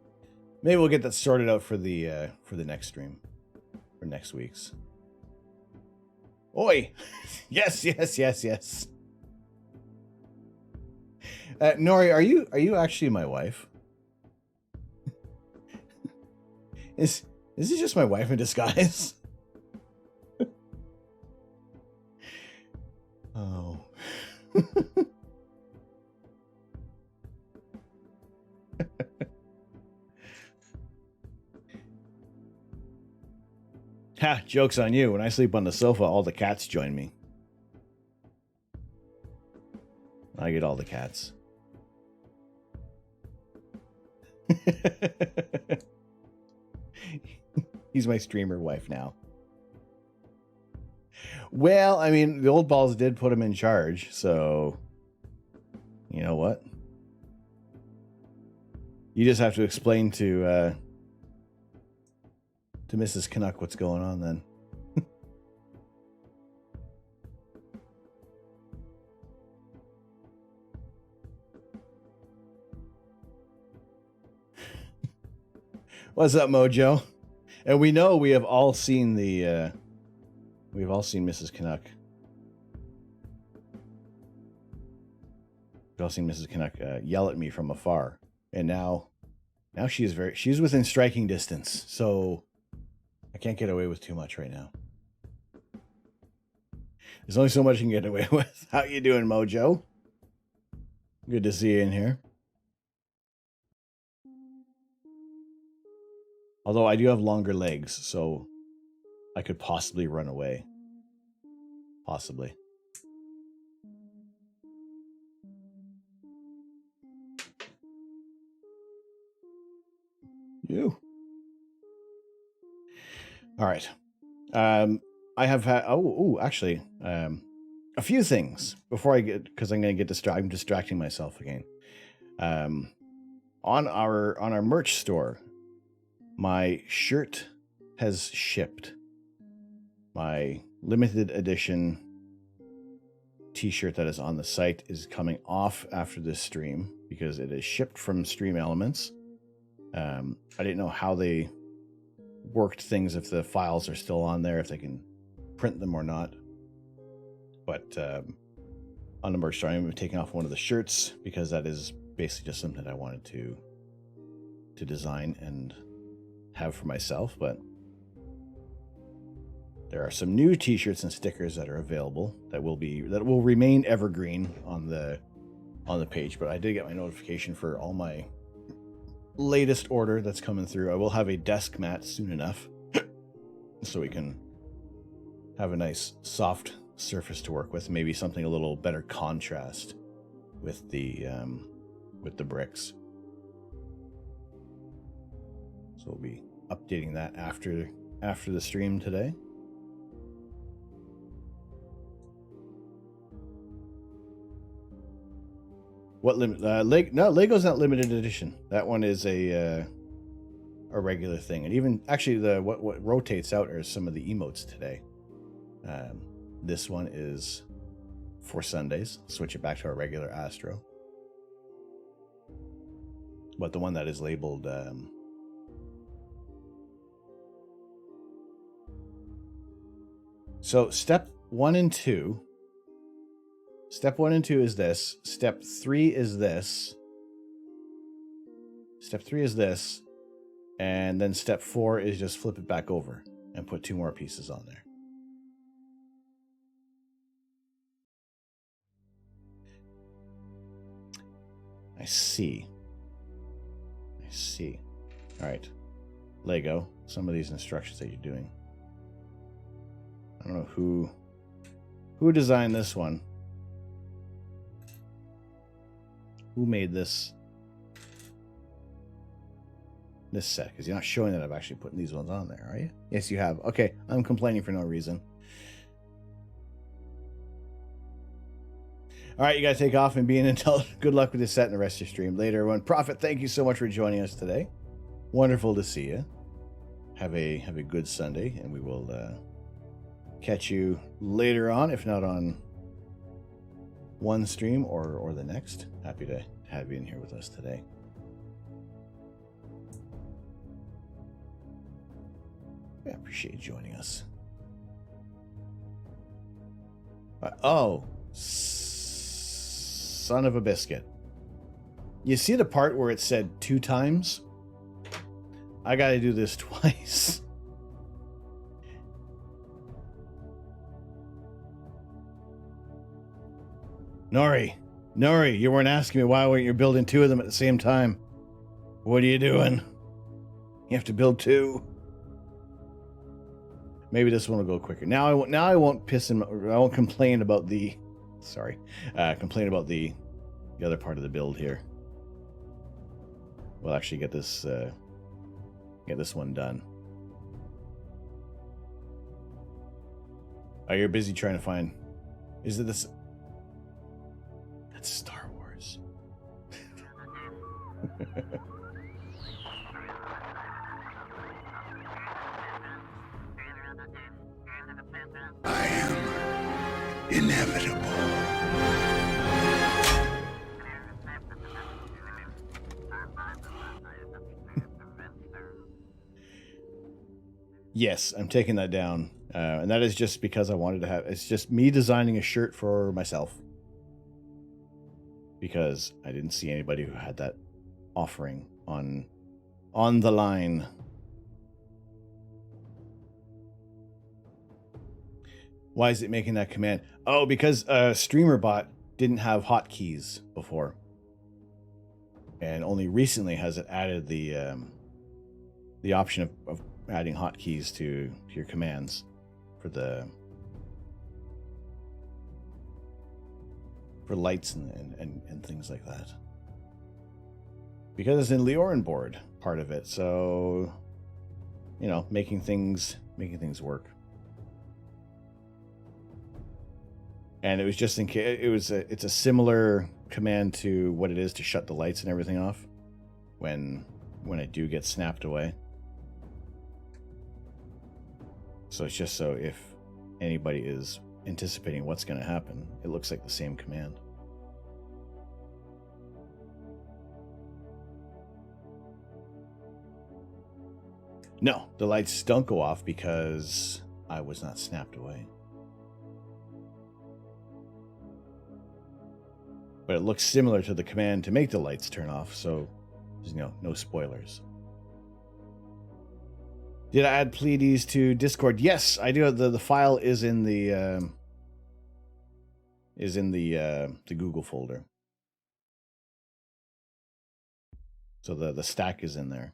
[SPEAKER 1] Maybe we'll get that sorted out for the next stream, for next week's. Oi! Yes. Nori, are you actually my wife? Is this just my wife in disguise? Oh. Ha, joke's on you. When I sleep on the sofa, all the cats join me. I get all the cats. He's my streamer wife now. Well, I mean, the old balls did put him in charge, so you know what? You just have to explain to Mrs. Canuck what's going on then. What's up, Mojo? And we know we have all seen the we've all seen Mrs. Canuck. We've all seen Mrs. Canuck yell at me from afar. And now she's within striking distance. So I can't get away with too much right now. There's only so much you can get away with. How you doing, Mojo? Good to see you in here. Although I do have longer legs, so I could possibly run away. Possibly. You. All right. I have had actually a few things before I get, because I'm going to get I'm distracting myself again. On our merch store, my shirt has shipped. My limited edition t-shirt that is on the site is coming off after this stream because it is shipped from Stream Elements. I didn't know how they worked things, if the files are still on there, if they can print them or not. But on the merch store, I'm taking off one of the shirts because that is basically just something that I wanted to design and have for myself. But there are some new t-shirts and stickers that are available that will remain evergreen on the page. But I did get my notification for all my latest order that's coming through. I will have a desk mat soon enough so we can have a nice soft surface to work with, maybe something a little better contrast with the bricks. So we'll be updating that after the stream today. What limit? No, Lego's not limited edition. That one is a regular thing, and even actually what rotates out are some of the emotes today. This one is for Sundays. Switch it back to our regular Astro. But the one that is labeled so step 1 and 2. Step 1 and 2 is this. Step 3 is this. Step 3 is this. And then step 4 is just flip it back over and put 2 more pieces on there. I see. All right. Lego, some of these instructions that you're doing. I don't know who designed this one. Who made this set? Because you're not showing that I've actually put these ones on there, are you? Yes, you have. Okay, I'm complaining for no reason. All right, you got to take off and be an intelligent. Good luck with this set and the rest of your stream later, everyone. Prophet, thank you so much for joining us today. Wonderful to see you. Have a good Sunday, and we will catch you later on, if not on one stream or the next. Happy to have you in here with us today. I appreciate you joining us. Oh, son of a biscuit. You see the part where it said 2 times? I gotta do this twice. Nori, you weren't asking me why weren't you building 2 of them at the same time? What are you doing? You have to build 2. Maybe this one will go quicker. Now I won't piss him. I won't complain about the. Sorry, complain about the other part of the build here. We'll actually get this one done. Oh, you're busy trying to find. Is it this? That's Star Wars.
[SPEAKER 4] I am inevitable.
[SPEAKER 1] Yes, I'm taking that down. And that is just because I wanted to have... It's just me designing a shirt for myself. Because I didn't see anybody who had that offering on the line. Why is it making that command? Oh, because StreamerBot didn't have hotkeys before. And only recently has it added the option of adding hotkeys to your commands for lights and things like that. Because it's in Leorin board, part of it. So, you know, making things work. And it was just in case it's a similar command to what it is to shut the lights and everything off when I do get snapped away. So it's just so if anybody is anticipating what's going to happen, it looks like the same command. No, the lights don't go off because I was not snapped away. But it looks similar to the command to make the lights turn off, so there's no spoilers. Did I add Pleiades to Discord? Yes, I do. The file is in the Google folder. So the stack is in there.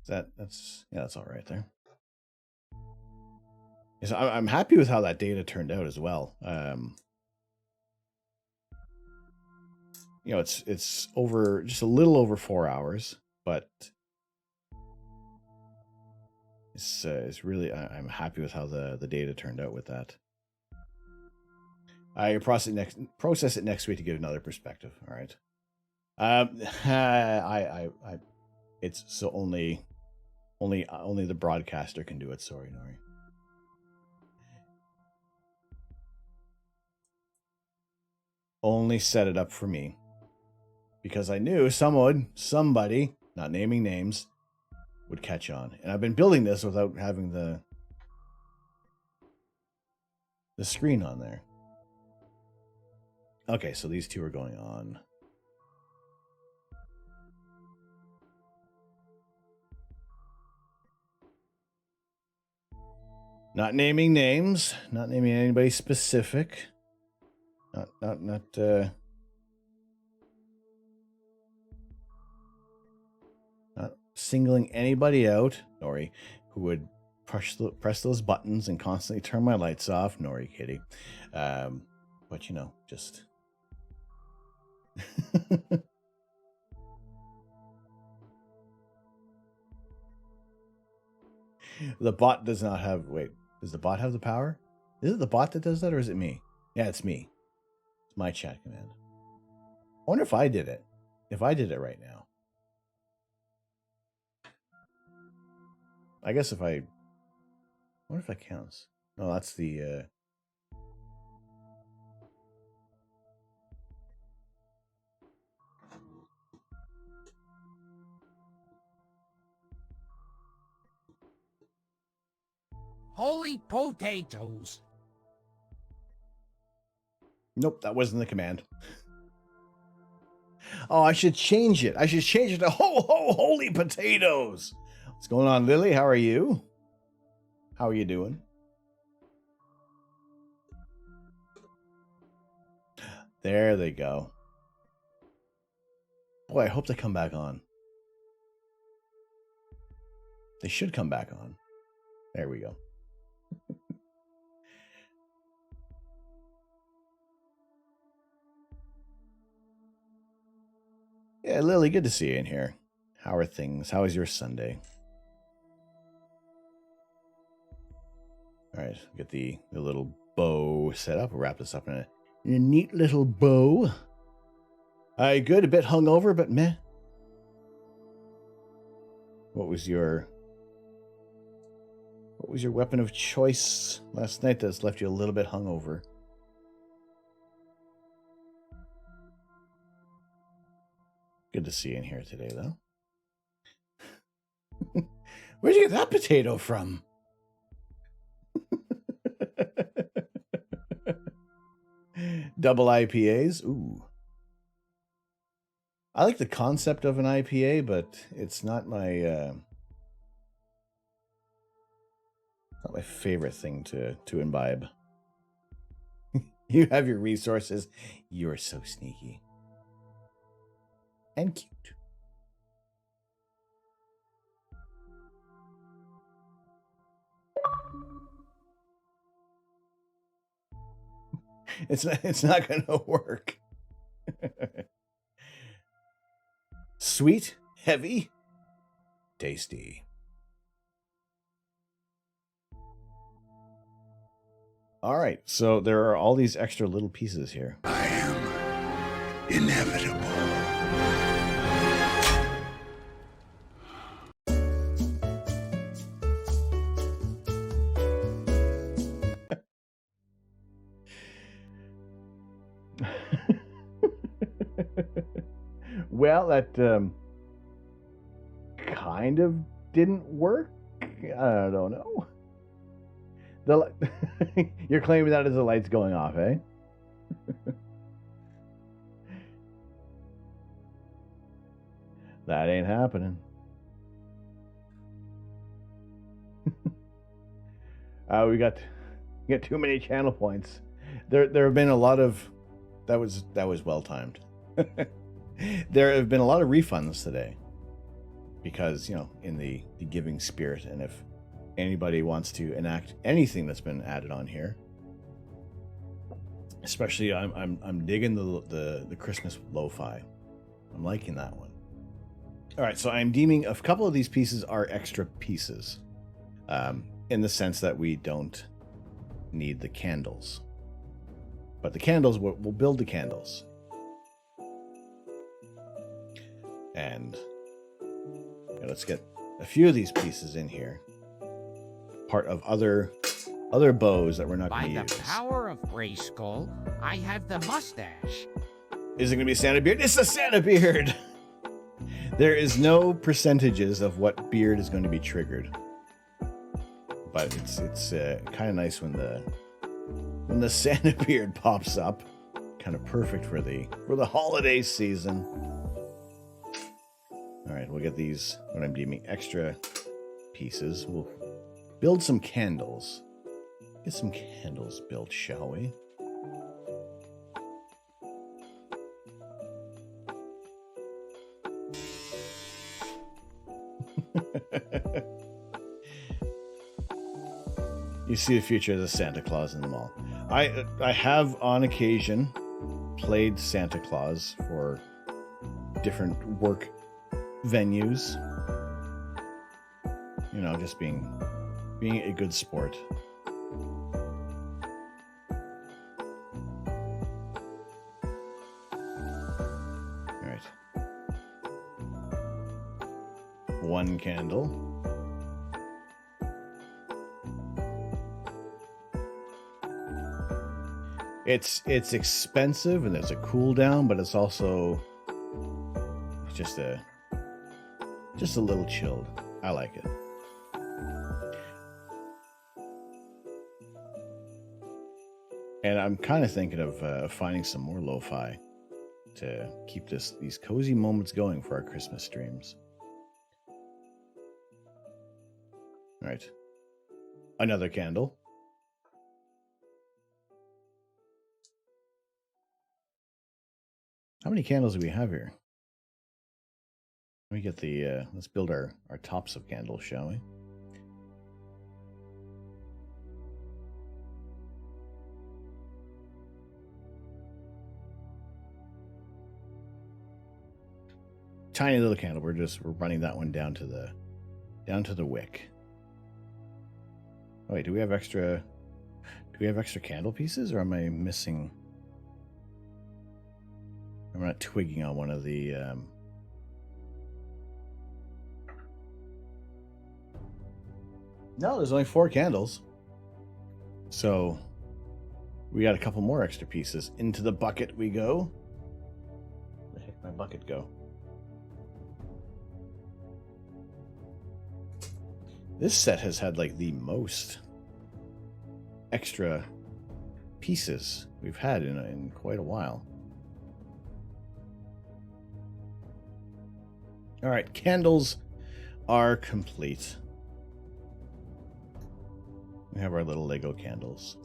[SPEAKER 1] That's all right there. So I'm happy with how that data turned out as well. You know, it's over just a little over 4 hours, but it's really I'm happy with how the data turned out with that. I process it next week to get another perspective. All right. It's so only the broadcaster can do it. Sorry, Nori. Only set it up for me because I knew somebody, not naming names, would catch on. And I've been building this without having the screen on there. Okay, so these 2 are going on. Not naming names, not naming anybody specific. Not singling anybody out, Nori, who would press those buttons and constantly turn my lights off, Nori kitty. But you know, just The bot does not have... Wait, does the bot have the power? Is it the bot that does that, or is it me? Yeah, it's me. It's my chat command. I wonder if I did it. If I did it right now. I guess if I... wonder if that counts. No, that's the...
[SPEAKER 9] Holy potatoes!
[SPEAKER 1] Nope, that wasn't the command. Oh, I should change it. I should change it to ho ho holy potatoes. What's going on, Lily? How are you? How are you doing? There they go. Boy, I hope they come back on. They should come back on. There we go. Yeah, Lily, good to see you in here. How are things? How was your Sunday? All right, get the little bow set up. We'll wrap this up in a neat little bow. Good, a bit hungover, but meh. What was your weapon of choice last night that's left you a little bit hungover? Good to see you in here today, though. Where'd you get that potato from? Double IPAs? Ooh. I like the concept of an IPA, but it's not my favorite thing to imbibe. You have your resources. You're so sneaky. And cute. It's not gonna work. Sweet, heavy, tasty. All right, so there are all these extra little pieces here.
[SPEAKER 4] I am inevitable.
[SPEAKER 1] Well, that kind of didn't work. I don't know. You're claiming that as the lights going off, eh? That ain't happening. We got too many channel points. There have been a lot of that was well timed. There have been a lot of refunds today because, you know, in the giving spirit, and if anybody wants to enact anything that's been added on here, especially I'm digging the Christmas lo-fi. I'm liking that one. All right, so I'm deeming a couple of these pieces are extra pieces, in the sense that we don't need the candles, but the candles we'll build the candles. And let's get a few of these pieces in here. Part of other bows that we're not going to use.
[SPEAKER 9] By the power of Grayskull, I have the mustache.
[SPEAKER 1] Is it going to be a Santa beard? It's a Santa beard! There is no percentages of what beard is going to be triggered. But it's kind of nice when the Santa beard pops up. Kind of perfect for the holiday season. All right, we'll get these, what I'm deeming extra pieces. We'll build some candles. Get some candles built, shall we? You see the future as a Santa Claus in the mall. I have on occasion played Santa Claus for different work venues, you know, just being being a good sport. All right. One candle. It's expensive and there's a cooldown, but it's also just a little chilled. I like it. And I'm kind of thinking of finding some more lo-fi to keep these cozy moments going for our Christmas streams. All right. Another candle. How many candles do we have here? Let me get the, let's build our tops of candles, shall we? Tiny little candle. We're running that one down to the wick. Oh, wait, do we have extra candle pieces, or am I missing? I'm not twigging on one of the No, there's only 4 candles. So we got a couple more extra pieces. Into the bucket we go. Where the heck did my bucket go? This set has had like the most extra pieces we've had in quite a while. All right, candles are complete. We have our little Lego candles.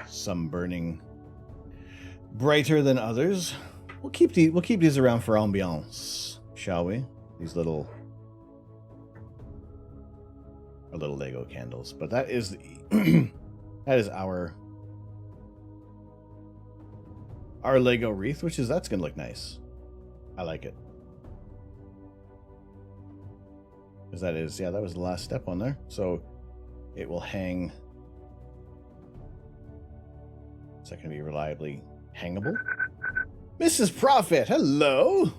[SPEAKER 1] Some burning brighter than others. We'll keep these around for ambiance, shall we? These our little Lego candles. But that is that is our Lego wreath, that's gonna look nice. I like it. Because that was the last step on there. So it will hang. Is that going to be reliably hangable? Mrs. Prophet, hello!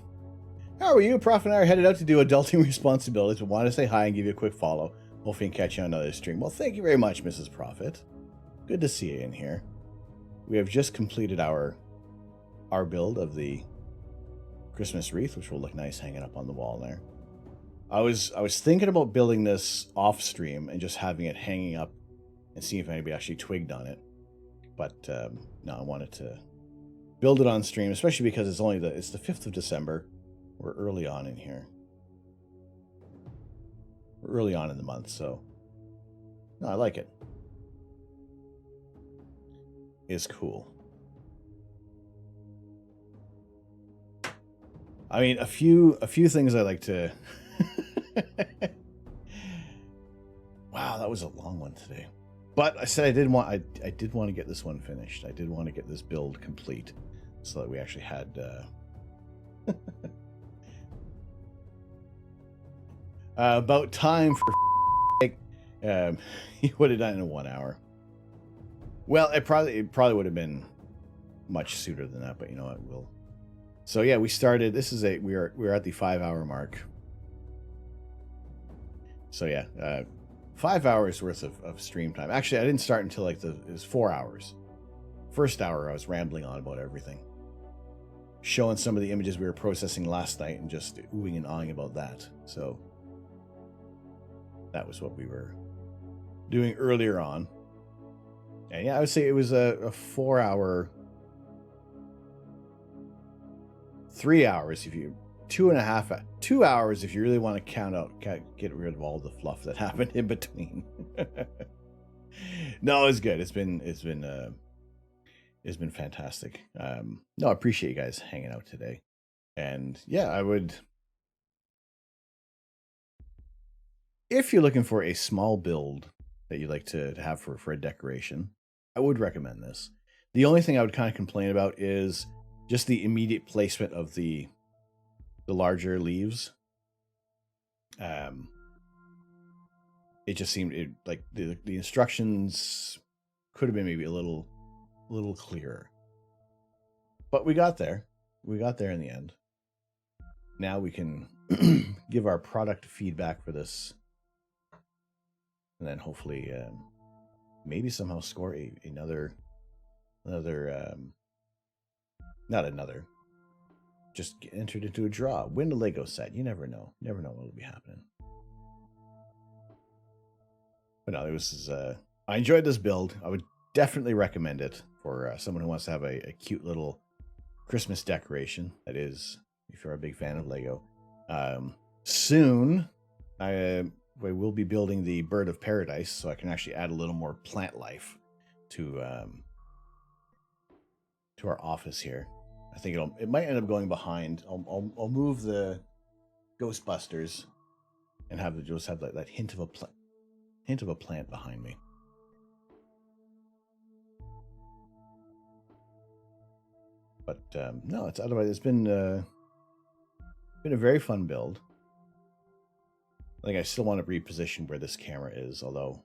[SPEAKER 1] How are you? Prophet and I are headed out to do adulting responsibilities, but want to say hi and give you a quick follow. Hopefully can catch you on another stream. Well, thank you very much, Mrs. Prophet. Good to see you in here. We have just completed our build of the Christmas wreath, which will look nice hanging up on the wall there. I was thinking about building this off stream and just having it hanging up and seeing if anybody actually twigged on it. But no, I wanted to build it on stream, especially because it's the 5th of December. We're early on in here. We're early on in the month, so no, I like it. It's cool. I mean, a few things I like to. Wow, that was a long one today. But I said I did want to get this one finished. I did want to get this build complete, so that we actually had. About time for. He would have done it in 1 hour. Well, it probably would have been much sooner than that, but you know what, we'll. So yeah, we started. We're at the 5-hour mark. So yeah, 5 hours worth of stream time. Actually, I didn't start until it was 4 hours. First hour, I was rambling on about everything, showing some of the images we were processing last night, and just oohing and ahhing about that. So that was what we were doing earlier on. And yeah, I would say it was a 4 hour. 3 hours if you 2 hours if you really want to get rid of all the fluff that happened in between. No, it's good. It's been fantastic. No, I appreciate you guys hanging out today. And yeah, I would, if you're looking for a small build that you'd like to have for a decoration, I would recommend this. The only thing I would kind of complain about is just the immediate placement of the larger leaves. It just seemed like the instructions could have been maybe a little clearer. But we got there. We got there in the end. Now we can give our product feedback for this, and then hopefully maybe somehow score just get entered into a draw, win a Lego set. You never know what will be happening. But no, I enjoyed this build. I would definitely recommend it for someone who wants to have a cute little Christmas decoration. That is, if you're a big fan of Lego. Soon, I will be building the Bird of Paradise, so I can actually add a little more plant life to our office here. I think it might end up going behind. I'll move the Ghostbusters and just have that hint of a plant behind me. But no, it's been a very fun build. I think I still want to reposition where this camera is, although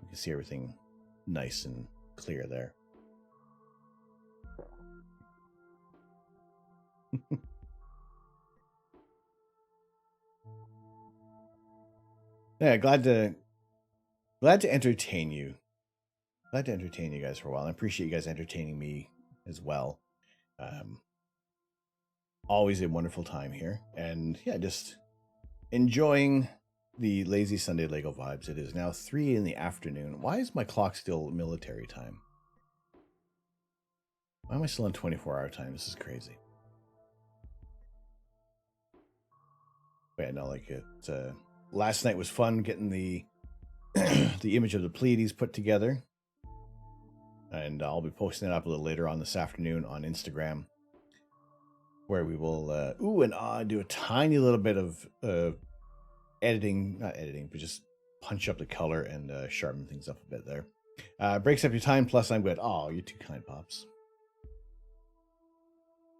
[SPEAKER 1] you can see everything nice and clear there. Yeah, glad to entertain you. Glad to entertain you guys for a while. I appreciate you guys entertaining me as well. Always a wonderful time here, and yeah, just enjoying the lazy Sunday Lego vibes. It is now 3 in the afternoon. Why is my clock still military time? Why am I still on 24-hour time? This is crazy. But yeah, no, like it. Last night was fun getting the the image of the Pleiades put together, and I'll be posting it up a little later on this afternoon on Instagram, where we will do a tiny little bit of editing, not editing, but just punch up the color and sharpen things up a bit there. Breaks up your time, plus I'm good. Oh, you're too kind, Pops.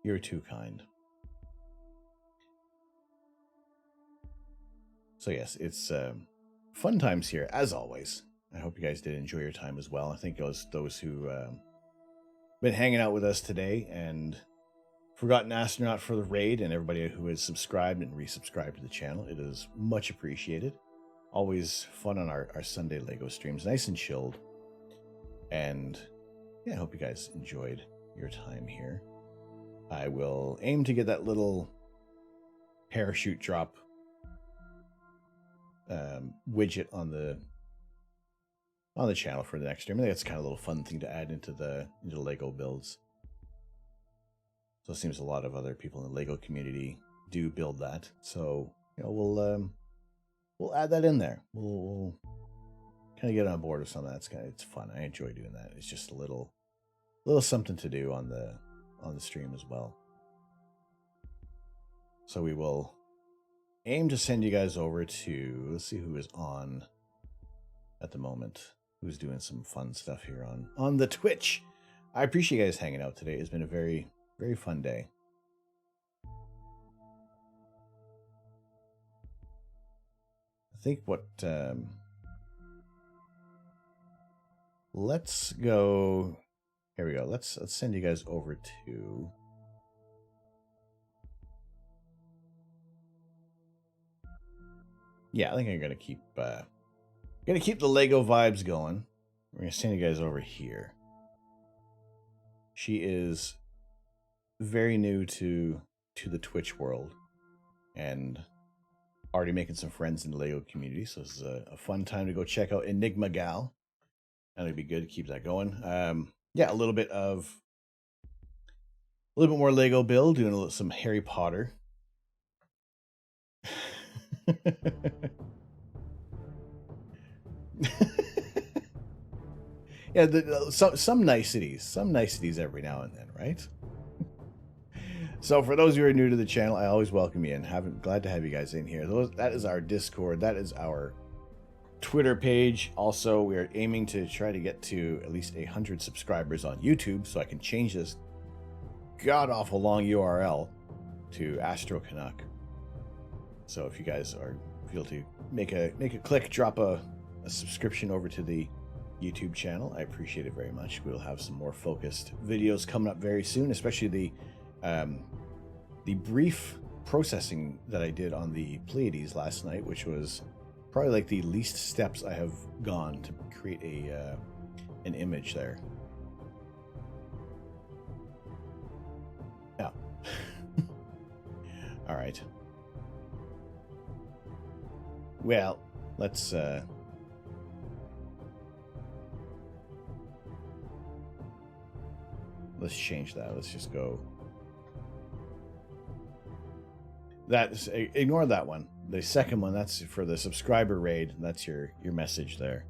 [SPEAKER 1] You're too kind. So yes, it's fun times here, as always. I hope you guys did enjoy your time as well. I think those who been hanging out with us today, and Forgotten Astronaut for the raid, and everybody who has subscribed and resubscribed to the channel. It is much appreciated. Always fun on our Sunday Lego streams. Nice and chilled. And yeah, I hope you guys enjoyed your time here. I will aim to get that little parachute drop widget on the channel for the next stream. I think that's kind of a little fun thing to add into the Lego builds. So it seems a lot of other people in the Lego community do build that. So we'll add that in there. We'll kind of get on board with some of that. It's fun. I enjoy doing that. It's just a little something to do on the stream as well. So we will aim to send you guys over to, let's see who is on at the moment, who's doing some fun stuff here on the Twitch. I appreciate you guys hanging out today. It's been a very, very fun day. I think let's go, here we go. Let's send you guys over to I think I'm gonna keep the Lego vibes going. We're gonna send you guys over here. She is very new to the Twitch world and already making some friends in the Lego community. So this is a fun time to go check out Enigma Gal. And it'd be good to keep that going. Yeah, a little bit more Lego build, doing some Harry Potter. Yeah, some niceties every now and then, right? So for those who are new to the channel, I always welcome you in. Glad to have you guys in here. That is our Discord. That is our Twitter page. Also, we are aiming to try to get to at least 100 subscribers on YouTube, so I can change this god-awful long URL to Astro Canuck. So if you guys feel to make a click, drop a subscription over to the YouTube channel, I appreciate it very much. We'll have some more focused videos coming up very soon, especially the brief processing that I did on the Pleiades last night, which was probably like the least steps I have gone to create an image there. Yeah. All right. Well, let's change that. Let's just go. Ignore that one. The second one, that's for the subscriber raid. That's your message there.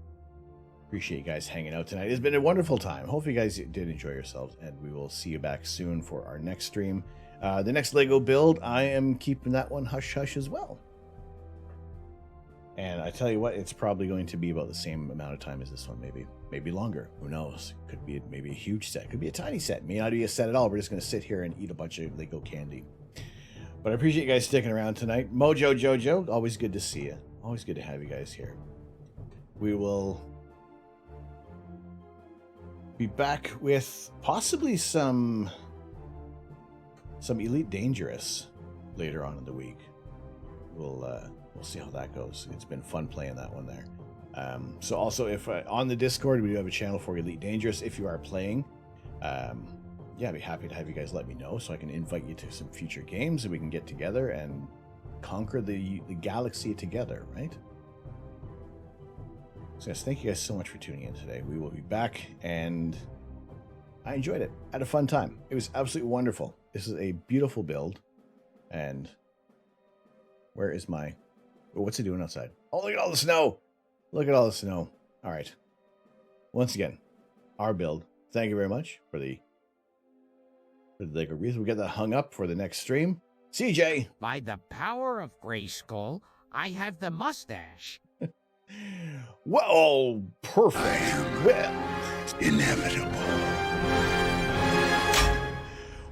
[SPEAKER 1] Appreciate you guys hanging out tonight. It's been a wonderful time. Hopefully you guys did enjoy yourselves, and we will see you back soon for our next stream. The next Lego build, I am keeping that one hush-hush as well. And I tell you what, it's probably going to be about the same amount of time as this one, maybe longer. Who knows? Could be maybe a huge set. Could be a tiny set. May not be a set at all. We're just going to sit here and eat a bunch of Lego candy. But I appreciate you guys sticking around tonight. Mojo Jojo, always good to see you. Always good to have you guys here. We will be back with possibly some Elite Dangerous later on in the week. We'll see how that goes. It's been fun playing that one there. So also, if on the Discord, we do have a channel for Elite Dangerous. If you are playing, yeah, I'd be happy to have you guys let me know so I can invite you to some future games and we can get together and conquer the galaxy together, right? So yes, thank you guys so much for tuning in today. We will be back, and I enjoyed it. I had a fun time. It was absolutely wonderful. This is a beautiful build. And where is my... Oh, what's it doing outside? Oh, look at all the snow. Look at all the snow. All right. Once again, our build. Thank you very much for the Lego Wreath. We'll get that hung up for the next stream. CJ!
[SPEAKER 9] By the power of Grayskull, I have the mustache.
[SPEAKER 1] Well, perfect. Well,
[SPEAKER 4] Inevitable.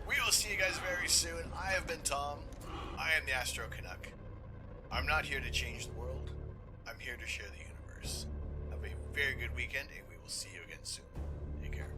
[SPEAKER 6] We will see you guys very soon. I have been Tom. I am the Astro Canuck. I'm not here to change the world. I'm here to share the universe. Have a very good weekend, and we will see you again soon. Take care.